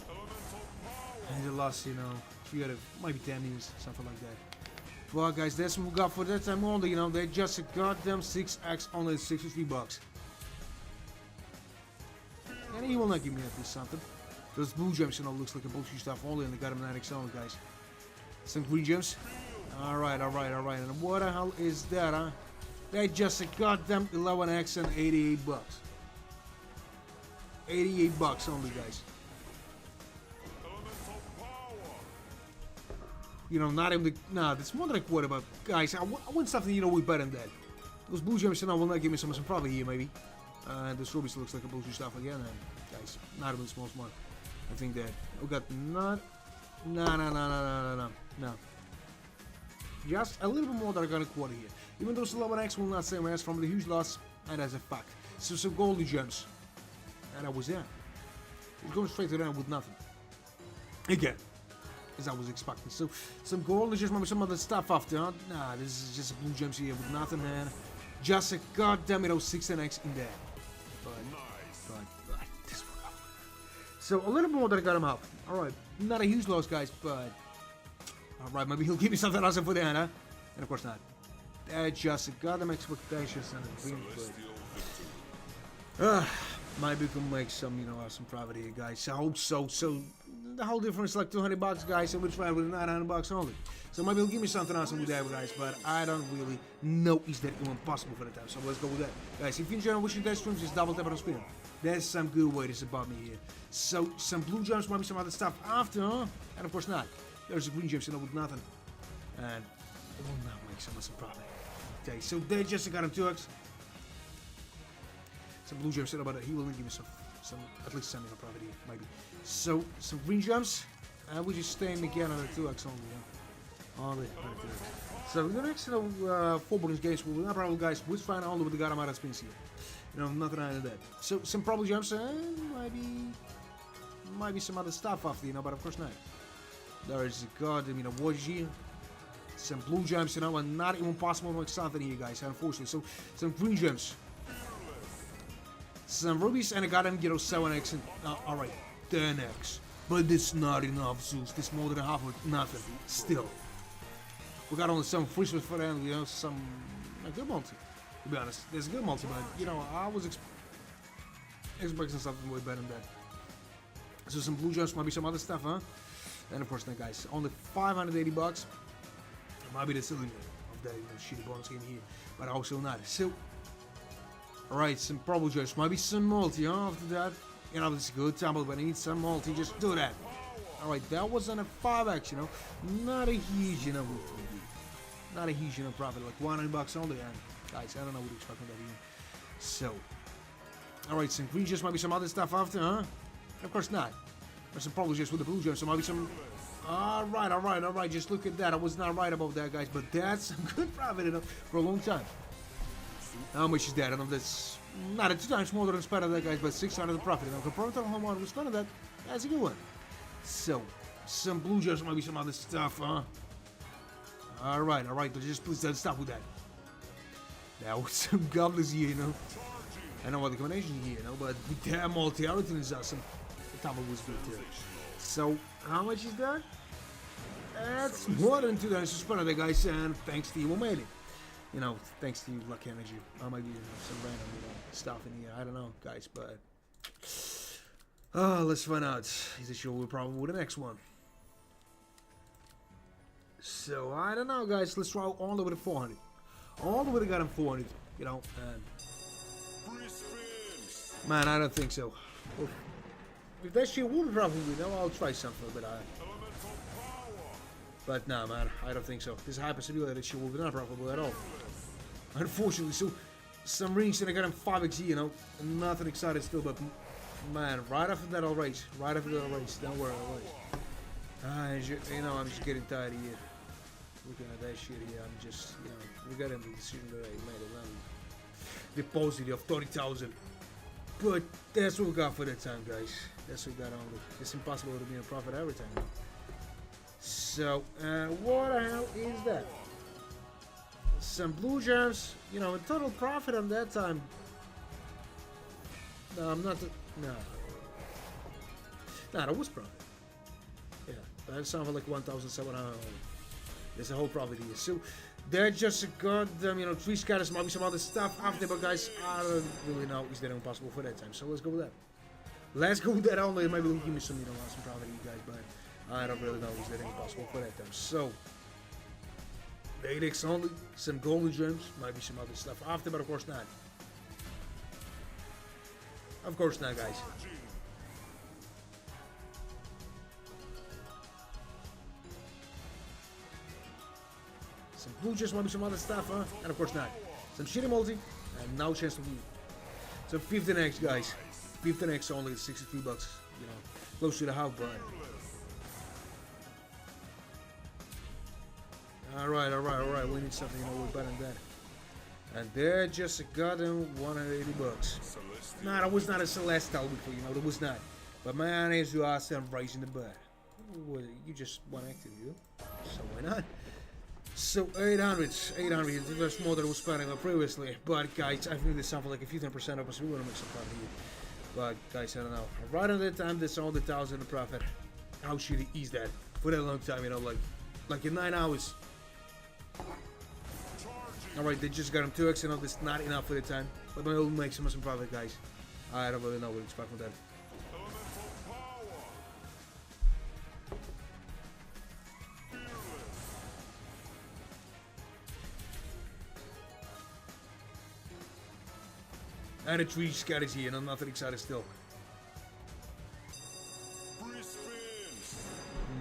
Speaker 1: And the last, you know, 3 out of maybe 10 years, something like that. Well, guys, that's what we got for that time only, you know. They just got them 6x only 63 bucks. And he will not give me at least something. Those blue gems, you know, looks like a bullshit stuff only, and they got them 9x only, guys. Some green gems. Alright. And what the hell is that, huh? They just got them 11x and 88 bucks. 88 bucks only, guys. You know, not even the... Nah, it's more than a quarter, but guys, I want something, you know, way better than that. Those blue gems now will not give me some profit here, maybe. This ruby looks like a bullshit stuff again, and guys, not even small smart. I think that we got not. No. Just a little bit more than I got a quarter here. Even though 11x will not say rest from the huge loss, and that's a fact. So some golden gems. And I was there. It's going straight to them with nothing. Again. As I was expecting. So some golden gems, maybe some other stuff after, huh? Nah, this is just blue gems here with nothing, man. Just a goddamn 16x in there. But this one up. So a little bit more than I got him out. Alright. Not a huge loss, guys, but alright, maybe he'll give me something else for the end, huh? And of course not. Just a goddamn expectations and a dream good. Maybe we can make some, some profit here, guys. I hope so. So the whole difference is like $200, guys, and we're trying with $900 only. So maybe he'll give me something else with that, guys, but I don't really know is that even possible for the time. So let's go with that. Guys, if you enjoy watching that stream, just double tap on the screen. There's some good way to support me here. So some blue gems, maybe some other stuff after, huh? And of course not. There's a green gems, with nothing. And it will not make some profit. Okay, so they just got him 2x. Some blue gems, but he will give me some at least some profit here, maybe. So some green gems, and we just staying again on the 2x only, yeah. Only. So the next 4 bonus games will be not probably, guys. We'll find only with the god amount of spins here. Nothing out of that. So some probably gems, maybe some other stuff after, but of course not. There is a god, watch here. Some blue gems, and not even possible to make something here, guys, unfortunately. So some green gems. Some rubies, and I got them, 7x, and alright, 10x. But it's not enough, Zeus. This more than half with nothing. Still. We got only some free switch for them, some a good multi. To be honest, there's a good multi, but I was expecting something way better than that. So some blue gems, maybe some other stuff, huh? And of course, now guys, only $580. Maybe the cylinder of that shitty bonus game here, but also not. So, alright, some probable gems, maybe some multi, huh? After that, it's a good time, but I need some multi. Just do that. Alright, that was on a 5x, not a huge, not a huge, profit, like $100 only, and guys, I don't know what to expect on that here. So, alright, some green gems, maybe some other stuff after, huh? Of course not. There's some probably just with the blue gems, so maybe some. Alright, just look at that. I was not right about that, guys, but that's some good profit for a long time. How much is that? I don't know, that's not 2 times more than spent on that, guys, but 600 profit. Compared to how much we spent on that, that's a good one. So, some blue gems, maybe some other stuff, huh? Alright, just please don't stop with that. That was some goblins here, I know what the combination here, but with that multi, everything is awesome. The top was good too. So, how much is that? That's more than 2 times spent on that, guys, and thanks to you who made it. Thanks to you, Luck Energy. I might be some random, stuff in here. I don't know, guys, but let's find out. Is it sure we'll probably with the next one? So I don't know, guys. Let's try all the way to 400. All the way to got him 400. And man, I don't think so. If that shit would probably, I'll try something, but nah, man, I don't think so. This hyper simulated shit will be not profitable at all. Unfortunately, so some rings and I got him 5x, nothing excited still, but man, right after that I'll race. Don't worry, I'll race. I'm just getting tired of here. Looking at that shit here, I'm just, regretting the decision that I made around the deposit of 30,000. But that's what we got for that time, guys. That's what we got only. It's impossible to be a profit every time. So, what the hell is that? Some blue gems, a total profit on that time. No, I'm not. No, that was profit. Yeah, that sounded like 1,700. There's a whole profit here. So, that's just a goddamn, 3 scatters, maybe some other stuff after, but guys, I don't really know is that impossible for that time. So let's go with that. Let's go with that only. Maybe they'll give me some, some profit, you guys, but I don't really know is that impossible for that time. So, 8x only, some golden gems, maybe some other stuff after, but of course not. Of course not, guys. Some blue gems, maybe some other stuff, huh? And of course not. Some shitty multi, and no chance to win. So 15x, guys. 15x only, 63 bucks. You know, close to the half, but. Alright. We need something, you know, we're better than that. And they're just a goddamn 180 bucks. Nah, that was not a Celestial before, you know, that was not. But man, as you are, I'm raising the bar. You just one active, you. So why not? So 800, that's more than I was spending on previously. But guys, I think this sounds like a 15% up, so we want to make some profit here. But guys, I don't know. Right on that time, that's all the 1,000 in profit. How shitty is that? For that long time, you know, like in 9 hours. Alright, they just got him 2x, and that's not enough for the time. But we'll make some profit, guys. I don't really know what to expect from that. And a 3 scatters here, and I'm nothing excited still.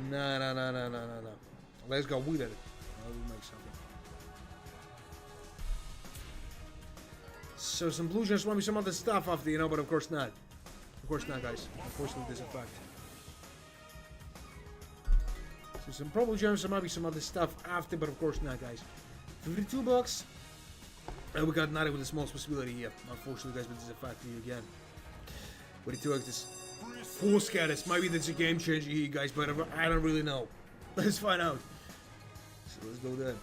Speaker 1: No. Let's go with it. I'll make something. So some blue gems might be some other stuff after, you know, but of course not. Of course not, guys. Unfortunately, this is a fact. So some purple gems, there might be some other stuff after, but of course not, guys. 52 bucks. And we got nothing with the small possibility here. Unfortunately, guys, but this is a fact here again. 42 this 4 scatters. Maybe that's a game changer here, guys, but I don't really know. Let's find out. So let's go there.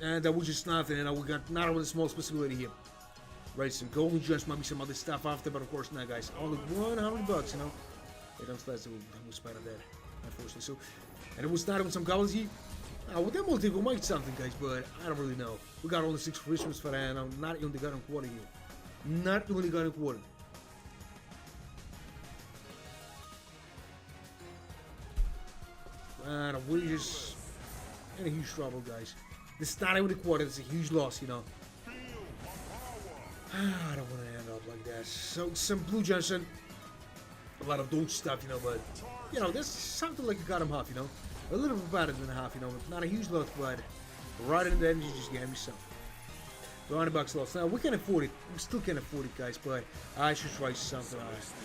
Speaker 1: And that was just nothing, and we got not with a small possibility here. Right, some golden gems, might be some other stuff after, but of course not, guys. Only 100 bucks, you know. It don't last, we spent on that, unfortunately. So, and it was started with some goblins here. With them, we'll make something, guys, but I don't really know. We got only 6 Christmas for that, and I'm not even got a quarter here. Not even got a quarter. And we're just in a huge trouble, guys. The starting with the quarter is a huge loss, you know. I don't want to end up like that. So, some blue gems and a lot of those stuff, you know, but, you know, there's something like you got him half, you know. A little bit better than a half, you know. Not a huge loss, but right in the end, you just gave me something. 200 bucks loss. Now, we can afford it. We still can afford it, guys, but I should try something.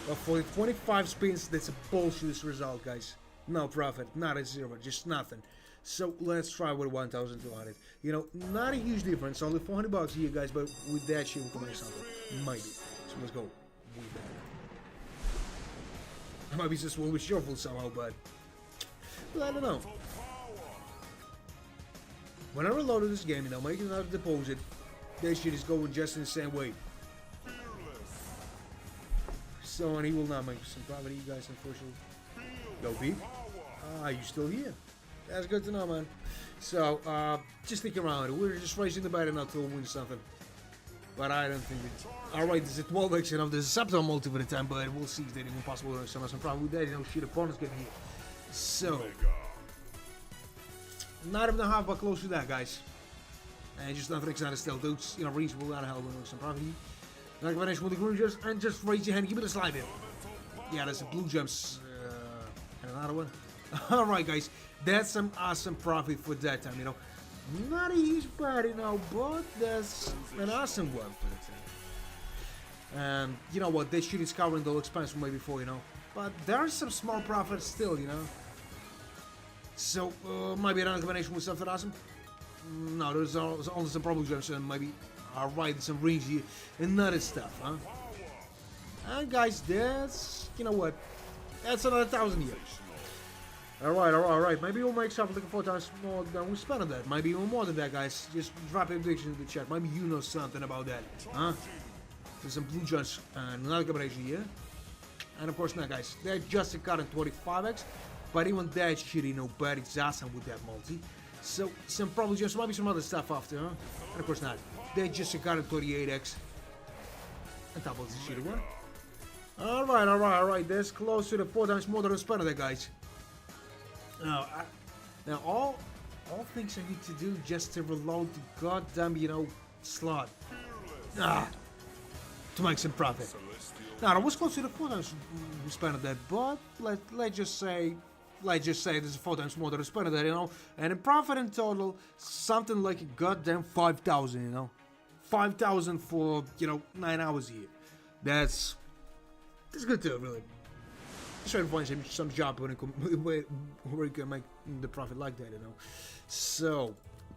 Speaker 1: But for 25 spins, that's a bullshit result, guys. No profit, not a zero, just nothing. So let's try with 1,200. You know, not a huge difference, only 400 bucks here, guys, but with that shit we can make something. Maybe. So let's go with that. I might be just a little bit shuffled somehow, but I don't know. When I reloaded this game, you know, making another deposit, that shit is going just in the same way. So, and he will not make some profit, you guys, unfortunately. Go beef. Ah, you still here? That's good to know, man. So, just stick around. We're just raising the bet enough to win something. But I don't think it. Alright, this is a 12x, you know, there's a subtotal multi for the time, but we'll see if they're even possible to some profit with that. You know, shit, opponents getting here. So, not even a half, but close to that, guys. And just nothing exciting still, dudes. You know, reasonable out of hell with some profit. Like I mentioned with the green gems, and just raise your hand, give it a slide in. Yeah, there's the blue gems. And another one. Alright, guys, that's some awesome profit for that time, you know. Not a huge part, you know, but that's an awesome one for the time. You know what, this shit is covering the expense from way before, you know. But there's some small profits still, you know. So, maybe another combination with something awesome. No, there's only some problem gems and maybe, alright, some rings here and other stuff, huh? And guys, that's, you know what, that's another 1,000 here. Alright. Maybe we'll make something like 4 times more than we spent on that. Maybe even more than that, guys. Just drop a prediction in the chat. Maybe you know something about that, huh? There's some blue gems and another combination here. And of course not, guys. They're just a cut in 25x. But even that shit, you know, bad it's awesome with that multi. So, some probably just might be some other stuff after, huh? And of course not. They're just a cut in 38x. And top of the shit again. Alright. That's close to the 4 times more than we spent on that, guys. Now, all things I need to do just to reload the goddamn, you know, slot. To make some profit. Now, I was close to the 4 times we spent on that, but let's just say let's just say this is 4 times more than I spent that, you know. And in profit in total, something like a goddamn 5,000, you know. 5,000 for, you know, 9 hours a year. That's good too, really. Just trying to find some job where you can make the profit like that, you know. So,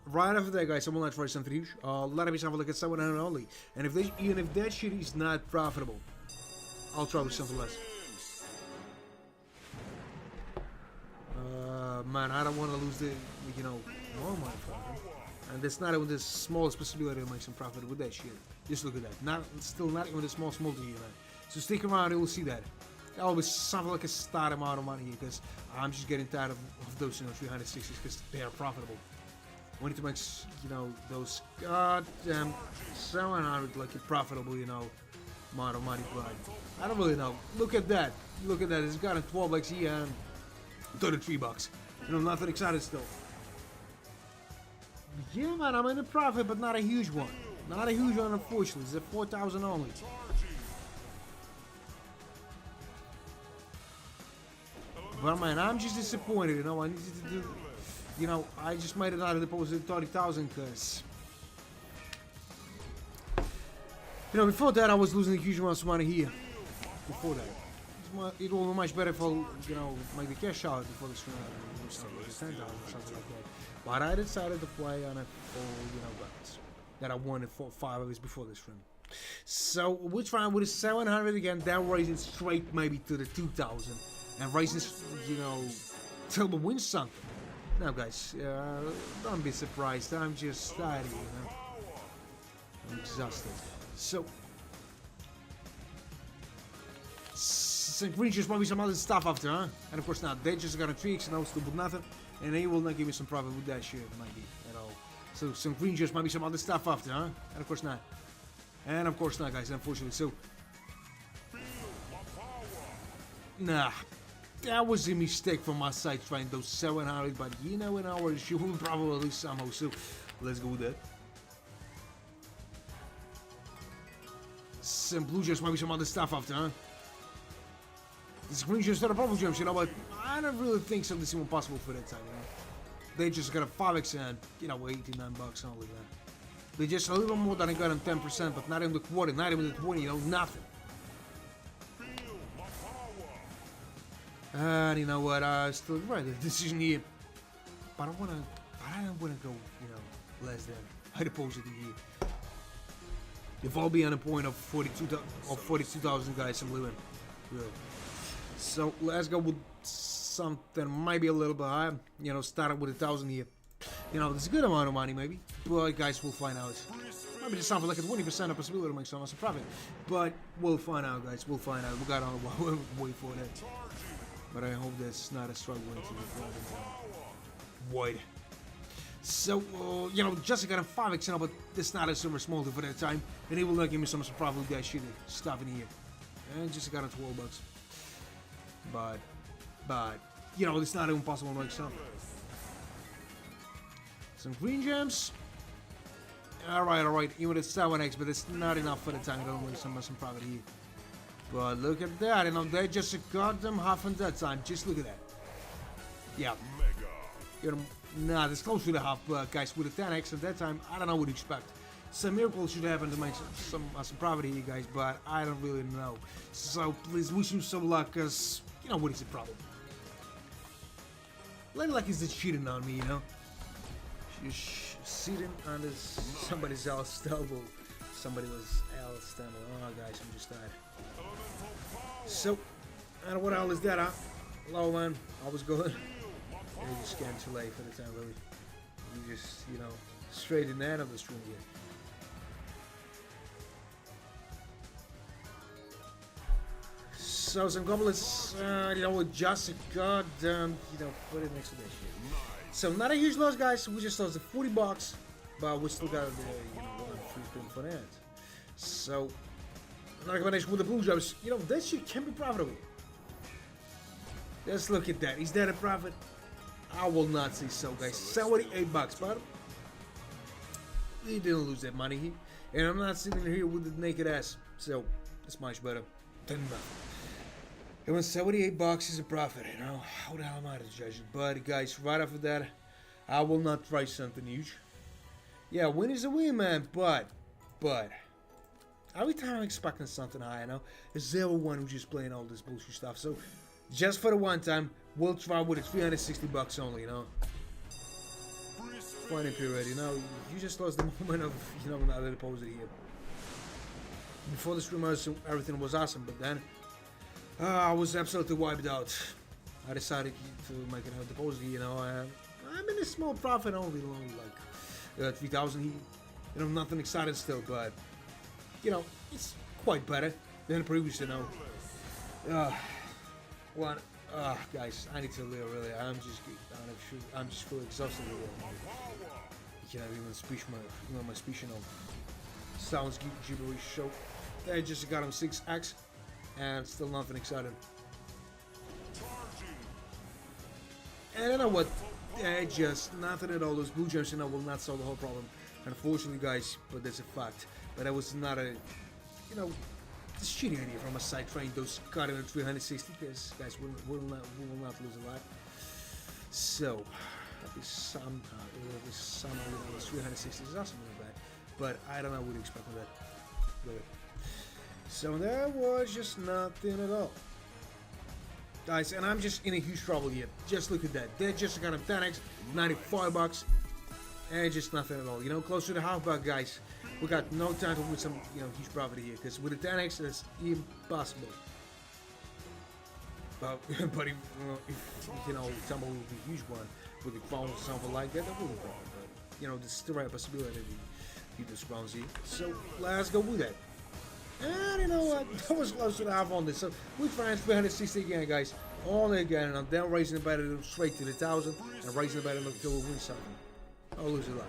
Speaker 1: right after that, guys, I will not try something huge. Let me have a look at 700 only. And even if that shit is not profitable, I'll try with something less. Man, I don't want to lose the, you know, more money profit. And that's not even the smallest possibility to make some profit with that shit. Just look at that. Still not even the small to you, man. So stick around, you will see that. That'll be something like a start amount of money here, because I'm just getting tired of those, you know, 360s, because they are profitable. We need to make, you know, those goddamn 700 like a profitable, you know, amount of money. But I don't really know. Look at that. Look at that. It's gotten 12 bucks here and 33 bucks. You know, nothing excited still. Yeah, man, I'm in a profit, but not a huge one. Not a huge one, unfortunately. It's at 4,000 only. But man, I'm just disappointed, you know. I needed to do, you know, I just made another deposit of 30,000 because, you know, before that I was losing huge amounts of money here. Before that, it would be much better if I, you know, make the cash out before this round, like 10,000 or something like that. But I decided to play on it for, you know, buttons that I won for 5 hours before this round. So we're trying with a 700 again, then raising straight maybe to the 2,000. And raising, you know, till we win something. Now, guys, don't be surprised. I'm just tired, you know. I'm exhausted. So, St. Green just might be some other stuff after, huh? And of course not. They just got a 3x and I was still with nothing. And they will not give me some profit with that shit, maybe, at all. So, St. Green just might be some other stuff after, huh? And of course not. And of course not, guys, unfortunately. So, nah. That was a mistake from my side trying those 700, but you know, in our issue, we'll probably lose somehow, so let's go with that. Some blue gems, maybe some other stuff after, huh? This green gems are the purple gems, you know, but I don't really think something's even possible for that time, you know. They just got a 5x and, you know, 89 bucks only, man. They just a little more than I got on 10%, but not even the quarter, not even the 20, you know, nothing. And you know what, I still right the decision here. But I don't wanna go, you know, less than I deposit here. If I'll be on a point of 42,000 guys, I'm leaving. Really. So let's go with something maybe a little bit higher. You know, starting with 1,000 here. You know, it's a good amount of money maybe. But guys, we'll find out. Maybe just something like a 20% of possibility to make some profit. But we'll find out, guys. We'll find out. We got to wait for that. But I hope that's not a struggle into the void. So, you know, Jessica got a 5x now, but that's not a super small for that time. And he will not give me some probably that shit stuff in here. And Jessica got a 12 bucks. But, you know, it's not even possible to make some. Some green gems. Alright, even a 7x, but it's not enough for the time. I don't make some profit here. But look at that, you know, they just got them half in that time. Just look at that. Yeah. You know, nah, that's close to the half, but guys, with a 10x at that time, I don't know what to expect. Some miracle should happen to make some profit here, guys, but I don't really know. So please wish him some luck, cause you know what is the problem. Like he's just cheating on me, you know. She's sitting on somebody's else elbow. Somebody was else down. Oh, guys, I'm just tired. So, and what hell is that, huh? Hello, man. I was good. And you just came too late for the time, really. You just, you know, straight in the end of the stream here. So, some goblins, you know, with just a goddamn, you know, put it next to that shit. So, not a huge loss, guys. We just lost the 40 bucks, but we still got the, you know, 1 free spin for that. So, another combination with the blue gems, you know, that shit can be profitable. Let's look at that. Is that a profit? I will not say so, guys. 78 bucks, but he didn't lose that money here. And I'm not sitting here with the naked ass, so it's much better than nothing. Even 78 bucks is a profit, you know. How the hell am I to judge it? But guys, right after that, I will not try something huge. Yeah, win is a win, man. But every time I'm expecting something high, you know, there's everyone who's just playing all this bullshit stuff. So just for the one time, we'll try with it. 360 bucks only, you know. Funny period, you know. You just lost the moment of, you know, not deposit here. Before the stream, everything was awesome, but then I was absolutely wiped out. I decided to make another deposit, you know. I'm in a small profit only, like 3,000 here. You know, nothing exciting still, but you know, it's quite better than previous, you know. Guys, I need to live really. I'm just fully exhausted. You can't even speak my speech, you know. Sounds gibberish. So I just got him 6x, and still nothing exciting. And you know what? Just nothing at all. Those blue gems, you know, will not solve the whole problem. Unfortunately, guys, but that's a fact. But that was not a, you know, it's cheating idea from a side trying those cutting at 360 because guys we will not lose a lot. So at least somehow you know, 360 is also not bad. But I don't know what to expect from that. But, so there was just nothing at all. Guys, and I'm just in a huge trouble here. Just look at that. They just got him 10x, 95 bucks, and just nothing at all. You know, close to the half buck, guys. We got no time to win some, you know, huge profit here, because with the 10x, it's impossible. But if you know, tumble will be a huge one with the phone or something like that, that will be problem. But you know, there's still a possibility to beat this round here. So let's go with that. And you know what? That was close to the half on this. So we find 360 again, guys. All again, and then raising the bet straight to the 1,000 and raising the bet until we win something. I'll lose a lot.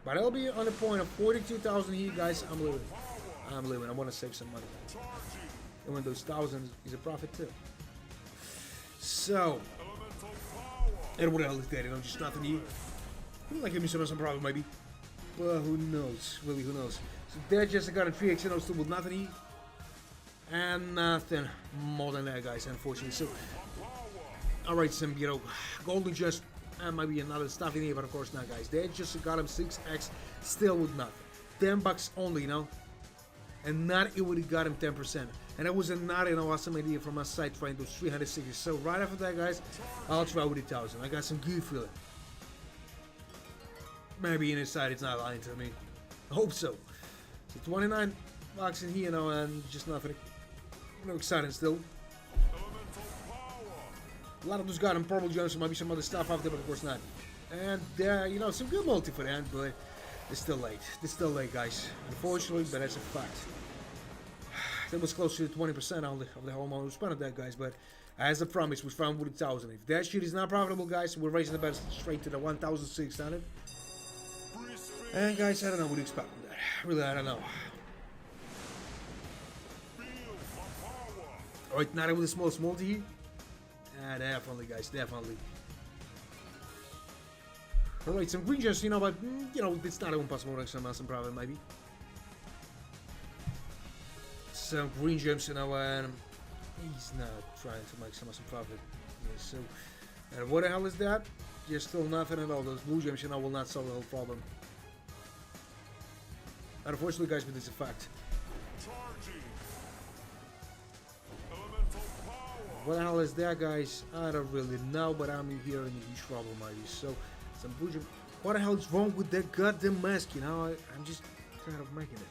Speaker 1: But I'll be on the point of 42,000 here, guys. I'm living. I want to save some money. And when those 1,000 is a profit too. So, and what else is there? You know, just nothing here. Like give me some profit maybe. But who knows? Really, who knows? So there just got a 3x and still with nothing here. And nothing more than that, guys, unfortunately. So, alright, some, you know, golden just and maybe another stuff in here, but of course not, guys. They just got him 6x, still with nothing. 10 bucks only, you know. And not it would have got him 10%. And that was not an awesome idea from my side trying those 360. So right after that, guys, I'll try with 1,000. I got some good feeling. Maybe inside it's not lying to me. I hope so. So 29 bucks in here, you know, and just nothing. You know, exciting still. A lot of those got him purple gems, so maybe some other stuff after, but of course not. And you know, some good multi for that, but it's still late. It's still late, guys. Unfortunately, but that's a fact. That was close to 20% of the whole amount we spent on that, guys. But as I promised, we found with 1,000. If that shit is not profitable, guys, we're raising the bet straight to the 1,600. And guys, I don't know what to expect from that. Really, I don't know. Alright, not with a small multi here. Definitely, guys, definitely. Alright, some green gems, you know, but, you know, it's not impossible to make some profit, maybe. Some green gems, you know, and he's not trying to make some profit. Yeah, so, and what the hell is that? There's still nothing at all. Those blue gems, you know, will not solve the whole problem. Unfortunately, guys, but it's a fact. What the hell is that, guys? I don't really know, but I'm here in a huge trouble, maybe. So, some blue gem. What the hell is wrong with that goddamn mask? You know, I'm just tired of making it.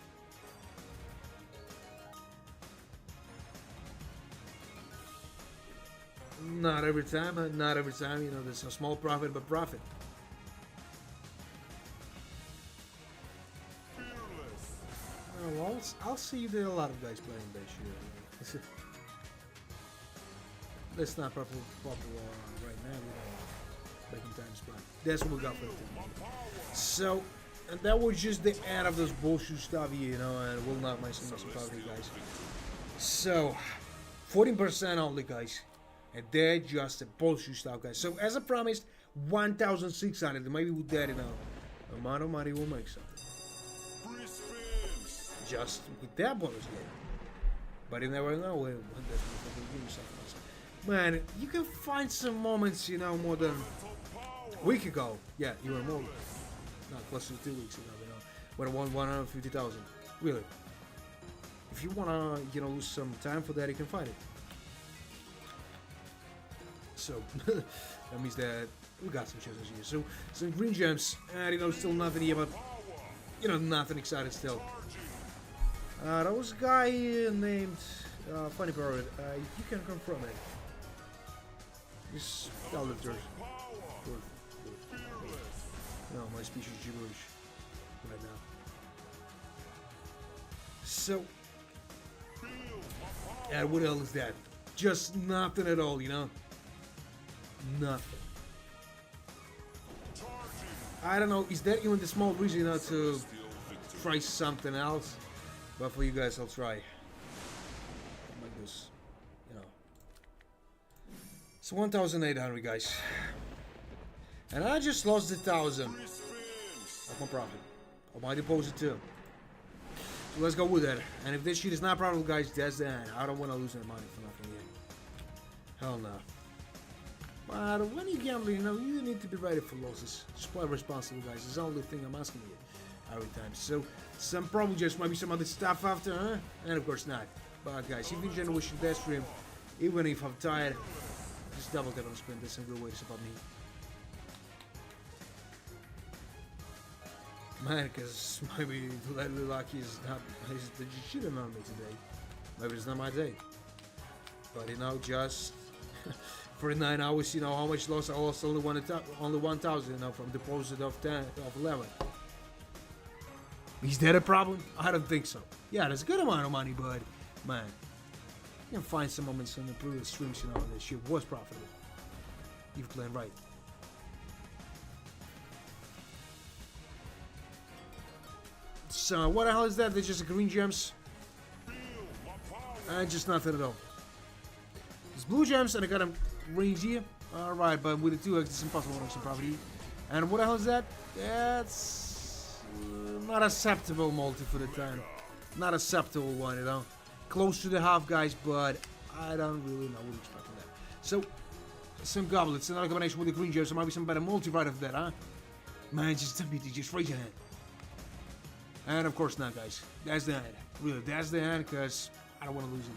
Speaker 1: Not every time, not every time. You know, there's a small profit, but profit. Oh, well, I'll see there are a lot of guys playing that shit. That's not popular right now. We don't making time spot. That's what we got for the team. So, and that was just the end of this bullshit stuff here, you know, and we'll not make some profit, guys. So, 14% only, guys. And they're just a bullshit stuff, guys. So, as I promised, 1,600. Maybe with that, you know, amount of money will make something. Just with that bonus game. But you never know when that will give you something else. Man, you can find some moments, you know, more than a week ago. Yeah, even more. Not close to 2 weeks ago, you know. When I won 150,000. Really. If you wanna, you know, lose some time for that, you can find it. So, that means that we got some chances here. So, some green gems, and you know, still nothing here, but, you know, nothing exciting still. There was a guy named, funny parrot, you can confirm it. This lifter. No, my speech is gibberish right now. So, and what else is that? Just nothing at all, you know? Nothing. I don't know, is that even the small reason, you know, to try something else? But for you guys, I'll try. Like this, you know. It's 1,800, guys. And I just lost 1,000 of my profit. Of my deposit, too. So let's go with that. And if this shit is not profitable, guys, that's the end. I don't want to lose any money for nothing yet. Hell no. But when you gamble, you know, you need to be ready for losses. Just play responsible, guys. It's the only thing I'm asking you every time. So, some probably just might be some other stuff after, huh? And of course not. But guys, if you enjoyed watching that stream, even if I'm tired, just double tap on the screen. There's some good way to support me. Man, because maybe the lucky is not, is the shit on me today. Maybe it's not my day. But you know, just for 9 hours, you know, how much loss I lost? Only 1,000, you know, from deposit of 11. Is that a problem? I don't think so. Yeah, there's a good amount of money, but man, you can find some moments in the previous streams, you know, that shit was profitable. If you're playing right. So, what the hell is that? They're just green gems. Just nothing at all. It's blue gems, and I got them range here. Alright, but with the 2x, it's impossible to make some profit. And what the hell is that? That's not acceptable multi for the time. Not acceptable one, you know. Close to the half, guys, but I don't really know what expecting that. So, some goblets, another combination with the green gems. There might be some better multi right of that, huh? Man, just tell me to just raise your hand. And of course not, guys. That's the end. Really, that's the end, because I don't want to lose it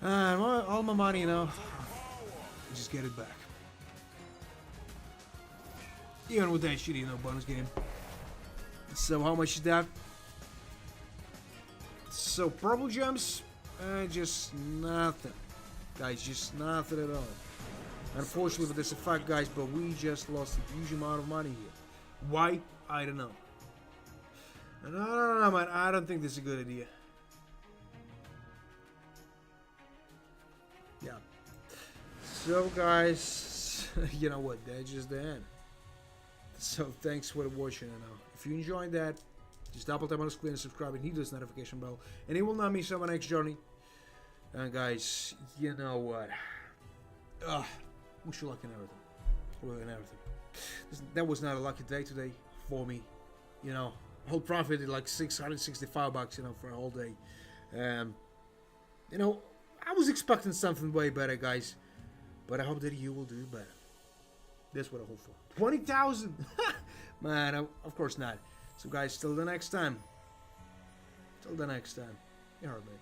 Speaker 1: more. And all my money, you know, just get it back. Even with that shitty, you know, bonus game. So how much is that? So purple gems, just nothing, guys. Just nothing at all. Unfortunately, for this effect, guys, but we just lost a huge amount of money here. Why? I don't know. And I don't know, man. I don't think this is a good idea. Yeah. So, guys, you know what? That's just the end. So, thanks for watching. You know, if you enjoyed that, just double tap on the screen and subscribe and hit this notification bell, and it will not miss on my next journey. And guys, you know what? Wish you luck in everything. Really, in everything. That was not a lucky day today for me. You know. Whole profit is like 665 bucks, you know, for a whole day. You know, I was expecting something way better, guys, but I hope that you will do better. That's what I hope for. 20,000, man. Of course not. So, guys, till the next time. Till the next time. You heard me.